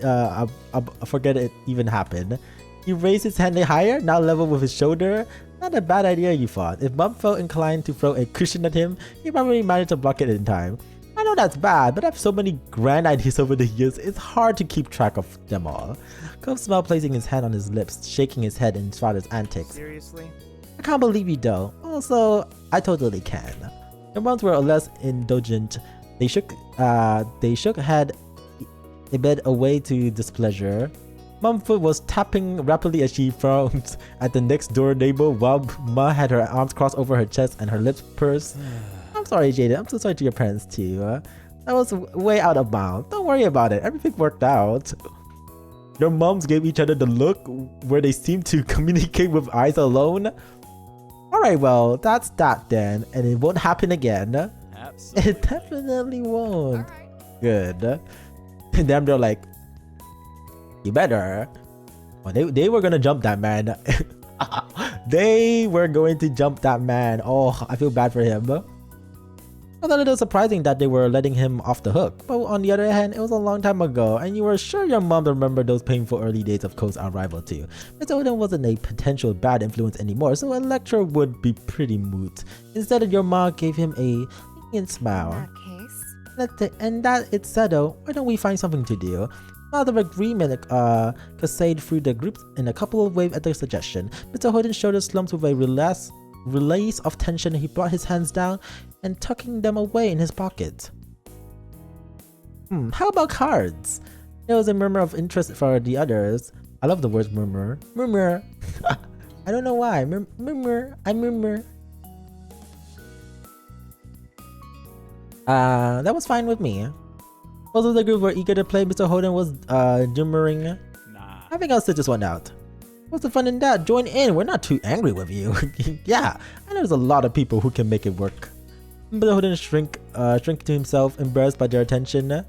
forget it even happened. He raised his hand higher, now level with his shoulder. Not a bad idea, you thought. If Mom felt inclined to throw a cushion at him, he probably managed to block it in time. I know that's bad, but I have so many grand ideas over the years, it's hard to keep track of them all. Cove smiled, placing his hand on his lips, shaking his head in father's antics. Seriously? I can't believe you don't. Also, I totally can. Their moms were less indulgent. They shook head a bit away to displeasure. Mumfoot was tapping rapidly as she frowned at the next door neighbor while Ma had her arms crossed over her chest and her lips pursed. I'm sorry, Jaden. I'm so sorry to your parents too. That was way out of bounds. Don't worry about it. Everything worked out. Your moms gave each other the look where they seemed to communicate with eyes alone. Alright, well, that's that then. And it won't happen again. Absolutely. It definitely won't. Alright. Good. And then they're like, you better. Well, they were gonna jump that man. They were going to jump that man. Oh, I feel bad for him. I thought it was surprising that they were letting him off the hook. But on the other hand, it was a long time ago, and you were sure your mom remembered those painful early days of Cole's arrival too. Mr. Odin wasn't a potential bad influence anymore, so a lecture would be pretty moot. Instead, your mom gave him a lenient smile. In that case, And that it's settled, why don't we find something to do? Out of agreement cascade through the group in a couple of waves at their suggestion. Mr. Holden's shoulders slumped with a release of tension. He brought his hands down and tucking them away in his pocket. How about cards? There was a murmur of interest for the others. I love the words murmur. Murmur. I don't know why. Murmur. I murmur. That was fine with me. Most of the group were eager to play. Mr. Holden was murmuring. Nah. I think I'll sit this one out. What's the fun in that? Join in. We're not too angry with you. Yeah, and there's a lot of people who can make it work. Mr. Holden shrink to himself, embarrassed by their attention.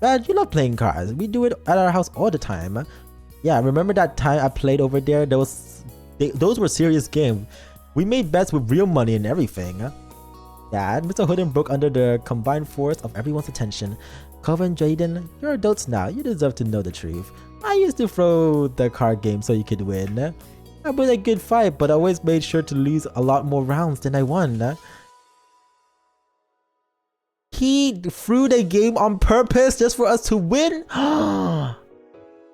Dad, you love playing cards. We do it at our house all the time. Yeah, remember that time I played over there? Those were serious games. We made bets with real money and everything. Dad, Mr. Holden broke under the combined force of everyone's attention. Cove and Jaden, you're adults now. You deserve to know the truth. I used to throw the card game so you could win. I put a good fight, but I always made sure to lose a lot more rounds than I won. He threw the game on purpose just for us to win?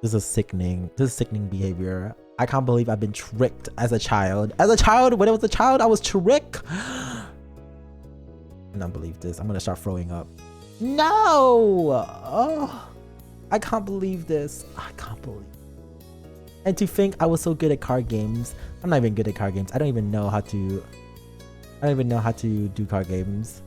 This is sickening. This is sickening behavior. I can't believe I've been tricked as a child. When I was a child, I was tricked. I cannot believe this. I'm gonna start throwing up. No! Oh, I can't believe this. I can't believe. And to think I was so good at card games. I'm not even good at card games. I don't even know how to do card games.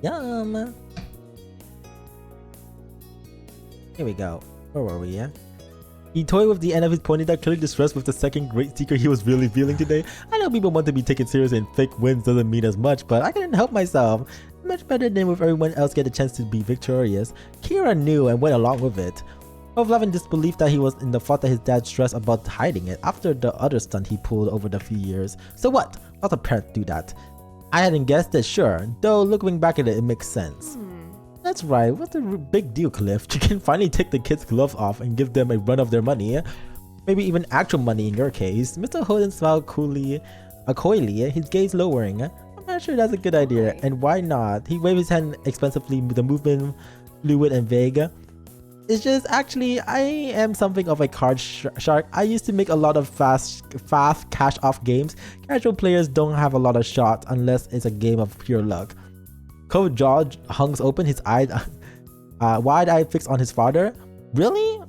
Yum. Here we go. Where were we? Yeah. He toyed with the end of his ponytail, clearly distressed with the second great secret he was really feeling today. I know people want to be taken serious and fake wins doesn't mean as much, but I couldn't help myself. Much better than with everyone else get a chance to be victorious. Kira knew and went along with it. Of love and disbelief that he was in the fault that his dad stressed about hiding it after the other stunt he pulled over the few years. So what? Lots of parents do that. I hadn't guessed it, sure. Though looking back at it, it makes sense. That's right, what's the big deal, Cliff? You can finally take the kids' gloves off and give them a run of their money. Maybe even actual money in your case. Mr. Holden smiled coolly, a coily, his gaze lowering. I'm not sure that's a good idea, and why not? He waved his hand expensively, the movement fluid and vague. It's just, actually, I am something of a card shark. I used to make a lot of fast cash off games. Casual players don't have a lot of shots unless it's a game of pure luck. Cove's jaw hangs open, his eyes wide-eyed fixed on his father. Really?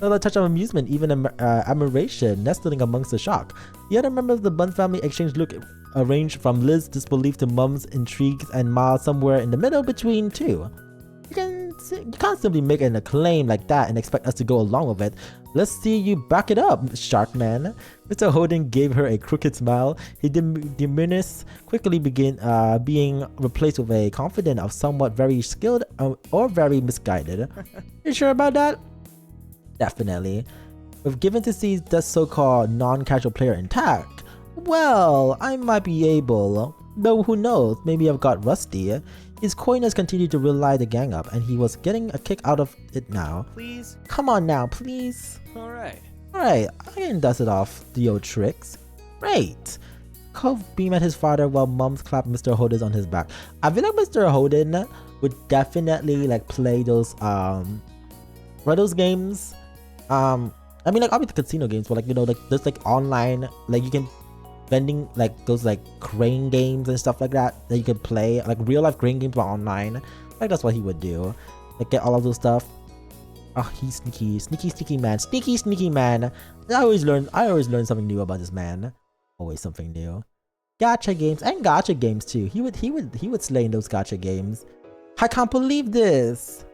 Another touch of amusement, even admiration, nestling amongst the shock. The other members of the Bun family exchange look arranged from Liz's disbelief to Mum's intrigues and Miles somewhere in the middle between two. You can't simply make a claim like that and expect us to go along with it. Let's see you back it up, Shark Man. Mr. Holden gave her a crooked smile. His demeanor quickly being replaced with a confidence of somewhat very skilled or very misguided. You sure about that? Definitely. If given to see the so-called non-casual player intact, well, I might be able. Though who knows, maybe I've got rusty. His coyness continued to rely the gang up, and he was getting a kick out of it now. Please? Come on now, please. Alright. Alright, I can dust it off, the old tricks. Great. Cove beamed at his father while Mums clapped Mr. Holden on his back. I feel like Mr. Holden would definitely like play those games. I mean, like obviously casino games, but like, you know, like there's like online, like you can vending like those like crane games and stuff like that you can play, like real life crane games but online. Like that's what he would do, like get all of those stuff. Oh, he's sneaky man. I always learn something new about this man. Always something new. Gacha games and gacha games too. He would slay in those gacha games. I can't believe this.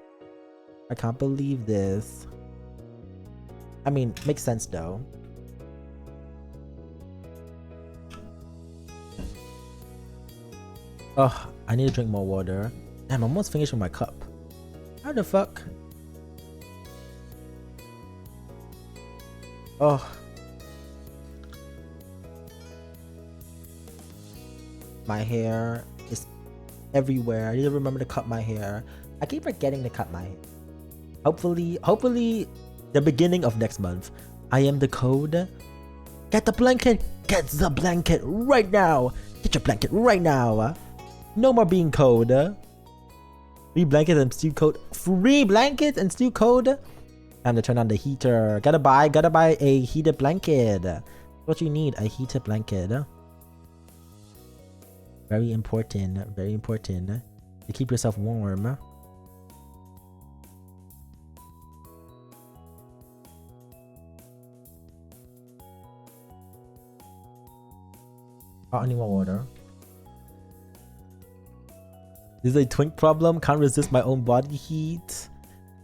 I mean, makes sense though. Oh, I need to drink more water. Damn, I'm almost finished with my cup. How the fuck? Oh. My hair is everywhere. I need to remember to cut my hair. I keep forgetting to cut my hair. Hopefully, the beginning of next month. I am the code. Get the blanket. Get the blanket right now. Get your blanket right now. No more being cold. Free blankets and stew coat. Free blankets and stew code. Time to turn on the heater. Gotta buy a heated blanket. What you need, a heated blanket. Very important to keep yourself warm. Oh, I need more water. This is a twink problem. Can't resist my own body heat.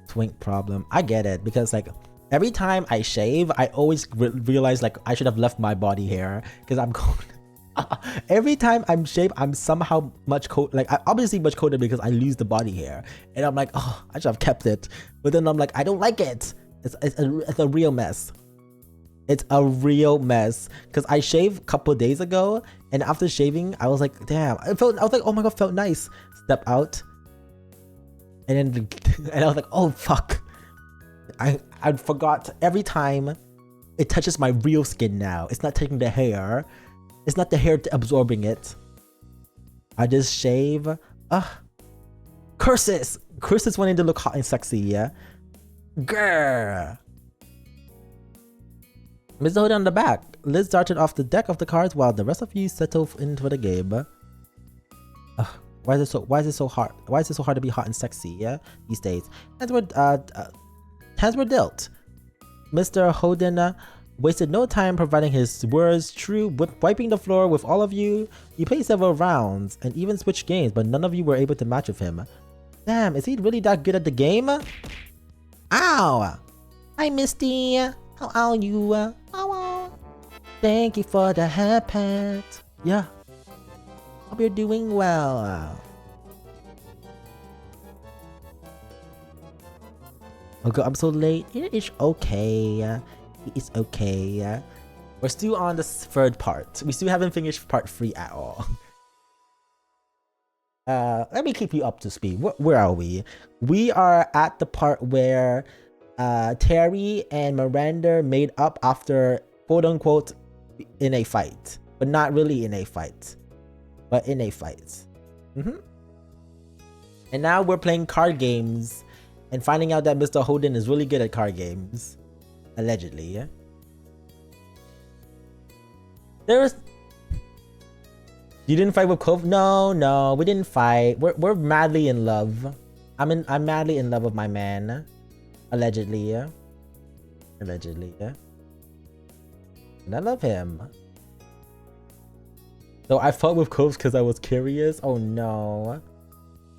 Twink problem. I get it, because like every time I shave, I always realize like I should have left my body hair because I'm cold. Every time I'm shaved, I'm somehow much cold. Like I'm obviously much colder because I lose the body hair, and I'm like, oh, I should have kept it. But then I'm like, I don't like it. It's a real mess. It's a real mess because I shaved a couple days ago, and after shaving, I was like, damn, I was like, oh my god, felt nice. Step out, and then and I was like, oh fuck, I forgot. Every time it touches my real skin now, it's not touching the hair. It's not the hair absorbing it. I just shave. Curses wanting to look hot and sexy, yeah. Grr. Mr. Holden on the back. Liz darted off the deck of the cards while the rest of you settle into the game. Why is it so hard? Why is it so hard to be hot and sexy? Yeah, these days. Hands were dealt. Mr. Holden wasted no time providing his words true, wiping the floor with all of you. He played several rounds and even switched games, but none of you were able to match with him. Damn, is he really that good at the game? Ow! Hi, Misty. How are you? Ow. Thank you for the hair pet. Yeah. Hope you're doing well. Okay, I'm so late. It is okay. It's okay. We're still on the third part. We still haven't finished part 3 at all. Let me keep you up to speed. Where are we? We are at the part where Terry and Miranda made up after quote unquote in a fight. but not really in a fight, but in a fight. And now we're playing card games and finding out that Mr. Holden is really good at card games, allegedly. Yeah. You didn't fight with Cove? No, we didn't fight. We're madly in love. I'm madly in love with my man, allegedly. Yeah. Allegedly. Yeah. And I love him. So I fought with Cove because I was curious. Oh no.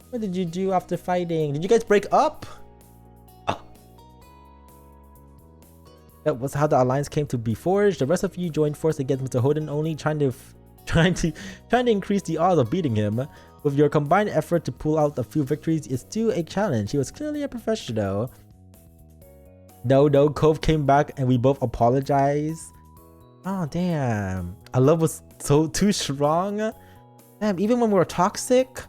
What did you do after fighting? Did you guys break up? Oh. That was how the alliance came to be forged. The rest of you joined force against Mr. Holden, only trying to increase the odds of beating him. With your combined effort to pull out a few victories, it's still a challenge. He was clearly a professional. No, Cove came back and we both apologized. Oh damn. Our love was so too strong. Damn, even when we were toxic.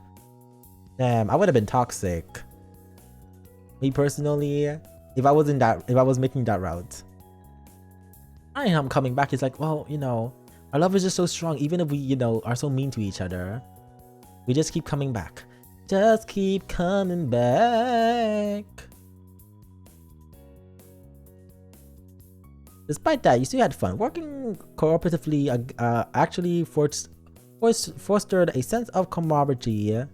Damn, I would have been toxic. Me personally, if I was making that route. I am coming back. It's like, well, you know, our love is just so strong. Even if we, you know, are so mean to each other, we just keep coming back. Just keep coming back. Despite that, you still had fun. Working cooperatively actually fostered a sense of camaraderie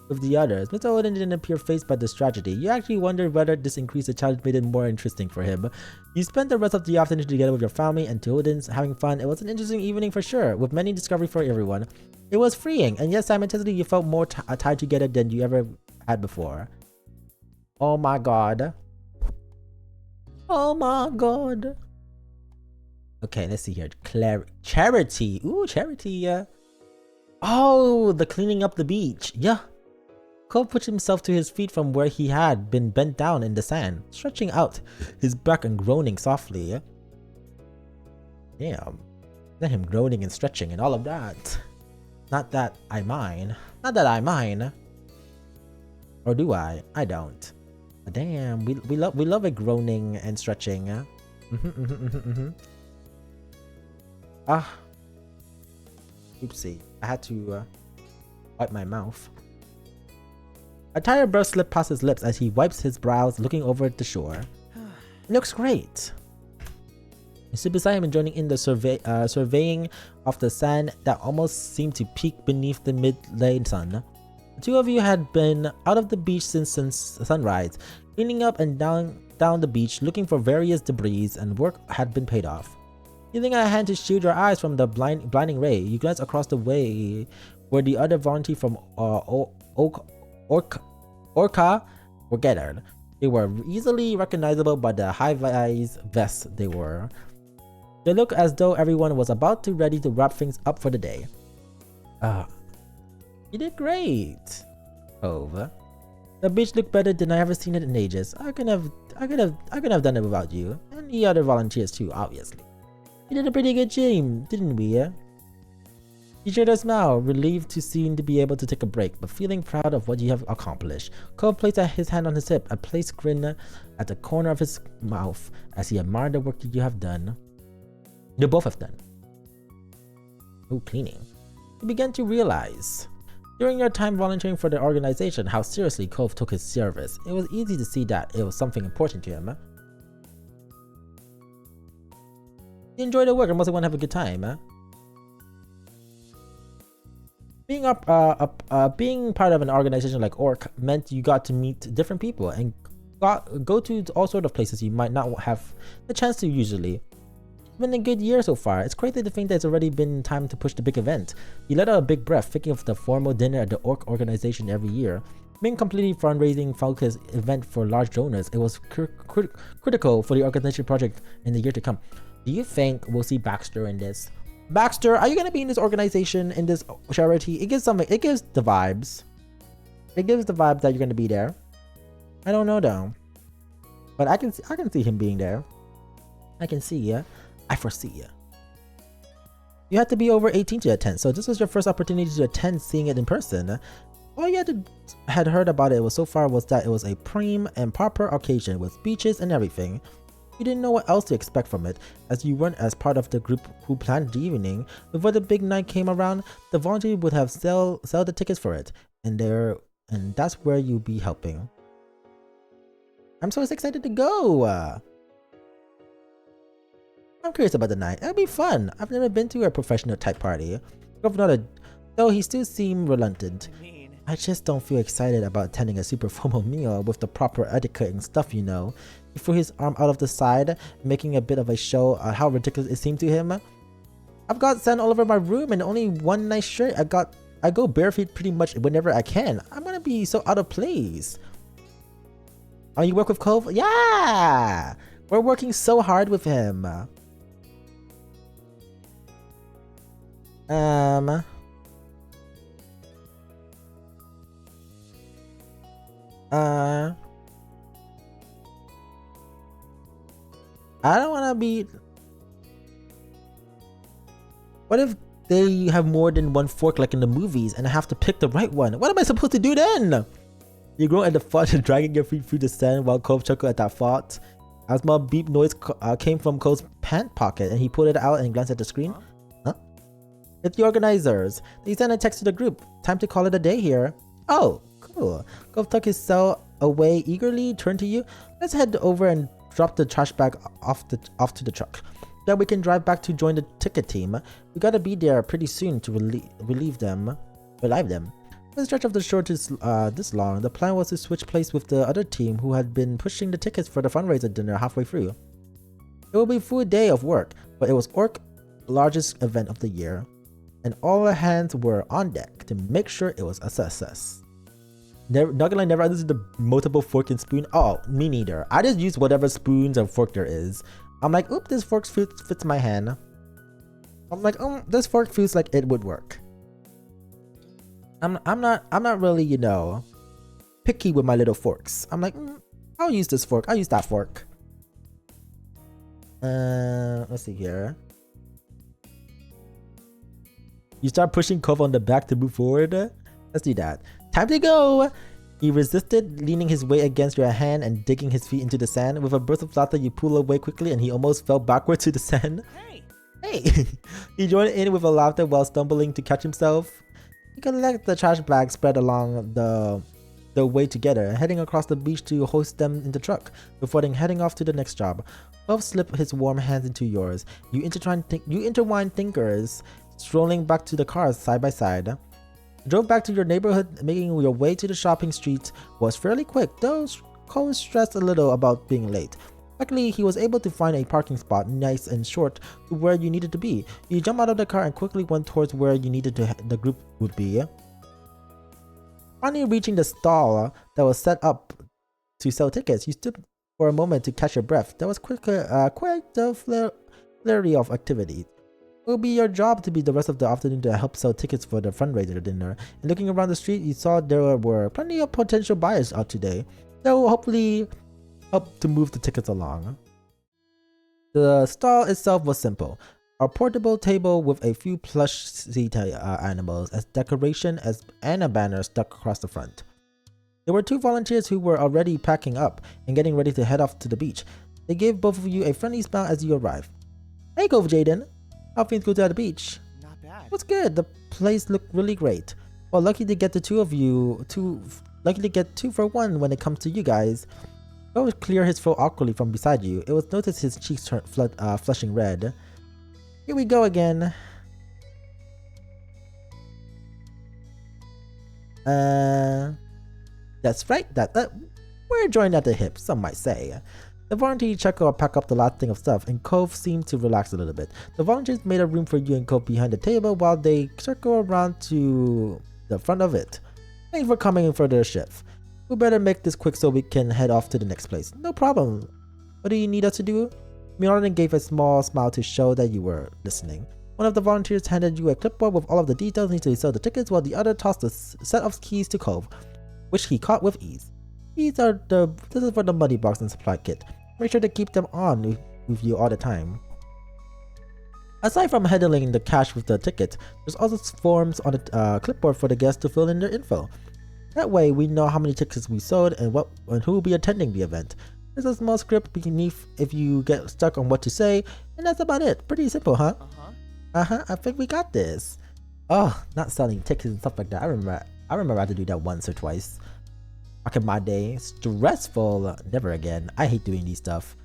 with the others. Mr. Odin didn't appear faced by this tragedy. You actually wondered whether this increased challenge made it more interesting for him. You spent the rest of the afternoon together with your family and Odin's having fun. It was an interesting evening for sure, with many discovery for everyone. It was freeing, and yet simultaneously you felt more tied together than you ever had before. Oh my god. Oh my god. Okay, let's see here. Charity. Ooh, charity. Oh, the cleaning up the beach. Yeah. Cove put himself to his feet from where he had been bent down in the sand, stretching out his back and groaning softly. Damn. Let him groaning and stretching and all of that. Not that I mind. Not that I mind. Or do I? I don't. But damn, we love a groaning and stretching. Ah. Oopsie. I had to wipe my mouth. A tired breath slipped past his lips as he wipes his brows, looking over at the shore. It looks great. You stood beside him and joining in the surveying of the sand that almost seemed to peek beneath the mid-lane sun. The two of you had been out of the beach since sunrise, cleaning up and down the beach, looking for various debris, and work had been paid off. Using a hand to shield your eyes from the blinding ray, you glance across the way where the other volunteer from Orca were gathered. They were easily recognizable by the high-vis vests they wore. They looked as though everyone was about to ready to wrap things up for the day. You did great. Over. The beach looked better than I ever seen it in ages. I could have done it without you. And the other volunteers too, obviously. We did a pretty good job, didn't we? He shared a smile, relieved to be able to take a break, but feeling proud of what you have accomplished. Cove placed his hand on his hip, a placed grin at the corner of his mouth as he admired the work you have done. You both have done. Ooh, cleaning. He began to realize, during your time volunteering for the organization, how seriously Cove took his service. It was easy to see that it was something important to him. You enjoy the work and mostly want to have a good time. Being part of an organization like Orc meant you got to meet different people and go to all sort of places you might not have the chance to usually. It's been a good year so far. It's crazy to think that it's already been time to push the big event. You let out a big breath thinking of the formal dinner at the Orc organization every year. Being completely fundraising focused event for large donors, it was critical for the organization project in the year to come. Do you think we'll see Baxter in this? Baxter, are you gonna be in this organization, in this charity? It gives the vibes. It gives the vibe that you're gonna be there. I don't know though, but I can see him being there. I can see ya. I foresee ya. You had to be over 18 to attend, so this was your first opportunity to attend, seeing it in person. All you had heard about it was that it was a prim and proper occasion with speeches and everything. You didn't know what else to expect from it, as you weren't as part of the group who planned the evening. Before the big night came around, the volunteer would have sell the tickets for it, and that's where you'll be helping. I'm so excited to go! I'm curious about the night. It'll be fun. I've never been to a professional type party. Though he still seemed reluctant. I just don't feel excited about attending a super formal meal with the proper etiquette and stuff, you know. He threw his arm out of the side, making a bit of a show at how ridiculous it seemed to him. I've got sand all over my room and only one nice shirt. I go barefoot pretty much whenever I can. I'm gonna be so out of place. Oh, you work with Cove? Yeah! We're working so hard with him. I don't wanna be... What if they have more than one fork like in the movies and I have to pick the right one? What am I supposed to do then? You grow at the thought of dragging your feet through the sand while Cove chuckled at that thought. A small beep noise came from Cove's pant pocket and he pulled it out and glanced at the screen. Huh? It's the organizers. They sent a text to the group. Time to call it a day here. Oh, cool. Cove tucked his cell away eagerly, turned to you. Let's head over and drop the trash bag off to the truck. Then we can drive back to join the ticket team. We gotta be there pretty soon to relieve them. The stretch of the shore is this long. The plan was to switch place with the other team who had been pushing the tickets for the fundraiser dinner halfway through. It will be a full day of work, but it was Orc's largest event of the year, and all hands were on deck to make sure it was a success. Not gonna never understood the multiple fork and spoon. Oh, me neither. I just use whatever spoons and fork there is. I'm like, oop, this fork fits my hand. I'm like, this fork feels like it would work. I'm not really, you know, picky with my little forks. I'm like, I'll use this fork. I'll use that fork. Let's see here. You start pushing Cove on the back to move forward. Let's do that. Time to go! He resisted, leaning his weight against your hand and digging his feet into the sand. With a burst of laughter, you pull away quickly and he almost fell backward to the sand. Hey! He joined in with a laughter while stumbling to catch himself. You can let the trash bag spread along the way together, heading across the beach to hoist them in the truck, before then heading off to the next job. Cove slipped his warm hands into yours. You intertwined fingers, strolling back to the cars side by side. Drove back to your neighborhood, making your way to the shopping street was fairly quick, though Cole stressed a little about being late. Luckily, he was able to find a parking spot, nice and short, to where you needed to be. You jumped out of the car and quickly went towards where you needed the group would be. Finally reaching the stall that was set up to sell tickets, you stood for a moment to catch your breath. There was quite a flurry of activity. It will be your job to be the rest of the afternoon to help sell tickets for the fundraiser dinner. And looking around the street, you saw there were plenty of potential buyers out today. That will hopefully help to move the tickets along. The stall itself was simple. A portable table with a few plush seat animals as decoration and a banner stuck across the front. There were two volunteers who were already packing up and getting ready to head off to the beach. They gave both of you a friendly smile as you arrived. Hey, Cove Jaden! How things go to the beach? Not bad. What's good? The place looked really great. Well, lucky to get the two of you. Lucky to get 2 for 1 when it comes to you guys. Cove would clear his throat awkwardly from beside you. It was noticed his cheeks turned flushing red. Here we go again. That's right. We're joined at the hip, some might say. The volunteer checked or packed up the last thing of stuff, and Cove seemed to relax a little bit. The volunteers made a room for you and Cove behind the table while they circle around to the front of it. Thanks for coming in for their shift. We better make this quick so we can head off to the next place. No problem. What do you need us to do? Mjolnir gave a small smile to show that you were listening. One of the volunteers handed you a clipboard with all of the details needed to sell the tickets, while the other tossed a set of keys to Cove, which he caught with ease. This is for the money box and supply kit. Make sure to keep them on with you all the time. Aside from handling the cash with the ticket, there's also forms on the clipboard for the guests to fill in their info. That way, we know how many tickets we sold and who will be attending the event. There's a small script beneath if you get stuck on what to say, and that's about it. Pretty simple, huh? I think we got this. Oh, not selling tickets and stuff like that. I remember I had to do that once or twice. Back in my day. Stressful. Never again. I hate doing these stuff.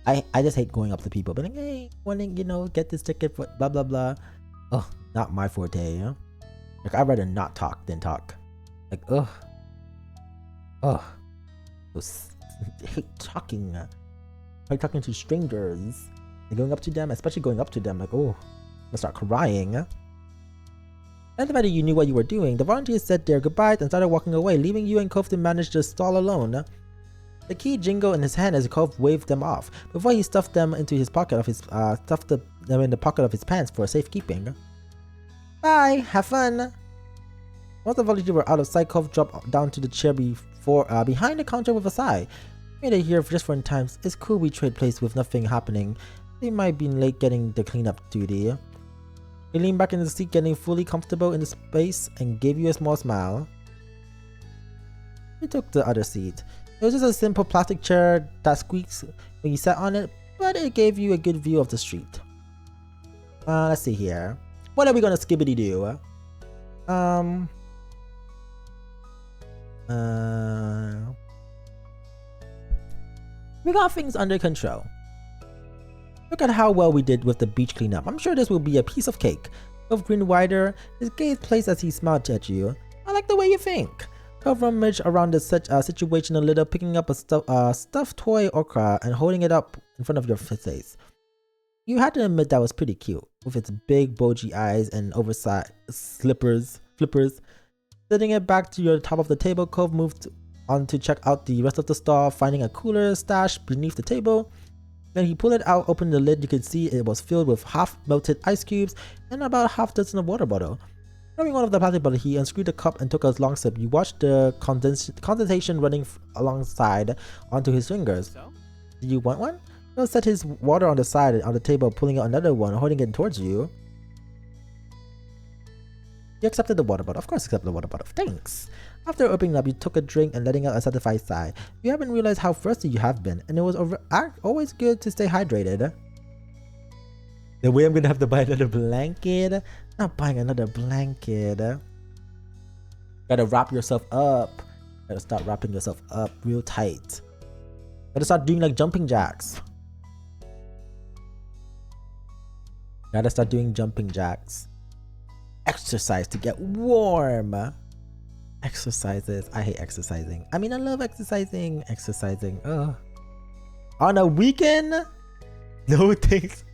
I just hate going up to people, but like, hey, wanting, get this ticket for blah blah blah. Oh, not my forte, Like, I'd rather not talk than talk. Like, ugh. I hate talking. Like talking to strangers. And going up to them, especially going up to them, like, oh, I'm gonna start crying. And the matter you knew what you were doing, the volunteers said their goodbyes and started walking away, leaving you and Cove to manage the stall alone. The key jingled in his hand as Cove waved them off, before he stuffed them into his pocket of his them in the pocket of his pants for safekeeping. Bye, have fun. Once the volunteers were out of sight, Cove dropped down to the chair behind the counter with a sigh. Made it here just for in times. It's cool we trade places with nothing happening. They might be late getting the cleanup duty. He leaned back in the seat, getting fully comfortable in the space, and gave you a small smile. He took the other seat. It was just a simple plastic chair that squeaks when you sat on it, but it gave you a good view of the street. Let's see here. What are we gonna skibbity do? We got things under control. Look at how well we did with the beach cleanup. I'm sure this will be a piece of cake. Cove grinned wider, his gaze placed as he smiled at you. I like the way you think. Cove rummaged around the situation a little, picking up a stuffed toy okra and holding it up in front of your face. You had to admit that was pretty cute, with its big bulgy eyes and oversized flippers. Setting it back to your top of the table, Cove moved on to check out the rest of the stall, finding a cooler stashed beneath the table. Then he pulled it out, opened the lid. You could see it was filled with half-melted ice cubes and about half dozen of water bottle. Grabbing one of the plastic bottles, he unscrewed the cup and took a long sip. You watched the condensation running alongside onto his fingers. Do you want one? He'll set his water on the side on the table, pulling out another one, holding it towards you. You accepted the water bottle. Of course, accepted the water bottle. Thanks. After opening up, you took a drink and letting out a satisfied sigh. You haven't realized how thirsty you have been, and it was always good to stay hydrated. The way I'm gonna have to buy another blanket. Not buying another blanket. Gotta wrap yourself up. Gotta start wrapping yourself up real tight. Gotta start doing like jumping jacks. Gotta start doing jumping jacks. Exercise to get warm. Exercises. I hate exercising. I mean, I love exercising. Ugh. On a weekend? No thanks.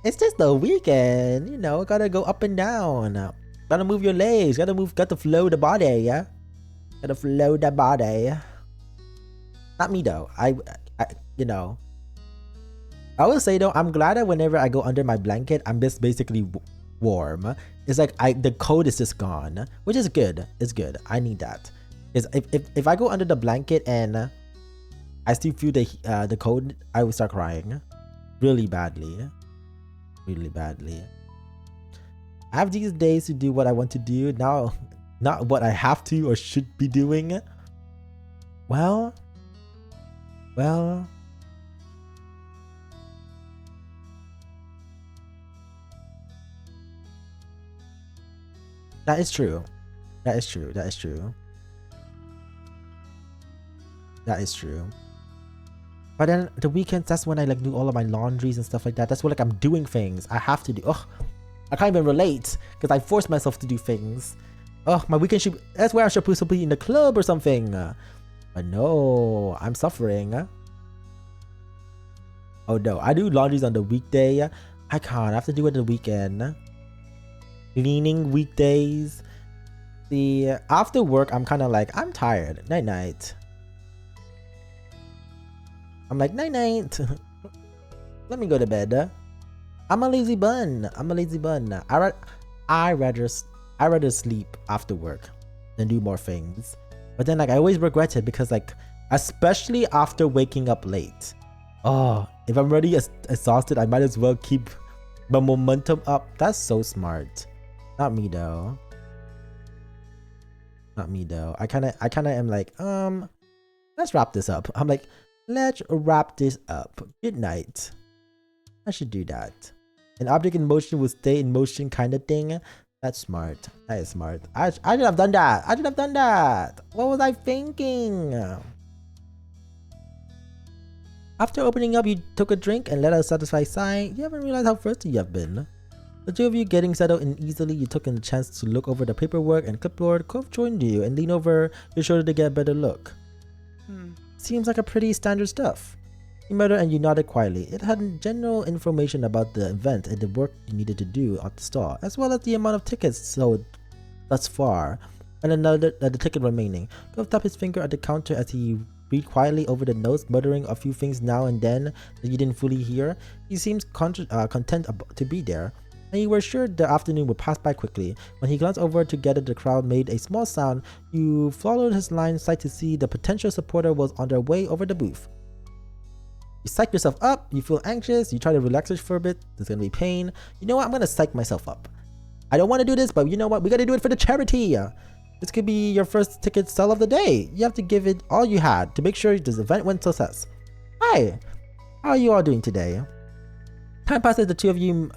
It's just the weekend. Gotta go up and down. Gotta move your legs. Gotta flow the body, yeah? Gotta flow the body. Not me though. I will say though, I'm glad that whenever I go under my blanket, I'm just basically warm. It's like the cold is just gone, which is good. It's good. I need that. Because if I go under the blanket and I still feel the cold, I will start crying really badly. I have these days to do what I want to do now, not what I have to or should be doing. Well, that is true. But then the weekends, that's when I like do all of my laundries and stuff like that. That's when like I'm doing things I have to do. Ugh, I can't even relate because I force myself to do things. Ugh, my weekend that's where I'm supposed to be in the club or something. But no, I'm suffering. Oh no, I do laundries on the weekday. I can't. I have to do it on the weekend. Cleaning weekdays. See, after work, I'm kind of like, I'm tired. Night night. I'm like, night night. Let me go to bed. I'm a lazy bun. I rather sleep after work than do more things. But then like I always regret it because like, especially after waking up late. Oh, if I'm already exhausted, I might as well keep my momentum up. That's so smart. Not me though. I kind of am like, let's wrap this up. I'm like, Let's wrap this up. Good night. I should do that. An object in motion will stay in motion kind of thing. That's smart. That is smart. I should have done that. I should have done that. What was I thinking? After opening up, you took a drink and let out a satisfied sigh. You haven't realized how thirsty you have been. The two of you getting settled in easily, you took a chance to look over the paperwork and clipboard. Cove joined you and leaned over your shoulder to get a better look. Seems like a pretty standard stuff. You muttered and you nodded quietly. It had general information about the event and the work you needed to do at the store, as well as the amount of tickets sold thus far, and another the ticket remaining. Cove tapped his finger at the counter as he read quietly over the notes, muttering a few things now and then that you didn't fully hear. He seems content to be there, and you were sure the afternoon would pass by quickly. When he glanced over to gather the crowd made a small sound, you followed his line of sight to see the potential supporter was on their way over the booth. You psych yourself up, you feel anxious, you try to relax it for a bit, there's gonna be pain. You know what, I'm gonna psych myself up. I don't want to do this, but you know what, we gotta do it for the charity. This could be your first ticket sell of the day. You have to give it all you had to make sure this event went success. Hi, how are you all doing today? Time passes, the two of you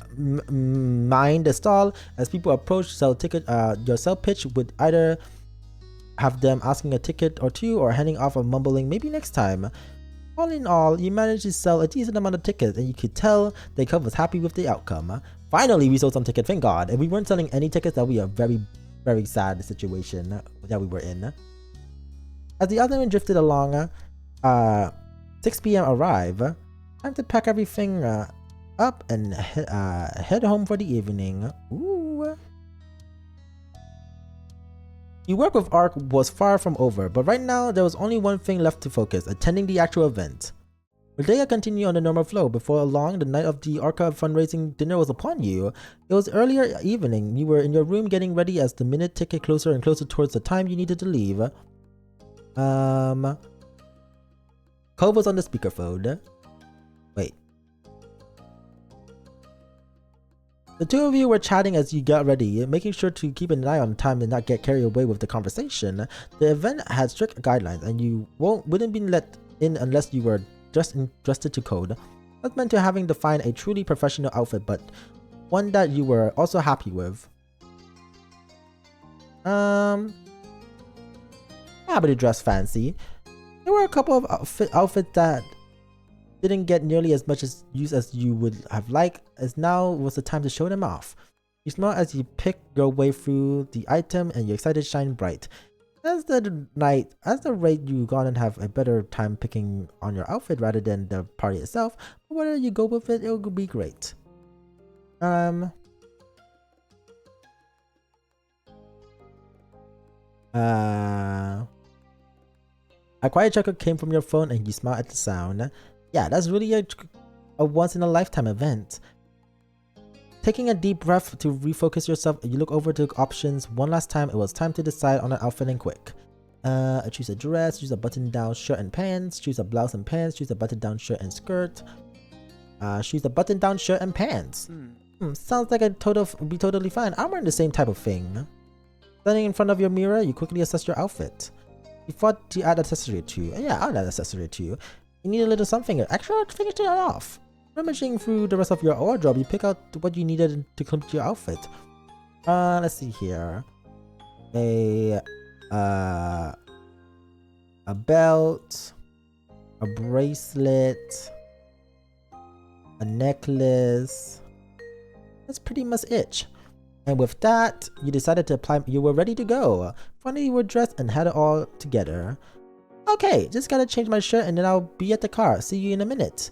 mind the stall as people approach your sell pitch would either have them asking a ticket or two or handing off a mumbling maybe next time. All in all, you managed to sell a decent amount of tickets and you could tell the Cove was happy with the outcome. Finally, we sold some tickets, thank God. If we weren't selling any tickets, that would be a very sad situation that we were in. As the other one drifted along, 6 p.m. arrived. Time to pack everything up and head home for the evening. Ooh. Your work with ARC was far from over, but right now there was only one thing left to focus, attending the actual event. The day continued on the normal flow. Before long, the night of the ARCA fundraising dinner was upon you. It was earlier evening. You were in your room getting ready as the minute ticked closer and closer towards the time you needed to leave. Cove was on the speakerphone. Wait. The two of you were chatting as you got ready, making sure to keep an eye on time and not get carried away with the conversation. The event had strict guidelines and you wouldn't be let in unless you were dressed to code. That meant to having to find a truly professional outfit, but one that you were also happy with. Happy to dress fancy. There were a couple of outfits that didn't get nearly as much use as you would have liked, as now was the time to show them off. You smile as you pick your way through the item and your excited shine bright. As the rate you gonna have a better time picking on your outfit rather than the party itself, but whether you go with it, it'll be great. A quiet chuckle came from your phone and you smiled at the sound. Yeah, that's really a once in a lifetime event. Taking a deep breath to refocus yourself, you look over to options one last time. It was time to decide on an outfit and quick. Choose a dress, choose a button-down shirt and pants, choose a blouse and pants, choose a button-down shirt and skirt. Choose a button-down shirt and pants. Sounds like be totally fine. I'm wearing the same type of thing. Standing in front of your mirror, you quickly assess your outfit. You thought to add accessory to you. Yeah, I'll add accessory to you. You need a little something extra to finish it off. Rummaging through the rest of your wardrobe, you pick out what you needed to complete your outfit. Let's see here. A belt, a bracelet, a necklace. That's pretty much it. And with that, you decided to apply. You were ready to go. Finally, you were dressed and had it all together. Okay, just gotta change my shirt and then I'll be at the car. See you in a minute.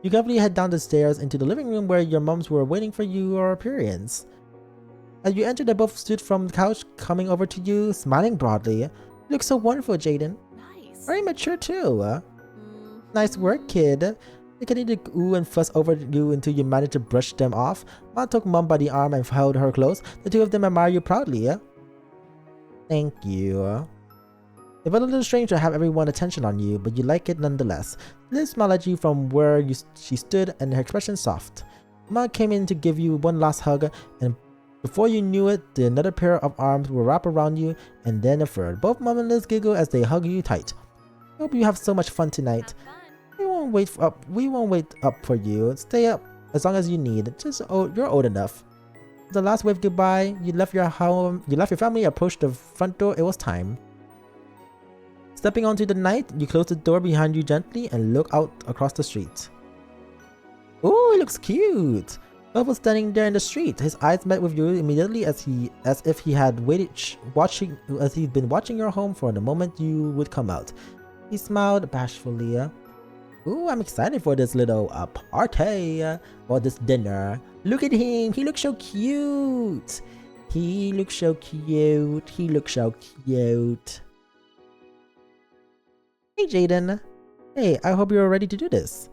You carefully head down the stairs into the living room where your moms were waiting for your appearance. As you entered, they both stood from the couch, coming over to you, smiling broadly. You look so wonderful, Jaden. Nice. Very mature too. Nice work, kid. They continued to ooh and fuss over you until you managed to brush them off. Ma took Mom by the arm and held her close. The two of them admire you proudly. Thank you. It felt a little strange to have everyone's attention on you, but you like it nonetheless. Liz smiled at you from where she stood and her expression soft. Ma came in to give you one last hug, and before you knew it, another pair of arms were wrapped around you, and then a third. Both Mom and Liz giggle as they hug you tight. Hope you have so much fun tonight. We won't wait up for you. Stay up as long as you need. You're old enough. The last wave goodbye. You left your home. You left your family. Approached the front door. It was time. Stepping onto the night, you close the door behind you gently and look out across the street. Ooh, it looks cute. Cove was standing there in the street. His eyes met with you immediately as if he had been watching your home for the moment you would come out. He smiled bashfully. Ooh, I'm excited for this little party, or this dinner. Look at him, he looks so cute. He looks so cute. He looks so cute. Hey Jaden. Hey, I hope you're ready to do this.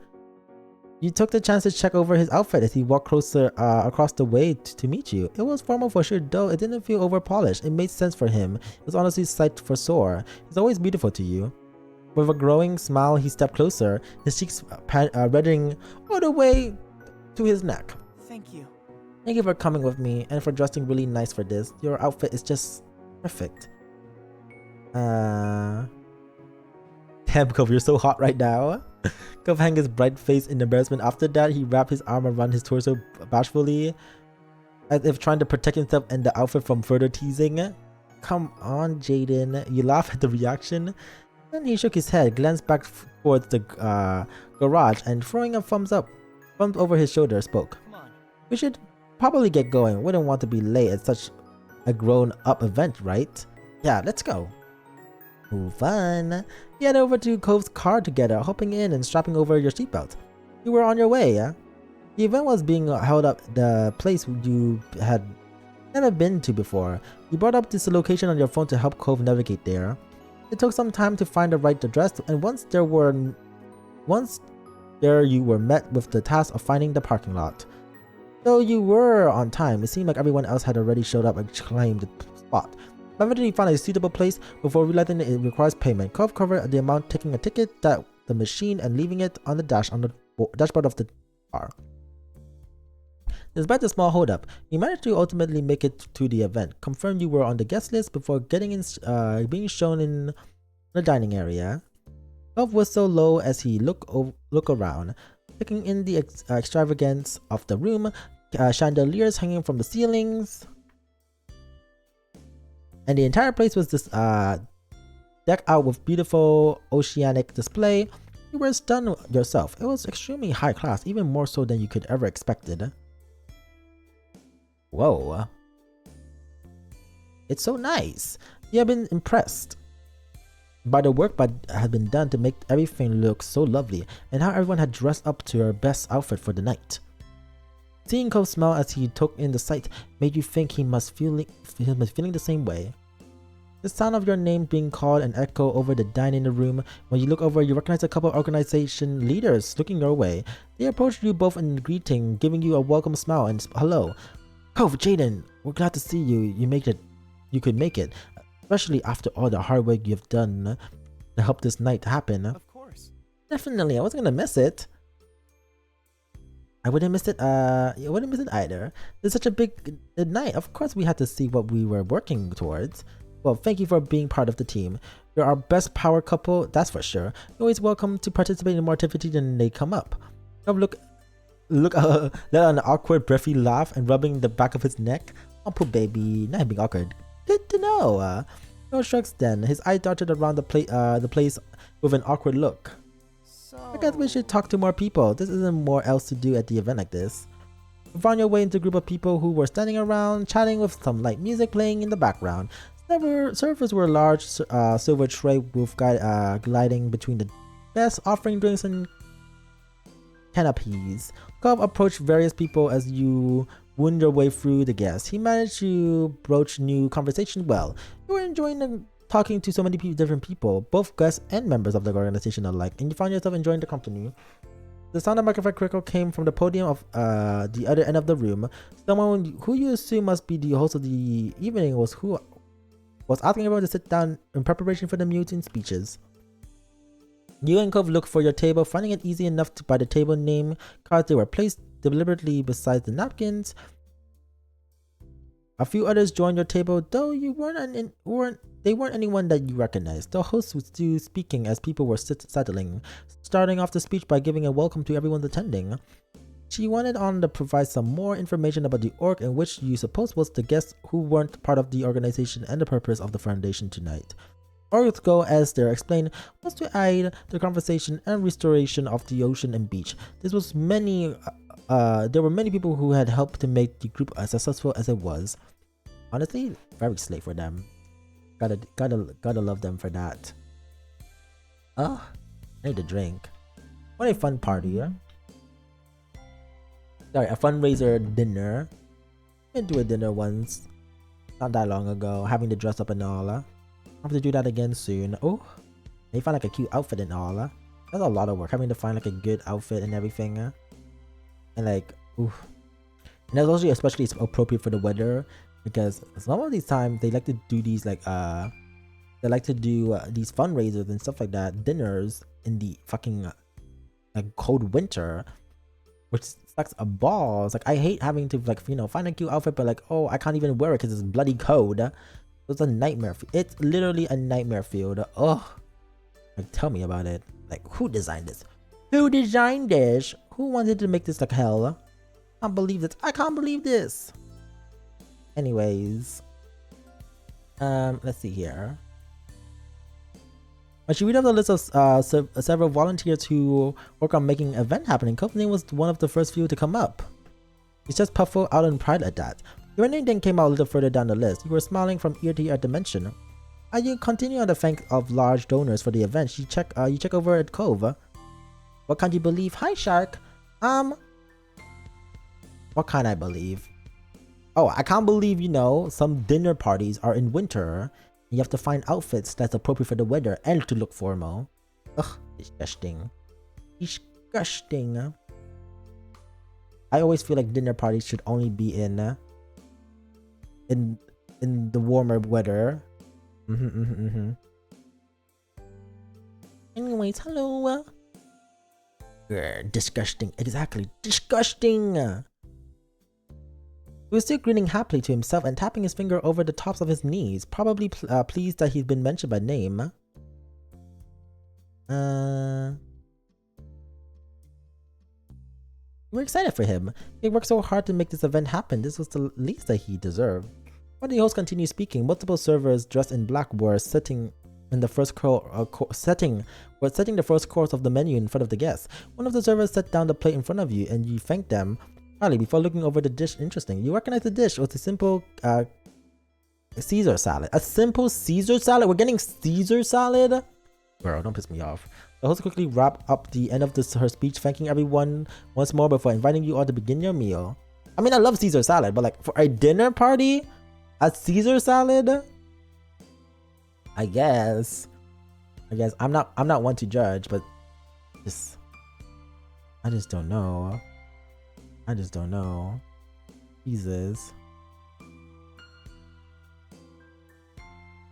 You took the chance to check over his outfit as he walked closer across the way to meet you. It was formal for sure, though it didn't feel over-polished. It made sense for him. It was honestly sight for sore. He's always beautiful to you. With a growing smile, he stepped closer, his cheeks reddening all the way to his neck. Thank you. Thank you for coming with me and for dressing really nice for this. Your outfit is just perfect. Damn, Cove, you're so hot right now. Cove hung his bright face in embarrassment. After that, he wrapped his arm around his torso bashfully, as if trying to protect himself and the outfit from further teasing. Come on, Jaden. You laugh at the reaction. Then he shook his head, glanced back towards the garage, and throwing a thumbs over his shoulder, spoke. Come on. We should probably get going. Wouldn't want to be late at such a grown-up event, right? Yeah, let's go. Ooh, fun. You head over to Cove's car together, hopping in and strapping over your seatbelt. You were on your way, yeah? The event was being held up at the place you had never been to before. You brought up this location on your phone to help Cove navigate there. It took some time to find the right address, and once there you were met with the task of finding the parking lot. Though you were on time, it seemed like everyone else had already showed up and claimed the spot. Eventually, you found a suitable place before realizing that it requires payment. Cove covered the amount, taking a ticket that the machine and leaving it on the dashboard of the car. Despite the small holdup, you managed to ultimately make it to the event. Confirmed you were on the guest list before being shown in the dining area. Cove was so low as he look around, taking in the extravagance of the room, chandeliers hanging from the ceilings. And the entire place was this decked out with beautiful oceanic display. You were stunned yourself. It was extremely high class, even more so than you could ever expected. Whoa. It's so nice. You have been impressed by the work that had been done to make everything look so lovely, and how everyone had dressed up to their best outfit for the night. Seeing Cove smile as he took in the sight made you think he must feeling the same way. The sound of your name being called and echo over the dining room. When you look over, you recognize a couple of organization leaders looking your way. They approached you both in greeting, giving you a welcome smile and hello. Cove, Jaden, we're glad to see you. You could make it, especially after all the hard work you've done to help this night happen. Of course. Definitely, I wasn't gonna miss it. I wouldn't miss it. I wouldn't miss it either. It's such a big night. Of course, we had to see what we were working towards. Well, thank you for being part of the team. You're our best power couple, that's for sure. You're always welcome to participate in more activities when they come up. Let out an awkward, breathy laugh and rubbing the back of his neck. Oh, poor baby, not being awkward. Good to know. No shrugs then. His eye darted around the place with an awkward look. I guess we should talk to more people. This isn't more else to do at the event like this. You found your way into a group of people who were standing around, chatting with some light music playing in the background. Servers were a large silver tray with gliding between the desks, offering drinks and canopies. Cove approached various people as you wound your way through the guests. He managed to broach new conversation well. You were enjoying talking to so many different people, both guests and members of the organization alike, and you found yourself enjoying the company. The sound of microphone crackle came from the podium of the other end of the room. Someone who you assume must be the host of the evening was asking everyone to sit down in preparation for the mutant speeches. You and Cove looked for your table, finding it easy enough by the table name cards. They were placed deliberately beside the napkins. A few others joined your table, though they weren't anyone that you recognized. The host was still speaking as people were settling, starting off the speech by giving a welcome to everyone attending. She wanted on to provide some more information about the org, in which you suppose was the guests who weren't part of the organization and the purpose of the foundation tonight. Org's goal, as they're explained, was to aid the conservation and restoration of the ocean and beach. There were many people who had helped to make the group as successful as it was. Honestly, very slay for them. Gotta love them for that. Oh, I need a drink. What a fun party, yeah? Sorry, a fundraiser dinner. Been to a dinner once, not that long ago, having to dress up and all. I have to do that again soon. Oh, they find like a cute outfit and all. That's a lot of work, having to find like a good outfit and everything. And like, ooh. And that's also especially appropriate for the weather, because some of these times they like to do these like they like to do these fundraisers and stuff like that, dinners in the fucking like cold winter, which sucks a balls. Like, I hate having to like, you know, find a cute outfit, but like, oh, I can't even wear it because it's bloody cold. It's a nightmare. It's literally a nightmare field. Oh, like, tell me about it. Like, who designed this? Who designed this? Who wanted to make this like hell? I can't believe this. I can't believe this. Anyways, let's see here. When she read off the list of several volunteers who work on making an event happening, Cove's name was one of the first few to come up. He's just puffed out in pride at that. Your name then came out a little further down the list. You were smiling from ear to ear at the mention. As you continue on the thank of large donors for the event, you check over at Cove. What can't you believe? Hi, Shark. What can't I believe? Oh, I can't believe, you know, some dinner parties are in winter. You have to find outfits that's appropriate for the weather and to look formal. Ugh, disgusting. Disgusting. I always feel like dinner parties should only be in the warmer weather. Anyways, hello. Disgusting. Exactly. Disgusting. He was still grinning happily to himself and tapping his finger over the tops of his knees, probably pleased that he'd been mentioned by name. We're excited for him. He worked so hard to make this event happen. This was the least that he deserved. While the host continued speaking, multiple servers dressed in black were setting the first course of the menu in front of the guests. One of the servers set down the plate in front of you, and you thanked them before looking over the dish. Interesting. You recognize the dish was a simple Caesar salad. A simple Caesar salad? We're getting Caesar salad? Girl, don't piss me off. The host quickly wrapped up the end of her speech, thanking everyone once more before inviting you all to begin your meal. I mean, I love Caesar salad, but like, for a dinner party, a Caesar salad? I guess I'm not one to judge, but I just don't know. Jesus.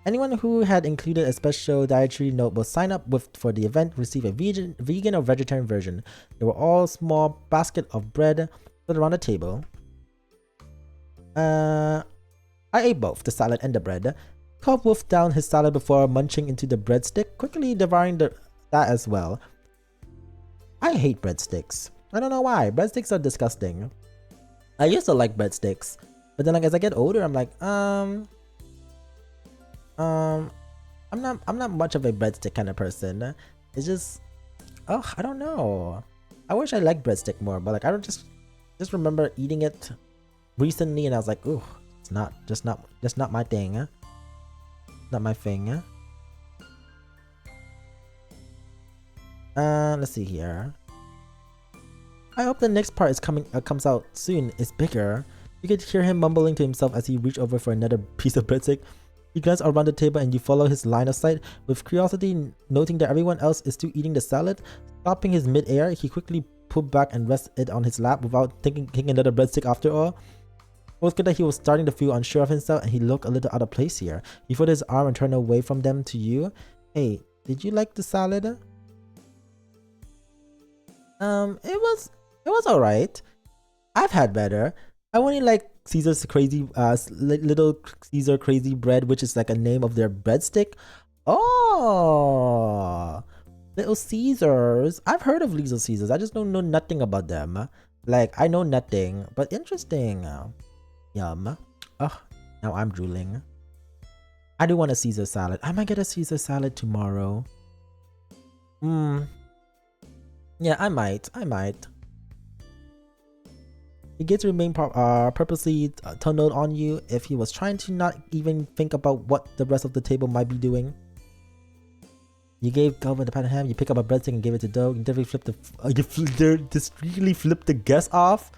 Anyone who had included a special dietary note will sign up for the event, receive a vegan or vegetarian version. They were all small basket of bread put around the table. I ate both the salad and the bread. Cobb wolfed down his salad before munching into the breadstick, quickly devouring that as well. I hate breadsticks. I don't know why. Breadsticks are disgusting. I used to like breadsticks, but then like as I get older, I'm like, I'm not much of a breadstick kind of person. It's just, oh, I don't know. I wish I liked breadstick more, but like I don't just remember eating it recently, and I was like, ooh, it's just not my thing. Not my thing. Let's see here. I hope the next part comes out soon. It's bigger. You could hear him mumbling to himself as he reached over for another piece of breadstick. You glance around the table and you follow his line of sight. With curiosity, noting that everyone else is still eating the salad, stopping his mid-air, he quickly pulled back and rested it on his lap without taking another breadstick after all. It was good that he was starting to feel unsure of himself, and he looked a little out of place here. He folded his arm and turned away from them to you. Hey, did you like the salad? It was alright. I've had better. I only like Caesar's crazy, little Caesar crazy bread, which is like a name of their breadstick. Oh, Little Caesars. I've heard of Little Caesars. I just don't know nothing about them. Like, I know nothing, but interesting. Yum. Ugh, now I'm drooling. I do want a Caesar salad. I might get a Caesar salad tomorrow. Yeah, I might. He gets to remain purposely tunneled on you if he was trying to not even think about what the rest of the table might be doing. You gave Calvin the pan ham. You pick up a breadstick and gave it to Doug. You definitely flipped discreetly flipped the guests off.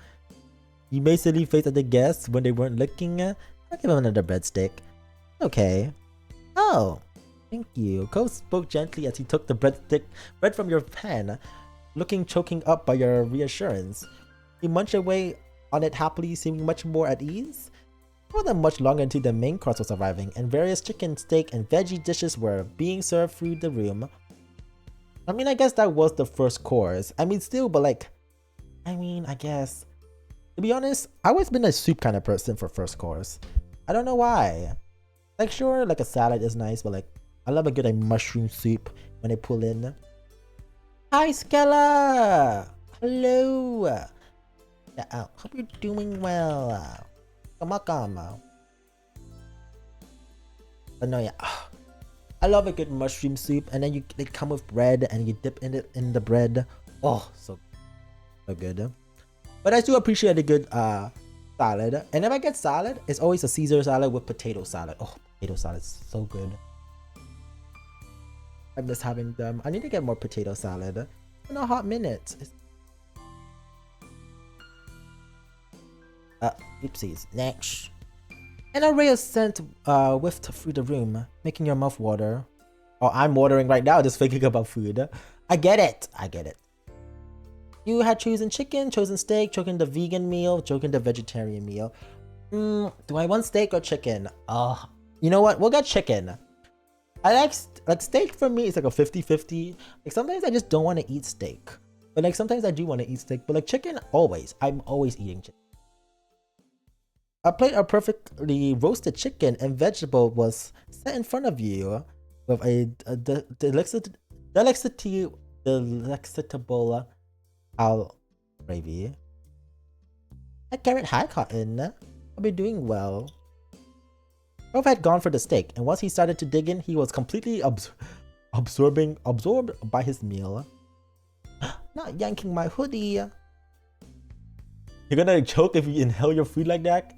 You made silly face at the guests when they weren't looking. I'll give him another breadstick. Okay. Oh, thank you. Cove spoke gently as he took the bread from your pan, looking choking up by your reassurance. He munched away on it happily, seeming much more at ease. It wasn't much longer until the main course was arriving, and various chicken, steak, and veggie dishes were being served through the room. I mean, I guess that was the first course. I mean, still, but like, I guess. To be honest, I've always been a soup kind of person for first course. I don't know why. Like, sure, like a salad is nice, but like, I love a good like mushroom soup when they pull in. Hi, Skella! Hello! Yeah, hope you're doing well. Come. But no, yeah. I love a good mushroom soup, and then they come with bread, and you dip in the bread. Oh, so good. But I do appreciate a good salad. And if I get salad, it's always a Caesar salad with potato salad. Oh, potato salad is so good. I miss having them. I need to get more potato salad. It's been a hot minute. Oopsies. Next. An array of scent whiffed through the room, making your mouth water. Oh, I'm watering right now just thinking about food. I get it. You had chosen chicken, chosen steak, chosen the vegan meal, chosen the vegetarian meal. Do I want steak or chicken? You know what? We'll get chicken. I like steak for me. It's like a 50-50. Like sometimes I just don't want to eat steak, but like sometimes I do want to eat steak. But like chicken, always. I'm always eating chicken. A plate of perfectly roasted chicken and vegetable was set in front of you with a delectable al gravy. Hi Carrot, hi Cotton. I'll be doing well. Rove had gone for the steak, and once he started to dig in, he was completely absorbed by his meal. Not yanking my hoodie. You're gonna choke if you inhale your food like that?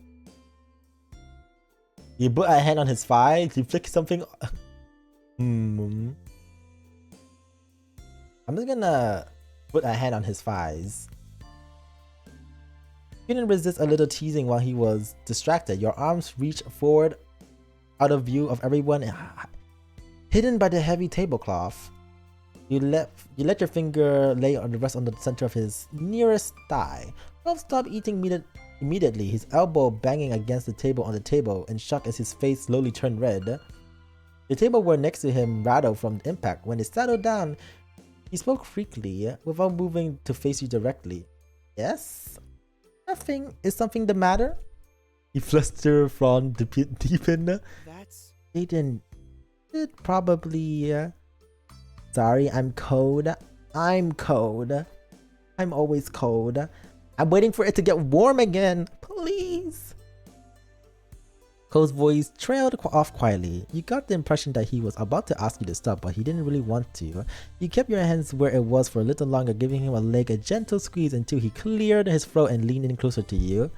You put a hand on his thigh, you flick something. I'm just gonna put a hand on his thighs. You couldn't resist a little teasing while he was distracted. Your arms reached forward out of view of everyone, hidden by the heavy tablecloth. You let your finger lay on the rest on the center of his nearest thigh. Ralph stopped eating immediately, his elbow banging against the table in shock as his face slowly turned red. The tableware next to him rattled from the impact. When it settled down, he spoke freakily, without moving to face you directly. Yes? Nothing. Is something the matter? He flustered from deep in. That's... Aiden, it probably... Sorry, I'm cold. I'm always cold. I'm waiting for it to get warm again. Please. Cole's voice trailed off quietly. You got the impression that he was about to ask you to stop, but he didn't really want to. You kept your hands where it was for a little longer, giving him a gentle squeeze until he cleared his throat and leaned in closer to you.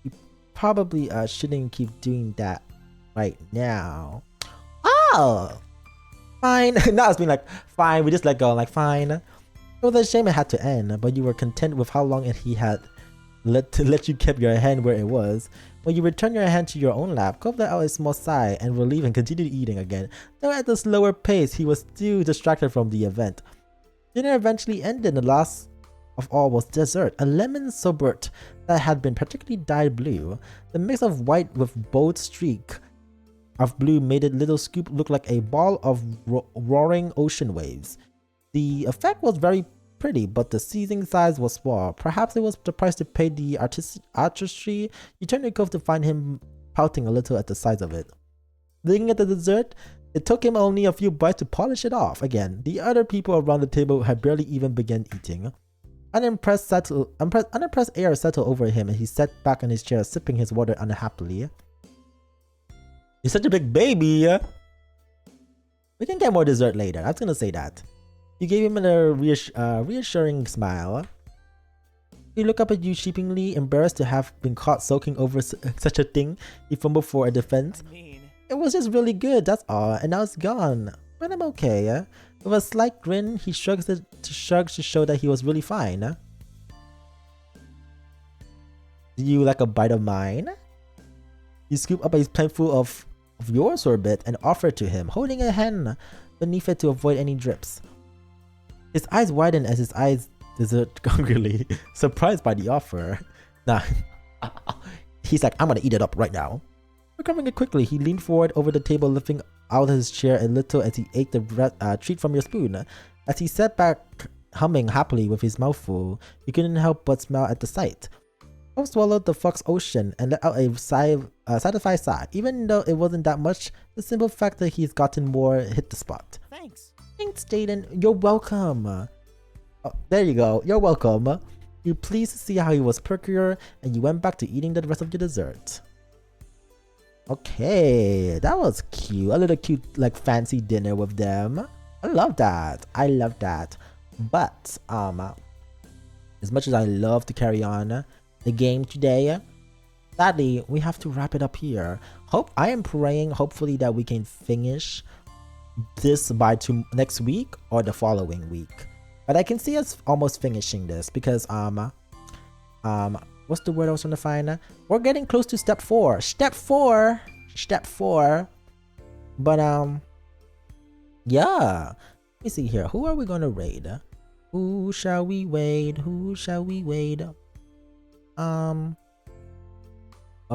You probably shouldn't keep doing that right now. Oh! Fine. Now it's being like, fine, we just let go. Like, fine. It was a shame it had to end, but you were content with how long he had let you keep your hand where it was. When you returned your hand to your own lap, Cove let out a small sigh and relief and continued eating again. Though at a slower pace, he was still distracted from the event. Dinner eventually ended, and the last of all was dessert, a lemon sorbet that had been particularly dyed blue. The mix of white with bold streak of blue made its little scoop look like a ball of roaring ocean waves. The effect was very pretty, but the seasoning size was small. Perhaps it was the price to pay the artistry. You turned your cove to find him pouting a little at the size of it. Looking at the dessert, it took him only a few bites to polish it off. Again, the other people around the table had barely even begun eating. Unimpressed air settled over him and he sat back in his chair, sipping his water unhappily. You're such a big baby! We can get more dessert later, I was gonna say that. You gave him a reassuring smile. He looked up at you sheepishly, embarrassed to have been caught soaking over such a thing. He fumbled for a defense. It was just really good, that's all, and now it's gone. But I'm okay. With a slight grin, he shrugs to show that he was really fine. Do you like a bite of mine? You scoop up a planeful of your sorbet and offer it to him, holding a hand beneath it to avoid any drips. His eyes widen as his eyes desert hungrily, surprised by the offer. Nah, he's like, I'm gonna eat it up right now. Recovering it quickly, he leaned forward over the table, lifting out of his chair a little as he ate the treat from your spoon. As he sat back, humming happily with his mouth full, he couldn't help but smile at the sight. Cove swallowed the fox ocean and let out a satisfied sigh. Even though it wasn't that much, the simple fact that he's gotten more hit the spot. Thanks. Thanks, Jaden. You're welcome. Oh, there you go. You're welcome. You pleased to see how he was perkier, and you went back to eating the rest of your dessert. Okay, that was cute. A little cute, like, fancy dinner with them. I love that. I love that. But as much as I love to carry on the game today, sadly we have to wrap it up here. I am praying hopefully that we can finish this by next week or the following week. But I can see us almost finishing this because what's the word I was trying to find? We're getting close to step 4. Step 4. But yeah. Let me see here. Who are we gonna raid? Who shall we raid? Who shall we raid? Who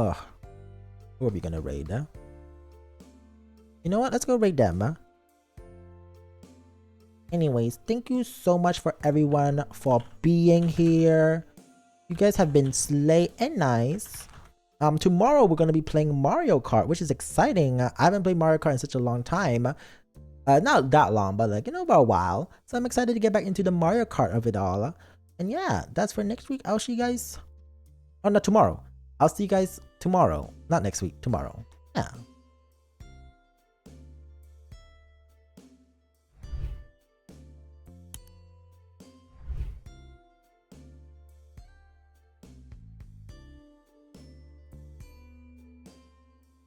are we gonna raid? You know what? Let's go raid them. Anyways, thank you so much for everyone for being here. You guys have been slay and nice. Tomorrow we're gonna be playing Mario Kart, which is exciting. I haven't played Mario Kart in such a long time. Not that long, but like, about a while. So I'm excited to get back into the Mario Kart of it all. And yeah, that's for next week. I'll see you guys. Oh, no, tomorrow. I'll see you guys tomorrow. Not next week, tomorrow. Yeah.